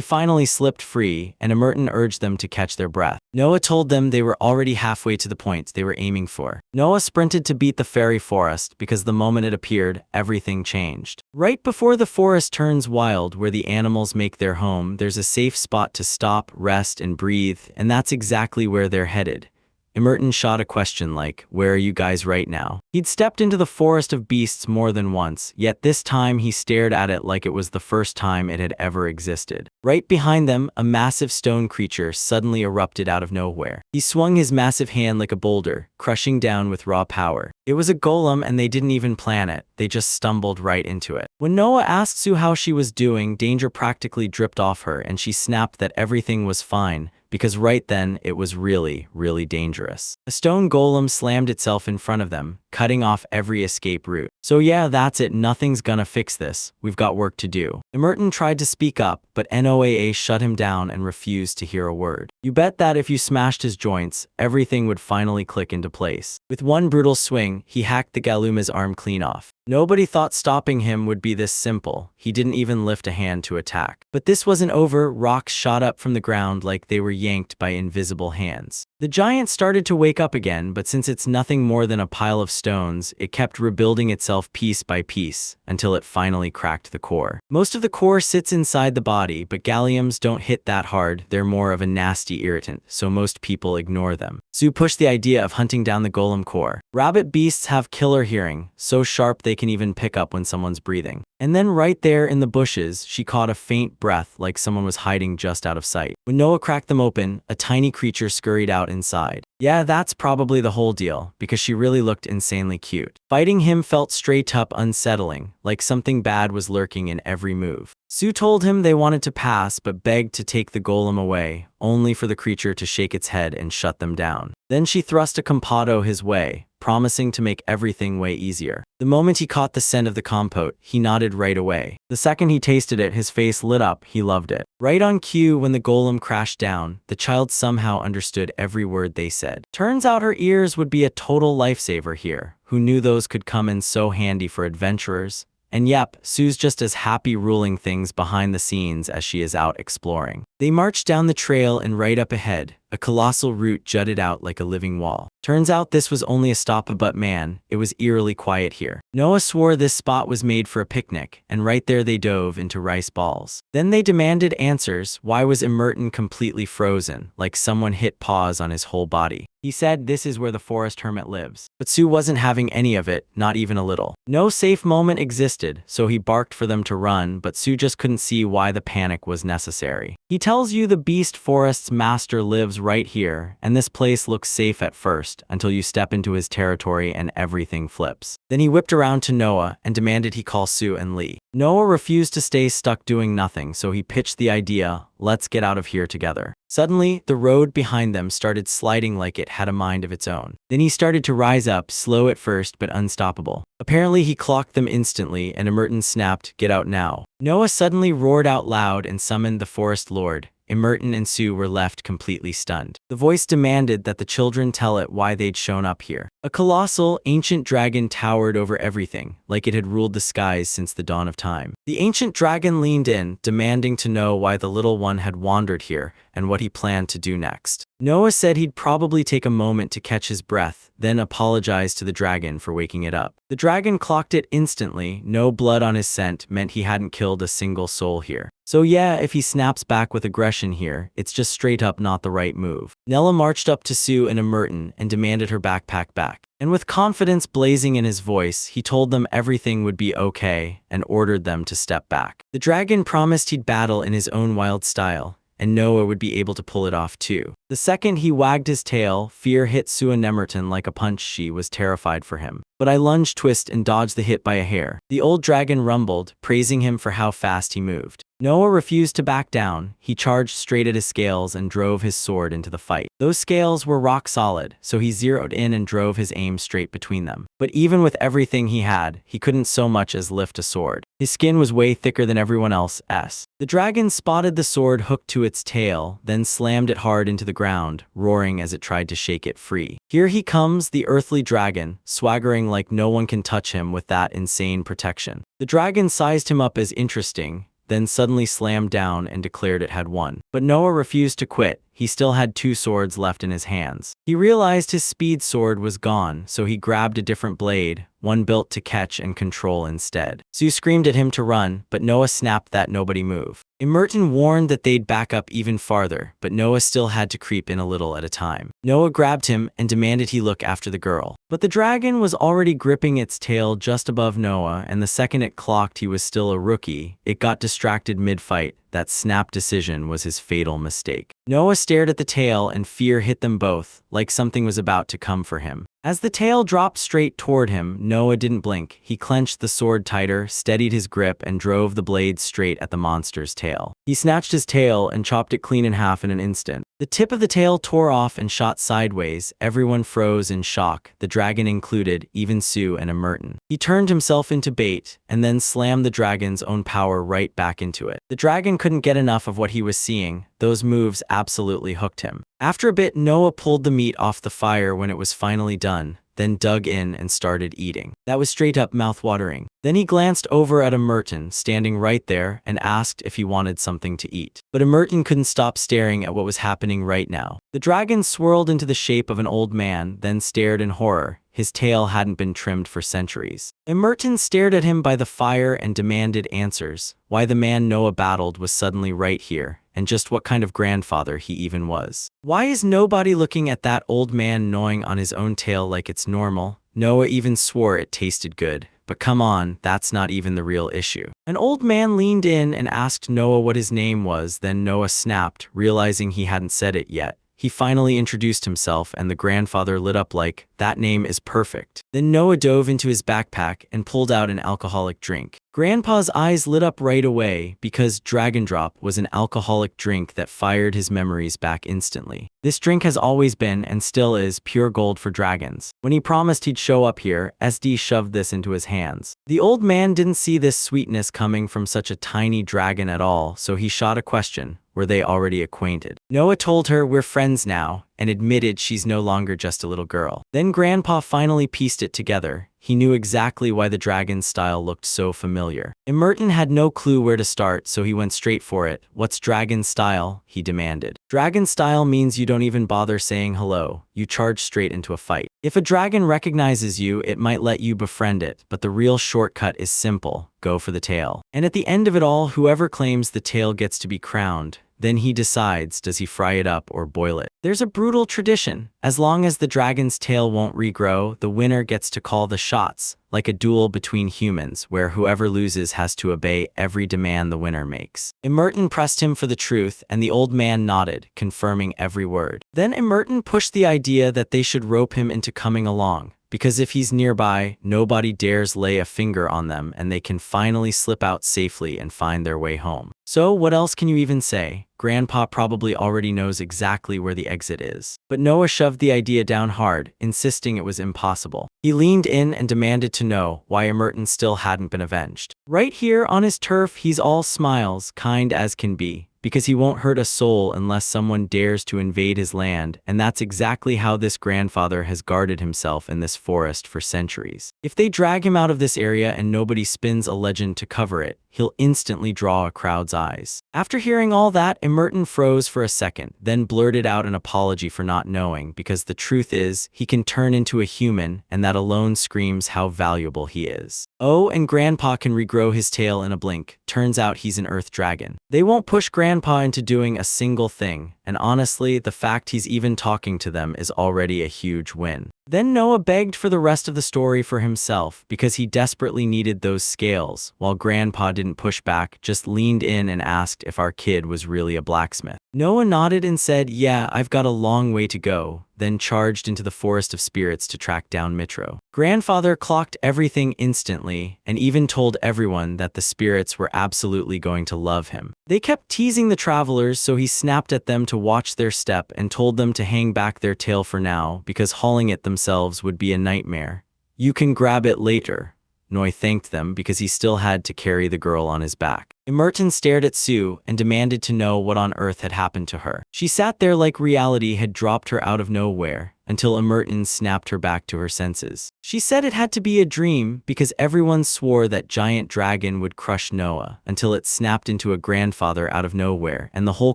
finally slipped free, and Merton urged them to catch their breath. Noah told them they were already halfway to the point they were aiming for. Noah sprinted to beat the fairy forest because the moment it appeared, everything changed. Right before the forest turns wild where the animals make their home, there's a safe spot to stop, rest, and breathe, and that's exactly where they're headed. Merton shot a question like, "Where are you guys right now?" He'd stepped into the forest of beasts more than once, yet this time he stared at it like it was the first time it had ever existed. Right behind them, a massive stone creature suddenly erupted out of nowhere. He swung his massive hand like a boulder, crushing down with raw power. It was a golem and they didn't even plan it, they just stumbled right into it. When Noah asked Sue how she was doing, danger practically dripped off her and she snapped that everything was fine, because right then, it was really, really dangerous. A stone golem slammed itself in front of them, cutting off every escape route. So yeah, that's it, nothing's gonna fix this, we've got work to do. Emerton tried to speak up, but Noaa shut him down and refused to hear a word. You bet that if you smashed his joints, everything would finally click into place. With one brutal swing, he hacked the Galuma's arm clean off. Nobody thought stopping him would be this simple. He didn't even lift a hand to attack. But this wasn't over. Rocks shot up from the ground like they were yanked by invisible hands. The giant started to wake up again, but since it's nothing more than a pile of stones, it kept rebuilding itself piece by piece until it finally cracked the core. Most of the core sits inside the body, but galliums don't hit that hard. They're more of a nasty irritant, so most people ignore them. Zu pushed the idea of hunting down the golem core. Rabbit beasts have killer hearing, so sharp they can even pick up when someone's breathing. And then right there in the bushes, she caught a faint breath like someone was hiding just out of sight. When Noah cracked them open, a tiny creature scurried out inside. Yeah, that's probably the whole deal, because she really looked insanely cute. Fighting him felt straight up unsettling, like something bad was lurking in every move. Sue told him they wanted to pass but begged to take the golem away, only for the creature to shake its head and shut them down. Then she thrust a compotto his way, promising to make everything way easier. The moment he caught the scent of the compote, he nodded right away. The second he tasted it, his face lit up. He loved it. Right on cue, when the golem crashed down, the child somehow understood every word they said. Turns out her ears would be a total lifesaver here. Who knew those could come in so handy for adventurers? And yep, Sue's just as happy ruling things behind the scenes as she is out exploring. They marched down the trail and right up ahead, a colossal root jutted out like a living wall. Turns out this was only a stop, but man, it was eerily quiet here. Noah swore this spot was made for a picnic, and right there they dove into rice balls. Then they demanded answers. Why was Emerton completely frozen, like someone hit pause on his whole body? He said this is where the forest hermit lives. But Sue wasn't having any of it, not even a little. No safe moment existed, so he barked for them to run, but Sue just couldn't see why the panic was necessary. He tells you the beast forest's master lives right here, and this place looks safe at first, until you step into his territory and everything flips. Then he whipped around to Noah and demanded he call Sue and Lee. Noah refused to stay stuck doing nothing, so he pitched the idea, let's get out of here together. Suddenly, the road behind them started sliding like it had a mind of its own. Then he started to rise up, slow at first but unstoppable. Apparently he clocked them instantly, and Emerton snapped, get out now. Noah suddenly roared out loud and summoned the forest lord. Emerton and Sue were left completely stunned. The voice demanded that the children tell it why they'd shown up here. A colossal, ancient dragon towered over everything, like it had ruled the skies since the dawn of time. The ancient dragon leaned in, demanding to know why the little one had wandered here and what he planned to do next. Noah said he'd probably take a moment to catch his breath, then apologized to the dragon for waking it up. The dragon clocked it instantly. No blood on his scent meant he hadn't killed a single soul here. So yeah, if he snaps back with aggression here, it's just straight up not the right move. Nella marched up to Sue and Emerton and demanded her backpack back. And with confidence blazing in his voice, he told them everything would be okay and ordered them to step back. The dragon promised he'd battle in his own wild style, and Noah would be able to pull it off too. The second he wagged his tail, fear hit Sue and Emerton like a punch. She was terrified for him. But I lunged, twist, and dodged the hit by a hair. The old dragon rumbled, praising him for how fast he moved. Noah refused to back down. He charged straight at his scales and drove his sword into the fight. Those scales were rock solid, so he zeroed in and drove his aim straight between them. But even with everything he had, he couldn't so much as lift a sword. His skin was way thicker than everyone else's. The dragon spotted the sword hooked to its tail, then slammed it hard into the ground, roaring as it tried to shake it free. Here he comes, the earthly dragon, swaggering like no one can touch him with that insane protection. The dragon sized him up as interesting, then suddenly slammed down and declared it had won. But Noah refused to quit. He still had 2 swords left in his hands. He realized his speed sword was gone, so he grabbed a different blade, one built to catch and control instead. Sue screamed at him to run, but Noah snapped that nobody move. Emerton warned that they'd back up even farther, but Noah still had to creep in a little at a time. Noah grabbed him and demanded he look after the girl. But the dragon was already gripping its tail just above Noah, and the second it clocked he was still a rookie, it got distracted mid-fight. That snap decision was his fatal mistake. Noah stared at the tail and fear hit them both, like something was about to come for him. As the tail dropped straight toward him, Noah didn't blink. He clenched the sword tighter, steadied his grip, and drove the blade straight at the monster's tail. He snatched his tail and chopped it clean in half in an instant. The tip of the tail tore off and shot sideways. Everyone froze in shock, the dragon included, even Sue and Merton. He turned himself into bait, and then slammed the dragon's own power right back into it. The dragon couldn't get enough of what he was seeing. Those moves absolutely hooked him. After a bit, Noah pulled the meat off the fire when it was finally done, then dug in and started eating. That was straight up mouth-watering. Then he glanced over at Merton, standing right there, and asked if he wanted something to eat. But Merton couldn't stop staring at what was happening right now. The dragon swirled into the shape of an old man, then stared in horror. His tail hadn't been trimmed for centuries. Merton stared at him by the fire and demanded answers. Why the man Noah battled was suddenly right here, and just what kind of grandfather he even was. Why is nobody looking at that old man gnawing on his own tail like it's normal? Noah even swore it tasted good. But come on, that's not even the real issue. An old man leaned in and asked Noah what his name was, then Noah snapped, realizing he hadn't said it yet. He finally introduced himself, and the grandfather lit up like, "That name is perfect." Then Noah dove into his backpack and pulled out an alcoholic drink. Grandpa's eyes lit up right away because Dragon Drop was an alcoholic drink that fired his memories back instantly. This drink has always been, and still is, pure gold for dragons. When he promised he'd show up here, SD shoved this into his hands. The old man didn't see this sweetness coming from such a tiny dragon at all, so he shot a question. Were they already acquainted? Noah told her, "We're friends now," and admitted she's no longer just a little girl. Then Grandpa finally pieced it together. He knew exactly why the dragon's style looked so familiar. Merton had no clue where to start, so he went straight for it. "What's dragon style?" he demanded. Dragon style means you don't even bother saying hello. You charge straight into a fight. If a dragon recognizes you, it might let you befriend it, but the real shortcut is simple. Go for the tail. And at the end of it all, whoever claims the tail gets to be crowned. Then he decides, does he fry it up or boil it? There's a brutal tradition. As long as the dragon's tail won't regrow, the winner gets to call the shots, like a duel between humans, where whoever loses has to obey every demand the winner makes. Merton pressed him for the truth, and the old man nodded, confirming every word. Then Merton pushed the idea that they should rope him into coming along. Because if he's nearby, nobody dares lay a finger on them, and they can finally slip out safely and find their way home. So what else can you even say? Grandpa probably already knows exactly where the exit is. But Noah shoved the idea down hard, insisting it was impossible. He leaned in and demanded to know why Merton still hadn't been avenged. Right here on his turf, he's all smiles, kind as can be. Because he won't hurt a soul unless someone dares to invade his land, and that's exactly how this grandfather has guarded himself in this forest for centuries. If they drag him out of this area and nobody spins a legend to cover it, he'll instantly draw a crowd's eyes. After hearing all that, Merton froze for a second, then blurted out an apology for not knowing, because the truth is, he can turn into a human, and that alone screams how valuable he is. Oh, and Grandpa can regrow his tail in a blink. Turns out he's an earth dragon. They won't push Grandpa into doing a single thing, and honestly, the fact he's even talking to them is already a huge win. Then Noah begged for the rest of the story for himself, because he desperately needed those scales, while Grandpa didn't push back, just leaned in and asked if our kid was really a blacksmith. Noah nodded and said, "Yeah, I've got a long way to go," then charged into the forest of spirits to track down Mitro. Grandfather clocked everything instantly, and even told everyone that the spirits were absolutely going to love him. They kept teasing the travelers, so he snapped at them to watch their step and told them to hang back their tail for now, because hauling it themselves would be a nightmare. "You can grab it later." Noy thanked them because he still had to carry the girl on his back. Merton stared at Sue and demanded to know what on earth had happened to her. She sat there like reality had dropped her out of nowhere, until Merton snapped her back to her senses. She said it had to be a dream because everyone swore that giant dragon would crush Noah, until it snapped into a grandfather out of nowhere, and the whole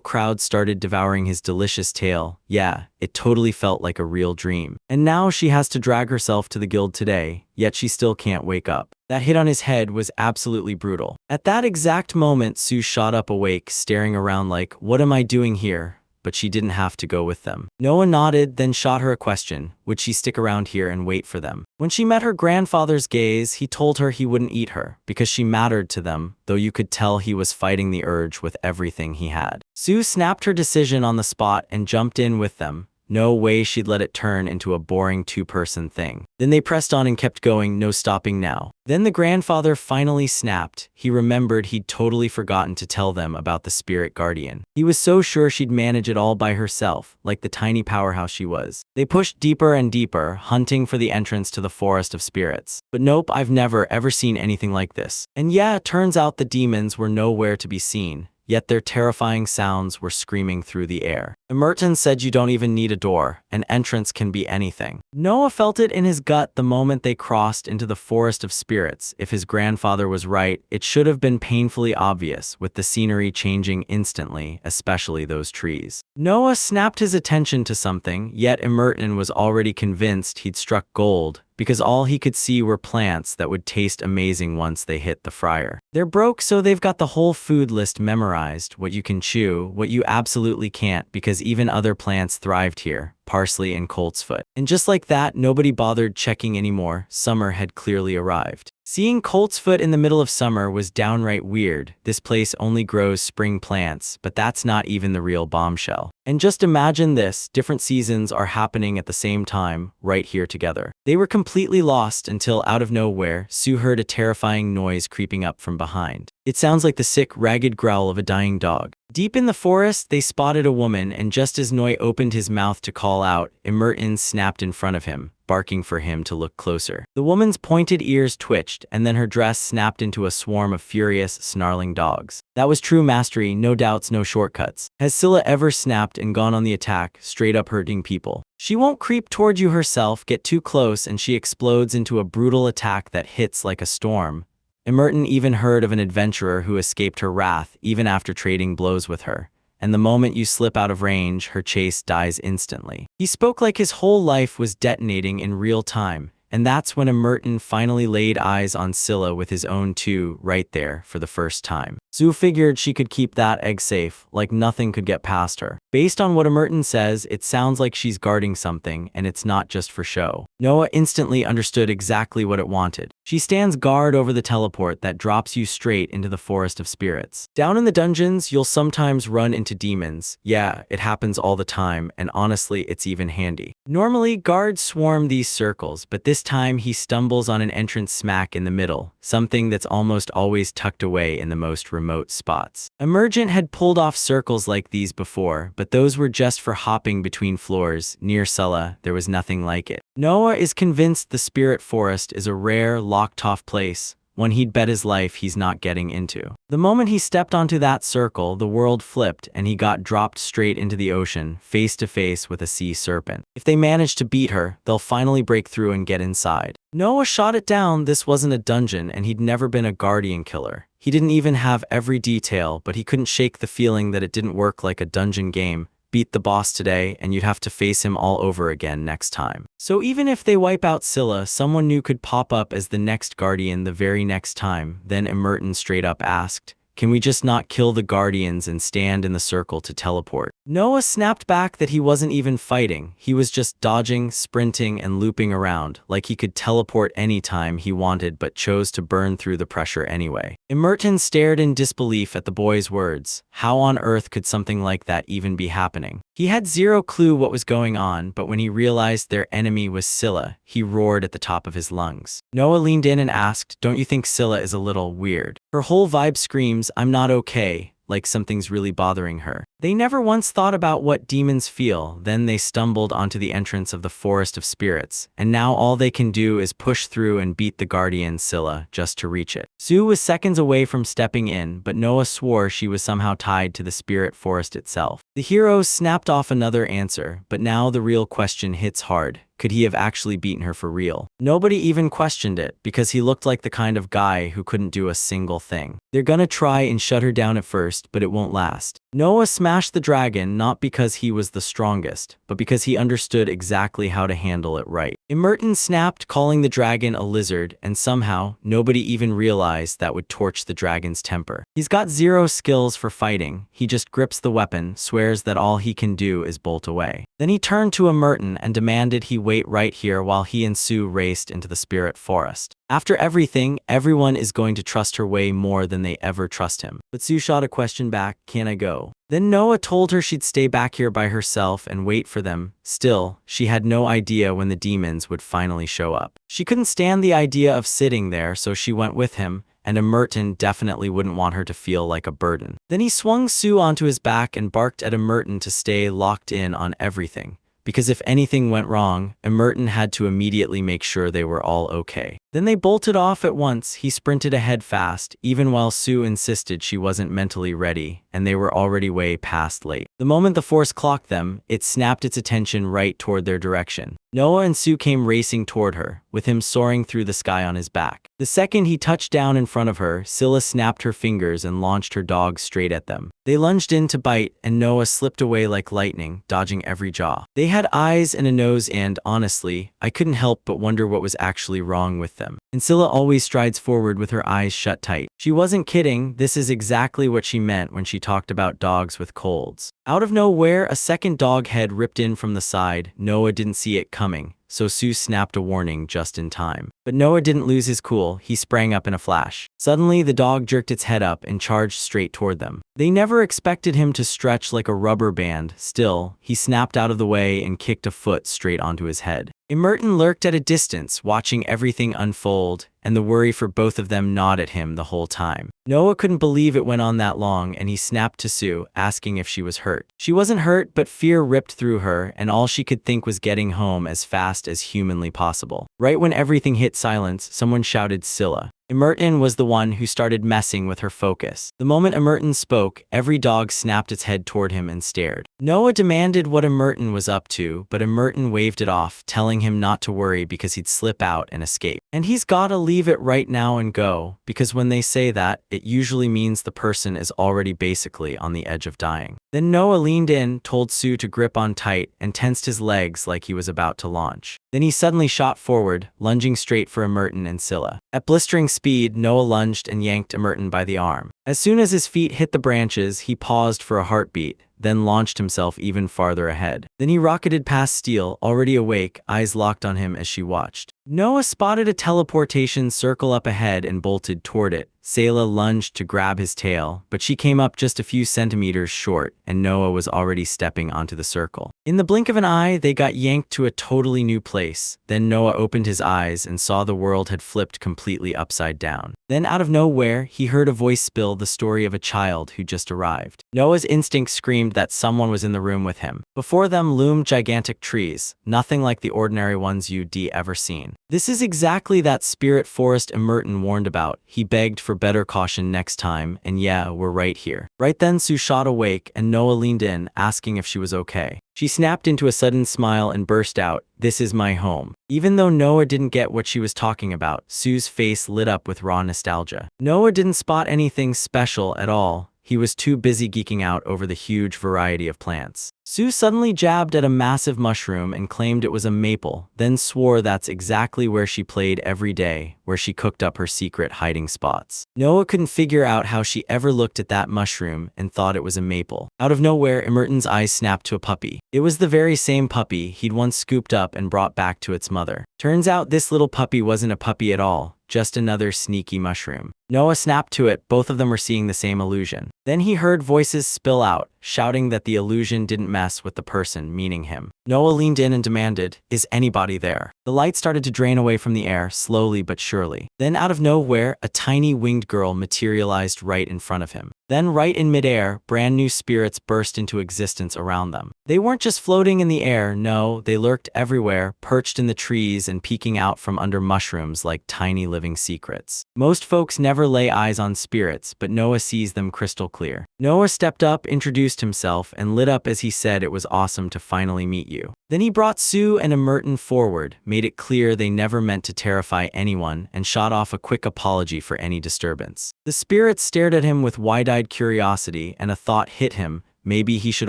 crowd started devouring his delicious tail. Yeah, it totally felt like a real dream. And now she has to drag herself to the guild today, yet she still can't wake up. That hit on his head was absolutely brutal. At that exact moment, Sue shot up awake, staring around like, "What am I doing here?" But she didn't have to go with them. Noah nodded, then shot her a question. Would she stick around here and wait for them? When she met her grandfather's gaze, he told her he wouldn't eat her, because she mattered to them, though you could tell he was fighting the urge with everything he had. Sue snapped her decision on the spot and jumped in with them. No way she'd let it turn into a boring two-person thing. Then they pressed on and kept going, no stopping now. Then the grandfather finally snapped. He remembered he'd totally forgotten to tell them about the spirit guardian. He was so sure she'd manage it all by herself, like the tiny powerhouse she was. They pushed deeper and deeper, hunting for the entrance to the forest of spirits. But nope, I've never ever seen anything like this. And yeah, it turns out the demons were nowhere to be seen. Yet their terrifying sounds were screaming through the air. Merton said you don't even need a door, an entrance can be anything. Noah felt it in his gut the moment they crossed into the forest of spirits. If his grandfather was right, it should have been painfully obvious, with the scenery changing instantly, especially those trees. Noah snapped his attention to something, yet Merton was already convinced he'd struck gold, because all he could see were plants that would taste amazing once they hit the fryer. They're broke, so they've got the whole food list memorized, what you can chew, what you absolutely can't, because even other plants thrived here, parsley and coltsfoot. And just like that, nobody bothered checking anymore. Summer had clearly arrived. Seeing coltsfoot in the middle of summer was downright weird. This place only grows spring plants, but that's not even the real bombshell. And just imagine this, different seasons are happening at the same time, right here together. They were completely lost until out of nowhere, Sue heard a terrifying noise creeping up from behind. It sounds like the sick, ragged growl of a dying dog. Deep in the forest, they spotted a woman, and just as Noi opened his mouth to call out, Merton snapped in front of him, barking for him to look closer. The woman's pointed ears twitched, and then her dress snapped into a swarm of furious, snarling dogs. That was true mastery, no doubts, no shortcuts. Has Scylla ever snapped and gone on the attack, straight up hurting people? She won't creep toward you herself, get too close, and she explodes into a brutal attack that hits like a storm. Merton even heard of an adventurer who escaped her wrath even after trading blows with her. And the moment you slip out of range, her chase dies instantly. He spoke like his whole life was detonating in real time, and that's when Merton finally laid eyes on Scylla with his own two right there for the first time. Sue figured she could keep that egg safe, like nothing could get past her. Based on what Merton says, it sounds like she's guarding something, and it's not just for show. Noah instantly understood exactly what it wanted. She stands guard over the teleport that drops you straight into the forest of spirits. Down in the dungeons, you'll sometimes run into demons. Yeah, it happens all the time, and honestly, it's even handy. Normally, guards swarm these circles, but this time he stumbles on an entrance smack in the middle, something that's almost always tucked away in the most remote spots. Emergent had pulled off circles like these before, but those were just for hopping between floors. Near Scylla, there was nothing like it. Noah is convinced the spirit forest is a rare, locked-off place, one he'd bet his life he's not getting into. The moment he stepped onto that circle, the world flipped and he got dropped straight into the ocean, face to face with a sea serpent. If they manage to beat her, they'll finally break through and get inside. Noah shot it down. This wasn't a dungeon, and he'd never been a guardian killer. He didn't even have every detail, but he couldn't shake the feeling that it didn't work like a dungeon game. Beat the boss today, and you'd have to face him all over again next time. So even if they wipe out Scylla, someone new could pop up as the next guardian the very next time. Then Merton straight up asked, "Can we just not kill the guardians and stand in the circle to teleport?" Noah snapped back that he wasn't even fighting. He was just dodging, sprinting, and looping around, like he could teleport anytime he wanted but chose to burn through the pressure anyway. Merton stared in disbelief at the boy's words. How on earth could something like that even be happening? He had zero clue what was going on, but when he realized their enemy was Scylla, he roared at the top of his lungs. Noah leaned in and asked, "Don't you think Scylla is a little weird?" Her whole vibe screams, "I'm not okay," like something's really bothering her. They never once thought about what demons feel. Then they stumbled onto the entrance of the Forest of Spirits, and now all they can do is push through and beat the guardian Scylla just to reach it. Sue was seconds away from stepping in, but Noah swore she was somehow tied to the spirit forest itself. The heroes snapped off another answer, but now the real question hits hard. Could he have actually beaten her for real? Nobody even questioned it, because he looked like the kind of guy who couldn't do a single thing. They're gonna try and shut her down at first, but it won't last. Noah smashed the dragon not because he was the strongest, but because he understood exactly how to handle it right. Merton snapped, calling the dragon a lizard, and somehow, nobody even realized that would torch the dragon's temper. He's got zero skills for fighting. He just grips the weapon, swears that all he can do is bolt away. Then he turned to Merton and demanded he wait right here while he and Sue raced into the spirit forest. After everything, everyone is going to trust her way more than they ever trust him. But Sue shot a question back, "Can I go?" Then Noah told her she'd stay back here by herself and wait for them. Still, she had no idea when the demons would finally show up. She couldn't stand the idea of sitting there, so she went with him, and Merton definitely wouldn't want her to feel like a burden. Then he swung Sue onto his back and barked at Merton to stay locked in on everything, because if anything went wrong, Merton had to immediately make sure they were all okay. Then they bolted off at once. He sprinted ahead fast, even while Sue insisted she wasn't mentally ready, and they were already way past late. The moment the force clocked them, it snapped its attention right toward their direction. Noah and Sue came racing toward her, with him soaring through the sky on his back. The second he touched down in front of her, Scylla snapped her fingers and launched her dog straight at them. They lunged in to bite, and Noah slipped away like lightning, dodging every jaw. They had eyes and a nose and, honestly, I couldn't help but wonder what was actually wrong with them. And Scylla always strides forward with her eyes shut tight. She wasn't kidding, this is exactly what she meant when she talked about dogs with colds. Out of nowhere, a second dog head ripped in from the side. Noah didn't see it coming, so Sue snapped a warning just in time. But Noah didn't lose his cool, he sprang up in a flash. Suddenly, the dog jerked its head up and charged straight toward them. They never expected him to stretch like a rubber band. Still, he snapped out of the way and kicked a foot straight onto his head. Merton lurked at a distance, watching everything unfold, and the worry for both of them gnawed at him the whole time. Noah couldn't believe it went on that long, and he snapped to Sue, asking if she was hurt. She wasn't hurt, but fear ripped through her, and all she could think was getting home as fast as humanly possible. Right when everything hit silence, someone shouted Scylla. Merton was the one who started messing with her focus. The moment Merton spoke, every dog snapped its head toward him and stared. Noah demanded what Merton was up to, but Merton waved it off, telling him not to worry because he'd slip out and escape. And he's gotta leave it right now and go, because when they say that, it usually means the person is already basically on the edge of dying. Then Noah leaned in, told Sue to grip on tight, and tensed his legs like he was about to launch. Then he suddenly shot forward, lunging straight for Merton and Scylla. At blistering speed, Noah lunged and yanked Merton by the arm. As soon as his feet hit the branches, he paused for a heartbeat, then launched himself even farther ahead. Then he rocketed past Steel, already awake, eyes locked on him as she watched. Noah spotted a teleportation circle up ahead and bolted toward it. Sayla lunged to grab his tail, but she came up just a few centimeters short, and Noah was already stepping onto the circle. In the blink of an eye, they got yanked to a totally new place. Then Noah opened his eyes and saw the world had flipped completely upside down. Then out of nowhere, he heard a voice spill the story of a child who just arrived. Noah's instinct screamed that someone was in the room with him. Before them loomed gigantic trees, nothing like the ordinary ones you'd ever seen. This is exactly that spirit forest Merton warned about. He begged for better caution next time, and yeah, we're right here. Right then Sue shot awake, and Noah leaned in, asking if she was okay. She snapped into a sudden smile and burst out, "This is my home." Even though Noah didn't get what she was talking about, Sue's face lit up with raw nostalgia. Noah didn't spot anything special at all. He was too busy geeking out over the huge variety of plants. Sue suddenly jabbed at a massive mushroom and claimed it was a maple, then swore that's exactly where she played every day, where she cooked up her secret hiding spots. Noah couldn't figure out how she ever looked at that mushroom and thought it was a maple. Out of nowhere, Merton's eyes snapped to a puppy. It was the very same puppy he'd once scooped up and brought back to its mother. Turns out this little puppy wasn't a puppy at all, just another sneaky mushroom. Noah snapped to it, both of them were seeing the same illusion. Then he heard voices spill out, shouting that the illusion didn't mess with the person, meaning him. Noah leaned in and demanded, "Is anybody there?" The light started to drain away from the air, slowly but surely. Then out of nowhere, a tiny winged girl materialized right in front of him. Then right in midair, brand new spirits burst into existence around them. They weren't just floating in the air, no, they lurked everywhere, perched in the trees and peeking out from under mushrooms like tiny living secrets. Most folks never lay eyes on spirits, but Noah sees them crystal clear. Noah stepped up, introduced himself, and lit up as he said it was awesome to finally meet you. Then he brought Sue and Merton forward, made it clear they never meant to terrify anyone, and shot off a quick apology for any disturbance. The spirits stared at him with wide-eyed curiosity, and a thought hit him. Maybe he should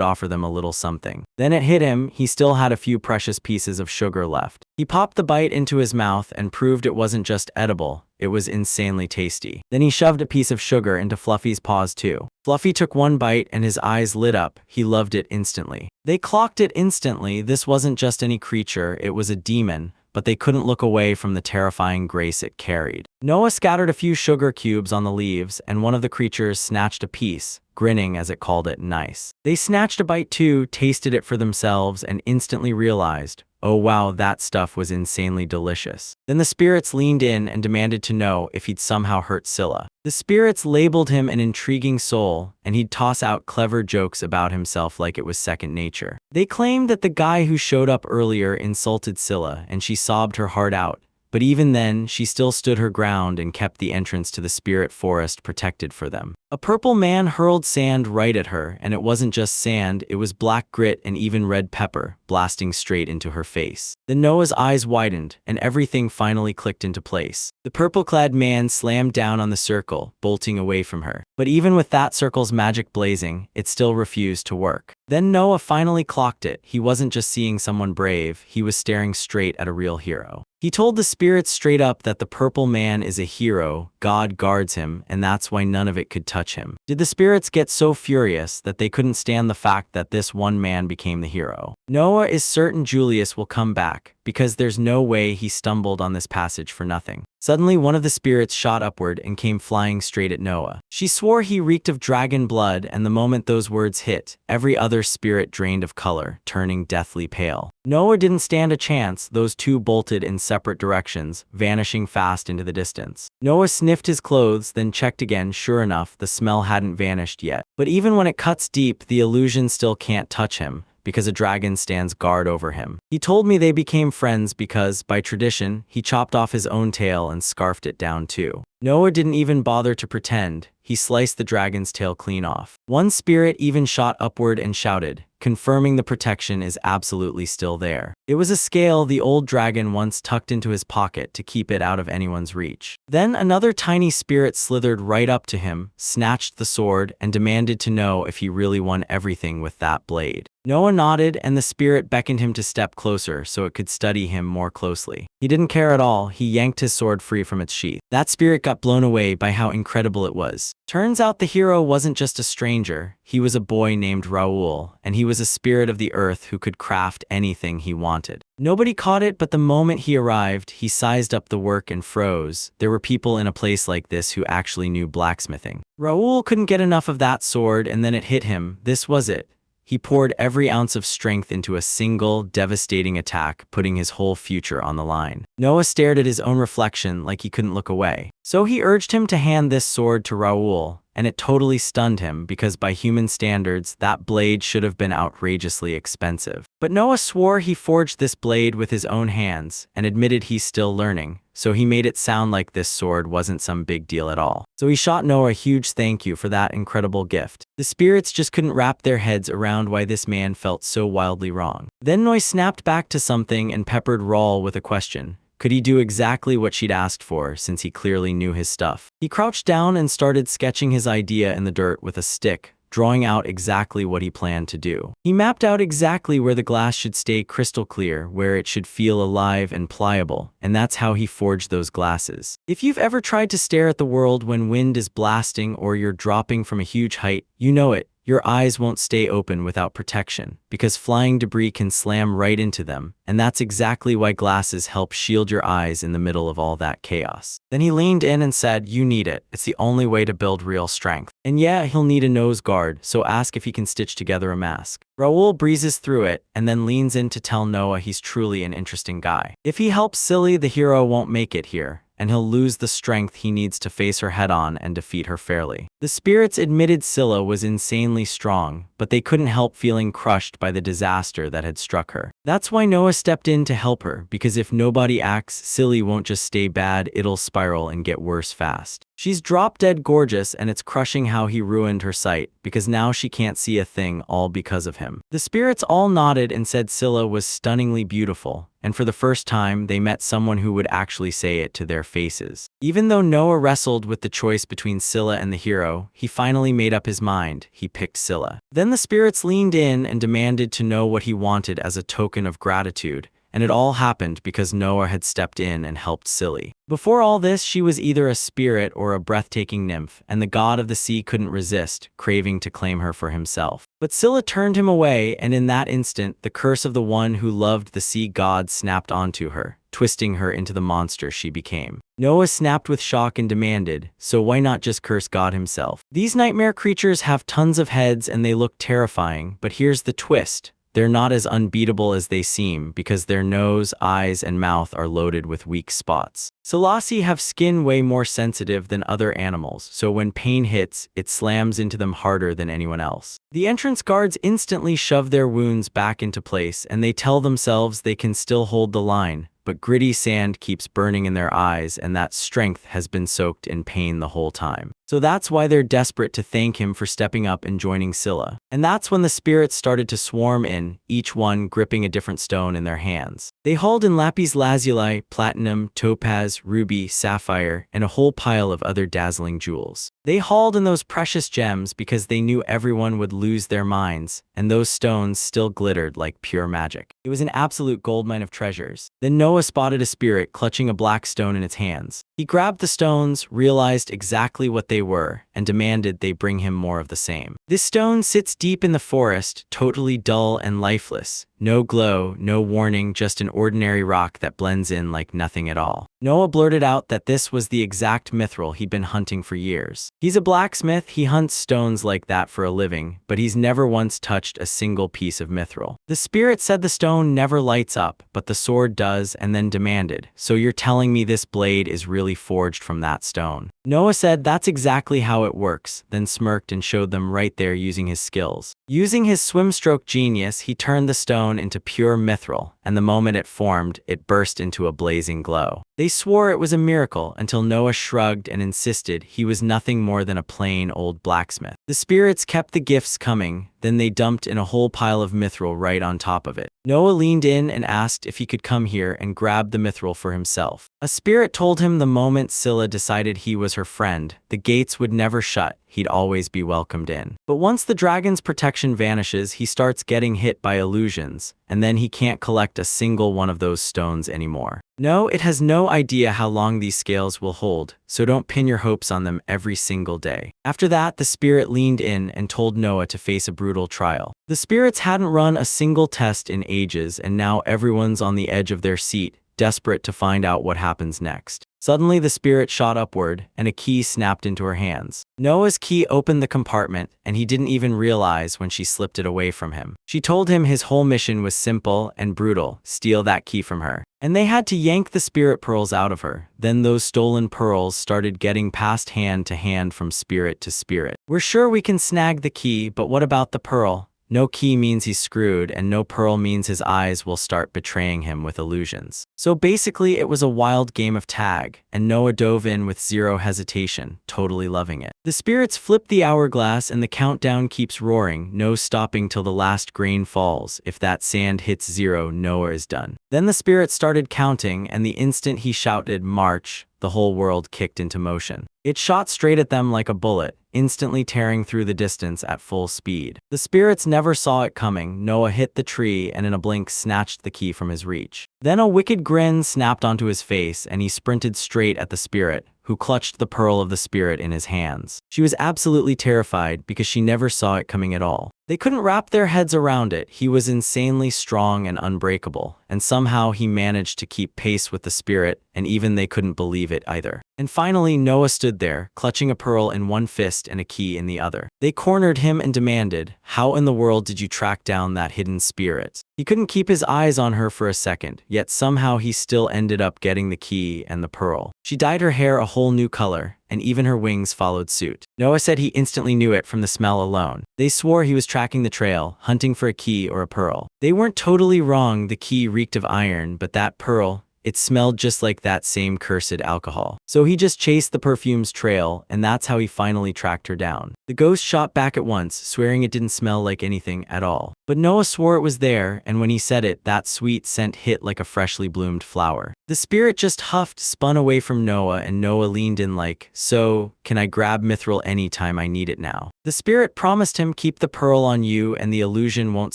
offer them a little something. Then it hit him, he still had a few precious pieces of sugar left. He popped the bite into his mouth and proved it wasn't just edible, it was insanely tasty. Then he shoved a piece of sugar into Fluffy's paws too. Fluffy took one bite and his eyes lit up, he loved it instantly. They clocked it instantly, this wasn't just any creature, it was a demon. but they couldn't look away from the terrifying grace it carried. Noah scattered a few sugar cubes on the leaves, and one of the creatures snatched a piece, grinning as it called it nice. They snatched a bite too, tasted it for themselves, and instantly realized, oh wow, that stuff was insanely delicious. Then the spirits leaned in and demanded to know if he'd somehow hurt Scylla. The spirits labeled him an intriguing soul, and he'd toss out clever jokes about himself like it was second nature. They claimed that the guy who showed up earlier insulted Scylla, and she sobbed her heart out. But even then, she still stood her ground and kept the entrance to the spirit forest protected for them. A purple man hurled sand right at her, and it wasn't just sand, it was black grit and even red pepper, blasting straight into her face. Then Noah's eyes widened, and everything finally clicked into place. The purple-clad man slammed down on the circle, bolting away from her. But even with that circle's magic blazing, it still refused to work. Then Noah finally clocked it. He wasn't just seeing someone brave, he was staring straight at a real hero. He told the spirits straight up that the purple man is a hero, God guards him, and that's why none of it could touch him. Did the spirits get so furious that they couldn't stand the fact that this one man became the hero? Noah is certain Julius will come back, because there's no way he stumbled on this passage for nothing. Suddenly, one of the spirits shot upward and came flying straight at Noah. She swore he reeked of dragon blood, and the moment those words hit, every other spirit drained of color, turning deathly pale. Noah didn't stand a chance. Those two bolted in separate directions, vanishing fast into the distance. Noah sniffed his clothes, then checked again. Sure enough, the smell hadn't vanished yet. But even when it cuts deep, the illusion still can't touch him, because a dragon stands guard over him. He told me they became friends because, by tradition, he chopped off his own tail and scarfed it down too. Noah didn't even bother to pretend. He sliced the dragon's tail clean off. One spirit even shot upward and shouted, confirming the protection is absolutely still there. It was a scale the old dragon once tucked into his pocket to keep it out of anyone's reach. Then another tiny spirit slithered right up to him, snatched the sword, and demanded to know if he really won everything with that blade. Noah nodded, and the spirit beckoned him to step closer so it could study him more closely. He didn't care at all. He yanked his sword free from its sheath. That spirit got blown away by how incredible it was. Turns out the hero wasn't just a stranger. He was a boy named Raoul, and he was a spirit of the earth who could craft anything he wanted. Nobody caught it, but the moment he arrived, he sized up the work and froze. There were people in a place like this who actually knew blacksmithing. Raoul couldn't get enough of that sword, and then it hit him. This was it. He poured every ounce of strength into a single, devastating attack, putting his whole future on the line. Noah stared at his own reflection like he couldn't look away. So he urged him to hand this sword to Raoul, and it totally stunned him because by human standards, that blade should have been outrageously expensive. But Noah swore he forged this blade with his own hands and admitted he's still learning, so he made it sound like this sword wasn't some big deal at all. So he shot Noah a huge thank you for that incredible gift. The spirits just couldn't wrap their heads around why this man felt so wildly wrong. Then Noah snapped back to something and peppered Raoul with a question. Could he do exactly what she'd asked for, since he clearly knew his stuff? He crouched down and started sketching his idea in the dirt with a stick, drawing out exactly what he planned to do. He mapped out exactly where the glass should stay crystal clear, where it should feel alive and pliable, and that's how he forged those glasses. If you've ever tried to stare at the world when wind is blasting or you're dropping from a huge height, you know it. Your eyes won't stay open without protection, because flying debris can slam right into them, and that's exactly why glasses help shield your eyes in the middle of all that chaos. Then he leaned in and said, you need it. It's the only way to build real strength. And yeah, he'll need a nose guard, so ask if he can stitch together a mask. Raoul breezes through it, and then leans in to tell Noah he's truly an interesting guy. If he helps Silly, the hero won't make it here, and he'll lose the strength he needs to face her head-on and defeat her fairly. The spirits admitted Scylla was insanely strong, but they couldn't help feeling crushed by the disaster that had struck her. That's why Noah stepped in to help her, because if nobody acts, Silly won't just stay bad, it'll spiral and get worse fast. She's drop-dead gorgeous, and it's crushing how he ruined her sight, because now she can't see a thing, all because of him. The spirits all nodded and said Scylla was stunningly beautiful, and for the first time, they met someone who would actually say it to their faces. Even though Noah wrestled with the choice between Scylla and the hero, he finally made up his mind. He picked Scylla. Then the spirits leaned in and demanded to know what he wanted as a token of gratitude, and it all happened because Noah had stepped in and helped Silly. Before all this, she was either a spirit or a breathtaking nymph, and the god of the sea couldn't resist, craving to claim her for himself. But Scylla turned him away, and in that instant, the curse of the one who loved the sea god snapped onto her, twisting her into the monster she became. Noah snapped with shock and demanded, so why not just curse God himself? These nightmare creatures have tons of heads and they look terrifying, but here's the twist. They're not as unbeatable as they seem because their nose, eyes, and mouth are loaded with weak spots. Selassie have skin way more sensitive than other animals, so when pain hits, it slams into them harder than anyone else. The entrance guards instantly shove their wounds back into place and they tell themselves they can still hold the line, but gritty sand keeps burning in their eyes and that strength has been soaked in pain the whole time. So that's why they're desperate to thank him for stepping up and joining Scylla. And that's when the spirits started to swarm in, each one gripping a different stone in their hands. They hauled in lapis lazuli, platinum, topaz, ruby, sapphire, and a whole pile of other dazzling jewels. They hauled in those precious gems because they knew everyone would lose their minds, and those stones still glittered like pure magic. It was an absolute goldmine of treasures. Then Noah spotted a spirit clutching a black stone in its hands. He grabbed the stones, realized exactly what they were, and demanded they bring him more of the same. This stone sits deep in the forest, totally dull and lifeless. No glow, no warning, just an ordinary rock that blends in like nothing at all. Noah blurted out that this was the exact mithril he'd been hunting for years. He's a blacksmith, he hunts stones like that for a living, but he's never once touched a single piece of mithril. The spirit said the stone never lights up, but the sword does, and then demanded, "So you're telling me this blade is really forged from that stone?" Noah said that's exactly how it works, then smirked and showed them right there using his skills. Using his swim stroke genius, he turned the stone into pure mithril, and the moment it formed, it burst into a blazing glow. They swore it was a miracle until Noah shrugged and insisted he was nothing more than a plain old blacksmith. The spirits kept the gifts coming, then they dumped in a whole pile of mithril right on top of it. Noah leaned in and asked if he could come here and grab the mithril for himself. A spirit told him the moment Scylla decided he was her friend, the gates would never shut, he'd always be welcomed in. But once the dragon's protection vanishes, he starts getting hit by illusions, and then he can't collect a single one of those stones anymore. No, it has no idea how long these scales will hold, so don't pin your hopes on them every single day. After that, the spirit leaned in and told Noah to face a brutal trial. The spirits hadn't run a single test in ages, and now everyone's on the edge of their seat, desperate to find out what happens next. Suddenly, the spirit shot upward, and a key snapped into her hands. Noah's key opened the compartment, and he didn't even realize when she slipped it away from him. She told him his whole mission was simple and brutal: steal that key from her. And they had to yank the spirit pearls out of her. Then those stolen pearls started getting passed hand to hand from spirit to spirit. "We're sure we can snag the key, but what about the pearl?" No key means he's screwed, and no pearl means his eyes will start betraying him with illusions. So basically, it was a wild game of tag, and Noah dove in with zero hesitation, totally loving it. The spirits flip the hourglass and the countdown keeps roaring, no stopping till the last grain falls. If that sand hits zero, Noah is done. Then the spirit started counting, and the instant he shouted, "March," the whole world kicked into motion. It shot straight at them like a bullet, instantly tearing through the distance at full speed. The spirits never saw it coming. Noah hit the tree and in a blink snatched the key from his reach. Then a wicked grin snapped onto his face and he sprinted straight at the spirit, who clutched the pearl of the spirit in his hands. She was absolutely terrified because she never saw it coming at all. They couldn't wrap their heads around it. He was insanely strong and unbreakable, and somehow he managed to keep pace with the spirit, and even they couldn't believe it either. And finally, Noah stood there, clutching a pearl in one fist and a key in the other. They cornered him and demanded, "How in the world did you track down that hidden spirit?" He couldn't keep his eyes on her for a second, yet somehow he still ended up getting the key and the pearl. She dyed her hair a whole new color, and even her wings followed suit. Noah said he instantly knew it from the smell alone. They swore he was tracking the trail, hunting for a key or a pearl. They weren't totally wrong. The key reeked of iron, but that pearl, it smelled just like that same cursed alcohol. So he just chased the perfume's trail, and that's how he finally tracked her down. The ghost shot back at once, swearing it didn't smell like anything at all. But Noah swore it was there, and when he said it, that sweet scent hit like a freshly bloomed flower. The spirit just huffed, spun away from Noah, and Noah leaned in like, "So, can I grab mithril anytime I need it now?" The spirit promised him, "Keep the pearl on you and the illusion won't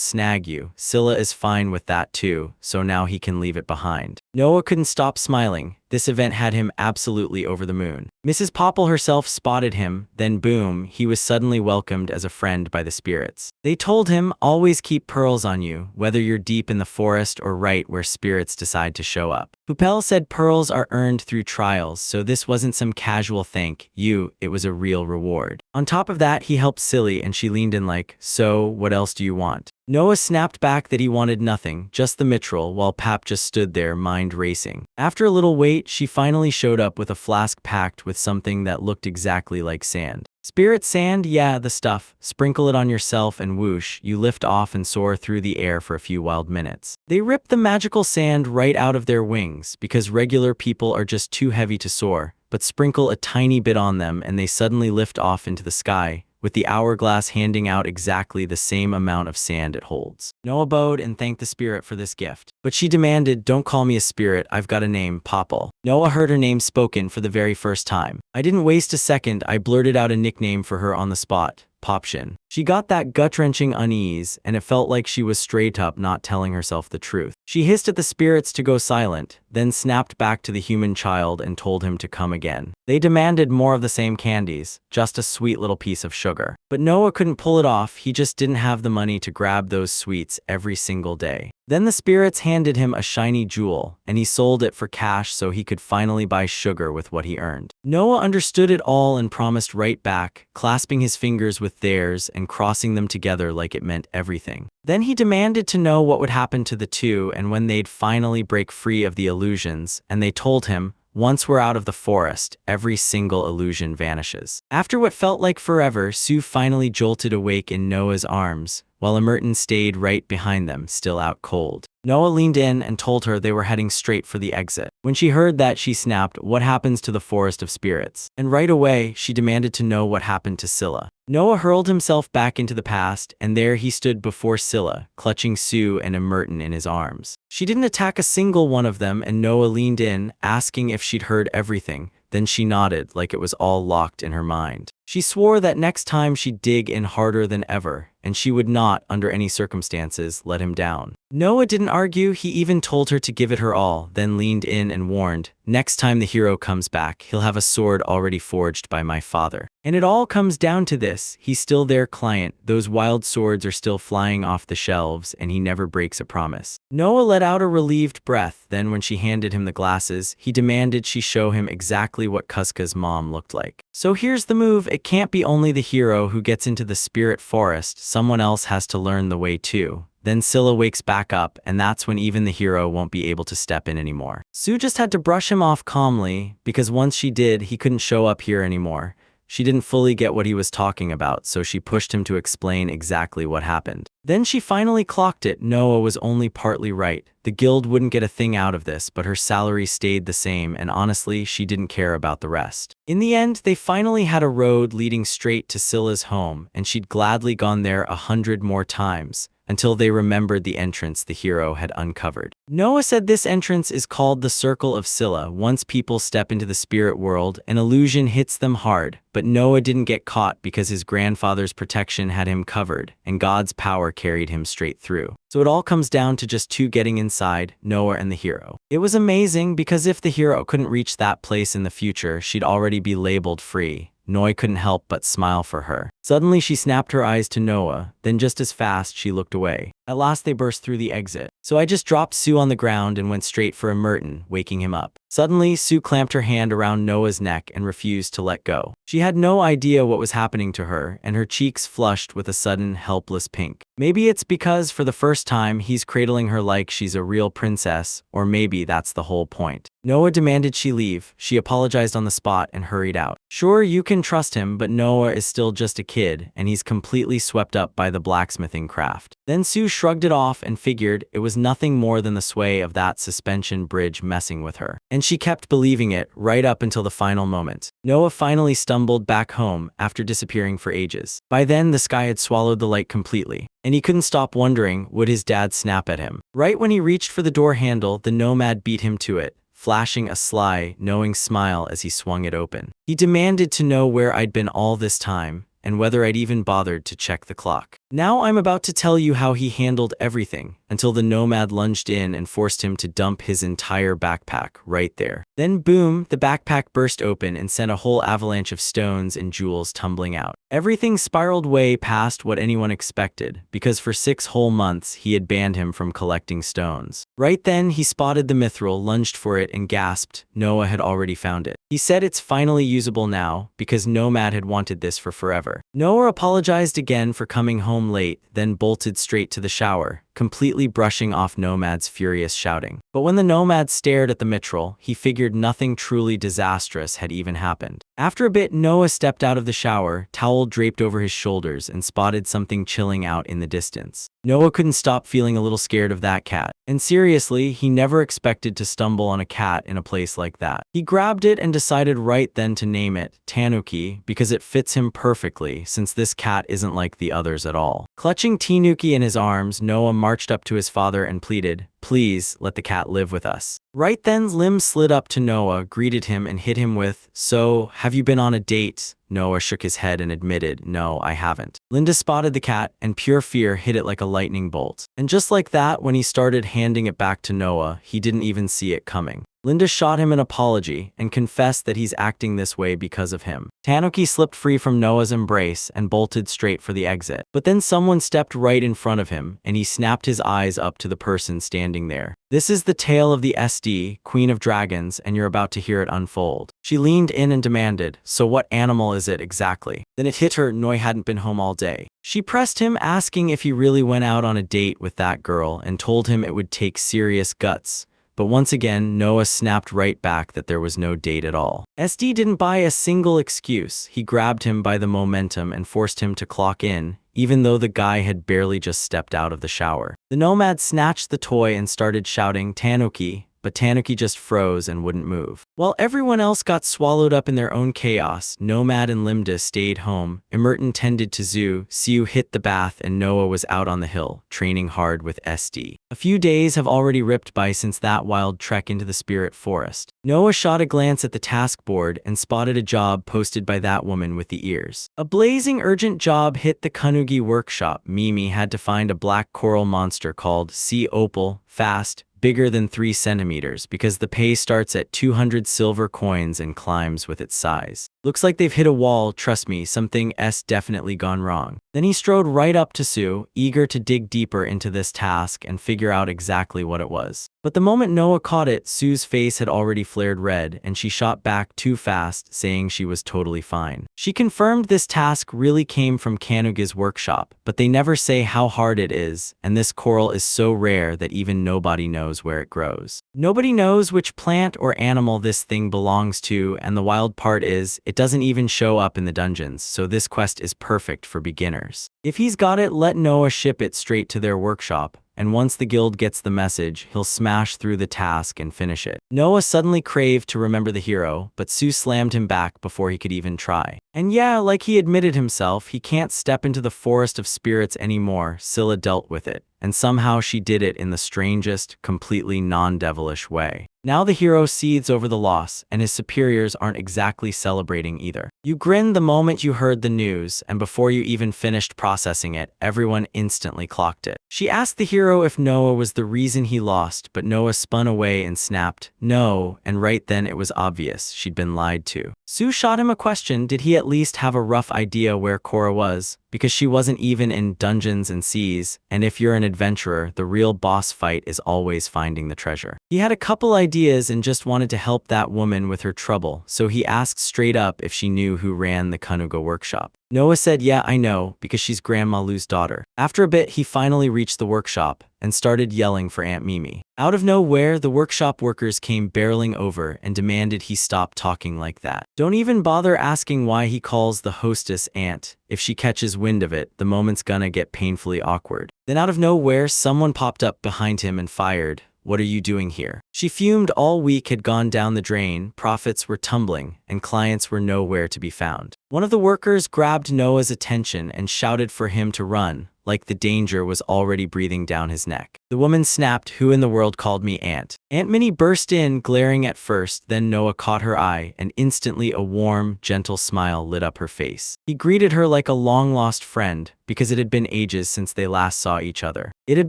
snag you." Scylla is fine with that too, so now he can leave it behind. Noah couldn't stop smiling. This event had him absolutely over the moon. Mrs. Popple herself spotted him, then boom, he was suddenly welcomed as a friend by the spirits. They told him, always keep pearls on you, whether you're deep in the forest or right where spirits decide to show up. Pupel said pearls are earned through trials, so this wasn't some casual thank you, it was a real reward. On top of that, he helped Silly and she leaned in like, so, what else do you want? Noah snapped back that he wanted nothing, just the mitral, while Pap just stood there, mind racing. After a little wait, she finally showed up with a flask packed with something that looked exactly like sand. Spirit sand? Yeah, the stuff. Sprinkle it on yourself and whoosh, you lift off and soar through the air for a few wild minutes. They ripped the magical sand right out of their wings, because regular people are just too heavy to soar, but sprinkle a tiny bit on them and they suddenly lift off into the sky, with the hourglass handing out exactly the same amount of sand it holds. Noah bowed and thanked the spirit for this gift. But she demanded, don't call me a spirit, I've got a name, Popple. Noah heard her name spoken for the very first time. I didn't waste a second, I blurted out a nickname for her on the spot. Popshin. She got that gut-wrenching unease, and it felt like she was straight up not telling herself the truth. She hissed at the spirits to go silent, then snapped back to the human child and told him to come again. They demanded more of the same candies, just a sweet little piece of sugar. But Noah couldn't pull it off, he just didn't have the money to grab those sweets every single day. Then the spirits handed him a shiny jewel, and he sold it for cash so he could finally buy sugar with what he earned. Noah understood it all and promised right back, clasping his fingers with theirs and crossing them together like it meant everything. Then he demanded to know what would happen to the two and when they'd finally break free of the illusions, and they told him, once we're out of the forest, every single illusion vanishes. After what felt like forever, Sue finally jolted awake in Noah's arms, while Emerton stayed right behind them, still out cold. Noah leaned in and told her they were heading straight for the exit. When she heard that, she snapped, what happens to the forest of spirits? And right away, she demanded to know what happened to Scylla. Noah hurled himself back into the past, and there he stood before Scylla, clutching Sue and Emerton in his arms. She didn't attack a single one of them, and Noah leaned in, asking if she'd heard everything. Then she nodded like it was all locked in her mind. She swore that next time she'd dig in harder than ever, and she would not, under any circumstances, let him down. Noah didn't argue, he even told her to give it her all, then leaned in and warned, next time the hero comes back, he'll have a sword already forged by my father. And it all comes down to this, he's still their client, those wild swords are still flying off the shelves, and he never breaks a promise. Noah let out a relieved breath, then when she handed him the glasses, he demanded she show him exactly what Kuska's mom looked like. So here's the move, it can't be only the hero who gets into the spirit forest, someone else has to learn the way too. Then Scylla wakes back up, and that's when even the hero won't be able to step in anymore. Sue just had to brush him off calmly, because once she did, he couldn't show up here anymore. She didn't fully get what he was talking about, so she pushed him to explain exactly what happened. Then she finally clocked it, Noah was only partly right. The guild wouldn't get a thing out of this, but her salary stayed the same, and honestly, she didn't care about the rest. In the end, they finally had a road leading straight to Scylla's home, and she'd gladly gone there 100 more times, until they remembered the entrance the hero had uncovered. Noah said this entrance is called the Circle of Scylla. Once people step into the spirit world, an illusion hits them hard, but Noah didn't get caught because his grandfather's protection had him covered, and God's power carried him straight through. So it all comes down to just two getting inside, Noah and the hero. It was amazing because if the hero couldn't reach that place in the future, she'd already be labeled free. Noah couldn't help but smile for her. Suddenly she snapped her eyes to Noah, then just as fast she looked away. At last they burst through the exit. So I just dropped Sue on the ground and went straight for Emerton, waking him up. Suddenly, Sue clamped her hand around Noah's neck and refused to let go. She had no idea what was happening to her, and her cheeks flushed with a sudden, helpless pink. Maybe it's because for the first time he's cradling her like she's a real princess, or maybe that's the whole point. Noah demanded she leave, she apologized on the spot and hurried out. Sure, you can trust him, but Noah is still just a kid, and he's completely swept up by the blacksmithing craft. Then Sue shrugged it off and figured it was nothing more than the sway of that suspension bridge messing with her. And she kept believing it, right up until the final moment. Noah finally stumbled back home after disappearing for ages. By then, the sky had swallowed the light completely, and he couldn't stop wondering, would his dad snap at him? Right when he reached for the door handle, the nomad beat him to it, flashing a sly, knowing smile as he swung it open. He demanded to know where I'd been all this time, and whether I'd even bothered to check the clock. Now I'm about to tell you how he handled everything, until the nomad lunged in and forced him to dump his entire backpack right there. Then boom, the backpack burst open and sent a whole avalanche of stones and jewels tumbling out. Everything spiraled way past what anyone expected, because for 6 whole months he had banned him from collecting stones. Right then, he spotted the mithril, lunged for it, and gasped. Noah had already found it. He said it's finally usable now, because Nomad had wanted this for forever. Noah apologized again for coming home late, then bolted straight to the shower, completely brushing off Nomad's furious shouting. But when the Nomad stared at the mithril, he figured nothing truly disastrous had even happened. After a bit, Noah stepped out of the shower, towel draped over his shoulders, and spotted something chilling out in the distance. Noah couldn't stop feeling a little scared of that cat. And seriously, he never expected to stumble on a cat in a place like that. He grabbed it and decided right then to name it Tanuki because it fits him perfectly, since this cat isn't like the others at all. Clutching Tanuki in his arms, Noah marched up to his father and pleaded, "Please, let the cat live with us." Right then, Lim slid up to Noah, greeted him, and hit him with, "So, have you been on a date?" Noah shook his head and admitted, "No, I haven't." Linda spotted the cat, and pure fear hit it like a lightning bolt. And just like that, when he started handing it back to Noah, he didn't even see it coming. Linda shot him an apology and confessed that he's acting this way because of him. Tanuki slipped free from Noah's embrace and bolted straight for the exit. But then someone stepped right in front of him, and he snapped his eyes up to the person standing there. "This is the tale of the SD, Queen of Dragons, and you're about to hear it unfold." She leaned in and demanded, "So what animal is it exactly?" Then it hit her Noi hadn't been home all day. She pressed him, asking if he really went out on a date with that girl, and told him it would take serious guts. But once again, Noah snapped right back that there was no date at all. SD didn't buy a single excuse. He grabbed him by the momentum and forced him to clock in, even though the guy had barely just stepped out of the shower. The nomad snatched the toy and started shouting, "Tanuki," but Tanuki just froze and wouldn't move. While everyone else got swallowed up in their own chaos, Nomad and Limda stayed home. Emerton tended to Zoo, Siu hit the bath, and Noah was out on the hill, training hard with SD. A few days have already ripped by since that wild trek into the spirit forest. Noah shot a glance at the task board and spotted a job posted by that woman with the ears. A blazing urgent job hit the Kanugi workshop. Mimi had to find a black coral monster called Sea Opal, fast, bigger than 3 centimeters, because the pay starts at 200 silver coins and climbs with its size. Looks like they've hit a wall, trust me, something's definitely gone wrong. Then he strode right up to Sue, eager to dig deeper into this task and figure out exactly what it was. But the moment Noah caught it, Sue's face had already flared red, and she shot back too fast, saying she was totally fine. She confirmed this task really came from Kanuga's workshop, but they never say how hard it is, and this coral is so rare that even nobody knows where it grows. Nobody knows which plant or animal this thing belongs to, and the wild part is, it doesn't even show up in the dungeons, so this quest is perfect for beginners. If he's got it, let Noah ship it straight to their workshop, and once the guild gets the message, he'll smash through the task and finish it. Noah suddenly craved to remember the hero, but Sue slammed him back before he could even try. And yeah, like he admitted himself, he can't step into the forest of spirits anymore. Scylla dealt with it, and somehow she did it in the strangest, completely non-devilish way. Now the hero seethes over the loss, and his superiors aren't exactly celebrating either. You grinned the moment you heard the news, and before you even finished processing it, everyone instantly clocked it. She asked the hero if Noah was the reason he lost, but Noah spun away and snapped, "No," and right then it was obvious she'd been lied to. Sue shot him a question, did he at least have a rough idea where Cora was? Because she wasn't even in Dungeons and Seas, and if you're an adventurer, the real boss fight is always finding the treasure. He had a couple ideas and just wanted to help that woman with her trouble, so he asked straight up if she knew who ran the Kanuga workshop. Noah said, "Yeah, I know, because she's Grandma Lou's daughter." After a bit, he finally reached the workshop and started yelling for Aunt Mimi. Out of nowhere, the workshop workers came barreling over and demanded he stop talking like that. Don't even bother asking why he calls the hostess Aunt. If she catches wind of it, the moment's gonna get painfully awkward. Then out of nowhere, someone popped up behind him and fired, "What are you doing here?" She fumed. All week had gone down the drain, profits were tumbling, and clients were nowhere to be found. One of the workers grabbed Noah's attention and shouted for him to run, like the danger was already breathing down his neck. The woman snapped, "Who in the world called me Aunt?" Aunt Minnie burst in, glaring at first, then Noah caught her eye, and instantly a warm, gentle smile lit up her face. He greeted her like a long-lost friend, because it had been ages since they last saw each other. It had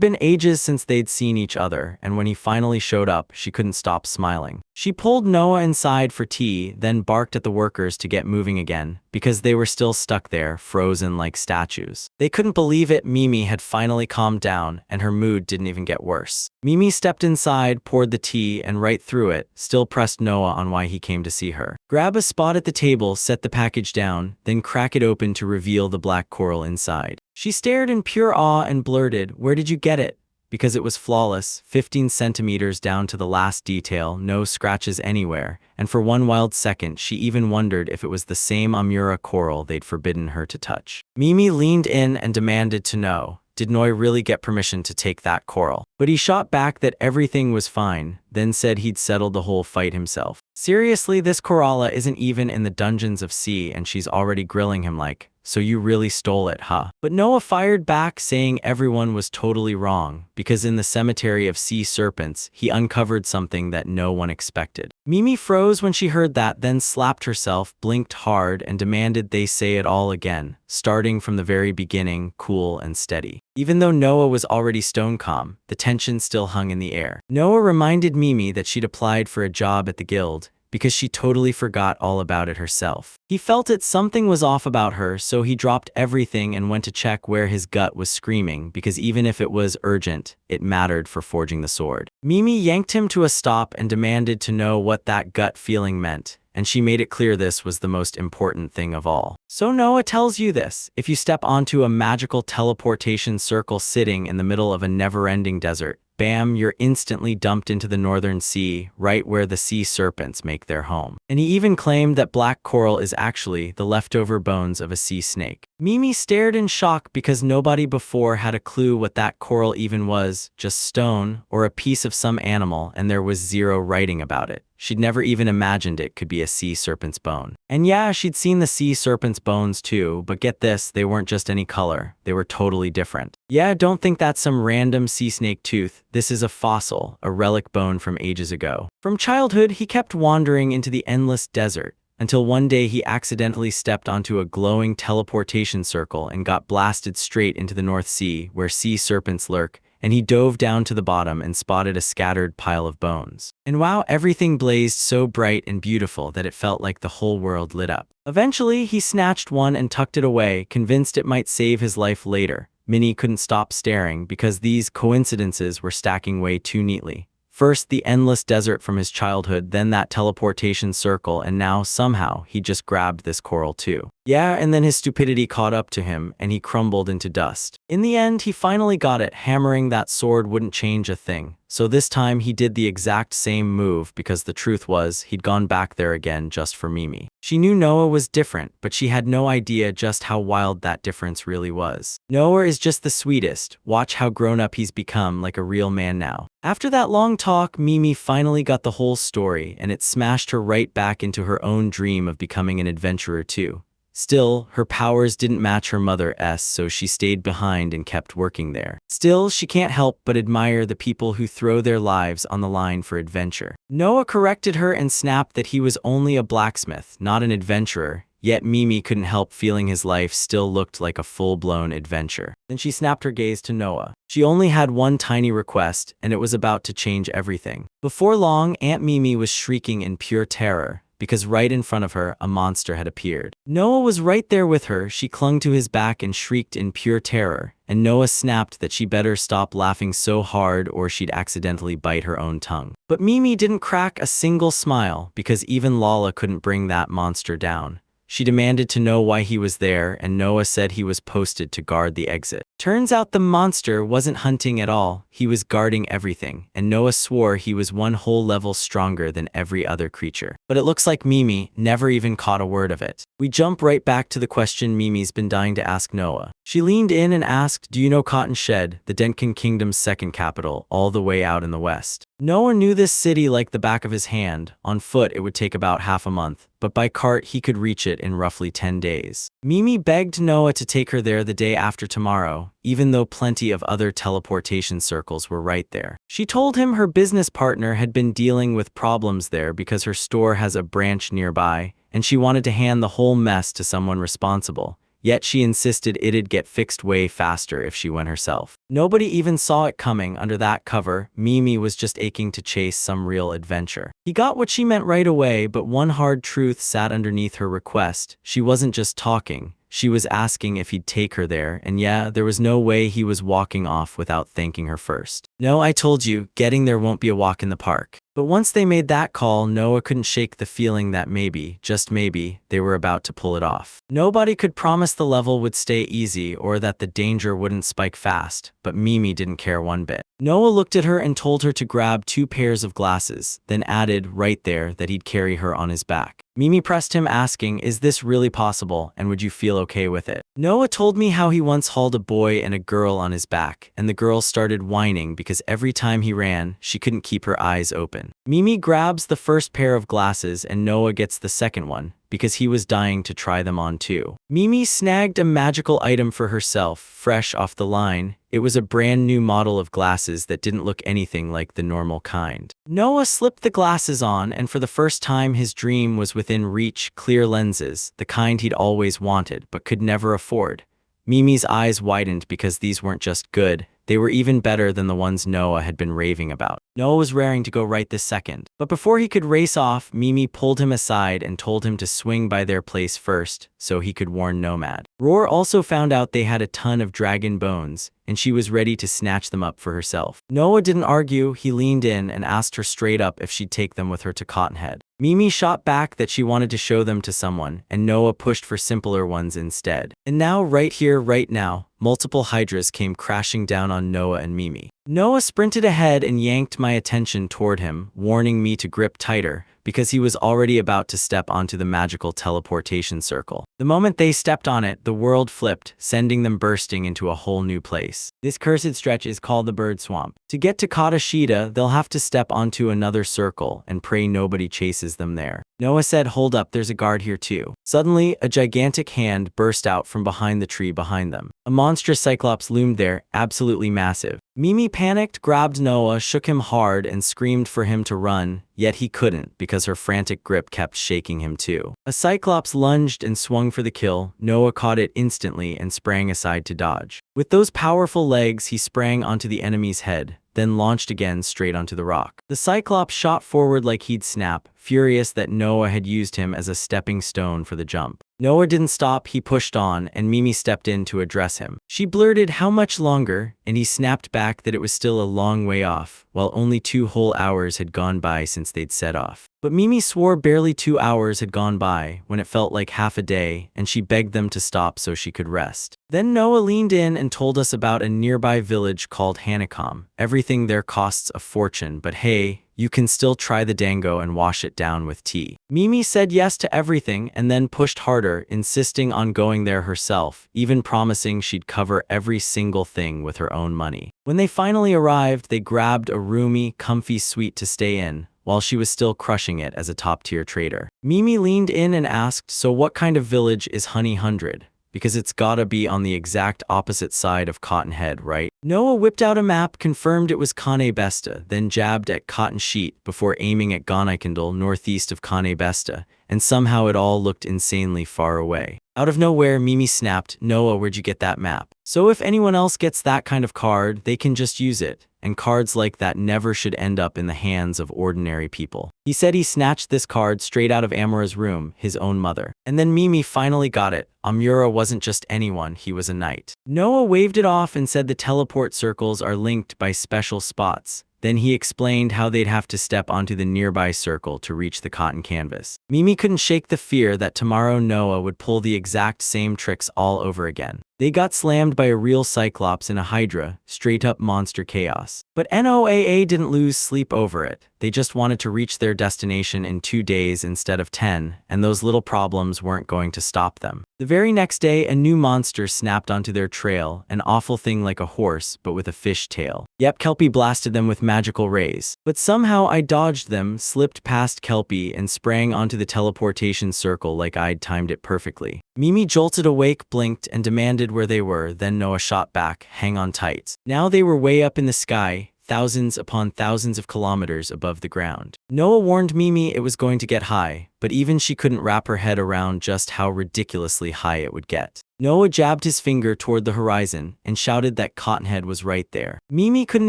been ages since they'd seen each other, and when he finally showed up, she couldn't stop smiling. She pulled Noah inside for tea, then barked at the workers to get moving again, because they were still stuck there, frozen like statues. They couldn't believe it. Mimi had finally calmed down, and her mood didn't even get worse. Mimi stepped inside, poured the tea, and right through it, still pressed Noah on why he came to see her. Grab a spot at the table, set the package down, then crack it open to reveal the black coral inside. She stared in pure awe and blurted, "Where did you get it?" Because it was flawless, 15 centimeters down to the last detail, no scratches anywhere, and for one wild second she even wondered if it was the same Amura coral they'd forbidden her to touch. Mimi leaned in and demanded to know, did Noi really get permission to take that coral? But he shot back that everything was fine, then said he'd settled the whole fight himself. Seriously, this Coralla isn't even in the dungeons of sea, and she's already grilling him like, "So you really stole it, huh?" But Noah fired back, saying everyone was totally wrong, because in the cemetery of sea serpents, he uncovered something that no one expected. Mimi froze when she heard that, then slapped herself, blinked hard, and demanded they say it all again, starting from the very beginning, cool and steady. Even though Noah was already stone calm, the tension still hung in the air. Noah reminded Mimi that she'd applied for a job at the guild, because she totally forgot all about it herself. He felt it something was off about her, so he dropped everything and went to check where his gut was screaming, because even if it was urgent, it mattered for forging the sword. Mimi yanked him to a stop and demanded to know what that gut feeling meant, and she made it clear this was the most important thing of all. "So Noah tells you this, if you step onto a magical teleportation circle sitting in the middle of a never-ending desert, bam, you're instantly dumped into the northern sea, right where the sea serpents make their home." And he even claimed that black coral is actually the leftover bones of a sea snake. Mimi stared in shock because nobody before had a clue what that coral even was, just stone, or a piece of some animal, and there was zero writing about it. She'd never even imagined it could be a sea serpent's bone. And yeah, she'd seen the sea serpent's bones too, but get this, they weren't just any color, they were totally different. Yeah, don't think that's some random sea snake tooth, this is a fossil, a relic bone from ages ago. From childhood, he kept wandering into the endless desert, until one day he accidentally stepped onto a glowing teleportation circle and got blasted straight into the North Sea, where sea serpents lurk, and he dove down to the bottom and spotted a scattered pile of bones. And wow, everything blazed so bright and beautiful that it felt like the whole world lit up. Eventually, he snatched one and tucked it away, convinced it might save his life later. Minnie couldn't stop staring because these coincidences were stacking way too neatly. First, the endless desert from his childhood, then that teleportation circle, and now, somehow, he just grabbed this coral too. Yeah, and then his stupidity caught up to him, and he crumbled into dust. In the end, he finally got it. Hammering that sword wouldn't change a thing. So this time, he did the exact same move because the truth was, he'd gone back there again just for Mimi. She knew Noah was different, but she had no idea just how wild that difference really was. Noah is just the sweetest. Watch how grown up he's become, like a real man now. After that long talk, Mimi finally got the whole story, and it smashed her right back into her own dream of becoming an adventurer too. Still, her powers didn't match her mother's, so she stayed behind and kept working there. Still, she can't help but admire the people who throw their lives on the line for adventure. Noah corrected her and snapped that he was only a blacksmith, not an adventurer, yet Mimi couldn't help feeling his life still looked like a full-blown adventure. Then she snapped her gaze to Noah. She only had one tiny request, and it was about to change everything. Before long, Aunt Mimi was shrieking in pure terror, because right in front of her, a monster had appeared. Noah was right there with her. She clung to his back and shrieked in pure terror, and Noah snapped that she better stop laughing so hard or she'd accidentally bite her own tongue. But Mimi didn't crack a single smile, because even Lala couldn't bring that monster down. She demanded to know why he was there, and Noah said he was posted to guard the exit. Turns out the monster wasn't hunting at all, he was guarding everything, and Noah swore he was one whole level stronger than every other creature. But it looks like Mimi never even caught a word of it. We jump right back to the question Mimi's been dying to ask Noah. She leaned in and asked, "Do you know Cotton Shed, the Denkin Kingdom's second capital, all the way out in the west?" Noah knew this city like the back of his hand. On foot, it would take about half a month. but by cart he could reach it in roughly 10 days. Mimi begged Noah to take her there the day after tomorrow, even though plenty of other teleportation circles were right there. She told him her business partner had been dealing with problems there because her store has a branch nearby, and she wanted to hand the whole mess to someone responsible. Yet she insisted it'd get fixed way faster if she went herself. Nobody even saw it coming. Under that cover, Mimi was just aching to chase some real adventure. He got what she meant right away, but one hard truth sat underneath her request. She wasn't just talking. She was asking if he'd take her there, and yeah, there was no way he was walking off without thanking her first. No, I told you, getting there won't be a walk in the park. But once they made that call, Noah couldn't shake the feeling that maybe, just maybe, they were about to pull it off. Nobody could promise the level would stay easy or that the danger wouldn't spike fast, but Mimi didn't care one bit. Noah looked at her and told her to grab 2 pairs of glasses, then added, right there, that he'd carry her on his back. Mimi pressed him, asking, is this really possible, and would you feel okay with it? Noah told me how he once hauled a boy and a girl on his back, and the girl started whining because every time he ran, she couldn't keep her eyes open. Mimi grabs the first pair of glasses and Noah gets the second one, because he was dying to try them on too. Mimi snagged a magical item for herself, fresh off the line. It was a brand new model of glasses that didn't look anything like the normal kind. Noah slipped the glasses on, and for the first time his dream was within reach, clear lenses, the kind he'd always wanted but could never afford. Mimi's eyes widened because these weren't just good, they were even better than the ones Noah had been raving about. Noah was raring to go right this second. But before he could race off, Mimi pulled him aside and told him to swing by their place first, so he could warn Nomad. Roar also found out they had a ton of dragon bones, and she was ready to snatch them up for herself. Noah didn't argue, he leaned in and asked her straight up if she'd take them with her to Cottonhead. Mimi shot back that she wanted to show them to someone, and Noah pushed for simpler ones instead. And now, right here, right now, multiple hydras came crashing down on Noah and Mimi. Noah sprinted ahead and yanked my attention toward him, warning me to grip tighter, because he was already about to step onto the magical teleportation circle. The moment they stepped on it, the world flipped, sending them bursting into a whole new place. This cursed stretch is called the Bird Swamp. To get to Katashida, they'll have to step onto another circle and pray nobody chases them there. Noah said, hold up, there's a guard here too. Suddenly, a gigantic hand burst out from behind the tree behind them. A monstrous cyclops loomed there, absolutely massive. Mimi panicked, grabbed Noah, shook him hard, and screamed for him to run, yet he couldn't because her frantic grip kept shaking him too. A cyclops lunged and swung for the kill. Noah caught it instantly and sprang aside to dodge. With those powerful legs, he sprang onto the enemy's head, then launched again straight onto the rock. The cyclops shot forward like he'd snap, furious that Noah had used him as a stepping stone for the jump. Noah didn't stop, he pushed on, and Mimi stepped in to address him. She blurted, how much longer? And he snapped back that it was still a long way off, while only 2 whole hours had gone by since they'd set off. But Mimi swore barely 2 hours had gone by, when it felt like half a day, and she begged them to stop so she could rest. Then Noah leaned in and told us about a nearby village called Hanicap. Everything there costs a fortune, but hey, you can still try the dango and wash it down with tea. Mimi said yes to everything and then pushed harder, insisting on going there herself, even promising she'd cover every single thing with her own money. When they finally arrived, they grabbed a roomy, comfy suite to stay in, while she was still crushing it as a top-tier trader. Mimi leaned in and asked, so what kind of village is Honey 100? Because it's gotta be on the exact opposite side of Cottonhead, right? Noah whipped out a map, confirmed it was Kane Besta, then jabbed at Cotton Sheet before aiming at Gonikindle northeast of Kane Besta, and somehow it all looked insanely far away. Out of nowhere, Mimi snapped, Noah, where'd you get that map? So if anyone else gets that kind of card, they can just use it, and cards like that never should end up in the hands of ordinary people. He said he snatched this card straight out of Amura's room, his own mother. And then Mimi finally got it. Amura wasn't just anyone, he was a knight. Noah waved it off and said the teleport circles are linked by special spots. Then he explained how they'd have to step onto the nearby circle to reach the cotton canvas. Mimi couldn't shake the fear that tomorrow Noah would pull the exact same tricks all over again. They got slammed by a real cyclops and a hydra, straight up monster chaos. But NOAA didn't lose sleep over it. They just wanted to reach their destination in 2 days instead of 10, and those little problems weren't going to stop them. The very next day, a new monster snapped onto their trail, an awful thing like a horse, but with a fish tail. Yep, Kelpie blasted them with magical rays. But somehow I dodged them, slipped past Kelpie, and sprang onto the teleportation circle like I'd timed it perfectly. Mimi jolted awake, blinked, and demanded where they were, then Noah shot back, hang on tight. Now they were way up in the sky, thousands upon thousands of kilometers above the ground. Noah warned Mimi it was going to get high, but even she couldn't wrap her head around just how ridiculously high it would get. Noah jabbed his finger toward the horizon and shouted that Cottonhead was right there. Mimi couldn't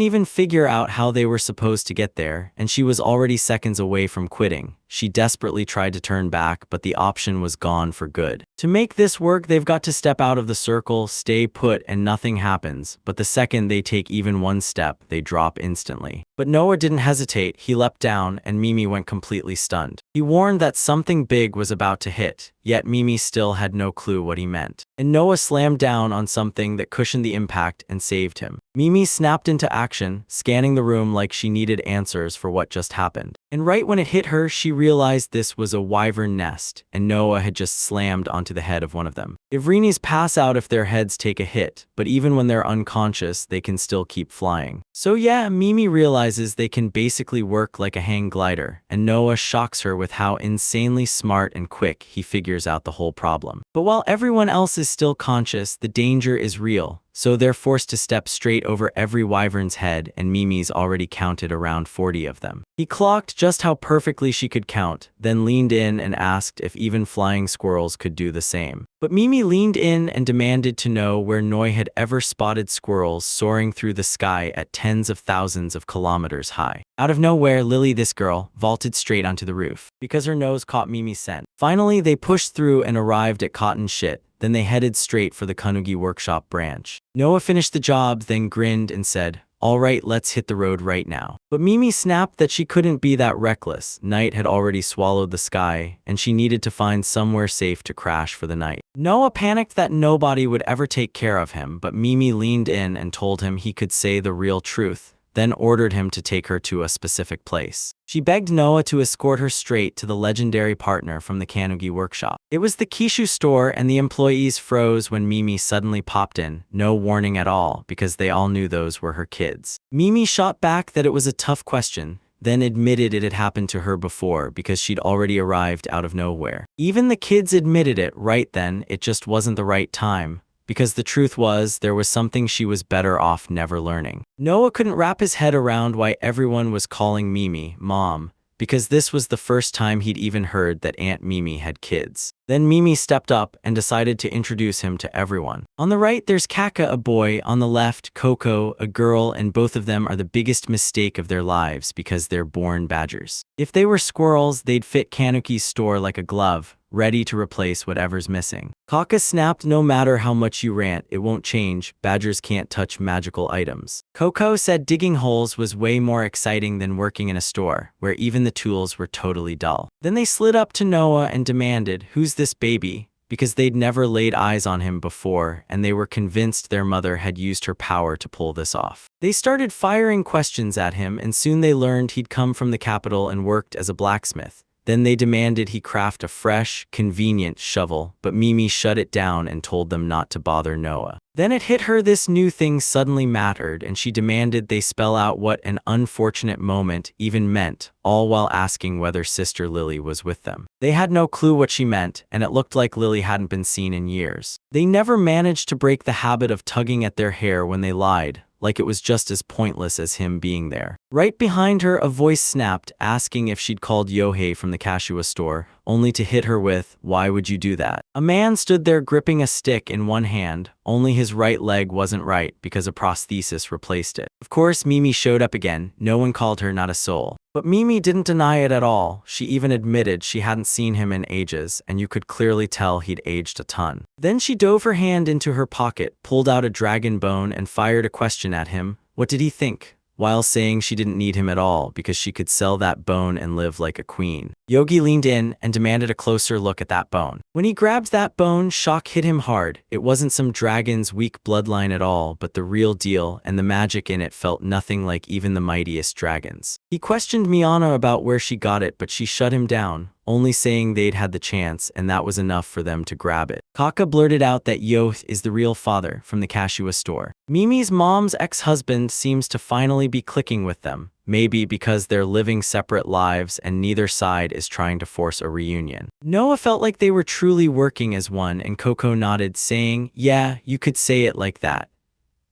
even figure out how they were supposed to get there, and she was already seconds away from quitting. She desperately tried to turn back, but the option was gone for good. To make this work, they've got to step out of the circle, stay put, and nothing happens. But the second they take even one step, they drop instantly. But Noah didn't hesitate. He leapt down, and Mimi went completely stunned. He warned that something big was about to hit, yet Mimi still had no clue what he meant. And Noah slammed down on something that cushioned the impact and saved him. Mimi snapped into action, scanning the room like she needed answers for what just happened. And right when it hit her, she realized this was a wyvern nest, and Noah had just slammed onto the head of one of them. Ivrinis pass out if their heads take a hit, but even when they're unconscious, they can still keep flying. So yeah, Mimi realizes they can basically work like a hang glider, and Noah shocks her with how insanely smart and quick he figures out the whole problem. But while everyone else is still conscious, the danger is real. So they're forced to step straight over every wyvern's head, and Mimi's already counted around 40 of them. He clocked just how perfectly she could count, then leaned in and asked if even flying squirrels could do the same. But Mimi leaned in and demanded to know where Noi had ever spotted squirrels soaring through the sky at tens of thousands of kilometers high. Out of nowhere, Lily, this girl, vaulted straight onto the roof, because her nose caught Mimi's scent. Finally, they pushed through and arrived at Cotton Shit. Then they headed straight for the Kanugi workshop branch. Noah finished the job, then grinned and said, "All right, let's hit the road right now." But Mimi snapped that she couldn't be that reckless. Night had already swallowed the sky, and she needed to find somewhere safe to crash for the night. Noah panicked that nobody would ever take care of him, but Mimi leaned in and told him he could say the real truth, then ordered him to take her to a specific place. She begged Noah to escort her straight to the legendary partner from the Kanugi workshop. It was the Kishu store, and the employees froze when Mimi suddenly popped in, no warning at all, because they all knew those were her kids. Mimi shot back that it was a tough question, then admitted it had happened to her before because she'd already arrived out of nowhere. Even the kids admitted it right then, it just wasn't the right time. Because the truth was, there was something she was better off never learning. Noah couldn't wrap his head around why everyone was calling Mimi Mom, because this was the first time he'd even heard that Aunt Mimi had kids. Then Mimi stepped up and decided to introduce him to everyone. On the right, there's Kaka, a boy. On the left, Coco, a girl, and both of them are the biggest mistake of their lives because they're born badgers. If they were squirrels, they'd fit Kanuki's store like a glove, ready to replace whatever's missing. Kaka snapped, "No matter how much you rant, it won't change. Badgers can't touch magical items." Coco said digging holes was way more exciting than working in a store, where even the tools were totally dull. Then they slid up to Noah and demanded, "Who's this baby?" Because they'd never laid eyes on him before, and they were convinced their mother had used her power to pull this off. They started firing questions at him, and soon they learned he'd come from the capital and worked as a blacksmith. Then they demanded he craft a fresh, convenient shovel, but Mimi shut it down and told them not to bother Noah. Then it hit her this new thing suddenly mattered, and she demanded they spell out what an unfortunate moment even meant, all while asking whether Sister Lily was with them. They had no clue what she meant, and it looked like Lily hadn't been seen in years. They never managed to break the habit of tugging at their hair when they lied, like it was just as pointless as him being there. Right behind her, a voice snapped, asking if she'd called Yohei from the Kashua store, only to hit her with, "Why would you do that?" A man stood there gripping a stick in one hand, only his right leg wasn't right because a prosthesis replaced it. Of course, Mimi showed up again. No one called her, not a soul. But Mimi didn't deny it at all. She even admitted she hadn't seen him in ages, and you could clearly tell he'd aged a ton. Then she dove her hand into her pocket, pulled out a dragon bone, and fired a question at him. What did he think? while saying she didn't need him at all because she could sell that bone and live like a queen. Yogi leaned in and demanded a closer look at that bone. When he grabbed that bone, shock hit him hard. It wasn't some dragon's weak bloodline at all, but the real deal, and the magic in it felt nothing like even the mightiest dragons. He questioned Miyano about where she got it, but she shut him down, only saying they'd had the chance and that was enough for them to grab it. Kaka blurted out that Yoth is the real father from the Kashua store. Mimi's mom's ex-husband seems to finally be clicking with them, maybe because they're living separate lives and neither side is trying to force a reunion. Noah felt like they were truly working as one, and Coco nodded, saying, "Yeah, you could say it like that."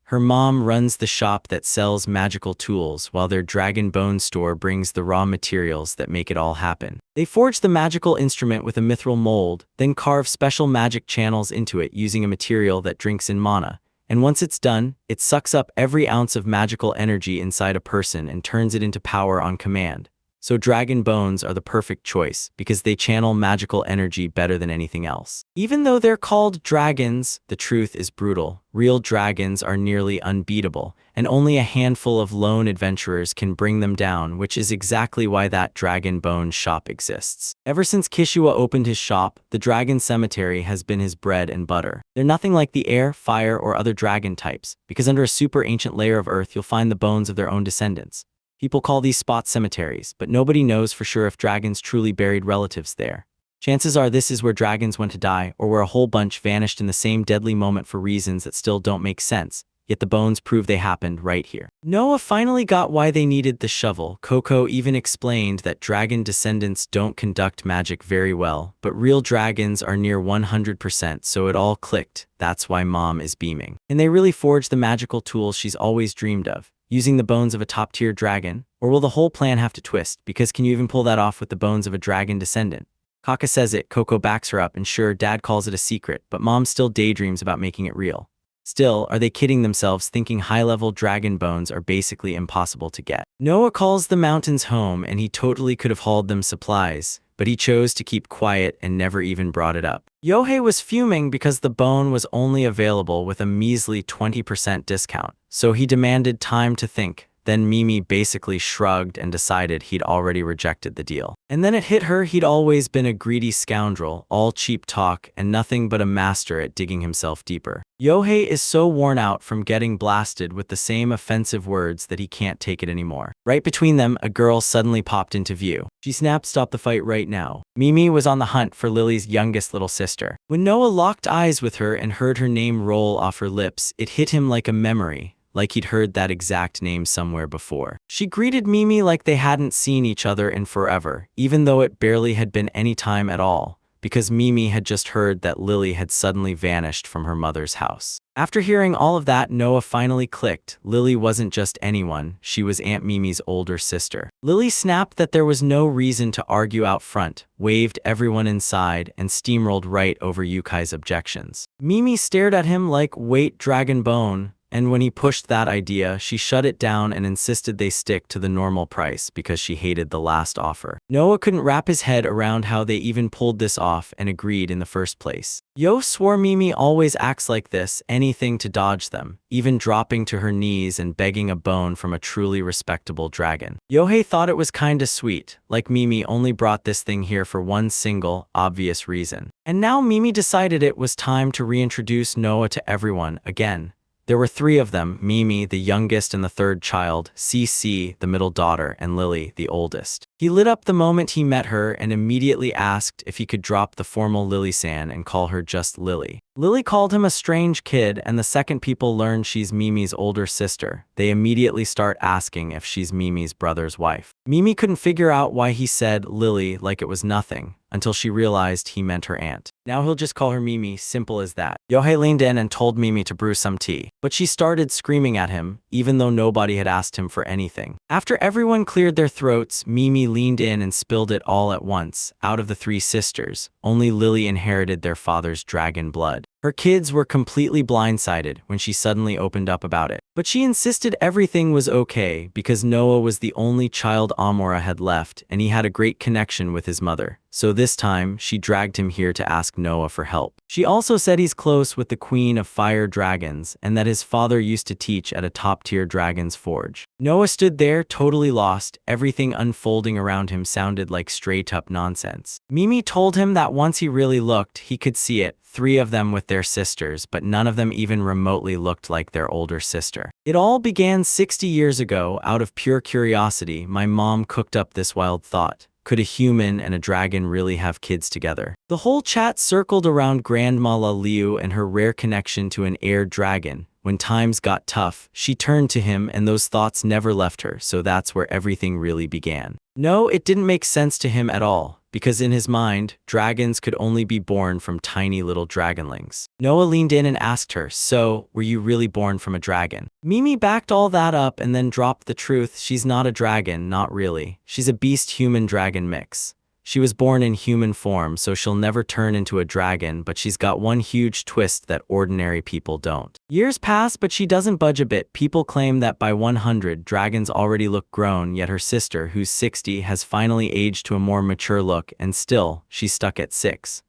Her mom runs the shop that sells magical tools, while their dragon bone store brings the raw materials that make it all happen. They forge the magical instrument with a mithril mold, then carve special magic channels into it using a material that drinks in mana. And once it's done, it sucks up every ounce of magical energy inside a person and turns it into power on command. So dragon bones are the perfect choice because they channel magical energy better than anything else. Even though they're called dragons, the truth is brutal. Real dragons are nearly unbeatable, and only a handful of lone adventurers can bring them down, which is exactly why that dragon bone shop exists. Ever since Kishua opened his shop, the dragon cemetery has been his bread and butter. They're nothing like the air, fire, or other dragon types, because under a super ancient layer of earth you'll find the bones of their own descendants. People call these spots cemeteries, but nobody knows for sure if dragons truly buried relatives there. Chances are this is where dragons went to die, or where a whole bunch vanished in the same deadly moment for reasons that still don't make sense, yet the bones prove they happened right here. Noah finally got why they needed the shovel. Coco even explained that dragon descendants don't conduct magic very well, but real dragons are near 100%, so it all clicked. That's why Mom is beaming. And they really forged the magical tools she's always dreamed of, using the bones of a top-tier dragon? Or will the whole plan have to twist? Because can you even pull that off with the bones of a dragon descendant? Kaka says it, Coco backs her up, and sure, Dad calls it a secret, but Mom still daydreams about making it real. Still, are they kidding themselves thinking high-level dragon bones are basically impossible to get? Noah calls the mountains home, and he totally could have hauled them supplies, but he chose to keep quiet and never even brought it up. Yohei was fuming because the bone was only available with a measly 20% discount, so he demanded time to think. Then Mimi basically shrugged and decided he'd already rejected the deal. And then it hit her, he'd always been a greedy scoundrel, all cheap talk and nothing but a master at digging himself deeper. Yohei is so worn out from getting blasted with the same offensive words that he can't take it anymore. Right between them, a girl suddenly popped into view. She snapped, "Stop the fight right now." Mimi was on the hunt for Lily's youngest little sister. When Noah locked eyes with her and heard her name roll off her lips, it hit him like a memory, like he'd heard that exact name somewhere before. She greeted Mimi like they hadn't seen each other in forever, even though it barely had been any time at all, because Mimi had just heard that Lily had suddenly vanished from her mother's house. After hearing all of that, Noah finally clicked. Lily wasn't just anyone, she was Aunt Mimi's older sister. Lily snapped that there was no reason to argue out front, waved everyone inside, and steamrolled right over Yukai's objections. Mimi stared at him like, "Wait, Dragon Bone." And when he pushed that idea, she shut it down and insisted they stick to the normal price because she hated the last offer. Noah couldn't wrap his head around how they even pulled this off and agreed in the first place. Yo swore Mimi always acts like this, anything to dodge them, even dropping to her knees and begging a bone from a truly respectable dragon. Yohei thought it was kinda sweet, like Mimi only brought this thing here for one single, obvious reason. And now Mimi decided it was time to reintroduce Noah to everyone again. There were three of them, Mimi, the youngest and the third child, CC, the middle daughter, and Lily, the oldest. He lit up the moment he met her and immediately asked if he could drop the formal Lily-san and call her just Lily. Lily called him a strange kid, and the second people learn she's Mimi's older sister, they immediately start asking if she's Mimi's brother's wife. Mimi couldn't figure out why he said Lily like it was nothing, until she realized he meant her aunt. Now he'll just call her Mimi, simple as that. Yohei leaned in and told Mimi to brew some tea, but she started screaming at him, even though nobody had asked him for anything. After everyone cleared their throats, Mimi leaned in and spilled it all at once. Out of the three sisters, only Lily inherited their father's dragon blood. Her kids were completely blindsided when she suddenly opened up about it. But she insisted everything was okay because Noah was the only child Amora had left and he had a great connection with his mother. So this time, she dragged him here to ask Noah for help. She also said he's close with the Queen of Fire Dragons and that his father used to teach at a top-tier dragon's forge. Noah stood there totally lost. Everything unfolding around him sounded like straight-up nonsense. Mimi told him that once he really looked, he could see it. 3 of them with their sisters, but none of them even remotely looked like their older sister. It all began 60 years ago. Out of pure curiosity, my mom cooked up this wild thought. Could a human and a dragon really have kids together? The whole chat circled around Grandma La Liu and her rare connection to an air dragon. When times got tough, she turned to him and those thoughts never left her, so that's where everything really began. No, it didn't make sense to him at all, because in his mind, dragons could only be born from tiny little dragonlings. Noah leaned in and asked her, so, were you really born from a dragon? Mimi backed all that up and then dropped the truth. She's not a dragon, not really. She's a beast-human-dragon mix. She was born in human form, so she'll never turn into a dragon, but she's got one huge twist that ordinary people don't. Years pass, but she doesn't budge a bit. People claim that by 100, dragons already look grown, yet her sister, who's 60, has finally aged to a more mature look, and still, she's stuck at 6.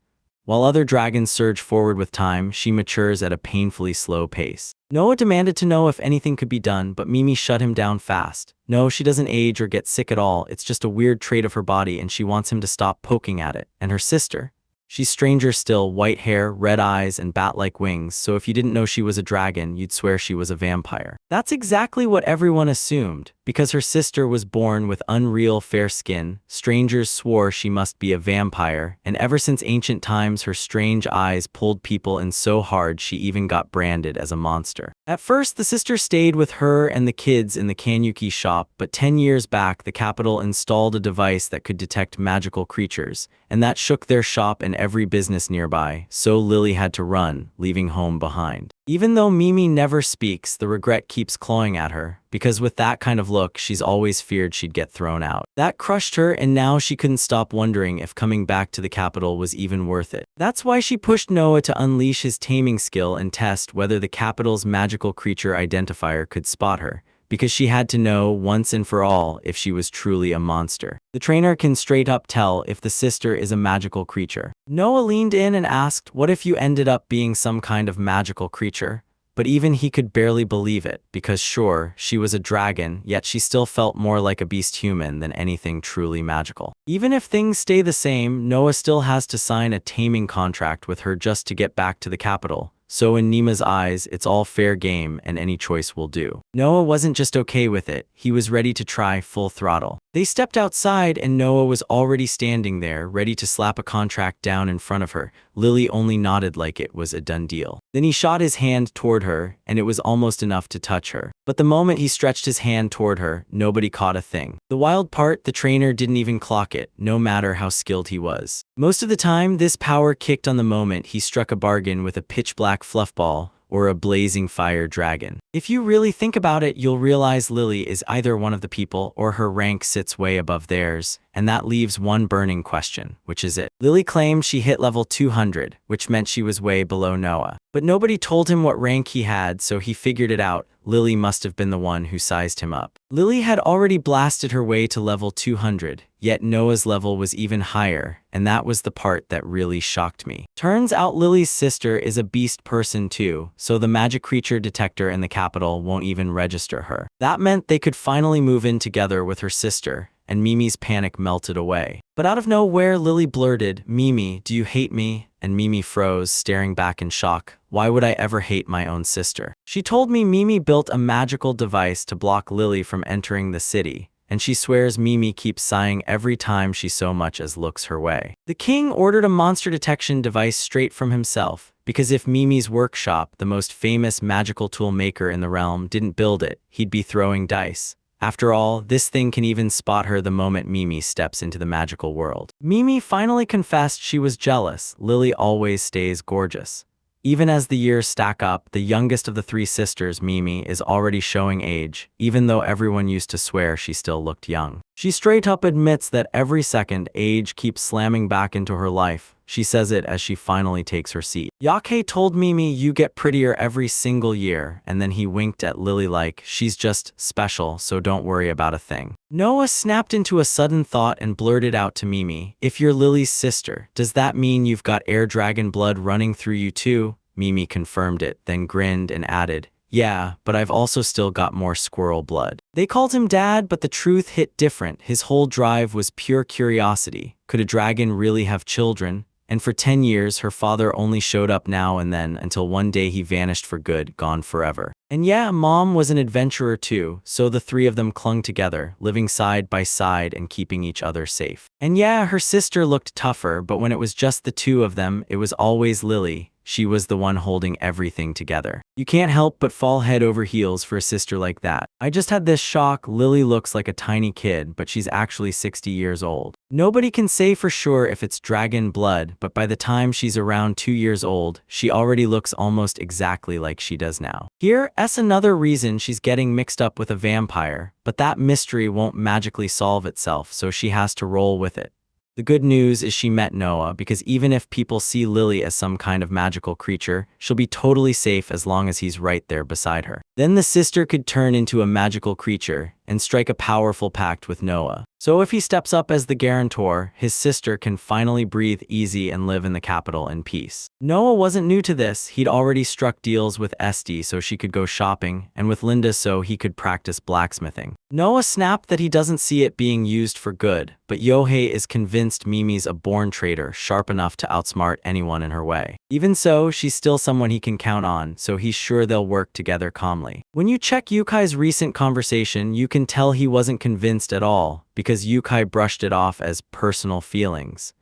While other dragons surge forward with time, she matures at a painfully slow pace. Noah demanded to know if anything could be done, but Mimi shut him down fast. No, she doesn't age or get sick at all, it's just a weird trait of her body and she wants him to stop poking at it. And her sister? She's stranger still, white hair, red eyes, and bat-like wings, so if you didn't know she was a dragon, you'd swear she was a vampire. That's exactly what everyone assumed. Because her sister was born with unreal fair skin, strangers swore she must be a vampire, and ever since ancient times her strange eyes pulled people in so hard she even got branded as a monster. At first, the sister stayed with her and the kids in the Kanyuki shop, but 10 years back the capital installed a device that could detect magical creatures, and that shook their shop and every business nearby, so Lily had to run, leaving home behind. Even though Mimi never speaks, the regret keeps clawing at her, because with that kind of look, she's always feared she'd get thrown out. That crushed her, and now she couldn't stop wondering if coming back to the capital was even worth it. That's why she pushed Noah to unleash his taming skill and test whether the capital's magical creature identifier could spot her, because she had to know once and for all if she was truly a monster. The trainer can straight up tell if the sister is a magical creature. Noah leaned in and asked, what if you ended up being some kind of magical creature? But even he could barely believe it, because sure, she was a dragon, yet she still felt more like a beast human than anything truly magical. Even if things stay the same, Noah still has to sign a taming contract with her just to get back to the capital. So in Nima's eyes, it's all fair game and any choice will do. Noah wasn't just okay with it, he was ready to try full throttle. They stepped outside and Noah was already standing there, ready to slap a contract down in front of her. Lily only nodded like it was a done deal. Then he shot his hand toward her, and it was almost enough to touch her. But the moment he stretched his hand toward her, nobody caught a thing. The wild part, the trainer didn't even clock it, no matter how skilled he was. Most of the time, this power kicked on the moment he struck a bargain with a pitch-black fluffball or a blazing fire dragon. If you really think about it, you'll realize Lily is either one of the people or her rank sits way above theirs, and that leaves one burning question, which is it. Lily claimed she hit level 200, which meant she was way below Noah. But nobody told him what rank he had, so he figured it out. Lily must have been the one who sized him up. Lily had already blasted her way to level 200, yet Noah's level was even higher, and that was the part that really shocked me. Turns out Lily's sister is a beast person too, so the magic creature detector in the capital won't even register her. That meant they could finally move in together with her sister, and Mimi's panic melted away. But out of nowhere, Lily blurted, "Mimi, do you hate me?" And Mimi froze, staring back in shock. Why would I ever hate my own sister? She told me Mimi built a magical device to block Lily from entering the city, and she swears Mimi keeps sighing every time she so much as looks her way. The king ordered a monster detection device straight from himself, because if Mimi's workshop, the most famous magical tool maker in the realm, didn't build it, he'd be throwing dice. After all, this thing can even spot her the moment Mimi steps into the magical world. Mimi finally confessed she was jealous. Lily always stays gorgeous. Even as the years stack up, the youngest of the 3 sisters, Mimi, is already showing age, even though everyone used to swear she still looked young. She straight up admits that every second age keeps slamming back into her life. She says it as she finally takes her seat. Yake told Mimi you get prettier every single year, and then he winked at Lily like, she's just special, so don't worry about a thing. Noah snapped into a sudden thought and blurted out to Mimi, if you're Lily's sister, does that mean you've got air dragon blood running through you too? Mimi confirmed it, then grinned and added, yeah, but I've also still got more squirrel blood. They called him Dad, but the truth hit different. His whole drive was pure curiosity. Could a dragon really have children? And for 10 years, her father only showed up now and then until one day he vanished for good, gone forever. And yeah, Mom was an adventurer too, so the three of them clung together, living side by side and keeping each other safe. And yeah, her sister looked tougher, but when it was just the two of them, it was always Lily. She was the one holding everything together. You can't help but fall head over heels for a sister like that. I just had this shock. Lily looks like a tiny kid, but she's actually 60 years old. Nobody can say for sure if it's dragon blood, but by the time she's around 2 years old, she already looks almost exactly like she does now. Here's another reason she's getting mixed up with a vampire, but that mystery won't magically solve itself, so she has to roll with it. The good news is she met Noah, because even if people see Lily as some kind of magical creature, she'll be totally safe as long as he's right there beside her. Then the sister could turn into a magical creature and strike a powerful pact with Noah. So if he steps up as the guarantor, his sister can finally breathe easy and live in the capital in peace. Noah wasn't new to this. He'd already struck deals with Esty so she could go shopping, and with Linda so he could practice blacksmithing. Noah snapped that he doesn't see it being used for good, but Yohei is convinced Mimi's a born traitor, sharp enough to outsmart anyone in her way. Even so, she's still someone he can count on, so he's sure they'll work together calmly. When you check Yukai's recent conversation, you can tell he wasn't convinced at all, because Yukai brushed it off as personal feelings.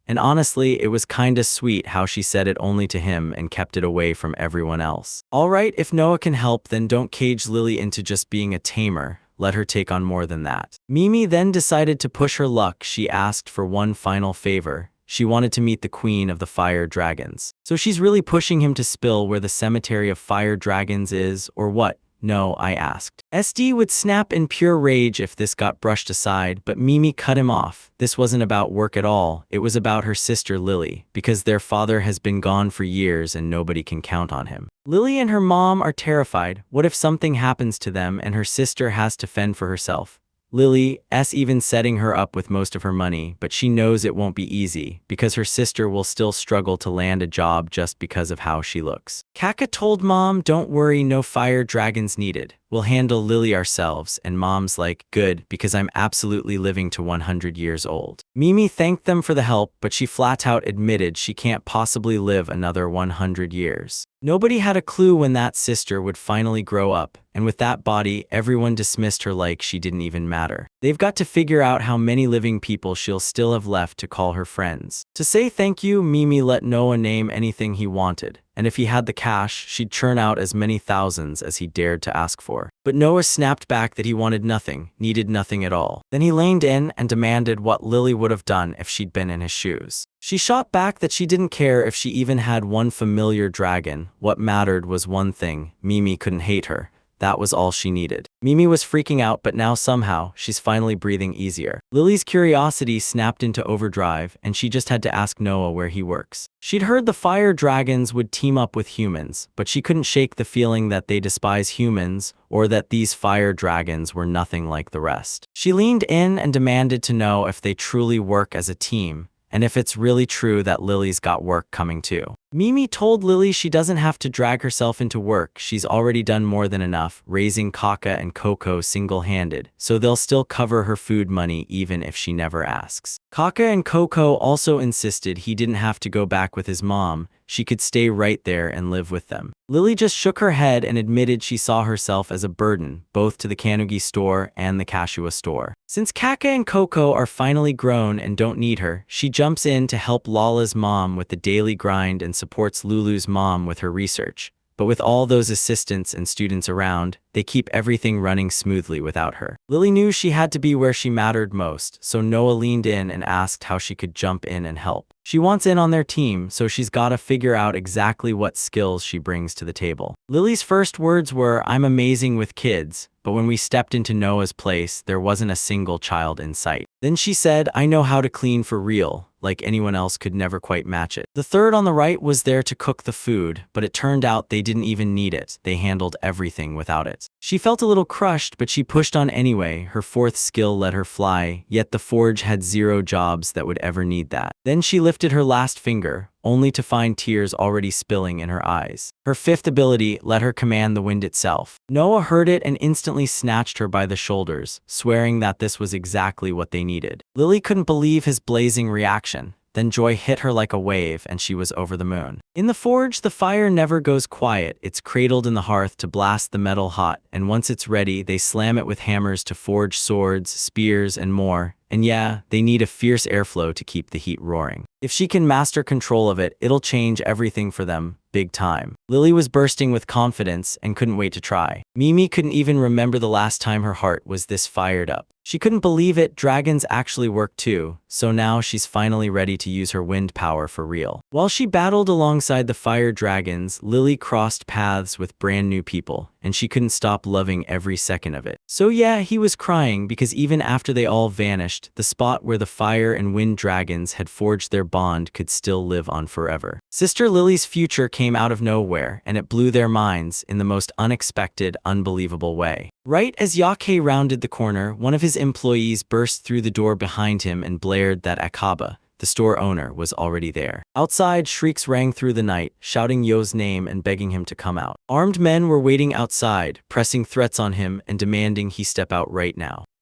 And honestly, it was kinda sweet how she said it only to him and kept it away from everyone else. Alright, if Noah can help, then don't cage Lily into just being a tamer. Let her take on more than that. Mimi then decided to push her luck. She asked for one final favor. She wanted to meet the queen of the fire dragons. So she's really pushing him to spill where the cemetery of fire dragons is, or what? No, I asked. SD would snap in pure rage if this got brushed aside, but Mimi cut him off. This wasn't about work at all. It was about her sister Lily, because their father has been gone for years and nobody can count on him. Lily and her mom are terrified. What if something happens to them and her sister has to fend for herself? Lily's even setting her up with most of her money, but she knows it won't be easy, because her sister will still struggle to land a job just because of how she looks. Kaka told Mom, don't worry, no fire dragons needed. We'll handle Lily ourselves, and Mom's like, good, because I'm absolutely living to 100 years old. Mimi thanked them for the help, but she flat out admitted she can't possibly live another 100 years. Nobody had a clue when that sister would finally grow up, and with that body, everyone dismissed her like she didn't even matter. They've got to figure out how many living people she'll still have left to call her friends. To say thank you, Mimi let Noah name anything he wanted, and if he had the cash, she'd churn out as many thousands as he dared to ask for. But Noah snapped back that he wanted nothing, needed nothing at all. Then he leaned in and demanded what Lily would have done if she'd been in his shoes. She shot back that she didn't care if she even had one familiar dragon. What mattered was one thing: Mimi couldn't hate her. That was all she needed. Mimi was freaking out, but now somehow, she's finally breathing easier. Lily's curiosity snapped into overdrive, and she just had to ask Noah where he works. She'd heard the fire dragons would team up with humans, but she couldn't shake the feeling that they despise humans, or that these fire dragons were nothing like the rest. She leaned in and demanded to know if they truly work as a team, and if it's really true that Lily's got work coming too. Mimi told Lily she doesn't have to drag herself into work. She's already done more than enough, raising Kaka and Coco single-handed, so they'll still cover her food money even if she never asks. Kaka and Coco also insisted he didn't have to go back with his mom. She could stay right there and live with them. Lily just shook her head and admitted she saw herself as a burden, both to the Kanugi store and the Kashua store. Since Kaka and Coco are finally grown and don't need her, she jumps in to help Lala's mom with the daily grind and supports Lulu's mom with her research. but with all those assistants and students around, they keep everything running smoothly without her. Lily knew she had to be where she mattered most, so Noah leaned in and asked how she could jump in and help. She wants in on their team, so she's gotta figure out exactly what skills she brings to the table. Lily's first words were, "I'm amazing with kids," but when we stepped into Noah's place, there wasn't a single child in sight. Then she said, "I know how to clean for real," like anyone else could never quite match it. The third on the right was there to cook the food, but it turned out they didn't even need it. They handled everything without it. She felt a little crushed, but she pushed on anyway. Her fourth skill let her fly, yet the forge had 0 jobs that would ever need that. Then she lifted her last finger, only to find tears already spilling in her eyes. Her fifth ability let her command the wind itself. Noah heard it and instantly snatched her by the shoulders, swearing that this was exactly what they needed. Lily couldn't believe his blazing reaction. Then joy hit her like a wave and she was over the moon. In the forge, the fire never goes quiet. It's cradled in the hearth to blast the metal hot, and once it's ready, they slam it with hammers to forge swords, spears, and more. And yeah, they need a fierce airflow to keep the heat roaring. If she can master control of it, it'll change everything for them, big time. Lily was bursting with confidence and couldn't wait to try. Mimi couldn't even remember the last time her heart was this fired up. She couldn't believe it, dragons actually work too, so now she's finally ready to use her wind power for real. While she battled alongside the fire dragons, Lily crossed paths with brand new people, and she couldn't stop loving every second of it. So yeah, he was crying because even after they all vanished, the spot where the fire and wind dragons had forged their bond could still live on forever. Sister Lily's future came out of nowhere, and it blew their minds in the most unexpected, unbelievable way. Right as Yake rounded the corner, one of his employees burst through the door behind him and blared that Akaba, the store owner, was already there. Outside, shrieks rang through the night, shouting Yo's name and begging him to come out. Armed men were waiting outside, pressing threats on him and demanding he step out right now.